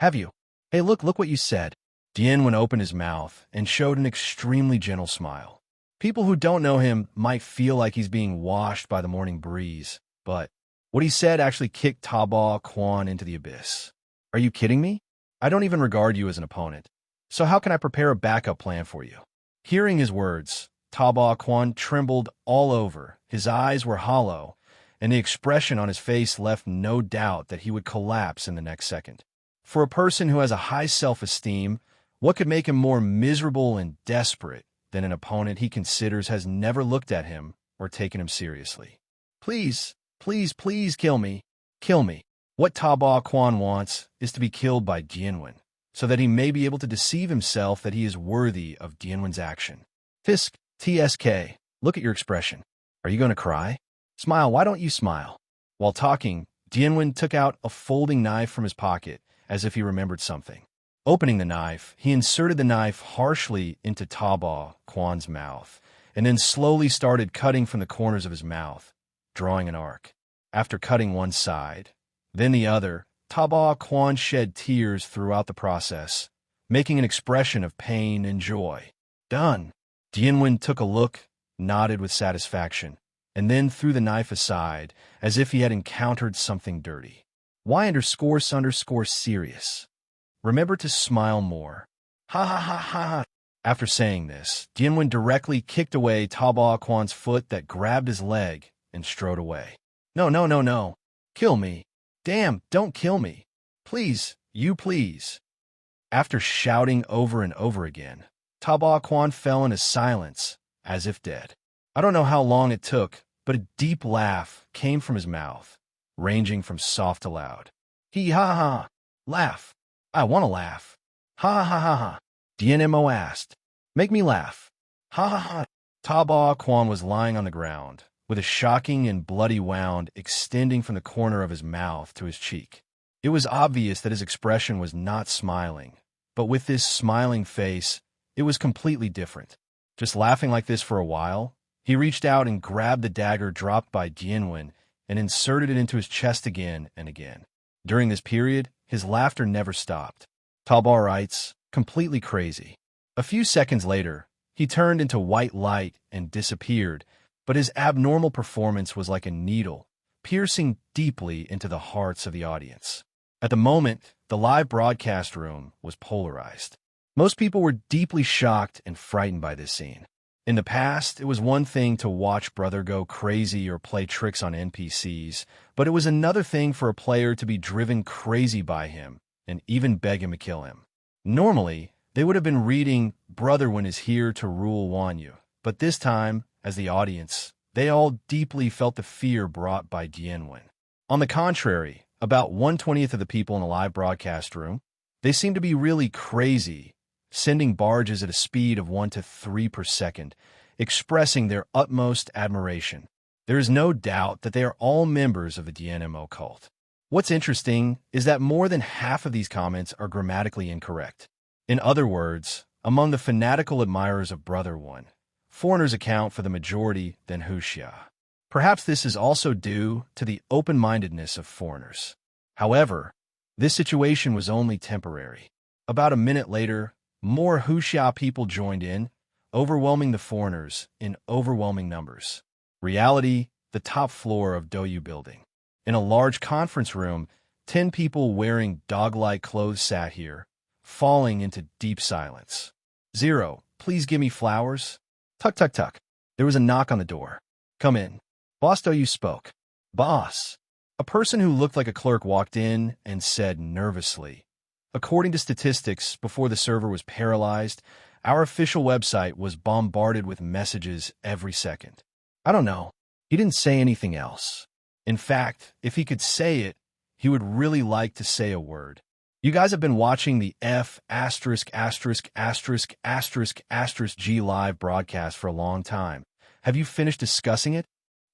Have you? Hey, look what you said. Dian opened his mouth and showed an extremely gentle smile. People who don't know him might feel like he's being washed by the morning breeze, but what he said actually kicked Taba Quan into the abyss. Are you kidding me? I don't even regard you as an opponent. So how can I prepare a backup plan for you? Hearing his words, Taba Quan trembled all over. His eyes were hollow, and the expression on his face left no doubt that he would collapse in the next second. For a person who has a high self-esteem, what could make him more miserable and desperate than an opponent he considers has never looked at him or taken him seriously? Please, please, please kill me. Kill me. What Taba Quan wants is to be killed by Dian, so that he may be able to deceive himself that he is worthy of Dian's action. Fisk, TSK, look at your expression. Are you going to cry? Smile, why don't you smile? While talking, Dian took out a folding knife from his pocket, as if he remembered something. Opening the knife, he inserted the knife harshly into Taba Quan's mouth, and then slowly started cutting from the corners of his mouth, drawing an arc. After cutting one side, then the other, Taba Quan shed tears throughout the process, making an expression of pain and joy. Done. Dianwen took a look, nodded with satisfaction, and then threw the knife aside as if he had encountered something dirty. Y__serious. Remember to smile more. Ha ha ha ha. After saying this, Dianwen directly kicked away Taba Quan's foot that grabbed his leg and strode away. No, no, no, no. Kill me. Damn, don't kill me. Please, you please. After shouting over and over again, Taba Quan fell into silence, as if dead. I don't know how long it took, but a deep laugh came from his mouth, ranging from soft to loud. Hee ha ha. Laugh. I want to laugh. Ha ha ha ha. Dian Mo asked. Make me laugh. Ha ha ha. Taba Quan was lying on the ground, with a shocking and bloody wound extending from the corner of his mouth to his cheek. It was obvious that his expression was not smiling, but with this smiling face, it was completely different. Just laughing like this for a while, he reached out and grabbed the dagger dropped by Dianwen and inserted it into his chest again and again. During this period, his laughter never stopped. Talbar writes, completely crazy. A few seconds later, he turned into white light and disappeared, but his abnormal performance was like a needle, piercing deeply into the hearts of the audience. At the moment, the live broadcast room was polarized. Most people were deeply shocked and frightened by this scene. In the past, it was one thing to watch Brother go crazy or play tricks on NPCs, but it was another thing for a player to be driven crazy by him and even beg him to kill him. Normally, they would have been reading Brother One is here to rule Wanyu, but this time, as the audience, they all deeply felt the fear brought by Dianwen. On the contrary, about 1/20 of the people in the live broadcast room, they seemed to be really crazy, sending barges at a speed of 1 to 3 per second, expressing their utmost admiration. There is no doubt that they are all members of the Dian Mo cult. What's interesting is that more than half of these comments are grammatically incorrect. In other words, among the fanatical admirers of Brother One, foreigners account for the majority than Huxia. Perhaps this is also due to the open-mindedness of foreigners. However, this situation was only temporary. About a minute later, more Huxia people joined in, overwhelming the foreigners in overwhelming numbers. Reality, the top floor of Douyu building. In a large conference room, 10 people wearing dog-like clothes sat here, falling into deep silence. 0, please give me flowers. Tuck, tuck, tuck. There was a knock on the door. Come in. Boss Douyu spoke. Boss. A person who looked like a clerk walked in and said nervously, according to statistics, before the server was paralyzed, our official website was bombarded with messages every second. I don't know. He didn't say anything else. In fact, if he could say it, he would really like to say a word. You guys have been watching the F*********G live broadcast for a long time. Have you finished discussing it?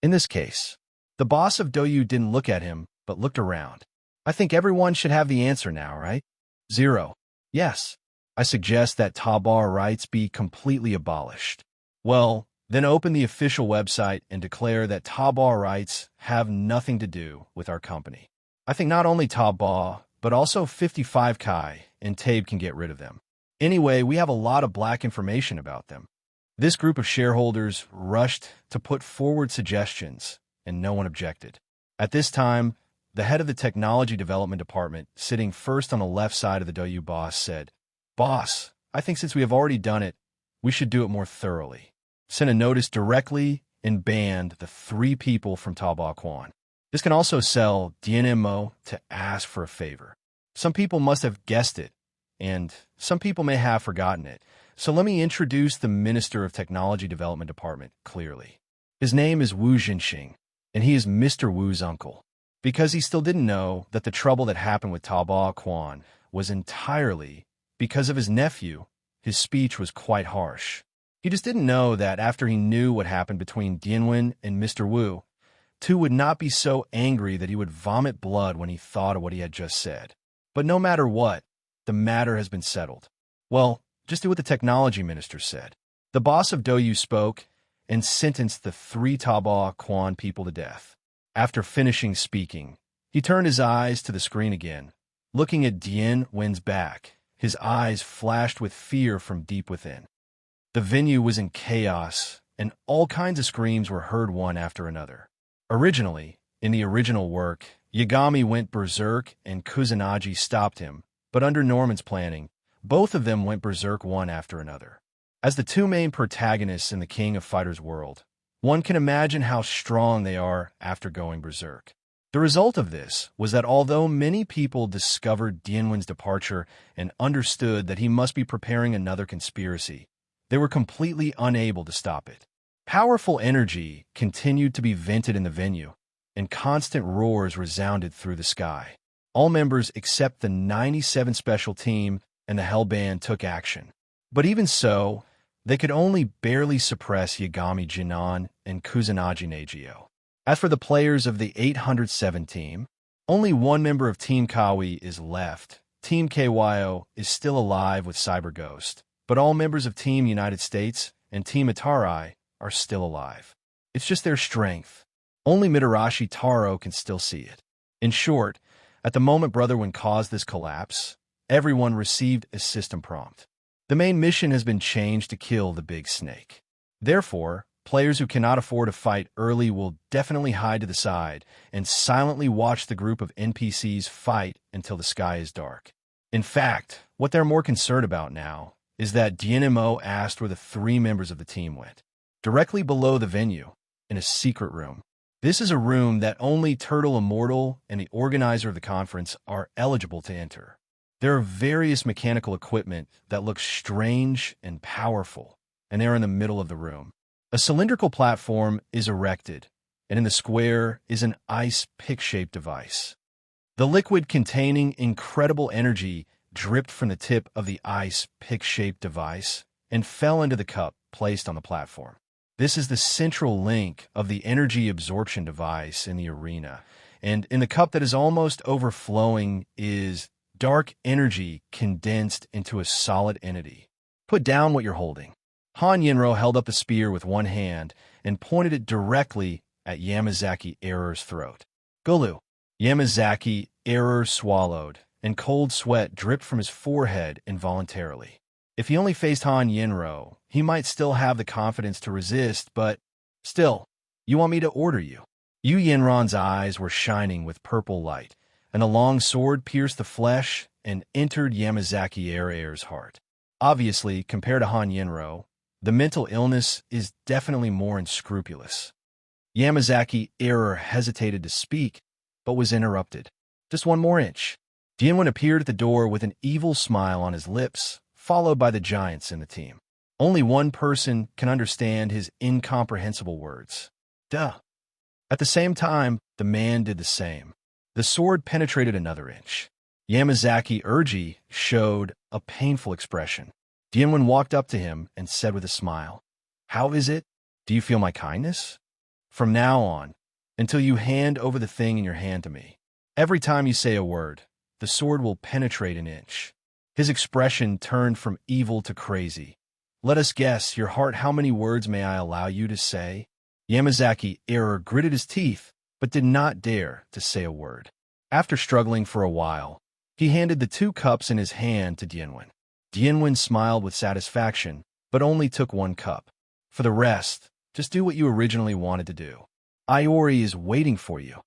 In this case, the boss of Douyu didn't look at him, but looked around. I think everyone should have the answer now, right? 0. Yes. I suggest that Tabar rights be completely abolished. Well, then open the official website and declare that Tabar rights have nothing to do with our company. I think not only Tabar, but also 55 Kai and Tabe can get rid of them. Anyway, we have a lot of black information about them. This group of shareholders rushed to put forward suggestions, and no one objected. At this time, the head of the technology development department, sitting first on the left side of the Douyu boss, said, Boss, I think since we have already done it, we should do it more thoroughly. Send a notice directly and banned the 3 people from Taba Quan. This can also sell Dian Mo to ask for a favor. Some people must have guessed it, and some people may have forgotten it. So let me introduce the Minister of Technology Development Department clearly. His name is Wu Jinxing, and he is Mr. Wu's uncle. Because he still didn't know that the trouble that happened with Taba Quan was entirely because of his nephew, his speech was quite harsh. He just didn't know that after he knew what happened between Dianwen and Mr. Wu, Tu would not be so angry that he would vomit blood when he thought of what he had just said. But no matter what, the matter has been settled. Well, just do what the technology minister said. The boss of Douyu spoke and sentenced the 3 Taba Quan people to death. After finishing speaking, he He turned his eyes to the screen again, looking at Dian Mo's back. His eyes flashed with fear from deep within. The venue was in chaos, and all kinds of screams were heard one after another. Originally, in the original work, Yagami went berserk and Kusanagi stopped him, but under Norman's planning, both of them went berserk one after another. As the two main protagonists in the King of Fighters world, one can imagine how strong they are after going berserk. The result of this was that although many people discovered Dian Mo's departure and understood that he must be preparing another conspiracy, they were completely unable to stop it. Powerful energy continued to be vented in the venue, and constant roars resounded through the sky. All members except the 97 Special Team and the Hell Band took action. But even so, they could only barely suppress Yagami Jinan and Kusanagi Neigio. As for the players of the 807 team, only one member of Team Kawi is left. Team KYO is still alive with Cyber Ghost, but all members of Team United States and Team Atarai are still alive. It's just their strength. Only Mitarashi Taro can still see it. In short, at the moment Brotherwind caused this collapse, everyone received a system prompt. The main mission has been changed to kill the big snake. Therefore, players who cannot afford to fight early will definitely hide to the side and silently watch the group of NPCs fight until the sky is dark. In fact, what they're more concerned about now is that Dian Mo asked where the 3 members of the team went. Directly below the venue, in a secret room. This is a room that only Turtle Immortal and the organizer of the conference are eligible to enter. There are various mechanical equipment that looks strange and powerful, and they're in the middle of the room. A cylindrical platform is erected, and in the square is an ice pick-shaped device. The liquid containing incredible energy dripped from the tip of the ice pick-shaped device and fell into the cup placed on the platform. This is the central link of the energy absorption device in the arena, and in the cup that is almost overflowing is dark energy condensed into a solid entity. Put down what you're holding. Han Yinro held up the spear with one hand and pointed it directly at Yamazaki Error's throat. Golu. Yamazaki Error swallowed, and cold sweat dripped from his forehead involuntarily. If he only faced Han Yinro, he might still have the confidence to resist, but still, you want me to order you? Yu Yinron's eyes were shining with purple light, and a long sword pierced the flesh and entered Yamazaki Error's heart. Obviously, compared to Han Yinro, the mental illness is definitely more unscrupulous. Yamazaki Error hesitated to speak, but was interrupted. Just one more inch. Dianwen appeared at the door with an evil smile on his lips, followed by the giants in the team. Only one person can understand his incomprehensible words. Duh. At the same time, the man did the same. The sword penetrated another inch. Yamazaki Urji showed a painful expression. Dianwen walked up to him and said with a smile, "How is it? Do you feel my kindness? From now on, until you hand over the thing in your hand to me, every time you say a word, the sword will penetrate an inch." His expression turned from evil to crazy. "Let us guess, your heart, how many words may I allow you to say?" Yamazaki Error gritted his teeth, but did not dare to say a word. After struggling for a while, he handed the 2 cups in his hand to Dianwen. Dianwen smiled with satisfaction, but only took 1 cup. For the rest, just do what you originally wanted to do. Iori is waiting for you.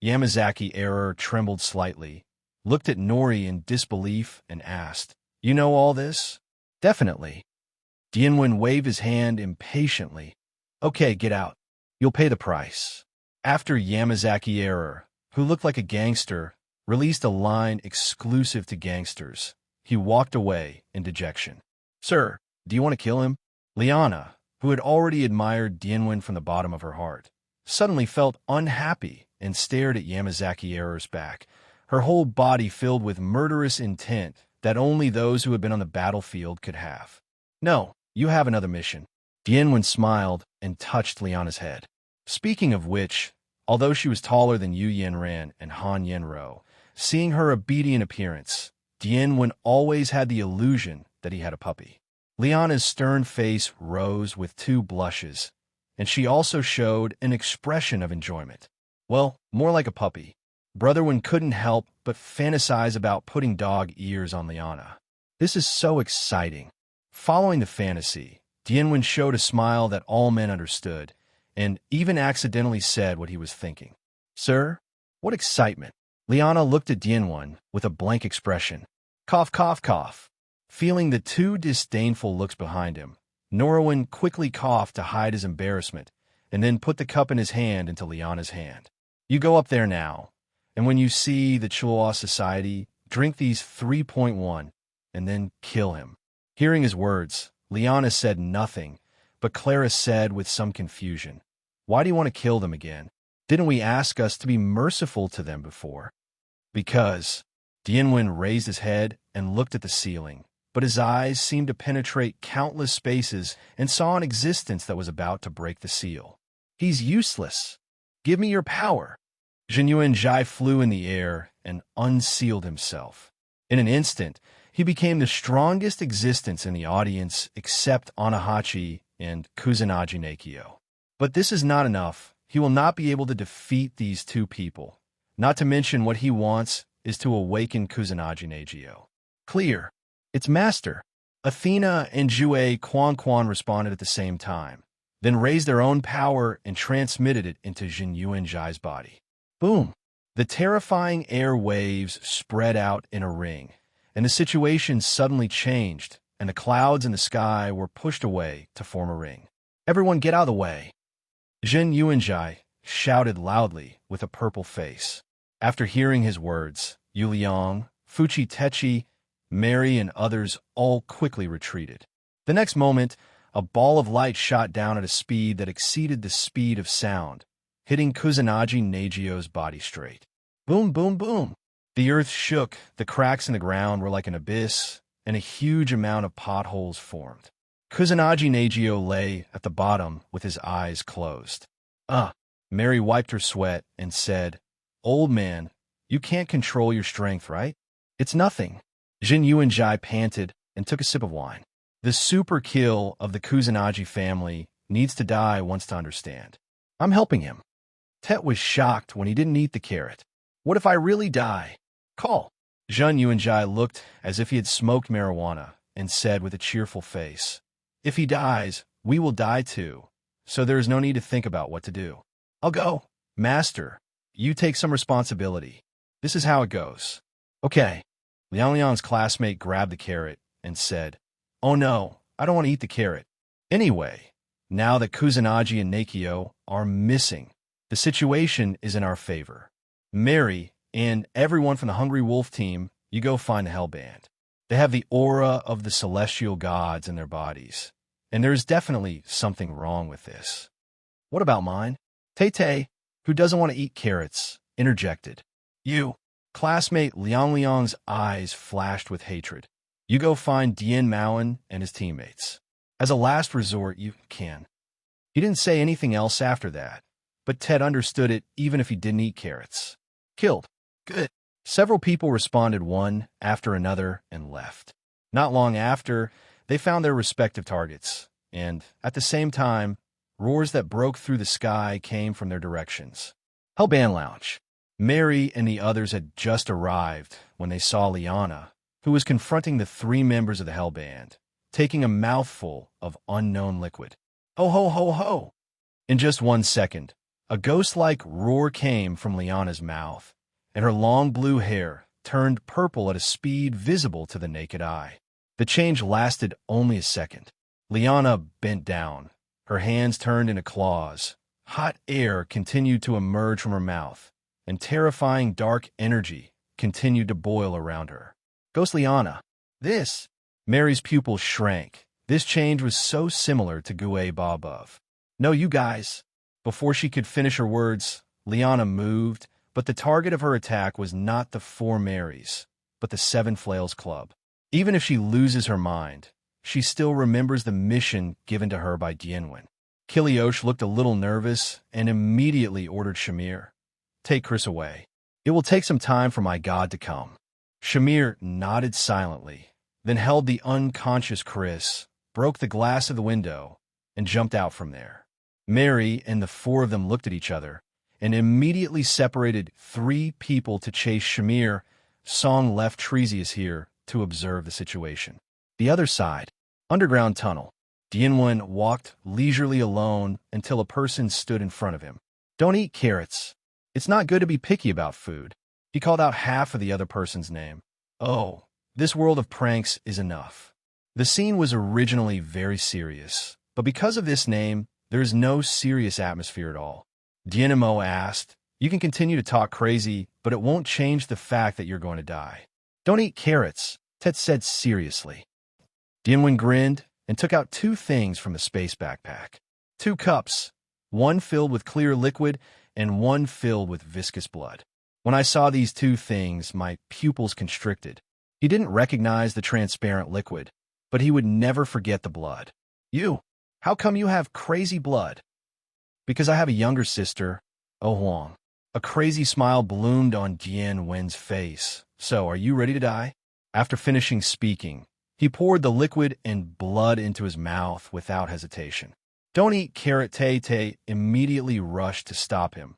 Yamazaki Error trembled slightly, looked at Nori in disbelief, and asked, "You know all this?" "Definitely." Dianwen waved his hand impatiently. "Okay, get out. You'll pay the price." After Yamazaki Error, who looked like a gangster, released a line exclusive to gangsters, he walked away in dejection. "Sir, do you want to kill him?" Liana, who had already admired Dianwen from the bottom of her heart, suddenly felt unhappy and stared at Yamazaki Error's back, her whole body filled with murderous intent that only those who had been on the battlefield could have. "No, you have another mission." Dianwen smiled and touched Liana's head. Speaking of which, although she was taller than Yu Yanran and Han Yenro, seeing her obedient appearance, Dianwen always had the illusion that he had a puppy. Liana's stern face rose with 2 blushes, and she also showed an expression of enjoyment. "Well, more like a puppy. Brotherwin couldn't help but fantasize about putting dog ears on Liana. This is so exciting. Following the fantasy, Dianwen showed a smile that all men understood, and even accidentally said what he was thinking. Sir, what excitement. Liana looked at Dianwen with a blank expression. Cough, cough, cough. Feeling the two disdainful looks behind him, Norwin quickly coughed to hide his embarrassment, and then put the cup in his hand into Liana's hand. You go up there now, and when you see the Chilwa Society, drink these 3.1, and then kill him. Hearing his words, Liana said nothing, but Clara said with some confusion, Why do you want to kill them again? Didn't we ask us to be merciful to them before? Because. Dianwen raised his head and looked at the ceiling, but his eyes seemed to penetrate countless spaces and saw an existence that was about to break the seal. He's useless. Give me your power. Zhenyuan Jai flew in the air and unsealed himself. In an instant, he became the strongest existence in the audience except Anahachi and Kusanagi Nakio. But this is not enough. He will not be able to defeat these two people. Not to mention what he wants is to awaken Kusanagi Nakio. Clear. It's Master. Athena and Jue Quan responded at the same time, then raised their own power and transmitted it into Zhenyuan Jai's body. Boom! The terrifying air waves spread out in a ring, and the situation suddenly changed, and the clouds in the sky were pushed away to form a ring. Everyone get out of the way! Zhen Yuanjai shouted loudly with a purple face. After hearing his words, Yu Liang, Fuchi Techi, Mary, and others all quickly retreated. The next moment, a ball of light shot down at a speed that exceeded the speed of sound, hitting Kusanagi Nagio's body straight. Boom, boom, boom! The earth shook, the cracks in the ground were like an abyss, and a huge amount of potholes formed. Kusanagi Nagio lay at the bottom with his eyes closed. Mary wiped her sweat and said, Old man, you can't control your strength, right? It's nothing. Zhen Yuanjai panted and took a sip of wine. The super kill of the Kusanagi family needs to die wants to understand. I'm helping him. Tet was shocked when he didn't eat the carrot. What if I really die? Call. Zhen Yuanjai looked as if he had smoked marijuana and said with a cheerful face, If he dies, we will die too, so there is no need to think about what to do. I'll go. Master, you take some responsibility. This is how it goes. Okay. Liang Liang's classmate grabbed the carrot and said, Oh no, I don't want to eat the carrot. Anyway, now that Kusanagi and Nakio are missing, the situation is in our favor. Mary and everyone from the Hungry Wolf team, you go find the Hellband. They have the aura of the celestial gods in their bodies, and there's definitely something wrong with this. What about mine? Tay-Tay, who doesn't want to eat carrots, interjected. You. Classmate Liang Liang's eyes flashed with hatred. You go find Dian Mo and his teammates. As a last resort, you can. He didn't say anything else after that, but Ted understood it even if he didn't eat carrots. Killed. Good. Several people responded one after another and left. Not long after, they found their respective targets, and, at the same time, roars that broke through the sky came from their directions. Hellband Lounge. Mary and the others had just arrived when they saw Liana, who was confronting the three members of the Hellband, taking a mouthful of unknown liquid. Ho, ho, ho, ho! In just 1 second, a ghost-like roar came from Liana's mouth, and her long blue hair turned purple at a speed visible to the naked eye. The change lasted only a second. Liana bent down, her hands turned into claws. Hot air continued to emerge from her mouth, and terrifying dark energy continued to boil around her. Ghost Liana. This. Mary's pupils shrank. This change was so similar to Gue Ba above. No, you guys. Before she could finish her words, Liana moved, but the target of her attack was not the 4 Marys, but the 7 Flails Club. Even if she loses her mind, she still remembers the mission given to her by Dianwen. Kiliosh looked a little nervous and immediately ordered Shamir, Take Chris away. It will take some time for my god to come. Shamir nodded silently, then held the unconscious Chris, broke the glass of the window, and jumped out from there. Mary and the 4 of them looked at each other, and immediately separated 3 people to chase Shamir. Song left Tresius here to observe the situation. The other side, underground tunnel. Dian Mo walked leisurely alone until a person stood in front of him. Don't eat carrots. It's not good to be picky about food. He called out half of the other person's name. Oh, this world of pranks is enough. The scene was originally very serious, but because of this name, there is no serious atmosphere at all. Dian Mo asked, "You can continue to talk crazy, but it won't change the fact that you're going to die." "Don't eat carrots," Tet said seriously. Dian Mo grinned and took out 2 things from the space backpack. 2 cups, one filled with clear liquid and one filled with viscous blood. When I saw these 2 things, my pupils constricted. He didn't recognize the transparent liquid, but he would never forget the blood. "You, how come you have crazy blood?" "Because I have a younger sister, Oh Huang." A crazy smile bloomed on Dian Wen's face. "So, are you ready to die?" After finishing speaking, he poured the liquid and blood into his mouth without hesitation. "Don't eat carrot." Tay immediately rushed to stop him,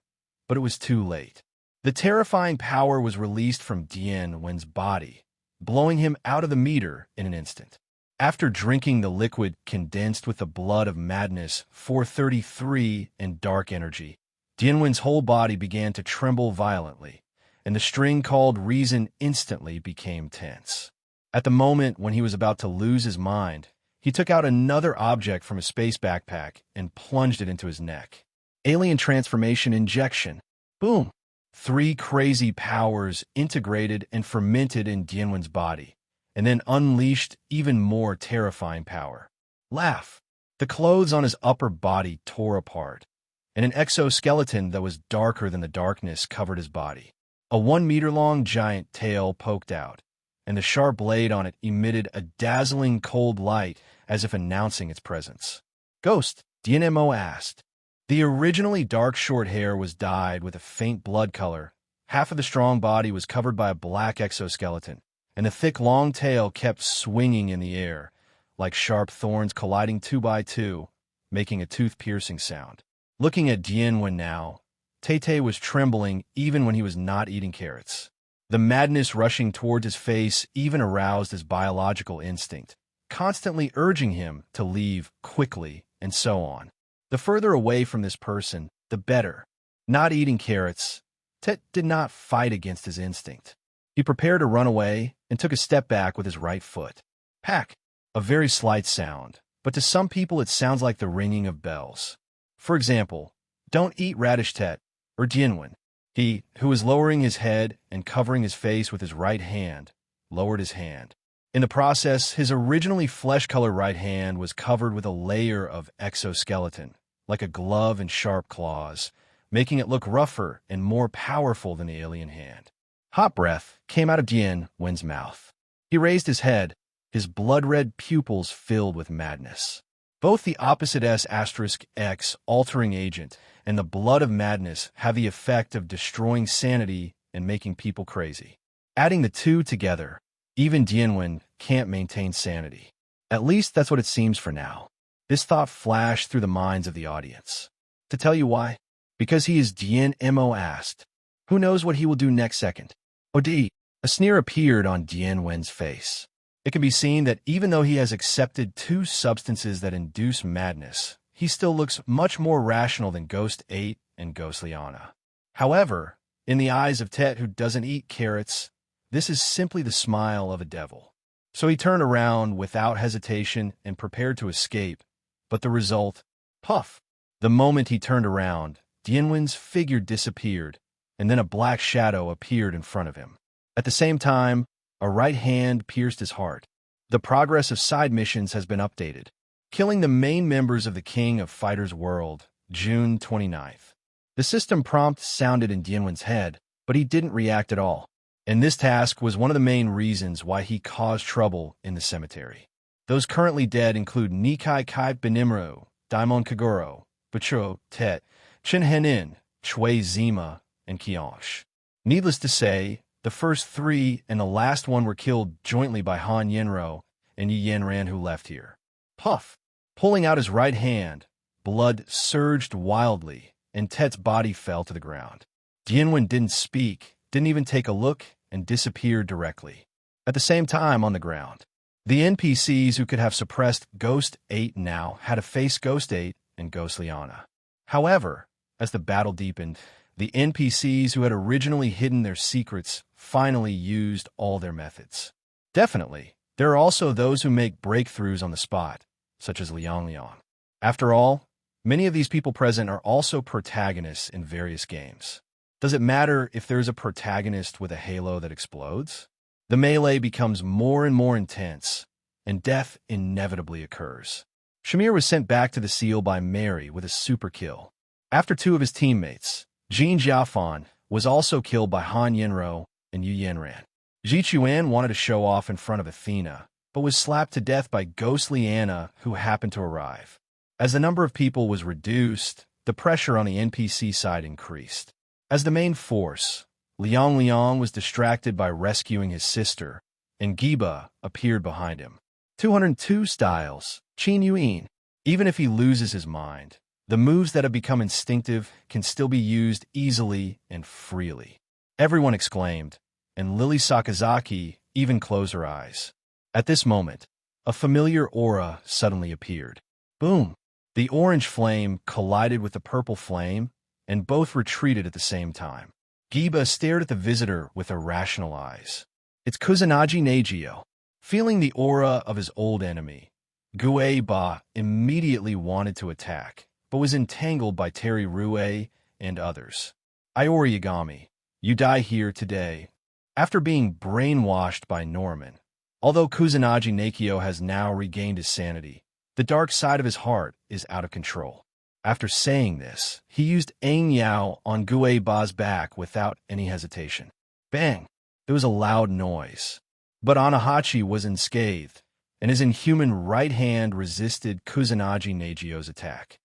but it was too late. The terrifying power was released from Dian Wen's body, blowing him out of the meter in an instant. After drinking the liquid condensed with the blood of madness, 433, and dark energy, Dian Wen's whole body began to tremble violently, and the string called reason instantly became tense. At the moment when he was about to lose his mind, he took out another object from his space backpack and plunged it into his neck. Alien transformation injection. Boom! 3 crazy powers integrated and fermented in Dian Wen's body, and then unleashed even more terrifying power. Laugh! The clothes on his upper body tore apart, and an exoskeleton that was darker than the darkness covered his body. A 1-meter-long giant tail poked out, and the sharp blade on it emitted a dazzling cold light as if announcing its presence. "Ghost?" Dian Mo asked. The originally dark short hair was dyed with a faint blood color. Half of the strong body was covered by a black exoskeleton, and the thick long tail kept swinging in the air, like sharp thorns colliding 2 by 2, making a tooth-piercing sound. Looking at Dian Mo now, Tay was trembling even when he was not eating carrots. The madness rushing towards his face even aroused his biological instinct, constantly urging him to leave quickly and so on. The further away from this person, the better. Not eating carrots, Tet did not fight against his instinct. He prepared to run away and took a step back with his right foot. Pack! A very slight sound, but to some people it sounds like the ringing of bells. For example, "Don't eat radish." Tet, or Dian Mo. He, who was lowering his head and covering his face with his right hand, lowered his hand. In the process, his originally flesh-colored right hand was covered with a layer of exoskeleton, like a glove and sharp claws, making it look rougher and more powerful than the alien hand. Hot breath came out of Dian Wen's mouth. He raised his head, his blood-red pupils filled with madness. Both the opposite S*X altering agent and the blood of madness have the effect of destroying sanity and making people crazy. Adding the 2 together, even Dian Mo can't maintain sanity. At least that's what it seems for now. This thought flashed through the minds of the audience. To tell you why? Because he is Dian Mo asked. Who knows what he will do next second? "OD!" A sneer appeared on Dian Wen's face. It can be seen that even though he has accepted 2 substances that induce madness, he still looks much more rational than Ghost 8 and Ghost Liana. However, in the eyes of Tet, who doesn't eat carrots, this is simply the smile of a devil. So he turned around without hesitation and prepared to escape, but the result, puff! The moment he turned around, Dian Wen's figure disappeared, and then a black shadow appeared in front of him. At the same time, a right hand pierced his heart. The progress of side missions has been updated. Killing the main members of the King of Fighters World, June 29th. The system prompt sounded in Dian Wen's head, but he didn't react at all. And this task was one of the main reasons why he caused trouble in the cemetery. Those currently dead include Nikai Kai Benimro, Daimon Kaguro, Butro, Tet, Chen Henin, Chui Zima, and Kiosh. Needless to say, the first 3 and the last one were killed jointly by Han Yenro and Yi Yanran, who left here. Puff! Pulling out his right hand, blood surged wildly, and Tet's body fell to the ground. Dianwen didn't speak, didn't even take a look, and disappeared directly. At the same time on the ground, the NPCs who could have suppressed Ghost 8 now had to face Ghost 8 and Ghost Liana. However, as the battle deepened, the NPCs who had originally hidden their secrets finally used all their methods. Definitely, there are also those who make breakthroughs on the spot, such as Liang Liang. After all, many of these people present are also protagonists in various games. Does it matter if there is a protagonist with a halo that explodes? The melee becomes more and more intense, and death inevitably occurs. Shamir was sent back to the seal by Mary with a super kill. After two of his teammates, Jin Jiafan was also killed by Han Yenro and Yu Yanran. Ji Chuan wanted to show off in front of Athena, but was slapped to death by Ghost Liana, who happened to arrive. As the number of people was reduced, the pressure on the NPC side increased. As the main force, Liang Liang was distracted by rescuing his sister, and Giba appeared behind him. 202 styles, Qin Yuin. Even if he loses his mind, the moves that have become instinctive can still be used easily and freely. Everyone exclaimed, and Lily Sakazaki even closed her eyes. At this moment, a familiar aura suddenly appeared. Boom! The orange flame collided with the purple flame, and both retreated at the same time. Giba stared at the visitor with irrational eyes. It's Kusanagi Neigio. Feeling the aura of his old enemy, Gue Ba immediately wanted to attack, but was entangled by Terry Rue and others. Iori Yagami, you die here today. After being brainwashed by Norman, although Kusanagi Neikyo has now regained his sanity, the dark side of his heart is out of control. After saying this, he used Aang Yao on Gue Ba's back without any hesitation. Bang! There was a loud noise. But Anahachi was unscathed, and his inhuman right hand resisted Kusanagi Neigio's attack.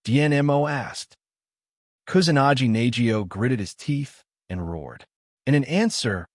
Dian Mo asked. Kusanagi Neigio gritted his teeth and roared. In an answer,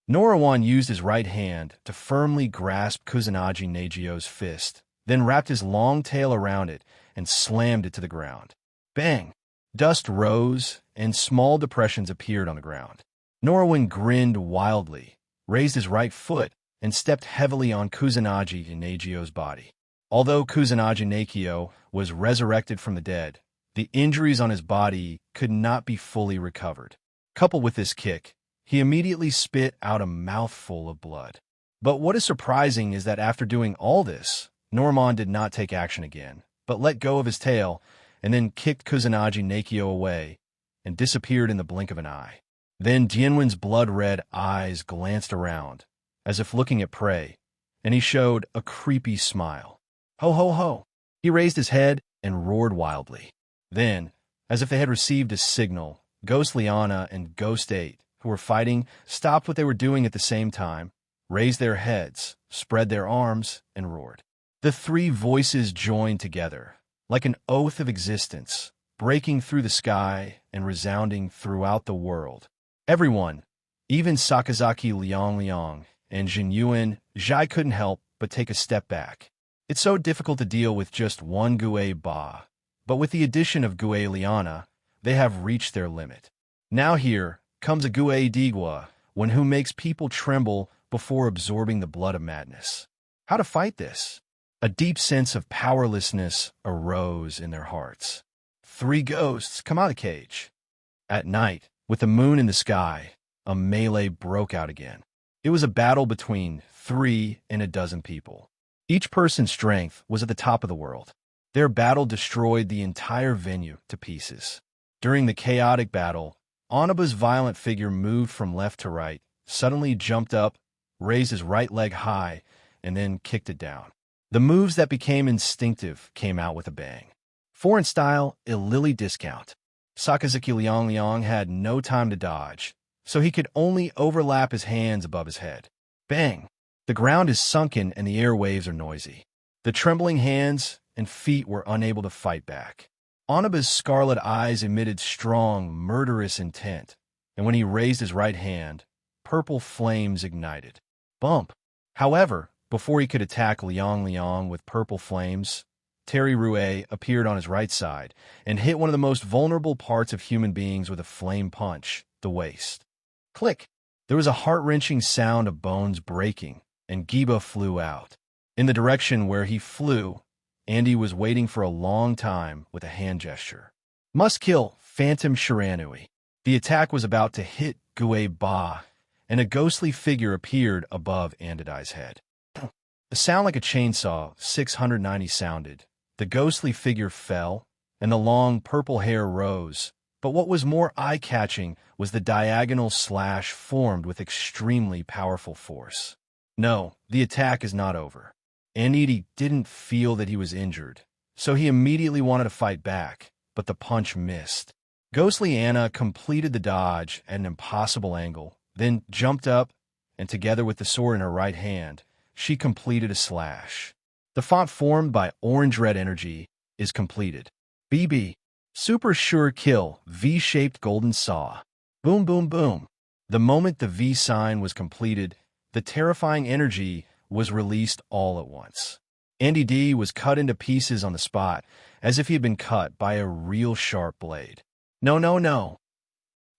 Norawan used his right hand to firmly grasp Kusanagi Neigio's fist, then wrapped his long tail around it and slammed it to the ground. Bang! Dust rose, and small depressions appeared on the ground. Norawan grinned wildly, raised his right foot, and stepped heavily on Kusanagi Neigio's body. Although Kusanagi Neikyo was resurrected from the dead, the injuries on his body could not be fully recovered. Coupled with this kick, he immediately spit out a mouthful of blood. But what is surprising is that after doing all this, Norman did not take action again, but let go of his tail and then kicked Kusanagi Neikyo away and disappeared in the blink of an eye. Then Dianwen's blood-red eyes glanced around, as if looking at prey, and he showed a creepy smile. Ho ho ho! He raised his head and roared wildly. Then, as if they had received a signal, Ghost Liana and Ghost 8, who were fighting, stopped what they were doing at the same time, raised their heads, spread their arms, and roared. The three voices joined together, like an oath of existence, breaking through the sky and resounding throughout the world. Everyone, even Sakazaki Liang Liang and Jinyuan Zhai couldn't help but take a step back. It's so difficult to deal with just one Gue Ba, but with the addition of Gue Liana, they have reached their limit. Now here comes a Gue Digua, one who makes people tremble before absorbing the blood of madness. How to fight this? A deep sense of powerlessness arose in their hearts. Three ghosts come out of the cage. At night, with the moon in the sky, a melee broke out again. It was a battle between 3 and a dozen people. Each person's strength was at the top of the world. Their battle destroyed the entire venue to pieces. During the chaotic battle, Onaba's violent figure moved from left to right, suddenly jumped up, raised his right leg high, and then kicked it down. The moves that became instinctive came out with a bang. Foreign style, a Lily discount. Sakazaki Liang Liang had no time to dodge, so he could only overlap his hands above his head. Bang! The ground is sunken and the airwaves are noisy. The trembling hands and feet were unable to fight back. Onaba's scarlet eyes emitted strong, murderous intent, and when he raised his right hand, purple flames ignited. Bump! However, before he could attack Liang Liang with purple flames, Terry Rouet appeared on his right side and hit one of the most vulnerable parts of human beings with a flame punch, the waist. Click! There was a heart-wrenching sound of bones breaking, and Giba flew out. In the direction where he flew, Andy was waiting for a long time with a hand gesture. Must kill Phantom Shiranui. The attack was about to hit Gue Ba, and a ghostly figure appeared above Andadai's head. The sound like a chainsaw 690 sounded. The ghostly figure fell, and the long purple hair rose. But what was more eye-catching was the diagonal slash formed with extremely powerful force. No, the attack is not over. Andy didn't feel that he was injured, so he immediately wanted to fight back, but the punch missed. Ghostly Anna completed the dodge at an impossible angle, then jumped up, and together with the sword in her right hand, she completed a slash. The font formed by orange-red energy is completed. BB. Super Sure Kill V-shaped golden saw. Boom, boom, boom. The moment the V sign was completed, the terrifying energy was released all at once. Andy D was cut into pieces on the spot, as if he had been cut by a real sharp blade. No, no, no.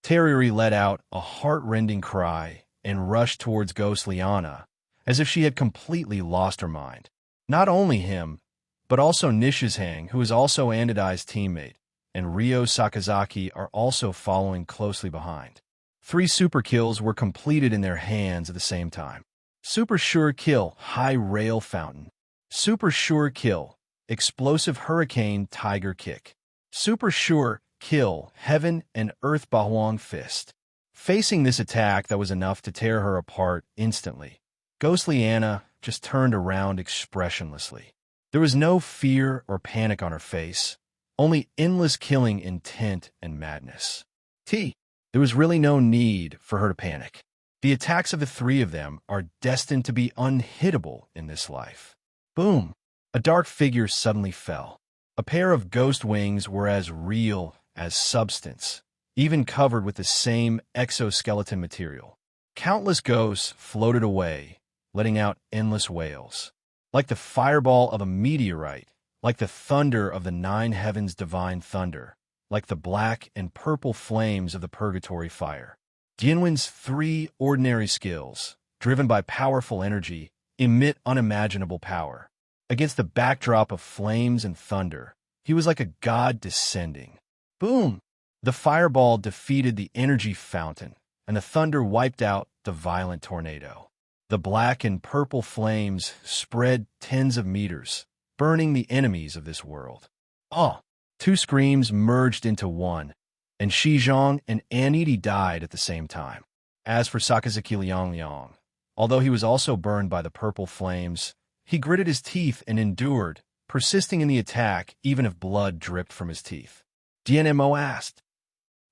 Terry let out a heart-rending cry and rushed towards ghostly Anna, as if she had completely lost her mind. Not only him, but also Nishizhang, who is also Andadai's teammate, and Ryo Sakazaki are also following closely behind. 3 super kills were completed in their hands at the same time. Super Sure Kill High Rail Fountain. Super Sure Kill Explosive Hurricane Tiger Kick. Super Sure Kill Heaven and Earth Bahuang Fist. Facing this attack that was enough to tear her apart instantly, ghostly Anna just turned around expressionlessly. There was no fear or panic on her face, only endless killing intent and madness. There was really no need for her to panic. The attacks of the 3 of them are destined to be unhittable in this life. Boom! A dark figure suddenly fell. A pair of ghost wings were as real as substance, even covered with the same exoskeleton material. Countless ghosts floated away, letting out endless wails. Like the fireball of a meteorite, like the thunder of the 9 heavens' divine thunder, like the black and purple flames of the purgatory fire. Dianwen's 3 ordinary skills, driven by powerful energy, emit unimaginable power. Against the backdrop of flames and thunder, he was like a god descending. Boom! The fireball defeated the energy fountain, and the thunder wiped out the violent tornado. The black and purple flames spread tens of meters, burning the enemies of this world. 2 screams merged into one, and Shizhong and Anidi died at the same time. As for Sakazaki Liang, although he was also burned by the purple flames, he gritted his teeth and endured, persisting in the attack even if blood dripped from his teeth. Dian Mo asked.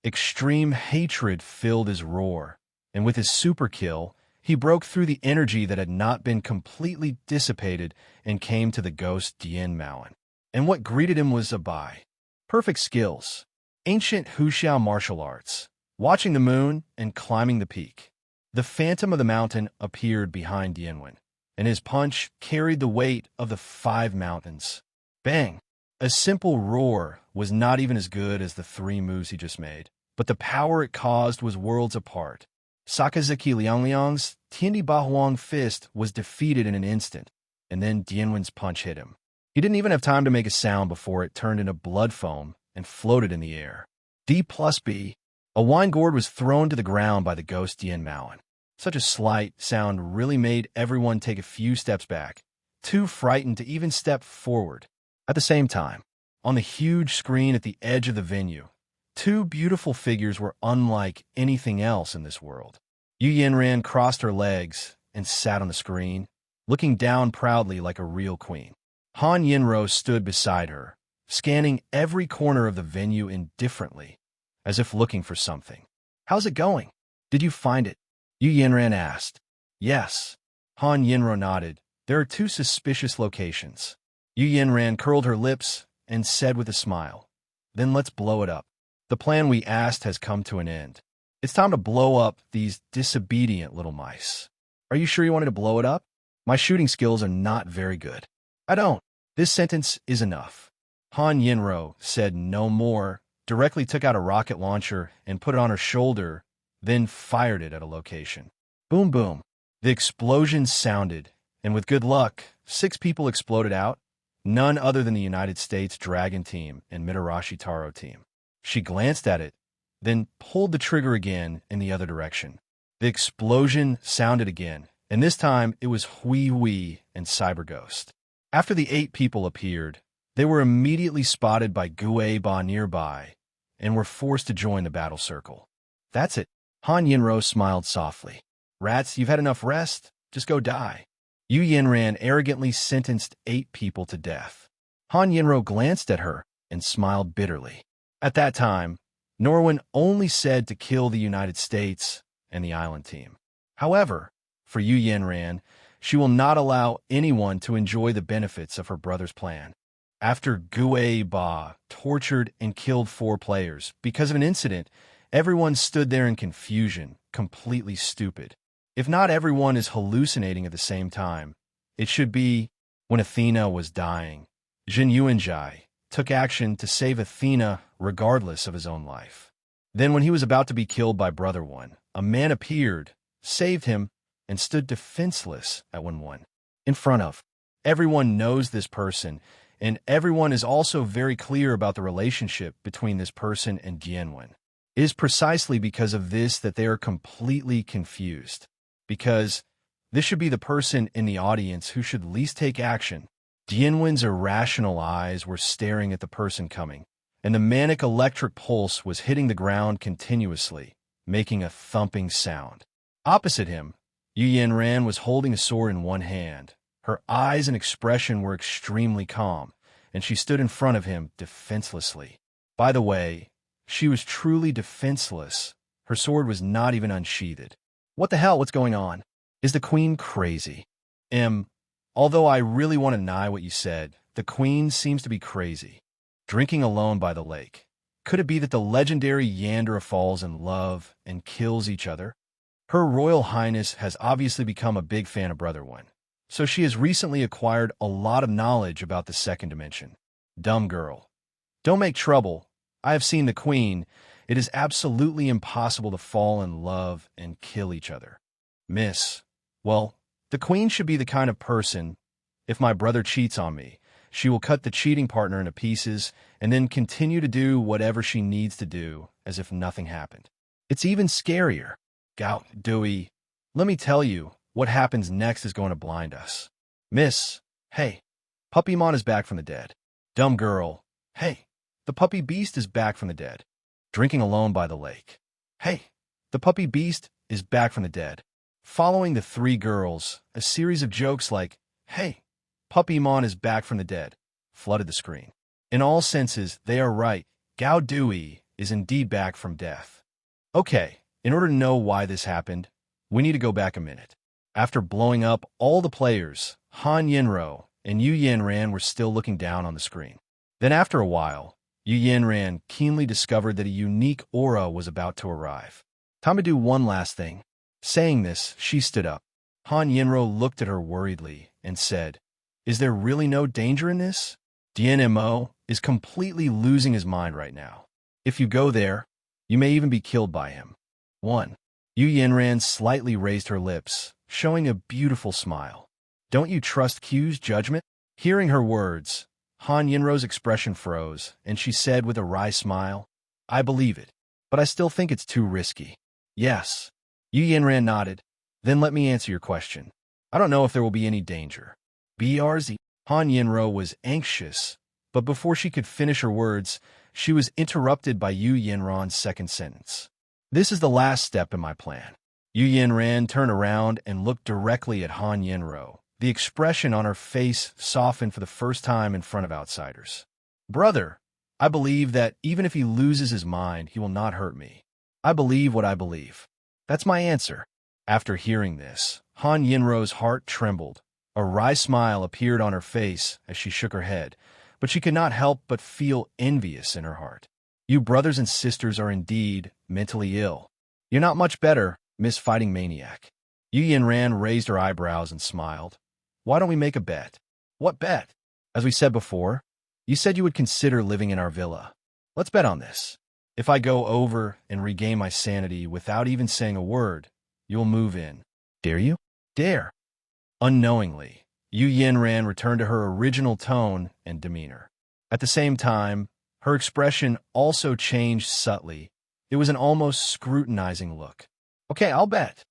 Extreme hatred filled his roar, and with his super kill, he broke through the energy that had not been completely dissipated and came to the ghost Dian Moen. And what greeted him was a Bai. Perfect skills. Ancient Huxiao martial arts. Watching the moon and climbing the peak. The phantom of the mountain appeared behind Dianwen, and his punch carried the weight of the 5 mountains. Bang! A simple roar was not even as good as the 3 moves he just made, but the power it caused was worlds apart. Sakazaki Liang's Tiandi Bahuang fist was defeated in an instant, and then Dianwen's punch hit him. He didn't even have time to make a sound before it turned into blood foam and floated in the air. D+B. A wine gourd was thrown to the ground by the ghost Dian Moen. Such a slight sound really made everyone take a few steps back, too frightened to even step forward. At the same time, on the huge screen at the edge of the venue, 2 beautiful figures were unlike anything else in this world. Yu Yanran crossed her legs and sat on the screen, looking down proudly like a real queen. Han Yinro stood beside her, scanning every corner of the venue indifferently, as if looking for something. How's it going? Did you find it? Yu Yanran asked. Yes. Han Yinro nodded. There are 2 suspicious locations. Yu Yanran curled her lips and said with a smile, Then let's blow it up. The plan we asked has come to an end. It's time to blow up these disobedient little mice. Are you sure you wanted to blow it up? My shooting skills are not very good. I don't. This sentence is enough. Han Yinro said no more, directly took out a rocket launcher and put it on her shoulder, then fired it at a location. Boom, boom. The explosion sounded, and with good luck, 6 people exploded out, none other than the United States Dragon Team and Mitarashi Taro Team. She glanced at it, then pulled the trigger again in the other direction. The explosion sounded again, and this time it was Hui Hui and Cyber Ghost. After the 8 people appeared, they were immediately spotted by Gue Ba nearby and were forced to join the battle circle. That's it. Han Yinro smiled softly. Rats, you've had enough rest. Just go die. Yu Yinran arrogantly sentenced 8 people to death. Han Yinro glanced at her and smiled bitterly. At that time, Norwin only said to kill the United States and the island team. However, for Yu Yinran, she will not allow anyone to enjoy the benefits of her brother's plan. After Gue Ba tortured and killed 4 players because of an incident, everyone stood there in confusion, completely stupid. If not everyone is hallucinating at the same time, it should be when Athena was dying. Jin Yuanjai took action to save Athena regardless of his own life. Then when he was about to be killed by Brother One, a man appeared, saved him, and stood defenseless at 1-1. In front of. Everyone knows this person, and everyone is also very clear about the relationship between this person and Dianwen. It is precisely because of this that they are completely confused. Because this should be the person in the audience who should least take action. Dianwen's irrational eyes were staring at the person coming, and the manic electric pulse was hitting the ground continuously, making a thumping sound. Opposite him, Yu Yanran was holding a sword in one hand. Her eyes and expression were extremely calm, and she stood in front of him defenselessly. By the way, she was truly defenseless. Her sword was not even unsheathed. What the hell? What's going on? Is the queen crazy? Although I really want to deny what you said, the queen seems to be crazy. Drinking alone by the lake. Could it be that the legendary Yandere falls in love and kills each other? Her Royal Highness has obviously become a big fan of Brother One, so she has recently acquired a lot of knowledge about the second dimension. Dumb girl. Don't make trouble. I have seen the queen. It is absolutely impossible to fall in love and kill each other. Miss, well, the queen should be the kind of person, if my brother cheats on me, she will cut the cheating partner into pieces and then continue to do whatever she needs to do as if nothing happened. It's even scarier. Gout, Dewey, let me tell you, what happens next is going to blind us. Miss, hey, Puppymon is back from the dead. Dumb girl, hey, the puppy beast is back from the dead. Drinking alone by the lake. Hey, the puppy beast is back from the dead. Following the 3 girls, a series of jokes like, hey, Puppymon is back from the dead, flooded the screen. In all senses, they are right. Gao Dewey is indeed back from death. Okay, in order to know why this happened, we need to go back a minute. After blowing up all the players, Han Yinro and Yu Yanran were still looking down on the screen. Then after a while, Yu Yanran keenly discovered that a unique aura was about to arrive. Time to do one last thing. Saying this, she stood up. Han Yinro looked at her worriedly and said, is there really no danger in this? Dian Mo is completely losing his mind right now. If you go there, you may even be killed by him. 1. Yu Yanran slightly raised her lips, showing a beautiful smile. Don't you trust Q's judgment? Hearing her words, Han Yinro's expression froze, and she said with a wry smile, I believe it, but I still think it's too risky. Yes. Yu Yanran nodded. Then let me answer your question. I don't know if there will be any danger. BRZ. Han Yinro was anxious, but before she could finish her words, she was interrupted by Yu Yanran's second sentence. This is the last step in my plan. Yu Yanran turned around and looked directly at Han Yinro. The expression on her face softened for the first time in front of outsiders. Brother, I believe that even if he loses his mind, he will not hurt me. I believe what I believe. That's my answer. After hearing this, Han Yinro's heart trembled. A wry smile appeared on her face as she shook her head, but she could not help but feel envious in her heart. You brothers and sisters are indeed mentally ill. You're not much better, Miss Fighting Maniac. Yu Yanran raised her eyebrows and smiled. Why don't we make a bet? What bet? As we said before, you said you would consider living in our villa. Let's bet on this. If I go over and regain my sanity without even saying a word, you'll move in. Dare you? Dare. Unknowingly, Yu Yinran returned to her original tone and demeanor. At the same time, her expression also changed subtly. It was an almost scrutinizing look. Okay, I'll bet.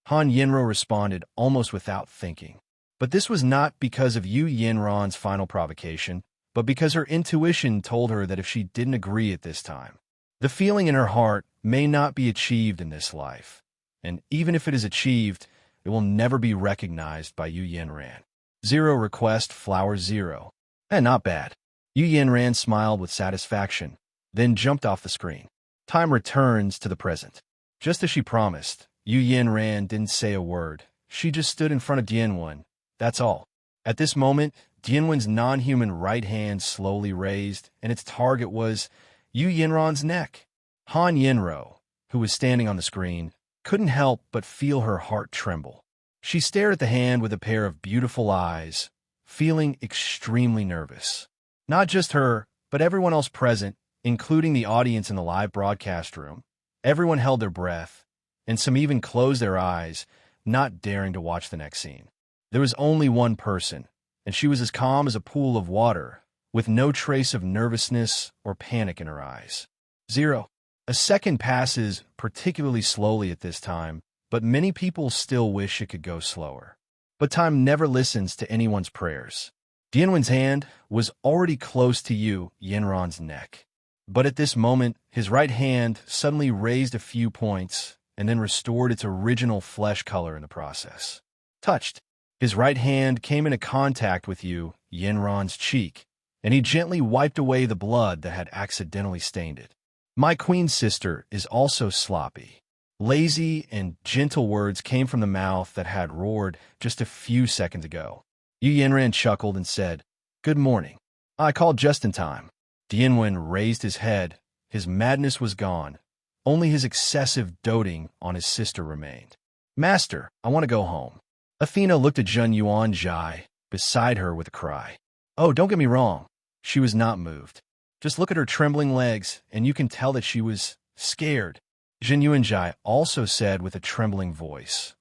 Han Yinro responded almost without thinking. But this was not because of Yu Yinran's final provocation, but because her intuition told her that if she didn't agree at this time, the feeling in her heart may not be achieved in this life. And even if it is achieved, it will never be recognized by Yu Yinran. 0 request flower 0. Not bad. Yu Yinran smiled with satisfaction, then jumped off the screen. Time returns to the present. Just as she promised, Yu Yinran didn't say a word. She just stood in front of Dianwen. That's all. At this moment, Dianwen's non-human right hand slowly raised, and its target was Yu Yinran's neck. Han Yinro, who was standing on the screen, couldn't help but feel her heart tremble. She stared at the hand with a pair of beautiful eyes, feeling extremely nervous. Not just her, but everyone else present, including the audience in the live broadcast room. Everyone held their breath, and some even closed their eyes, not daring to watch the next scene. There was only one person, and she was as calm as a pool of water, with no trace of nervousness or panic in her eyes. 0. A second passes particularly slowly at this time, but many people still wish it could go slower. But time never listens to anyone's prayers. Dianwen's hand was already close to Yu Yinran's neck. But at this moment, his right hand suddenly raised a few points and then restored its original flesh color in the process. Touched. His right hand came into contact with Yu Yinran's cheek, and he gently wiped away the blood that had accidentally stained it. My queen sister is also sloppy. Lazy and gentle words came from the mouth that had roared just a few seconds ago. Yu Yinran chuckled and said, "Good morning. I called just in time." Dianwen raised his head. His madness was gone. Only his excessive doting on his sister remained. "Master, I want to go home." Athena looked at Zhen Yuanzhai beside her with a cry. Oh, don't get me wrong. She was not moved. Just look at her trembling legs, and you can tell that she was scared. Zhen Yuanzhai also said with a trembling voice,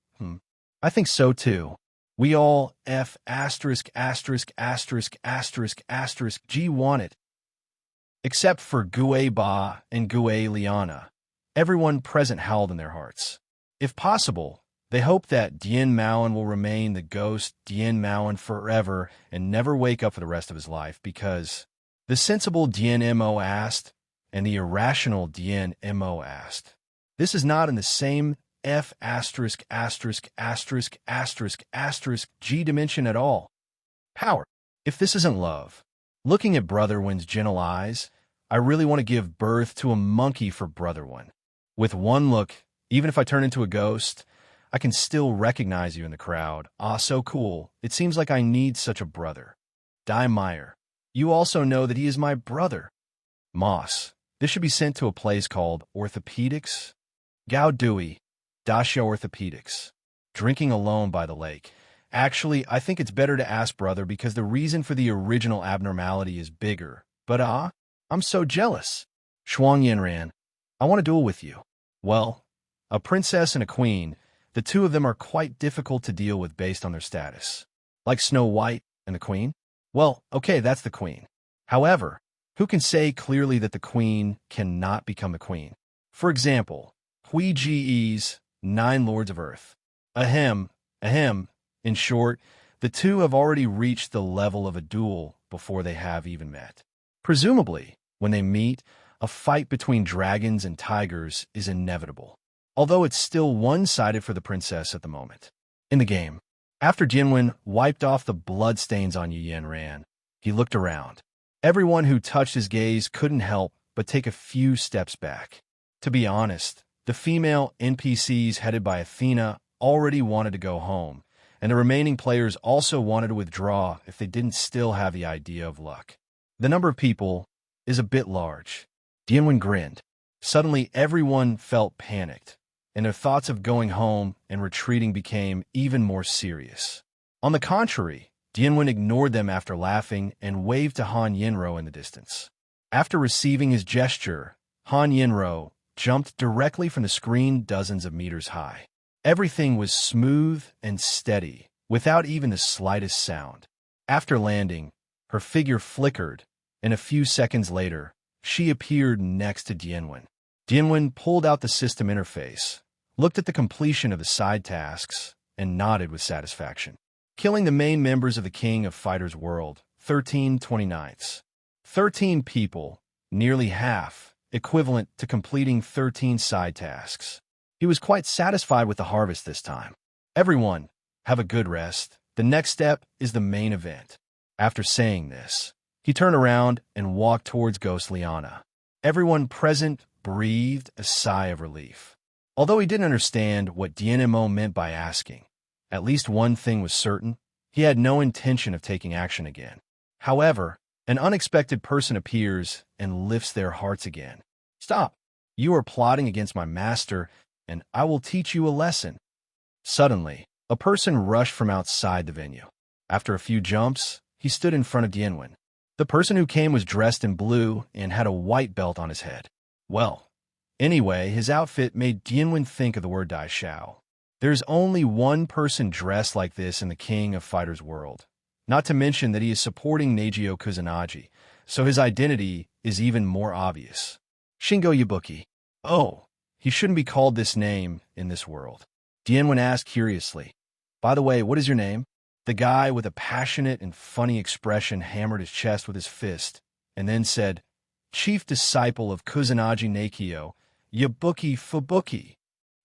I think so too. We all F*** G want it. Except for Gue Ba and Gue Liana. Everyone present howled in their hearts. If possible, they hope that Dian Moan will remain the ghost Dian Moan forever and never wake up for the rest of his life because the sensible Dian Mo asked and the irrational Dian Mo asked. This is not in the same G dimension at all. Power. If this isn't love. Looking at Brother One's gentle eyes, I really want to give birth to a monkey for Brother One. With one look, even if I turn into a ghost, I can still recognize you in the crowd. Ah, so cool. It seems like I need such a brother. Dai Meyer. You also know that he is my brother. Moss. This should be sent to a place called Orthopedics. Gao Dewey. Dacia Orthopedics. Drinking alone by the lake. Actually, I think it's better to ask brother because the reason for the original abnormality is bigger. But I'm so jealous. Shuang Yinran. I want to duel with you. Well, a princess and a queen, the two of them are quite difficult to deal with based on their status. Like Snow White and the queen? Well, okay, that's the queen. However, who can say clearly that the queen cannot become the queen? For example, Hui Ge's 9 Lords of Earth. Ahem. In short, the two have already reached the level of a duel before they have even met. Presumably, when they meet, a fight between dragons and tigers is inevitable, although it's still one-sided for the princess at the moment. In the game, after Jinwen wiped off the bloodstains on Yu Yanran, he looked around. Everyone who touched his gaze couldn't help but take a few steps back. To be honest, the female NPCs headed by Athena already wanted to go home, and the remaining players also wanted to withdraw if they didn't still have the idea of luck. The number of people is a bit large. Dianwen grinned. Suddenly, everyone felt panicked, and their thoughts of going home and retreating became even more serious. On the contrary, Dianwen ignored them after laughing and waved to Han Yinro in the distance. After receiving his gesture, Han Yinro jumped directly from the screen dozens of meters high. Everything was smooth and steady, without even the slightest sound. After landing, her figure flickered, and a few seconds later, she appeared next to Dianwen. Dianwen pulled out the system interface, looked at the completion of the side tasks, and nodded with satisfaction. Killing the main members of the King of Fighters World, 13/29. 13 people, nearly half, equivalent to completing 13 side tasks. He was quite satisfied with the harvest this time. Everyone, have a good rest. The next step is the main event. After saying this, he turned around and walked towards Ghost Liana. Everyone present breathed a sigh of relief. Although he didn't understand what Dian Mo meant by asking, at least one thing was certain: he had no intention of taking action again. However, an unexpected person appears and lifts their hearts again. Stop! You are plotting against my master, and I will teach you a lesson. Suddenly, a person rushed from outside the venue. After a few jumps, he stood in front of Dianwen. The person who came was dressed in blue and had a white belt on his head. Well, anyway, his outfit made Dianwen think of the word Dai Shao. There's only one person dressed like this in the King of Fighters world, not to mention that he is supporting Neigyo Kusanagi, so his identity is even more obvious. Shingo Yabuki. Oh, he shouldn't be called this name in this world. Dianwen asked curiously. By the way, what is your name? The guy with a passionate and funny expression hammered his chest with his fist, and then said, Chief Disciple of Kusanagi Neikyo, Yabuki Fubuki.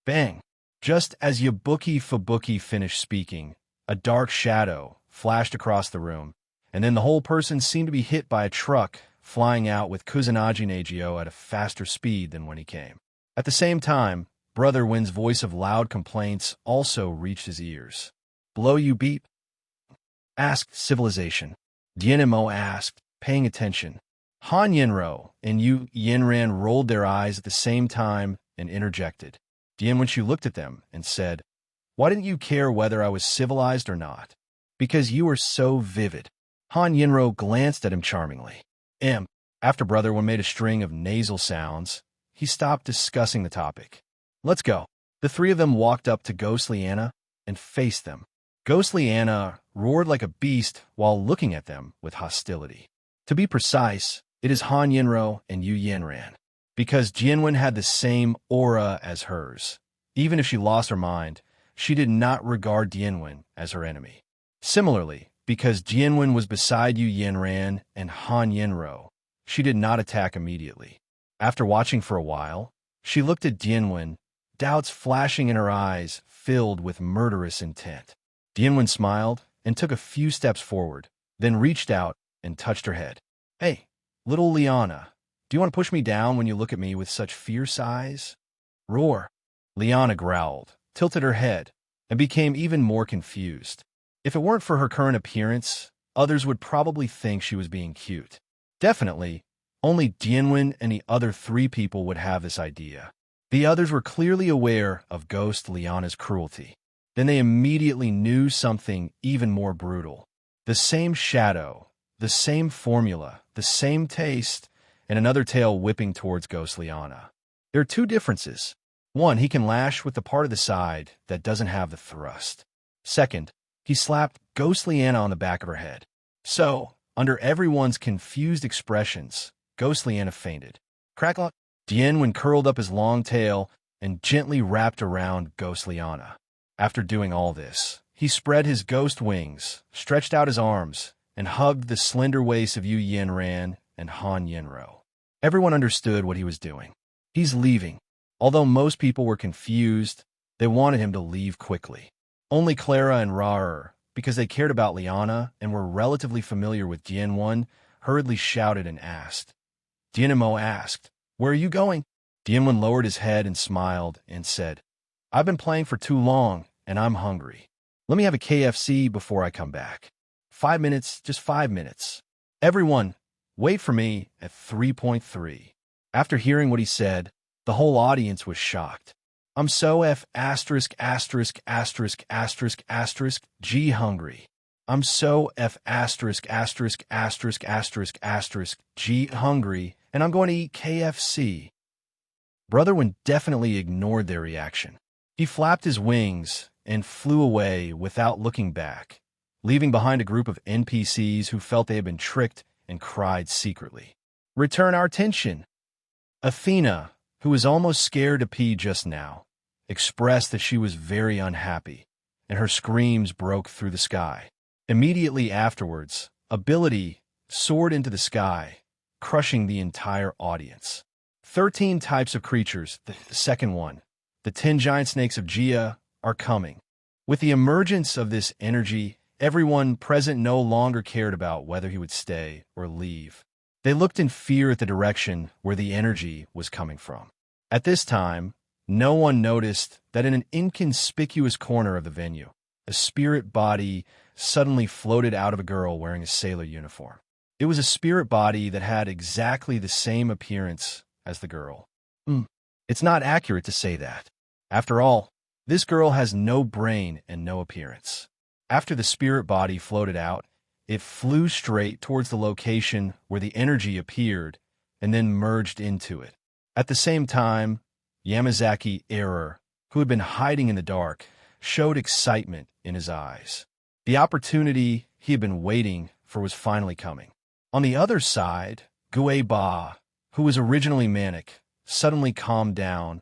Bang! Just as Yabuki Fubuki finished speaking, a dark shadow flashed across the room, and then the whole person seemed to be hit by a truck flying out with Kusanagi Neigyo at a faster speed than when he came. At the same time, Brother Win's voice of loud complaints also reached his ears. Blow you beep? Asked Civilization. Dian Mo asked, paying attention. Han Yinro and Yu Yinran rolled their eyes at the same time and interjected. Dianwen looked at them and said, Why didn't you care whether I was civilized or not? Because you were so vivid. Han Yinro glanced at him charmingly. After Brother Wen made a string of nasal sounds, he stopped discussing the topic. Let's go. The three of them walked up to Ghostly Anna and faced them. Ghostly Anna roared like a beast while looking at them with hostility. To be precise, it is Han Yinro and Yu Yanran, because Dianwen had the same aura as hers. Even if she lost her mind, she did not regard Dianwen as her enemy. Similarly, because Dianwen was beside Yu Yanran and Han Yinro, she did not attack immediately. After watching for a while, she looked at Dianwen, doubts flashing in her eyes filled with murderous intent. Dianwen smiled and took a few steps forward, then reached out and touched her head. Hey, little Liana, do you want to push me down when you look at me with such fierce eyes? Roar. Liana growled, tilted her head, and became even more confused. If it weren't for her current appearance, others would probably think she was being cute. Definitely, only Dianwen and the other three people would have this idea. The others were clearly aware of Ghost Liana's cruelty. Then they immediately knew something even more brutal. The same shadow, the same formula, the same taste, and another tail whipping towards Ghost Liana. There are two differences. One, he can lash with the part of the side that doesn't have the thrust. Second, he slapped Ghost Liana on the back of her head. So, under everyone's confused expressions, Ghost Liana fainted. Cracklock. Dianwen curled up his long tail and gently wrapped around Ghost Liana. After doing all this, he spread his ghost wings, stretched out his arms, and hugged the slender waists of Yu Yanran and Han Yinro. Everyone understood what he was doing. He's leaving. Although most people were confused, they wanted him to leave quickly. Only Clara and Raer, because they cared about Liana and were relatively familiar with Dianwen, hurriedly shouted and asked. Dian Mo asked, Where are you going? Dianwen lowered his head and smiled and said, I've been playing for too long, and I'm hungry. Let me have a KFC before I come back. 5 minutes, just 5 minutes. Everyone, wait for me at 3.3. After hearing what he said, the whole audience was shocked. I'm so G hungry. I'm so F asterisk asterisk asterisk asterisk asterisk G hungry, and I'm going to eat KFC. Brotherwin definitely ignored their reaction. He flapped his wings and flew away without looking back, leaving behind a group of NPCs who felt they had been tricked and cried secretly. Return our attention. Athena, who was almost scared to pee just now, expressed that she was very unhappy, and her screams broke through the sky. Immediately afterwards, Ability soared into the sky, crushing the entire audience. 13 types of creatures, the second one, the 10 giant snakes of Gia, are coming. With the emergence of this energy, everyone present no longer cared about whether he would stay or leave. They looked in fear at the direction where the energy was coming from. At this time, no one noticed that in an inconspicuous corner of the venue, a spirit body suddenly floated out of a girl wearing a sailor uniform. It was a spirit body that had exactly the same appearance as the girl. It's not accurate to say that. After all, this girl has no brain and no appearance. After the spirit body floated out, it flew straight towards the location where the energy appeared and then merged into it. At the same time, Yamazaki Error, who had been hiding in the dark, showed excitement in his eyes. The opportunity he had been waiting for was finally coming. On the other side, Gueba, who was originally manic, suddenly calmed down,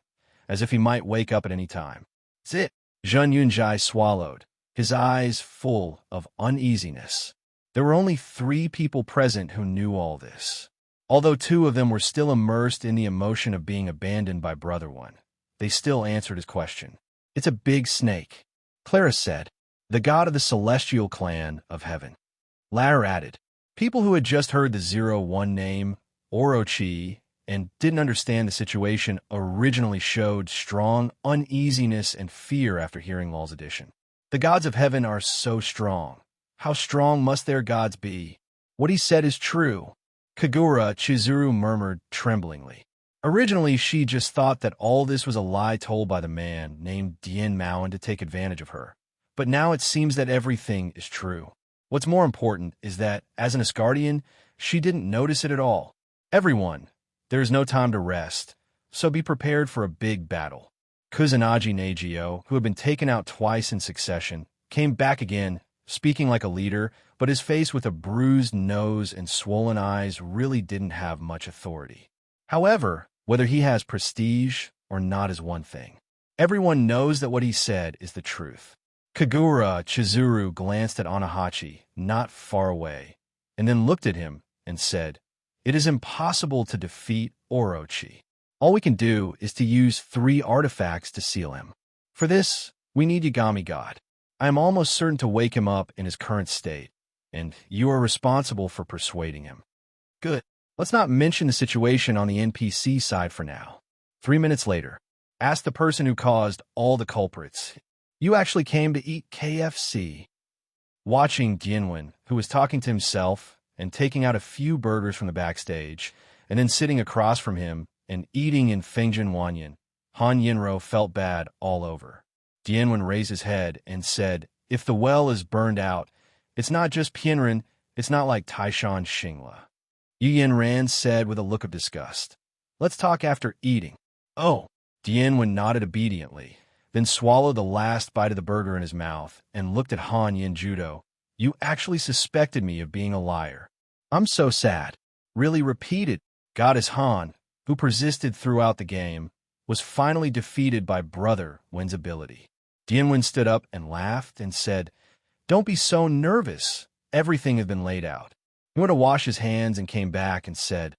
as if he might wake up at any time. Zit! Zhun Yunjai swallowed, his eyes full of uneasiness. There were only 3 people present who knew all this. Although 2 of them were still immersed in the emotion of being abandoned by Brother One, they still answered his question. It's a big snake, Clara said, the god of the celestial clan of heaven. Lar added, people who had just heard the 01 name, Orochi, and didn't understand the situation originally showed strong uneasiness and fear after hearing Law's addition. The gods of heaven are so strong. How strong must their gods be? What he said is true. Kagura Chizuru murmured tremblingly. Originally, she just thought that all this was a lie told by the man named Dian Mo to take advantage of her. But now it seems that everything is true. What's more important is that, as an Asgardian, she didn't notice it at all. Everyone, there is no time to rest, so be prepared for a big battle. Kusanagi Neigio, who had been taken out twice in succession, came back again, speaking like a leader, but his face with a bruised nose and swollen eyes really didn't have much authority. However, whether he has prestige or not is one thing. Everyone knows that what he said is the truth. Kagura Chizuru glanced at Anahachi, not far away, and then looked at him and said, "It is impossible to defeat Orochi. All we can do is to use 3 artifacts to seal him. For this, we need Yagami God. I am almost certain to wake him up in his current state, and you are responsible for persuading him." Good. Let's not mention the situation on the NPC side for now. 3 minutes later, ask the person who caused all the culprits. You actually came to eat KFC. Watching Jianwen, who was talking to himself and taking out a few burgers from the backstage, and then sitting across from him and eating in Fengjin Wanyan, Han Yinro felt bad all over. Jianwen raised his head and said, if the well is burned out, it's not just Pianren, it's not like Taishan Xingla. Yu Yanran said with a look of disgust. Let's talk after eating. Oh, Jianwen nodded obediently, then swallowed the last bite of the burger in his mouth and looked at Han Yinjudo. You actually suspected me of being a liar. I'm so sad. Really repeated. Goddess Han, who persisted throughout the game, was finally defeated by Brother Wen's ability. Dianwen stood up and laughed and said, don't be so nervous. Everything has been laid out. He went to wash his hands and came back and said,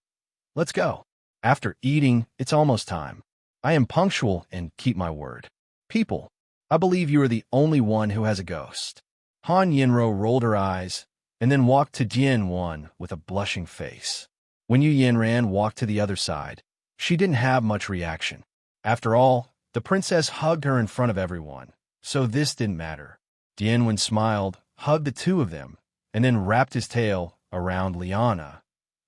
let's go. After eating, it's almost time. I am punctual and keep my word. People, I believe you are the only one who has a ghost. Han Yinro rolled her eyes and then walked to Jianwen with a blushing face. When Yu Yanran walked to the other side, she didn't have much reaction. After all, the princess hugged her in front of everyone, so this didn't matter. Dianwen smiled, hugged the 2 of them, and then wrapped his tail around Liana,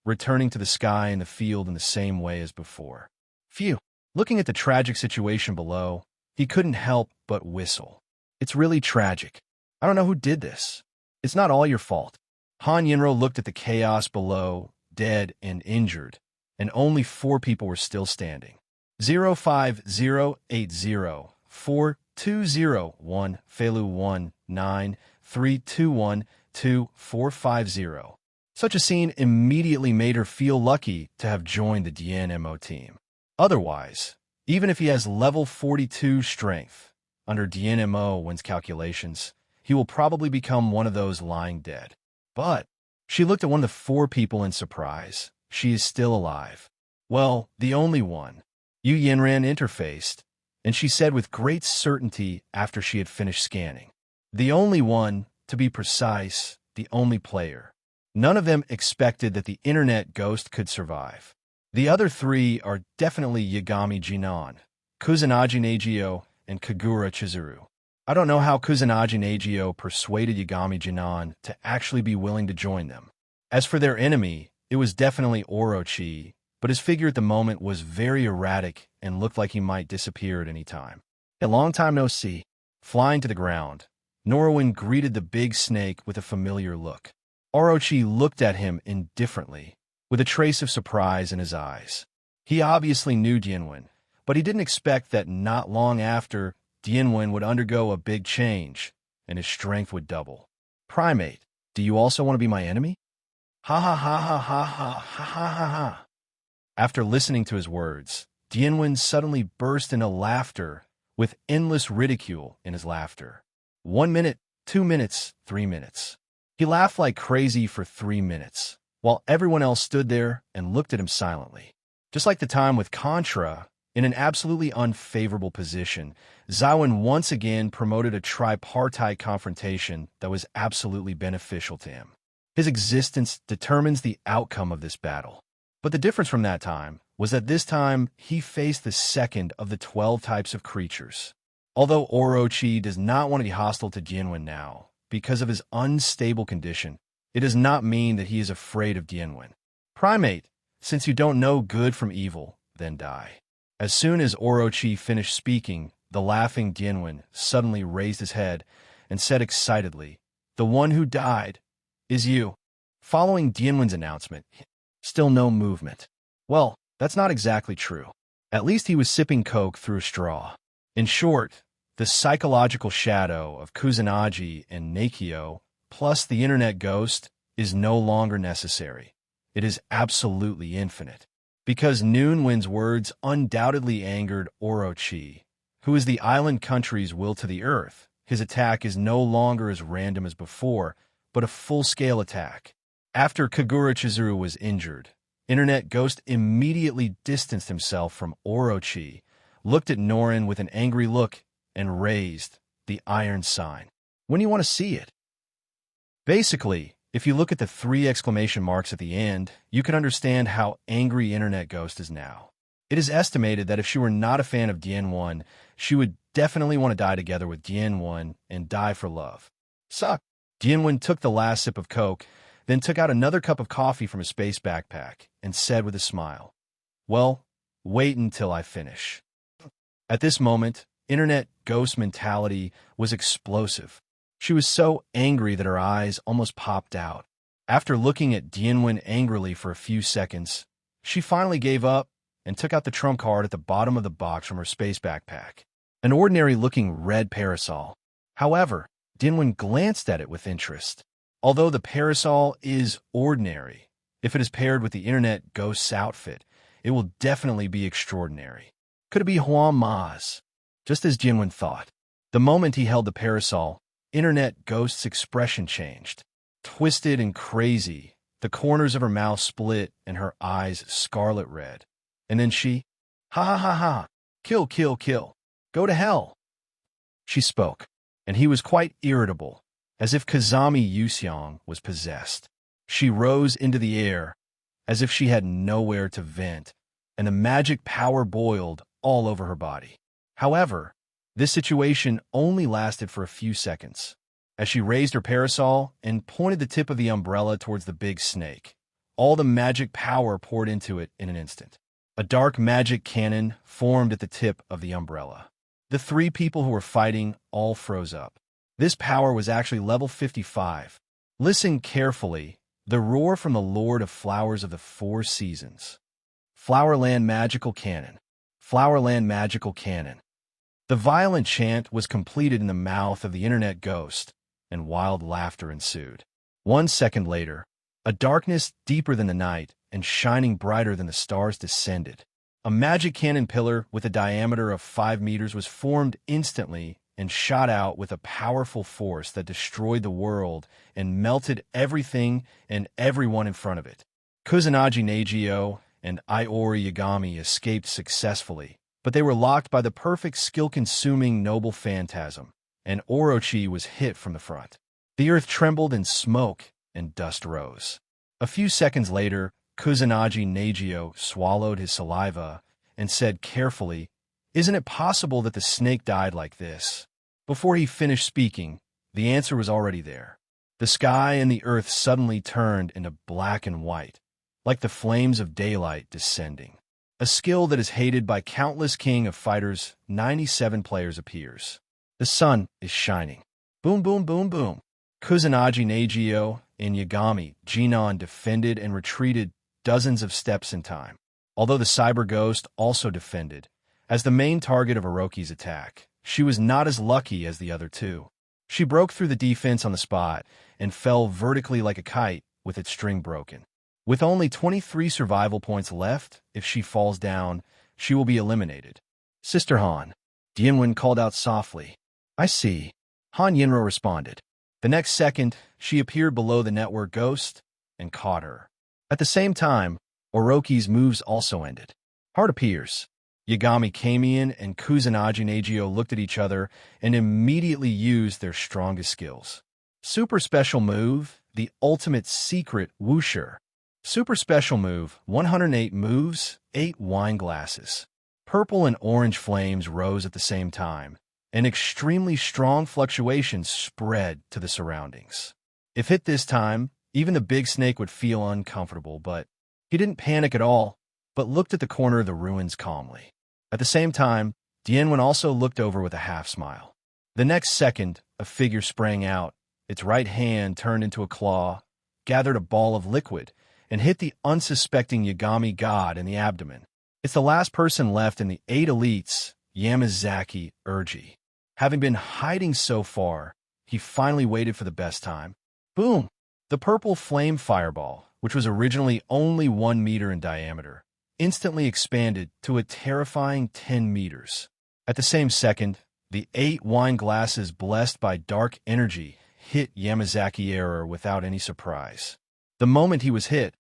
returning to the sky and the field in the same way as before. Phew. Looking at the tragic situation below, he couldn't help but whistle. It's really tragic. I don't know who did this. It's not all your fault. Han Yinro looked at the chaos below, dead and injured, and only 4 people were still standing. 0508042001 Feilu 193212450. Such a scene immediately made her feel lucky to have joined the Dian Mo team. Otherwise, even if he has level 42 strength, under Dian Mo's calculations, he will probably become one of those lying dead. But she looked at one of the 4 people in surprise. She is still alive. Well, the only one. Yu Yinran interfaced, and she said with great certainty after she had finished scanning. The only one, to be precise, the only player. None of them expected that the internet ghost could survive. The other 3 are definitely Yagami Jinan, Kusanagi Nagio, and Kagura Chizuru. I don't know how Kusanagi Nagio persuaded Yagami Jinan to actually be willing to join them. As for their enemy, it was definitely Orochi, but his figure at the moment was very erratic and looked like he might disappear at any time. A long time no see. Flying to the ground, Norwin greeted the big snake with a familiar look. Orochi looked at him indifferently, with a trace of surprise in his eyes. He obviously knew Dianwen, but he didn't expect that not long after, Dianwen would undergo a big change, and his strength would double. Primate, do you also want to be my enemy? Ha ha ha ha ha ha ha ha ha ha. After listening to his words, Dianwen suddenly burst into laughter, with endless ridicule in his laughter. 1 minute, 2 minutes, 3 minutes. He laughed like crazy for 3 minutes, while everyone else stood there and looked at him silently. Just like the time with Contra, in an absolutely unfavorable position, Zawin once again promoted a tripartite confrontation that was absolutely beneficial to him. His existence determines the outcome of this battle. But the difference from that time was that this time he faced the second of the 12 types of creatures. Although Orochi does not want to be hostile to Dianwen now, because of his unstable condition, it does not mean that he is afraid of Dianwen. Primate, since you don't know good from evil, then die. As soon as Orochi finished speaking, the laughing Dianwen suddenly raised his head and said excitedly, "The one who died is you." Following Dianwen's announcement, still no movement. Well, that's not exactly true. At least he was sipping coke through a straw. In short, the psychological shadow of Kusanagi and Nakio, plus the internet ghost, is no longer necessary. It is absolutely infinite. Because Noonwind's words undoubtedly angered Orochi, who is the island country's will to the earth, his attack is no longer as random as before, but a full-scale attack. After Kagura Chizuru was injured, Internet Ghost immediately distanced himself from Orochi, looked at Norin with an angry look, and raised the iron sign. When do you want to see it? Basically, if you look at the 3 exclamation marks at the end, you can understand how angry Internet Ghost is now. It is estimated that if she were not a fan of Dianwen, she would definitely want to die together with Dianwen and die for love. Suck. Dianwen took the last sip of Coke, then took out another cup of coffee from his space backpack and said with a smile, "Well, wait until I finish." At this moment, Internet Ghost mentality was explosive. She was so angry that her eyes almost popped out. After looking at Dianwen angrily for a few seconds, she finally gave up and took out the trump card at the bottom of the box from her space backpack. An ordinary-looking red parasol. However, Dianwen glanced at it with interest. Although the parasol is ordinary, if it is paired with the Internet Ghost's outfit, it will definitely be extraordinary. Could it be Huang Ma's? Just as Dianwen thought. The moment he held the parasol, Internet Ghost's expression changed. Twisted and crazy, the corners of her mouth split and her eyes scarlet red. And then she, "Ha ha ha ha, kill, kill, kill, go to hell." She spoke, and he was quite irritable, as if Kazami Yuseong was possessed. She rose into the air, as if she had nowhere to vent, and the magic power boiled all over her body. However, this situation only lasted for a few seconds. As she raised her parasol and pointed the tip of the umbrella towards the big snake, all the magic power poured into it in an instant. A dark magic cannon formed at the tip of the umbrella. The 3 people who were fighting all froze up. This power was actually level 55, Listen carefully. The roar from the Lord of Flowers of the Four Seasons. Flowerland Magical Cannon. Flowerland Magical Cannon. The violent chant was completed in the mouth of the internet ghost, and wild laughter ensued. 1 second later, a darkness deeper than the night and shining brighter than the stars descended. A magic cannon pillar with a diameter of 5 meters was formed instantly and shot out with a powerful force that destroyed the world and melted everything and everyone in front of it. Kusanagi Nagio and Iori Yagami escaped successfully, but they were locked by the perfect skill-consuming noble phantasm, and Orochi was hit from the front. The earth trembled and smoke and dust rose. A few seconds later, Kusanagi Nagio swallowed his saliva and said carefully, "Isn't it possible that the snake died like this?" Before he finished speaking, the answer was already there. The sky and the earth suddenly turned into black and white, like the flames of daylight descending. A skill that is hated by countless King of Fighters 97 players appears. The sun is shining. Boom, boom, boom, boom. Kusanagi Nagio and Yagami Jinan defended and retreated dozens of steps in time, although the Cyber Ghost also defended. As the main target of Orochi's attack, she was not as lucky as the other two. She broke through the defense on the spot and fell vertically like a kite with its string broken. With only 23 survival points left, if she falls down, she will be eliminated. "Sister Han," Dian called out softly. "I see." Han Yinro responded. The next second, she appeared below the network ghost and caught her. At the same time, Orochi's moves also ended. Heart appears. Yagami Kamian and Kusanagi Nagio looked at each other and immediately used their strongest skills. Super Special Move, the Ultimate Secret Whoosher. Super Special Move, 108 moves, 8 wine glasses. Purple and orange flames rose at the same time, and extremely strong fluctuations spread to the surroundings. If hit this time, even the big snake would feel uncomfortable, but he didn't panic at all, but looked at the corner of the ruins calmly. At the same time, Dian also looked over with a half-smile. The next second, a figure sprang out. Its right hand turned into a claw, gathered a ball of liquid, and hit the unsuspecting Yagami god in the abdomen. It's the last person left in the 8 elites, Yamazaki Urgi. Having been hiding so far, he finally waited for the best time. Boom! The purple flame fireball, which was originally only 1 meter in diameter, instantly expanded to a terrifying 10 meters. At the same second, the 8 wine glasses blessed by dark energy hit Yamazaki Error without any surprise. The moment he was hit,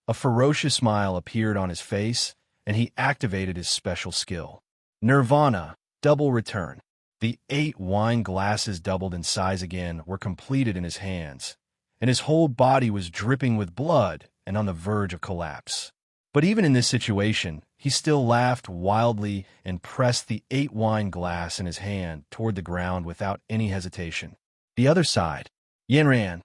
a ferocious smile appeared on his face, and he activated his special skill. Nirvana, Double Return. The 8 wine glasses doubled in size again were completed in his hands, and his whole body was dripping with blood and on the verge of collapse. But even in this situation, he still laughed wildly and pressed the 8 wine glass in his hand toward the ground without any hesitation. The other side, Dian,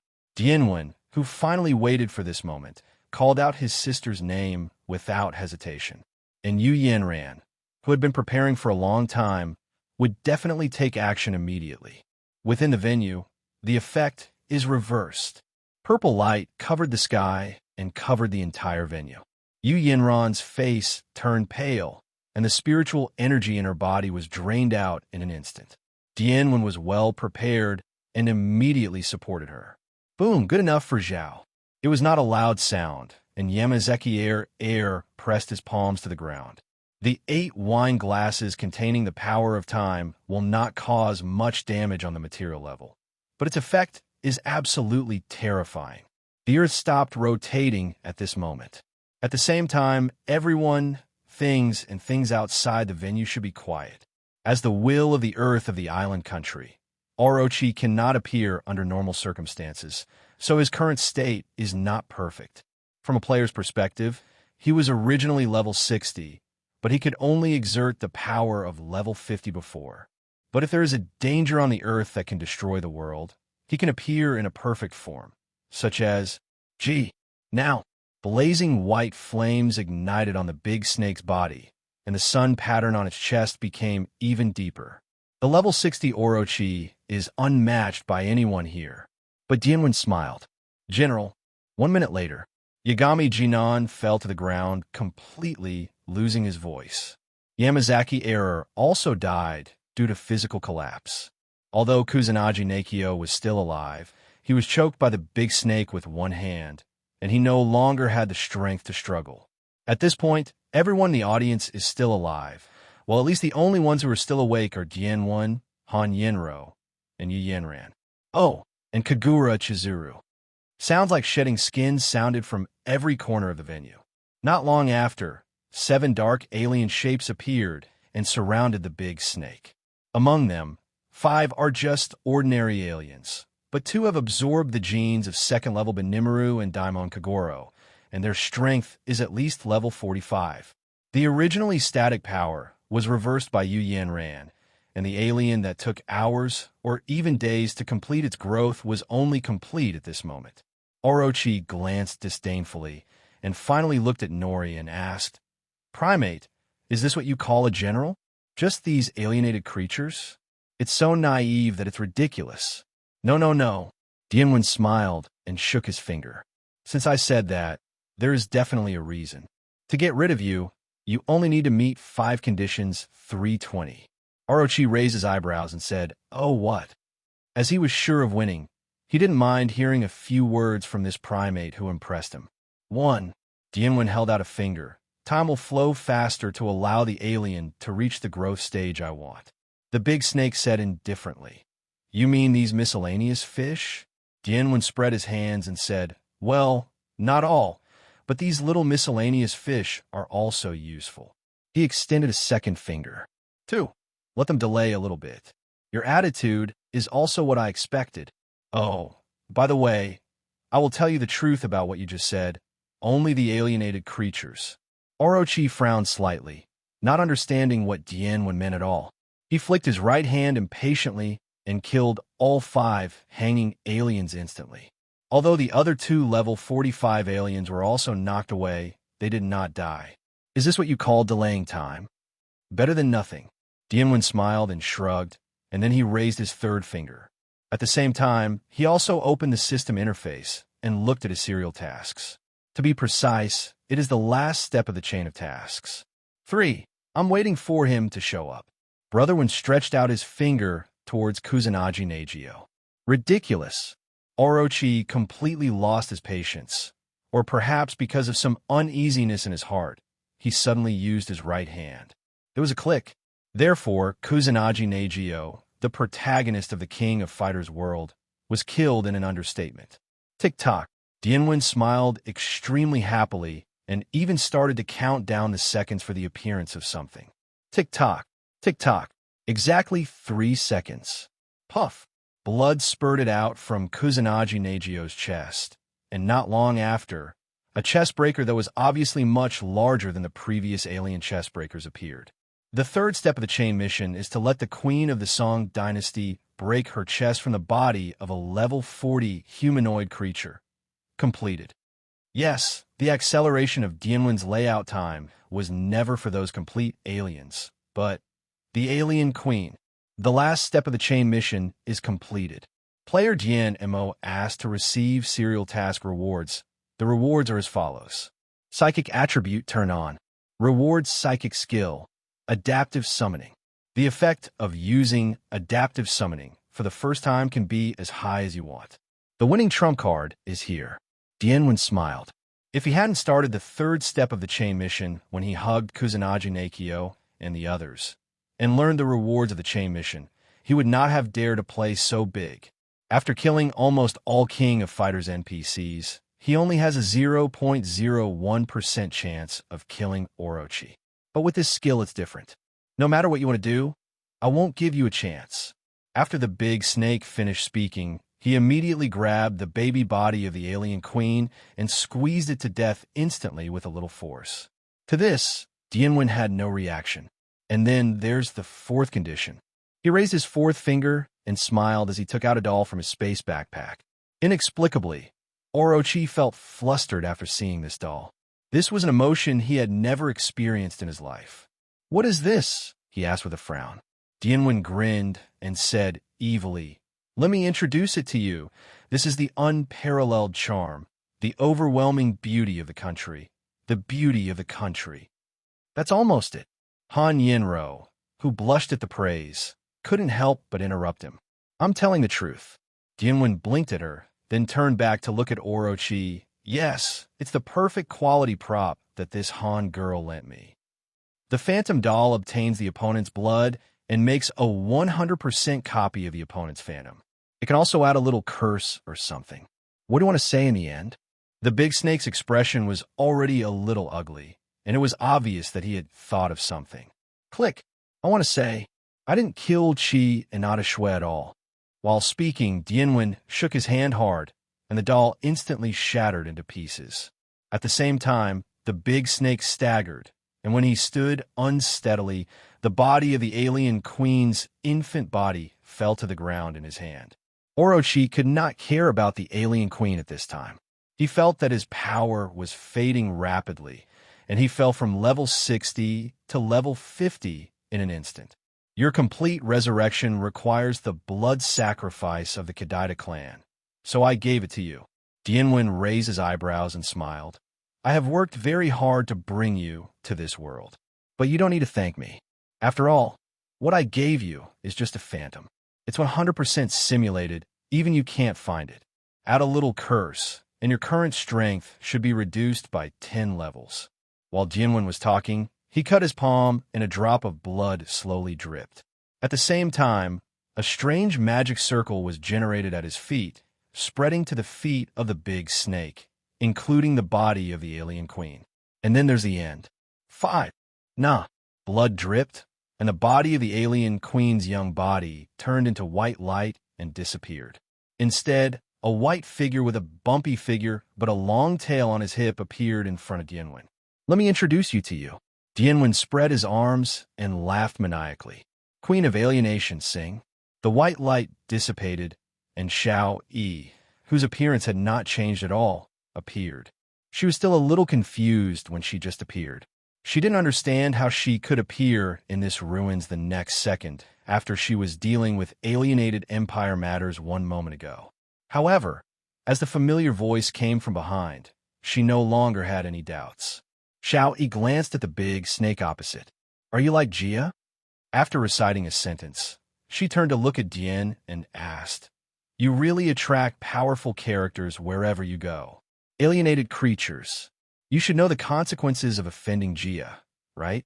who finally waited for this moment, called out his sister's name without hesitation. And Yanran, who had been preparing for a long time, would definitely take action immediately. Within the venue, the effect is reversed. Purple light covered the sky and covered the entire venue. Yanran's face turned pale, and the spiritual energy in her body was drained out in an instant. Dian was well prepared and immediately supported her. Boom, good enough for Zhao. It was not a loud sound, and Yamazaki Air pressed his palms to the ground. The 8 wine glasses containing the power of time will not cause much damage on the material level, but its effect is absolutely terrifying. The earth stopped rotating at this moment. At the same time, everyone, things, and things outside the venue should be quiet. As the will of the earth of the island country, Orochi cannot appear under normal circumstances, so his current state is not perfect. From a player's perspective, he was originally level 60, but he could only exert the power of level 50 before. But if there is a danger on the earth that can destroy the world, he can appear in a perfect form, such as, now, blazing white flames ignited on the big snake's body, and the sun pattern on its chest became even deeper. The level 60 Orochi is unmatched by anyone here. But Dian smiled. General, 1 minute later, Yagami Jinan fell to the ground, completely losing his voice. Yamazaki Error also died due to physical collapse. Although Kusanagi Nakio was still alive, he was choked by the big snake with one hand, and he no longer had the strength to struggle. At this point, everyone in the audience is still alive, while at least the only ones who are still awake are Dian Mo, Han Yenro, and Yu Yanran. Oh, and Kagura Chizuru. Sounds like shedding skin sounded from every corner of the venue. Not long after, 7 dark alien shapes appeared and surrounded the big snake. Among them, 5 are just ordinary aliens, but 2 have absorbed the genes of second-level Benimaru and Daimon Kagoro, and their strength is at least level 45. The originally static power was reversed by Yu Yanran, and the alien that took hours or even days to complete its growth was only complete at this moment. Orochi glanced disdainfully and finally looked at Nori and asked, "Primate, is this what you call a general? Just these alienated creatures? It's so naive that it's ridiculous." No, no, no. Dianwen smiled and shook his finger. "Since I said that, there is definitely a reason. To get rid of you, you only need to meet 5 conditions 320. Orochi raised his eyebrows and said, "Oh, what?" As he was sure of winning, he didn't mind hearing a few words from this primate who impressed him. 1. Dianwen held out a finger. "Time will flow faster to allow the alien to reach the growth stage I want." The big snake said indifferently, "You mean these miscellaneous fish?" Dianwen spread his hands and said, "Well, not all, but these little miscellaneous fish are also useful." He extended a second finger. 2. Let them delay a little bit. Your attitude is also what I expected. Oh, by the way, I will tell you the truth about what you just said. Only the alienated creatures. Orochi frowned slightly, not understanding what Dianwen meant at all. He flicked his right hand impatiently and killed all 5 hanging aliens instantly. Although the other 2 level 45 aliens were also knocked away, they did not die. Is this what you call delaying time? Better than nothing. Dianwen smiled and shrugged, and then he raised his third finger. At the same time, he also opened the system interface and looked at his serial tasks. To be precise, it is the last step of the chain of tasks. 3. I'm waiting for him to show up. Brotherwin stretched out his finger towards Kusanagi Neigio. Ridiculous. Orochi completely lost his patience, or perhaps because of some uneasiness in his heart, he suddenly used his right hand. There was a click. Therefore, Kusanagi Neigio, the protagonist of the King of Fighters world, was killed in an understatement. Tick-tock. Dianwen smiled extremely happily and even started to count down the seconds for the appearance of something. Tick-tock. Tick-tock. Exactly 3 seconds. Puff. Blood spurted out from Kusanagi Neigio's chest, and not long after, a chest breaker that was obviously much larger than the previous alien chest breakers appeared. The third step of the chain mission is to let the Queen of the Song Dynasty break her chest from the body of a level 40 humanoid creature. Completed. Yes, the acceleration of Dianwen's layout time was never for those complete aliens, but the Alien Queen. The last step of the chain mission is completed. Player Dian Mo asked to receive serial task rewards. The rewards are as follows. Psychic Attribute turn on. Rewards Psychic Skill. Adaptive Summoning. The effect of using Adaptive Summoning for the first time can be as high as you want. The winning trump card is here. Dianwen smiled. If he hadn't started the third step of the chain mission when he hugged Kusanagi Neigio and the others, and learned the rewards of the chain mission, he would not have dared to play so big. After killing almost all King of Fighters NPCs, he only has a 0.01% chance of killing Orochi. But with this skill, it's different. No matter what you want to do, I won't give you a chance. After the big snake finished speaking, he immediately grabbed the baby body of the alien queen and squeezed it to death instantly with a little force. To this, Dianwen had no reaction. And then there's the fourth condition. He raised his fourth finger and smiled as he took out a doll from his space backpack. Inexplicably, Orochi felt flustered after seeing this doll. This was an emotion he had never experienced in his life. "What is this?" he asked with a frown. Dianwen grinned and said evilly, Let me introduce it to you. This is the unparalleled charm, the overwhelming beauty of the country. The beauty of the country. That's almost it. Han Yinro, who blushed at the praise, couldn't help but interrupt him. I'm telling the truth. Dianwen blinked at her, then turned back to look at Orochi. Yes, it's the perfect quality prop that this Han girl lent me. The phantom doll obtains the opponent's blood and makes a 100% copy of the opponent's phantom. It can also add a little curse or something. What do you want to say in the end? The big snake's expression was already a little ugly, and it was obvious that he had thought of something. Click. I want to say, I didn't kill Qi and not a Shui at all. While speaking, Dianwen shook his hand hard, and the doll instantly shattered into pieces. At the same time, the big snake staggered, and when he stood unsteadily, the body of the alien queen's infant body fell to the ground in his hand. Orochi could not care about the alien queen at this time. He felt that his power was fading rapidly, and he fell from level 60 to level 50 in an instant. Your complete resurrection requires the blood sacrifice of the Kadaita clan, so I gave it to you. Dianwen raised his eyebrows and smiled. I have worked very hard to bring you to this world, but you don't need to thank me. After all, what I gave you is just a phantom. It's 100% simulated, even you can't find it. Add a little curse, and your current strength should be reduced by 10 levels. While Dianwen was talking, he cut his palm and a drop of blood slowly dripped. At the same time, a strange magic circle was generated at his feet, spreading to the feet of the big snake, including the body of the alien queen. And then there's the end. 5. Nah. Blood dripped, and the body of the alien queen's young body turned into white light and disappeared. Instead, a white figure with a bumpy figure but a long tail on his hip appeared in front of Dianwen. Let me introduce you to you. Dianwen spread his arms and laughed maniacally. Queen of Alienation, sing. The white light dissipated, and Xiao Yi, whose appearance had not changed at all, appeared. She was still a little confused when she just appeared. She didn't understand how she could appear in this ruins the next second after she was dealing with alienated empire matters 1 moment ago. However, as the familiar voice came from behind, she no longer had any doubts. Xiao Yi glanced at the big snake opposite. Are you like Jia? After reciting a sentence, she turned to look at Dian and asked, You really attract powerful characters wherever you go. Alienated creatures. You should know the consequences of offending Jia, right?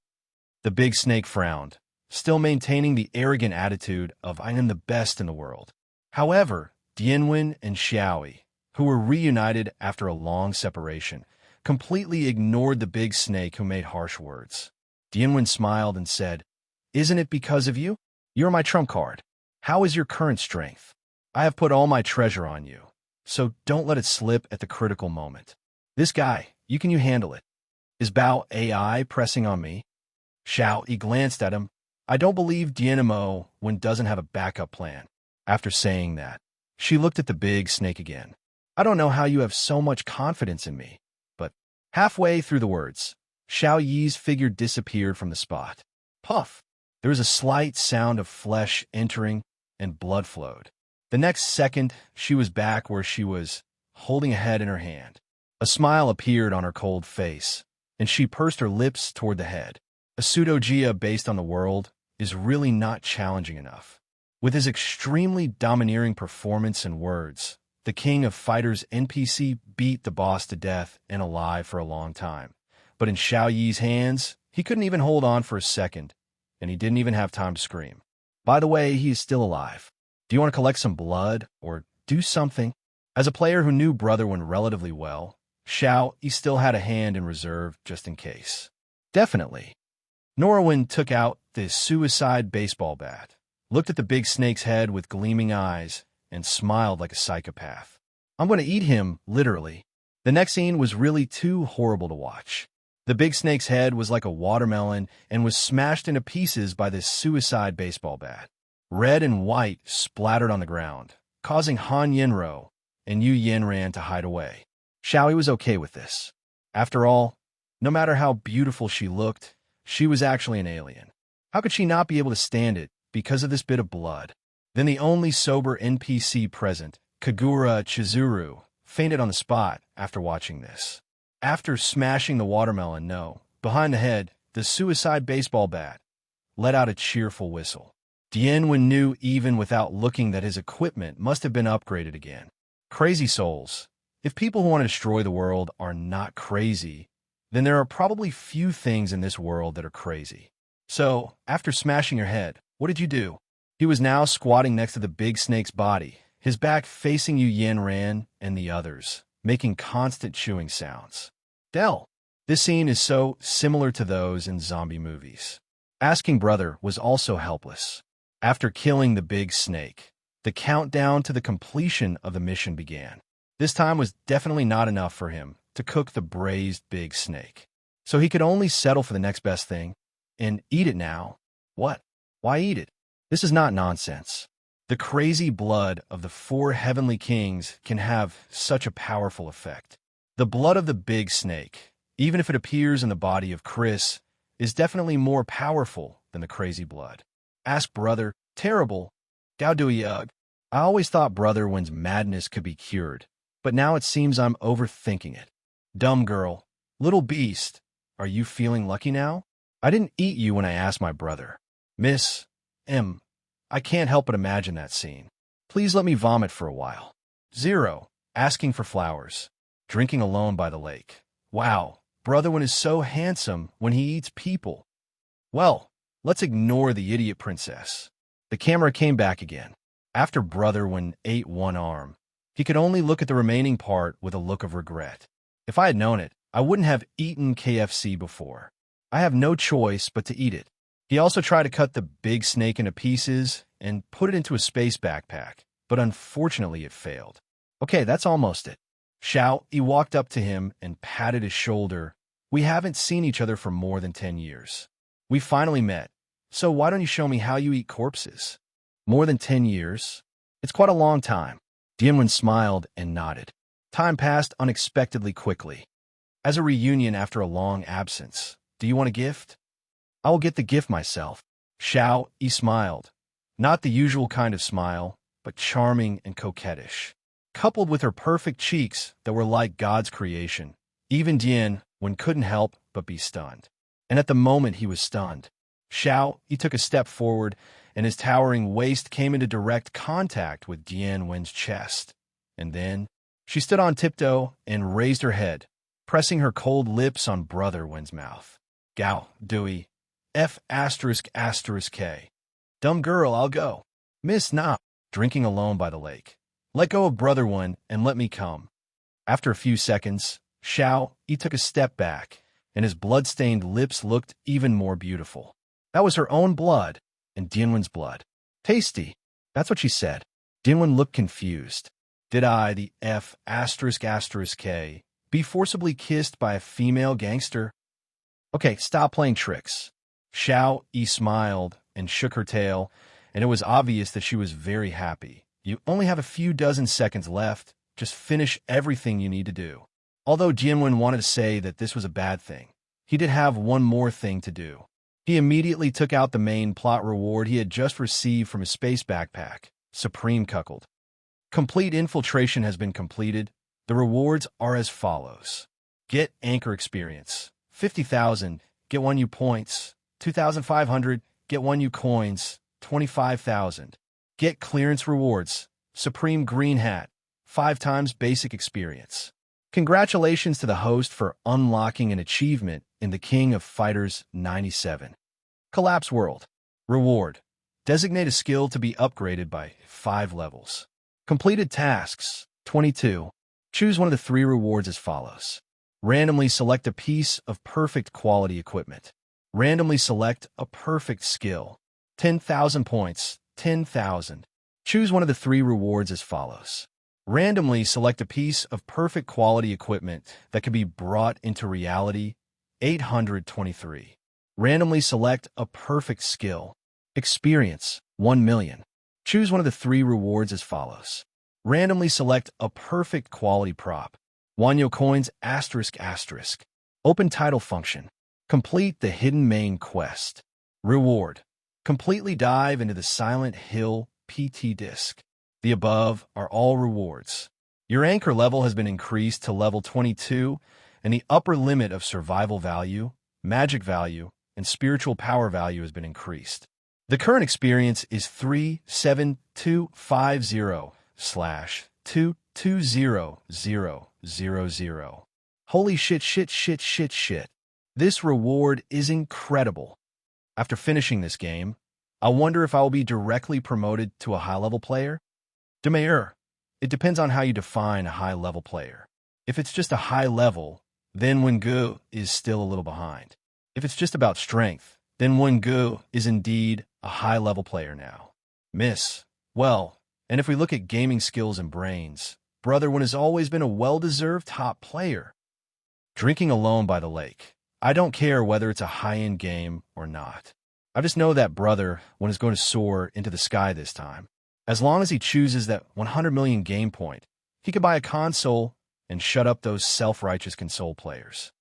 The big snake frowned, still maintaining the arrogant attitude of I am the best in the world. However, Dianwen and Xiaoyi, who were reunited after a long separation, completely ignored the big snake who made harsh words. Dianwen smiled and said, Isn't it because of you? You're my trump card. How is your current strength? I have put all my treasure on you, so don't let it slip at the critical moment. This guy, can you handle it? Is Bao AI pressing on me? Xiao Yi glanced at him. I don't believe Dian Mo doesn't have a backup plan. After saying that, she looked at the big snake again. I don't know how you have so much confidence in me, but halfway through the words, Xiao Yi's figure disappeared from the spot. Puff! There was a slight sound of flesh entering, and blood flowed. The next second, she was back where she was, holding a head in her hand. A smile appeared on her cold face, and she pursed her lips toward the head. A pseudo-Jia based on the world is really not challenging enough. With his extremely domineering performance and words, the king of fighters NPC beat the boss to death and alive for a long time. But in Xiao Yi's hands, he couldn't even hold on for a second, and he didn't even have time to scream. By the way, he is still alive. Do you want to collect some blood or do something? As a player who knew Brotherwin relatively well, Xiao Yi still had a hand in reserve just in case. Definitely. Norwin took out the suicide baseball bat, looked at the big snake's head with gleaming eyes, and smiled like a psychopath. I'm going to eat him, literally. The next scene was really too horrible to watch. The big snake's head was like a watermelon and was smashed into pieces by this suicide baseball bat. Red and white splattered on the ground, causing Han Yinro and Yu Yanran to hide away. Xiaoyi was okay with this. After all, no matter how beautiful she looked, she was actually an alien. How could she not be able to stand it because of this bit of blood? Then the only sober NPC present, Kagura Chizuru, fainted on the spot after watching this. After smashing the watermelon, behind the head, the suicide baseball bat let out a cheerful whistle. Dian Mo knew even without looking that his equipment must have been upgraded again. Crazy souls. If people who want to destroy the world are not crazy, then there are probably few things in this world that are crazy. So, after smashing your head, what did you do? He was now squatting next to the big snake's body, his back facing Yen Ran and the others, making constant chewing sounds. Dell. This scene is so similar to those in zombie movies. Asking Brother was also helpless. After killing the big snake, the countdown to the completion of the mission began. This time was definitely not enough for him to cook the braised big snake. So he could only settle for the next best thing and eat it now. What? Why eat it? This is not nonsense. The crazy blood of the 4 heavenly kings can have such a powerful effect. The blood of the big snake, even if it appears in the body of Chris, is definitely more powerful than the crazy blood. Ask Brother, terrible. Dao Dui Ugh. I always thought Brother Wen's madness could be cured, but now it seems I'm overthinking it. Dumb girl. Little beast. Are you feeling lucky now? I didn't eat you when I asked my brother. Miss M. I can't help but imagine that scene. Please let me vomit for a while. 0. Asking for flowers. Drinking alone by the lake. Wow, Brother Wen is so handsome when he eats people. Well, let's ignore the idiot princess. The camera came back again. After Brother Wen ate one arm, he could only look at the remaining part with a look of regret. If I had known it, I wouldn't have eaten KFC before. I have no choice but to eat it. He also tried to cut the big snake into pieces and put it into a space backpack, but unfortunately it failed. Okay, that's almost it. Xiao, he walked up to him and patted his shoulder. We haven't seen each other for more than 10 years. We finally met, so why don't you show me how you eat corpses? More than 10 years? It's quite a long time. Dian Mo smiled and nodded. Time passed unexpectedly quickly. As a reunion after a long absence, do you want a gift? I will get the gift myself. Xiao, he smiled. Not the usual kind of smile, but charming and coquettish. Coupled with her perfect cheeks that were like God's creation, even Dian Mo couldn't help but be stunned. And at the moment he was stunned, Xiao, he took a step forward, and his towering waist came into direct contact with Dian Mo's chest. And then, she stood on tiptoe and raised her head, pressing her cold lips on Brother Wen's mouth. Gao, Dewey, F***K. Dumb girl, I'll go. Miss Na, drinking alone by the lake. Let go of Brother Wen and let me come. After a few seconds, Xiao, he took a step back, and his blood-stained lips looked even more beautiful. That was her own blood, and Dian Mo's blood. Tasty. That's what she said. Dian Mo looked confused. Did I, the F***K, be forcibly kissed by a female gangster? Okay, stop playing tricks. Xiao, he smiled and shook her tail, and it was obvious that she was very happy. You only have a few dozen seconds left. Just finish everything you need to do. Although Dian Mo wanted to say that this was a bad thing, he did have one more thing to do. He immediately took out the main plot reward he had just received from his space backpack, Supreme Cuckold. Complete infiltration has been completed. The rewards are as follows. Get Anchor Experience, 50,000, get 1 U points, 2,500, get 1 U coins, 25,000. Get Clearance Rewards, Supreme Green Hat, 5 times basic experience. Congratulations to the host for unlocking an achievement in the King of Fighters 97. Collapse World. Reward. Designate a skill to be upgraded by 5 levels. Completed tasks, 22. Choose one of the 3 rewards as follows. Randomly select a piece of perfect quality equipment. Randomly select a perfect skill. 10,000 points, 10,000. Choose one of the 3 rewards as follows. Randomly select a piece of perfect quality equipment that can be brought into reality, 823. Randomly select a perfect skill. Experience, 1 million. Choose one of the 3 rewards as follows. Randomly select a perfect quality prop. 1 Yo coins ***. Open title function. Complete the hidden main quest. Reward. Completely dive into the Silent Hill PT disc. The above are all rewards. Your anchor level has been increased to level 22, and the upper limit of survival value, magic value, and spiritual power value has been increased. The current experience is 37250/220000. Holy shit. This reward is incredible. After finishing this game, I wonder if I will be directly promoted to a high-level player? Demare. It depends on how you define a high-level player. If it's just a high level, then Wengu is still a little behind. If it's just about strength, then Wengu is indeed a high-level player now. Miss. Well, and if we look at gaming skills and brains, Brother Wen has always been a well-deserved top player. Drinking alone by the lake. I don't care whether it's a high-end game or not. I just know that Brother Wen is going to soar into the sky this time. As long as he chooses that 100 million game point, he could buy a console and shut up those self-righteous console players.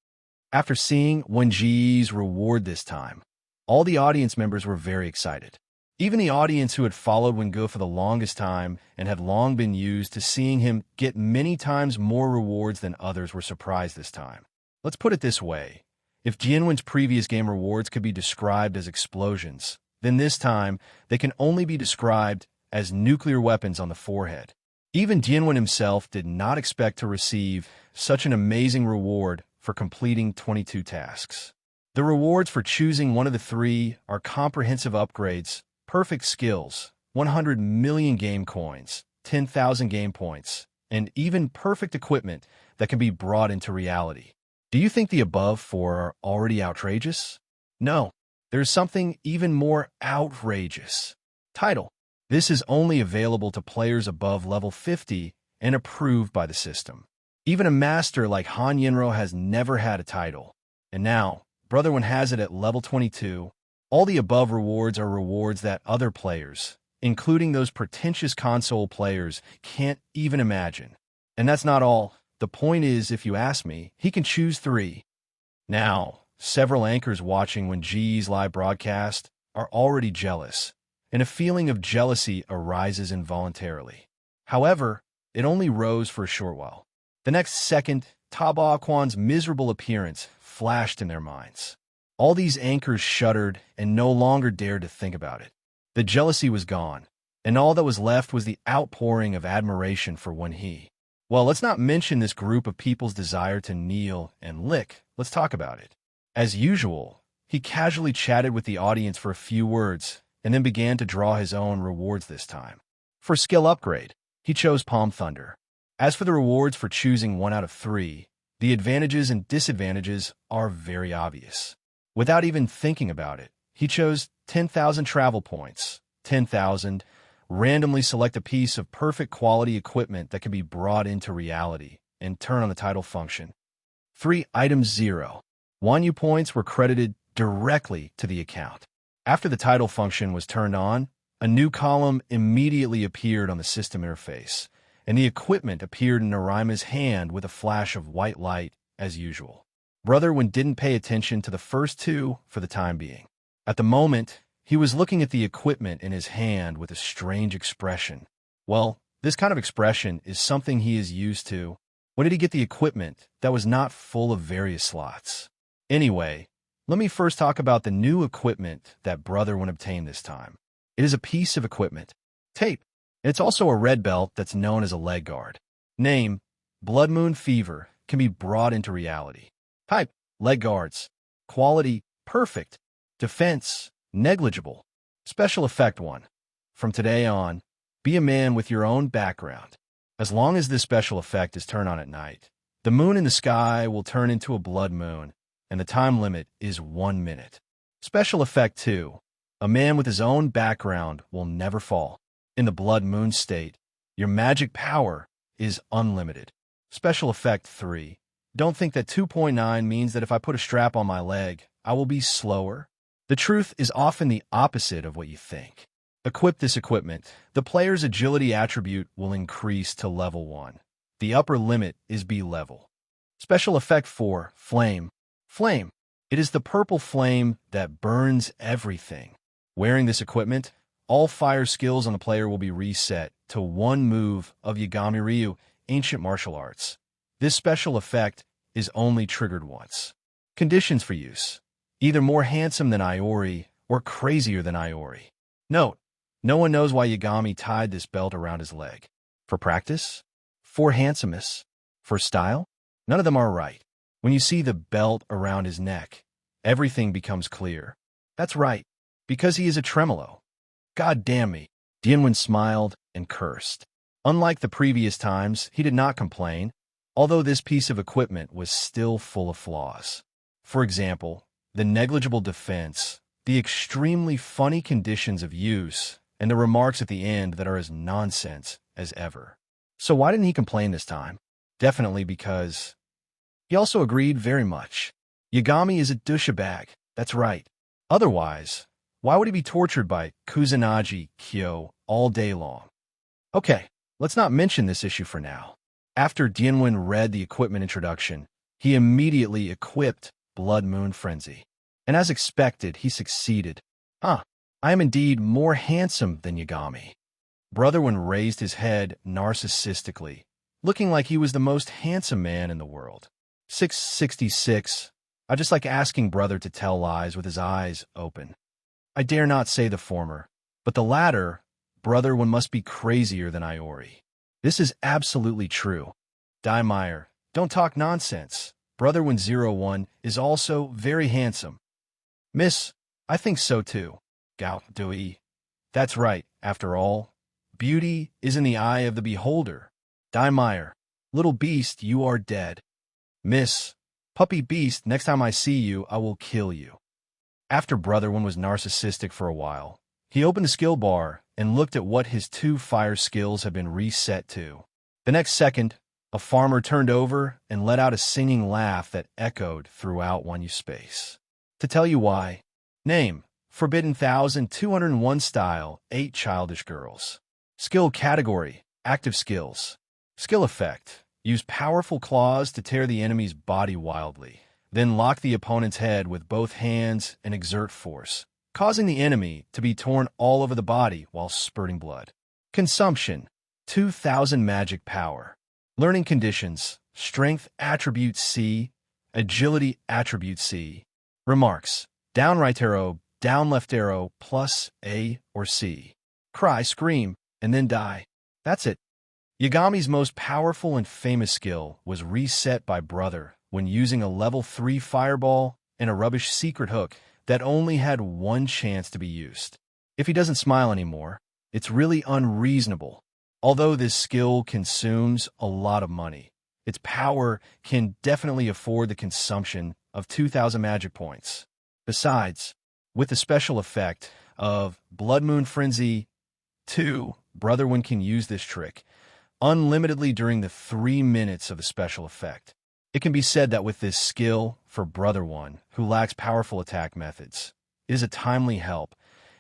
After seeing Wenji's reward this time, all the audience members were very excited. Even the audience who had followed Wengu for the longest time and had long been used to seeing him get many times more rewards than others were surprised this time. Let's put it this way. If Jianwen's previous game rewards could be described as explosions, then this time they can only be described as nuclear weapons on the forehead. Even Jianwen himself did not expect to receive such an amazing reward for completing 22 tasks. The rewards for choosing one of the three are comprehensive upgrades, perfect skills, 100 million game coins, 10,000 game points, and even perfect equipment that can be brought into reality. Do you think the above four are already outrageous? No, there's something even more outrageous. Title. This is only available to players above level 50 and approved by the system. Even a master like Han Yinro has never had a title. And now, Brother Wen has it at level 22. All the above rewards are rewards that other players, including those pretentious console players, can't even imagine. And that's not all. The point is, if you ask me, he can choose three. Now, several anchors watching Wenji's live broadcast are already jealous, and a feeling of jealousy arises involuntarily. However, it only rose for a short while. The next second, Taba Quan's miserable appearance flashed in their minds. All these anchors shuddered and no longer dared to think about it. The jealousy was gone, and all that was left was the outpouring of admiration for Wenhe. Well, let's not mention this group of people's desire to kneel and lick. Let's talk about it. As usual, he casually chatted with the audience for a few words and then began to draw his own rewards this time. For skill upgrade, he chose Palm Thunder. As for the rewards for choosing one out of three, the advantages and disadvantages are very obvious. Without even thinking about it, he chose 10,000 travel points, 10,000, randomly select a piece of perfect quality equipment that can be brought into reality, and turn on the title function. 3 items 0. 1 U points were credited directly to the account. After the title function was turned on, a new column immediately appeared on the system interface, and the equipment appeared in Narima's hand with a flash of white light, as usual. Brother Wen didn't pay attention to the first two for the time being. At the moment, he was looking at the equipment in his hand with a strange expression. Well, this kind of expression is something he is used to. When did he get the equipment that was not full of various slots? Anyway, let me first talk about the new equipment that Brother Wen obtained this time. It is a piece of equipment. Tape. It's also a red belt that's known as a leg guard. Name, Blood Moon Fever, can be brought into reality. Type, leg guards. Quality, perfect. Defense, negligible. Special effect 1. From today on, be a man with your own background. As long as this special effect is turned on at night, the moon in the sky will turn into a blood moon, and the time limit is 1 minute. Special effect 2. A man with his own background will never fall. In the blood moon state, your magic power is unlimited. Special effect 3. Don't think that 2.9 means that if I put a strap on my leg, I will be slower. The truth is often the opposite of what you think. Equip this equipment. The player's agility attribute will increase to level 1. The upper limit is B level. Special effect 4. Flame. Flame. It is the purple flame that burns everything. Wearing this equipment, all fire skills on the player will be reset to one move of Yagami Ryu, ancient martial arts. This special effect is only triggered once. Conditions for use: either more handsome than Iori or crazier than Iori. Note: no one knows why Yagami tied this belt around his leg. For practice? For handsomeness? For style? None of them are right. When you see the belt around his neck, everything becomes clear. That's right, because he is a tremolo. God damn me. Dian smiled and cursed. Unlike the previous times, he did not complain, although this piece of equipment was still full of flaws. For example, the negligible defense, the extremely funny conditions of use, and the remarks at the end that are as nonsense as ever. So why didn't he complain this time? Definitely because he also agreed very much. Yagami is a douchebag, that's right. Otherwise, why would he be tortured by Kusanagi Kyo all day long? Okay, let's not mention this issue for now. After Dian read the equipment introduction, he immediately equipped Blood Moon Frenzy. And as expected, he succeeded. I am indeed more handsome than Yagami. Brotherwin raised his head narcissistically, looking like he was the most handsome man in the world. 666. I just like asking brother to tell lies with his eyes open. I dare not say the former, but the latter, Brotherwin must be crazier than Iori. This is absolutely true. Meyer, don't talk nonsense. Brotherwin01 is also very handsome. Miss, I think so too. Gao Dui. That's right, after all. Beauty is in the eye of the beholder. Meyer, little beast, you are dead. Miss, puppy beast, next time I see you, I will kill you. After Brotherwin was narcissistic for a while, he opened the skill bar and looked at what his 2 fire skills had been reset to. The next second, a farmer turned over and let out a singing laugh that echoed throughout Wanyu space. To tell you why: name, Forbidden 1201 style, 8 childish girls. Skill category, active skills. Skill effect, use powerful claws to tear the enemy's body wildly, then lock the opponent's head with both hands and exert force, causing the enemy to be torn all over the body while spurting blood. Consumption, 2000 magic power. Learning conditions, strength attribute C, agility attribute C. Remarks: down right arrow, down left arrow, plus A or C. Cry, scream, and then die. That's it. Yagami's most powerful and famous skill was reset by Brother when using a level 3 fireball and a rubbish secret hook that only had one chance to be used. If he doesn't smile anymore, it's really unreasonable. Although this skill consumes a lot of money, its power can definitely afford the consumption of 2,000 magic points. Besides, with the special effect of Blood Moon Frenzy 2, Brotherwin can use this trick unlimitedly during the 3 minutes of the special effect. It can be said that with this skill for Brotherwin, who lacks powerful attack methods, it is a timely help,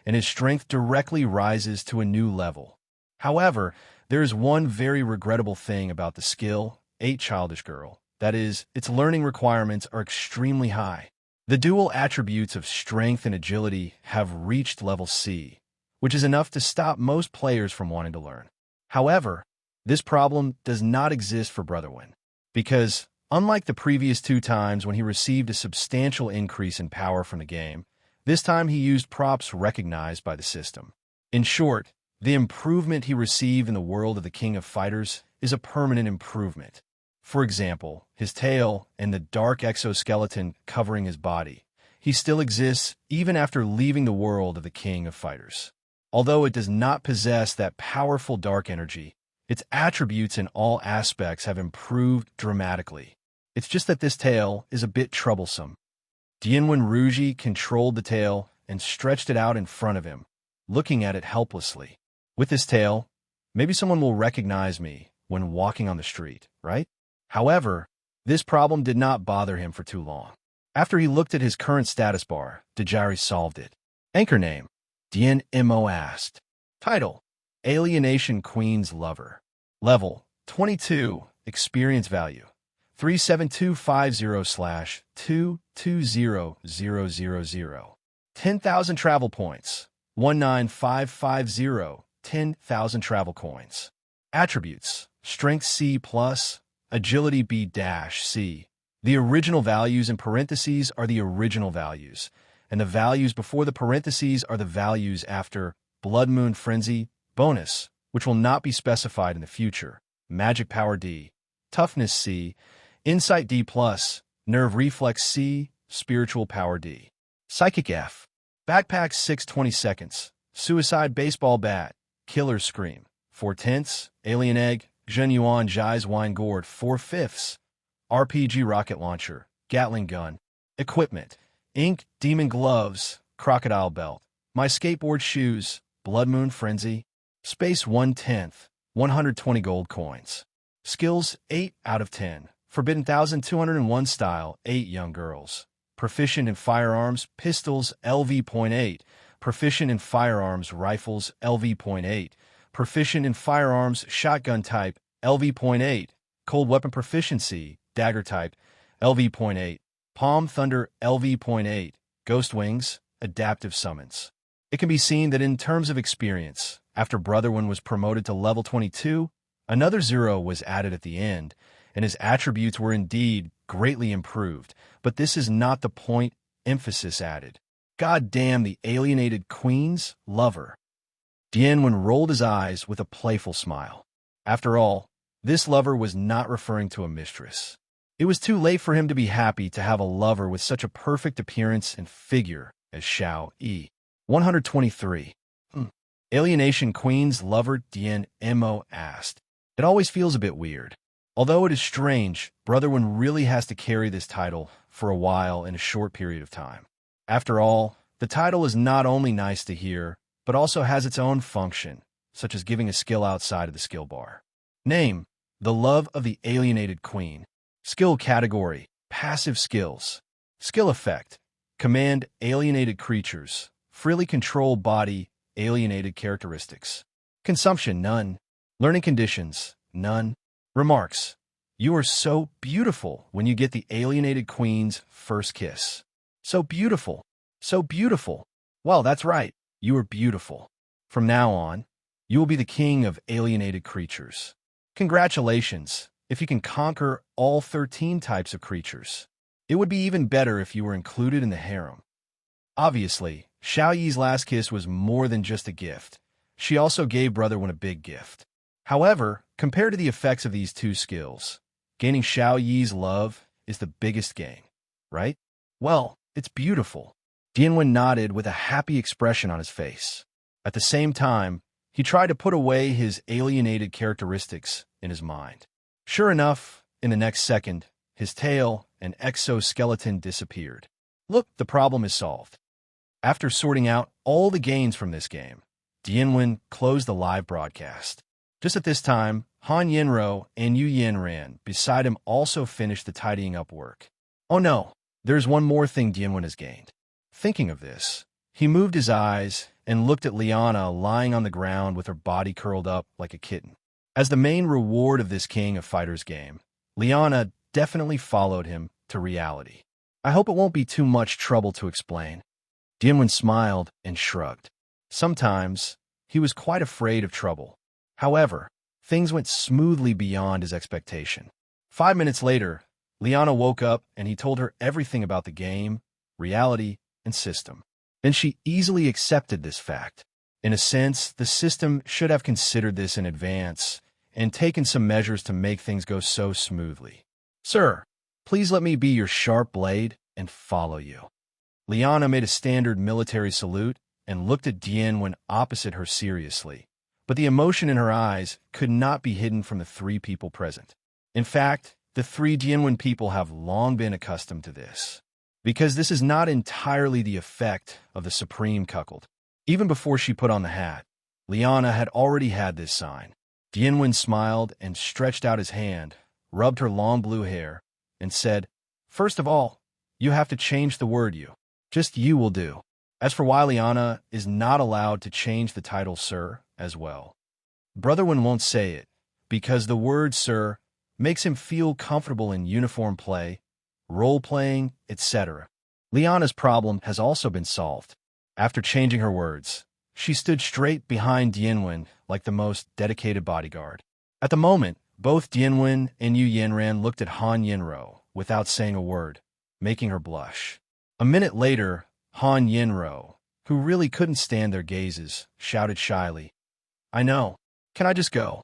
and his strength directly rises to a new level. However, there is one very regrettable thing about the skill 8 childish girl. That is, its learning requirements are extremely high. The dual attributes of strength and agility have reached level C, which is enough to stop most players from wanting to learn. However, this problem does not exist for Brotherwin, because unlike the previous 2 times when he received a substantial increase in power from the game, this time he used props recognized by the system. In short, the improvement he received in the world of the King of Fighters is a permanent improvement. For example, his tail and the dark exoskeleton covering his body. He still exists even after leaving the world of the King of Fighters. Although it does not possess that powerful dark energy, its attributes in all aspects have improved dramatically. It's just that this tail is a bit troublesome. Dianwen Ruji controlled the tail and stretched it out in front of him, looking at it helplessly. With this tail, maybe someone will recognize me when walking on the street, right? However, this problem did not bother him for too long. After he looked at his current status bar, Dejari solved it. Anchor name, Dian Mo asked. Title, Alienation Queen's Lover. Level, 22. Experience value, 37250/220000. 10,000 travel points, 19550, 10,000 travel coins. Attributes: Strength C+, Agility B-C. The original values in parentheses are the original values, and the values before the parentheses are the values after. Blood Moon Frenzy, bonus, which will not be specified in the future. Magic Power D. Toughness C. Insight D+, Nerve Reflex C. Spiritual Power D. Psychic F. Backpack 620 seconds. Suicide Baseball Bat. Killer Scream. 4/10. Alien Egg. Genuine Jai's Wine Gourd. 4/5. RPG Rocket Launcher. Gatling Gun. Equipment: Ink, Demon Gloves, Crocodile Belt. My Skateboard Shoes. Blood Moon Frenzy. Space 1/10. 120 gold coins. Skills 8 out of 10. Forbidden 1201 Style 8 Young Girls. Proficient in Firearms Pistols LV.8. Proficient in Firearms Rifles LV.8. Proficient in Firearms Shotgun Type LV.8. Cold Weapon Proficiency Dagger Type LV.8. Palm Thunder LV.8. Ghost Wings Adaptive Summons. It can be seen that in terms of experience, after Brotherwin was promoted to level 22, another 0 was added at the end, and his attributes were indeed greatly improved, but this is not the point. Emphasis added. God damn the alienated queen's lover. Dianwen rolled his eyes with a playful smile. After all, this lover was not referring to a mistress. It was too late for him to be happy to have a lover with such a perfect appearance and figure as Xiao Yi. 123. Alienation Queen's lover Dian Mo asked. It always feels a bit weird. Although it is strange, Brotherwin really has to carry this title for a while in a short period of time. After all, the title is not only nice to hear, but also has its own function, such as giving a skill outside of the skill bar. Name: The Love of the Alienated Queen. Skill category: Passive skills. Skill effect: Command alienated creatures. Freely control body alienated characteristics. Consumption: None. Learning conditions: None. Remarks: You are so beautiful when you get the alienated queen's first kiss. So beautiful. So beautiful. Well, that's right. You are beautiful. From now on, you will be the king of alienated creatures. Congratulations if you can conquer all 13 types of creatures. It would be even better if you were included in the harem. Obviously, Xiao Yi's last kiss was more than just a gift. She also gave Brotherwin a big gift. However, compared to the effects of these two skills, gaining Xiao Yi's love is the biggest gain, right? Well, it's beautiful. Dianwen nodded with a happy expression on his face. At the same time, he tried to put away his alienated characteristics in his mind. Sure enough, in the next second, his tail and exoskeleton disappeared. Look, the problem is solved. After sorting out all the gains from this game, Dianwen closed the live broadcast. Just at this time, Han Yenro and Yu Yanran beside him also finished the tidying up work. Oh no, there's one more thing Dianwen has gained. Thinking of this, he moved his eyes and looked at Liana lying on the ground with her body curled up like a kitten. As the main reward of this King of Fighters game, Liana definitely followed him to reality. I hope it won't be too much trouble to explain. Dianwen smiled and shrugged. Sometimes, he was quite afraid of trouble. However, things went smoothly beyond his expectation. 5 minutes later, Liana woke up and he told her everything about the game, reality, and system. And she easily accepted this fact. In a sense, the system should have considered this in advance and taken some measures to make things go so smoothly. Sir, please let me be your sharp blade and follow you. Liana made a standard military salute and looked at Dianwen opposite her seriously, but the emotion in her eyes could not be hidden from the three people present. In fact, the three Dianwen people have long been accustomed to this, because this is not entirely the effect of the Supreme Cuckold. Even before she put on the hat, Liana had already had this sign. Dianwen smiled and stretched out his hand, rubbed her long blue hair, and said, "First of all, you have to change the word you. Just you will do." As for why Liana is not allowed to change the title Sir as well, Brotherwin won't say it, because the word Sir makes him feel comfortable in uniform play, role-playing, etc. Liana's problem has also been solved. After changing her words, She stood straight behind Dianwen like the most dedicated bodyguard. At the moment, both Dianwen and Yu Yanran looked at Han Yinro without saying a word, making her blush. A minute later, Han Yinro, who really couldn't stand their gazes, shouted shyly, "I know. Can I just go?"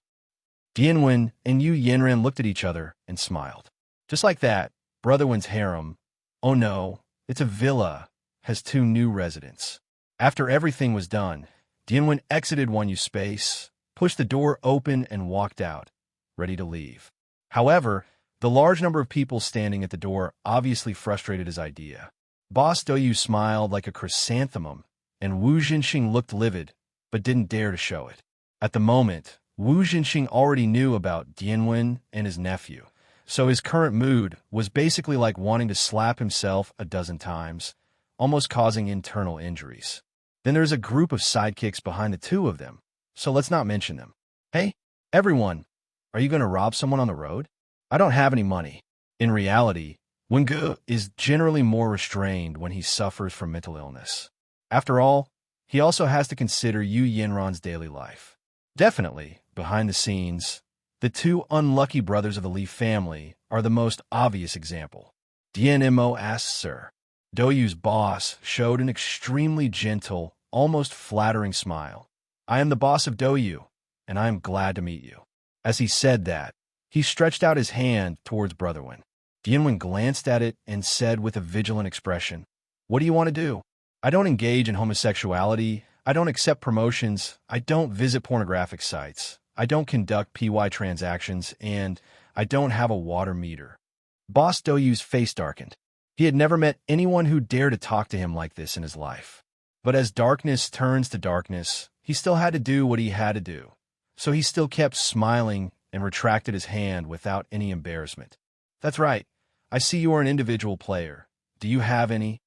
Dianwen and Yu Yanran looked at each other and smiled. Just like that, Brotherwin's harem, oh no, it's a villa, has 2 new residents. After everything was done, Dianwen exited Wanyu's space, pushed the door open and walked out, ready to leave. However, the large number of people standing at the door obviously frustrated his idea. Boss Doyu smiled like a chrysanthemum, and Wu Jinxing looked livid, but didn't dare to show it. At the moment, Wu Jinxing already knew about Dianwen and his nephew, so his current mood was basically like wanting to slap himself a dozen times, almost causing internal injuries. Then there's a group of sidekicks behind the 2 of them, so let's not mention them. Hey, everyone, are you going to rob someone on the road? I don't have any money. In reality, Wengu is generally more restrained when he suffers from mental illness. After all, he also has to consider Yu Yanran's daily life. Definitely, behind the scenes, the 2 unlucky brothers of the Li family are the most obvious example. Dian Mo asked Sir. Doyu's boss showed an extremely gentle, almost flattering smile. "I am the boss of Doyu, and I am glad to meet you." As he said that, he stretched out his hand towards Brotherwin. Dianwen glanced at it and said with a vigilant expression, "What do you want to do?" "I don't engage in homosexuality, I don't accept promotions, I don't visit pornographic sites, I don't conduct PY transactions, and I don't have a water meter." Boss Doyu's face darkened. He had never met anyone who dared to talk to him like this in his life. But as darkness turns to darkness, he still had to do what he had to do. So he still kept smiling and retracted his hand without any embarrassment. "That's right. I see you are an individual player. Do you have any?"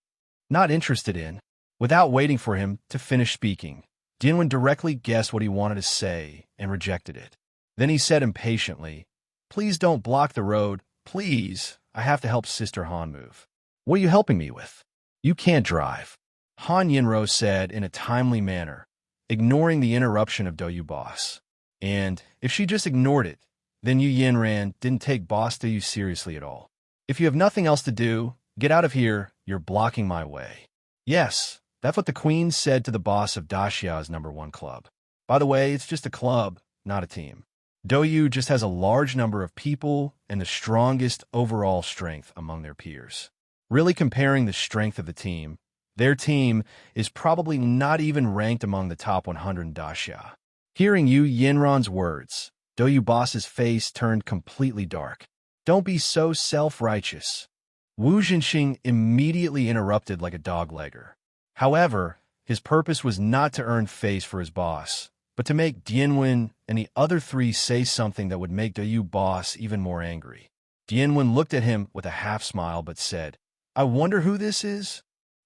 "Not interested in." Without waiting for him to finish speaking, Dianwen directly guessed what he wanted to say and rejected it. Then he said impatiently, "Please don't block the road. Please, I have to help Sister Han move." "What are you helping me with?" "You can't drive," Han Yinro said in a timely manner, ignoring the interruption of Doyu boss. And if she just ignored it, then Yu Yanran didn't take Boss Doyu seriously at all. "If you have nothing else to do, get out of here. You're blocking my way." Yes, that's what the Queen said to the boss of Daxia's #1 club. By the way, it's just a club, not a team. Doyu just has a large number of people and the strongest overall strength among their peers. Really comparing the strength of the team, their team is probably not even ranked among the top 100 in Daxia. Hearing Yu Yanran's words, Doyu boss's face turned completely dark. "Don't be so self-righteous." Wu Jinxing immediately interrupted like a doglegger. However, his purpose was not to earn face for his boss, but to make Dianwen and the other 3 say something that would make Doyu boss even more angry. Dianwen looked at him with a half-smile but said, "I wonder who this is?"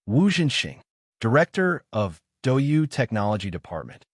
"Wu Jinxing, director of Doyu Technology Department."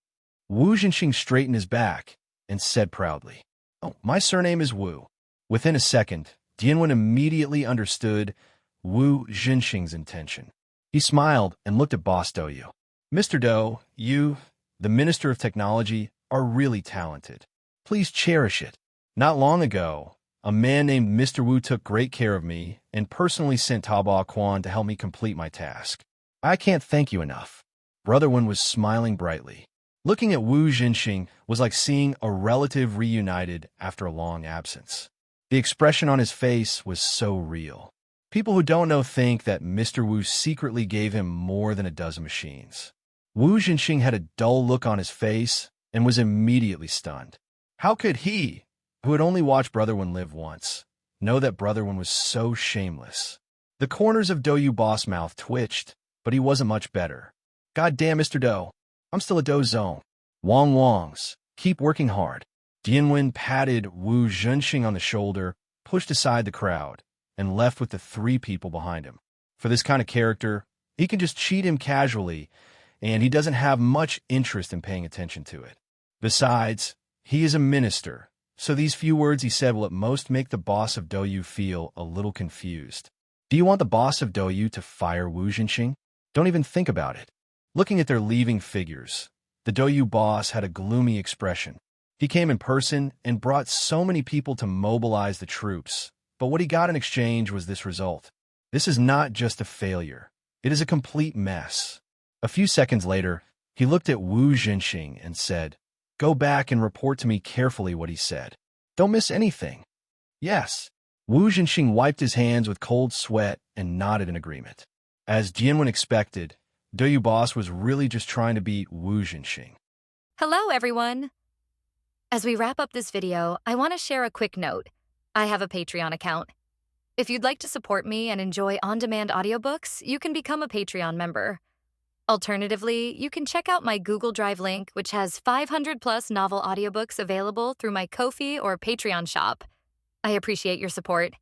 Wu Jinxing straightened his back and said proudly, "Oh, my surname is Wu." Within a second, Dianwen immediately understood Wu Jinxing's intention. He smiled and looked at Boss Doyu. "Mr. Do, you, the Minister of Technology, are really talented. Please cherish it. Not long ago, a man named Mr. Wu took great care of me and personally sent Taba Quan to help me complete my task. I can't thank you enough." Brotherwin was smiling brightly. Looking at Wu Jinxing was like seeing a relative reunited after a long absence. The expression on his face was so real. People who don't know think that Mr. Wu secretly gave him more than a dozen machines. Wu Jinxing had a dull look on his face and was immediately stunned. How could he, who had only watched Brotherwin live once, know that Brotherwin was so shameless? The corners of Doyu boss' mouth twitched, but he wasn't much better. "God damn, Mr. Do, I'm still a Do zone. Wong Wongs, keep working hard." Dianwen patted Wu Jinxing on the shoulder, pushed aside the crowd, and left with the 3 people behind him. For this kind of character, he can just cheat him casually, and he doesn't have much interest in paying attention to it. Besides, he is a minister, so these few words he said will at most make the boss of Doyu feel a little confused. Do you want the boss of Doyu to fire Wu Jinxing? Don't even think about it. Looking at their leaving figures, The Doyu boss had a gloomy expression. He came in person and brought so many people to mobilize the troops, but what he got in exchange was this result. This is not just a failure. It is a complete mess. A few seconds later, he looked at Wu Zhenxing and said, "Go back and report to me carefully what he said. Don't miss anything." "Yes." Wu Zhenxing wiped his hands with cold sweat and nodded in agreement. As Jianwen expected, Doyu boss was really just trying to beat Wu Zhenxing. Hello, everyone. As we wrap up this video, I want to share a quick note. I have a Patreon account. If you'd like to support me and enjoy on-demand audiobooks, you can become a Patreon member. Alternatively, you can check out my Google Drive link, which has 500+ novel audiobooks available through my Ko-fi or Patreon shop. I appreciate your support.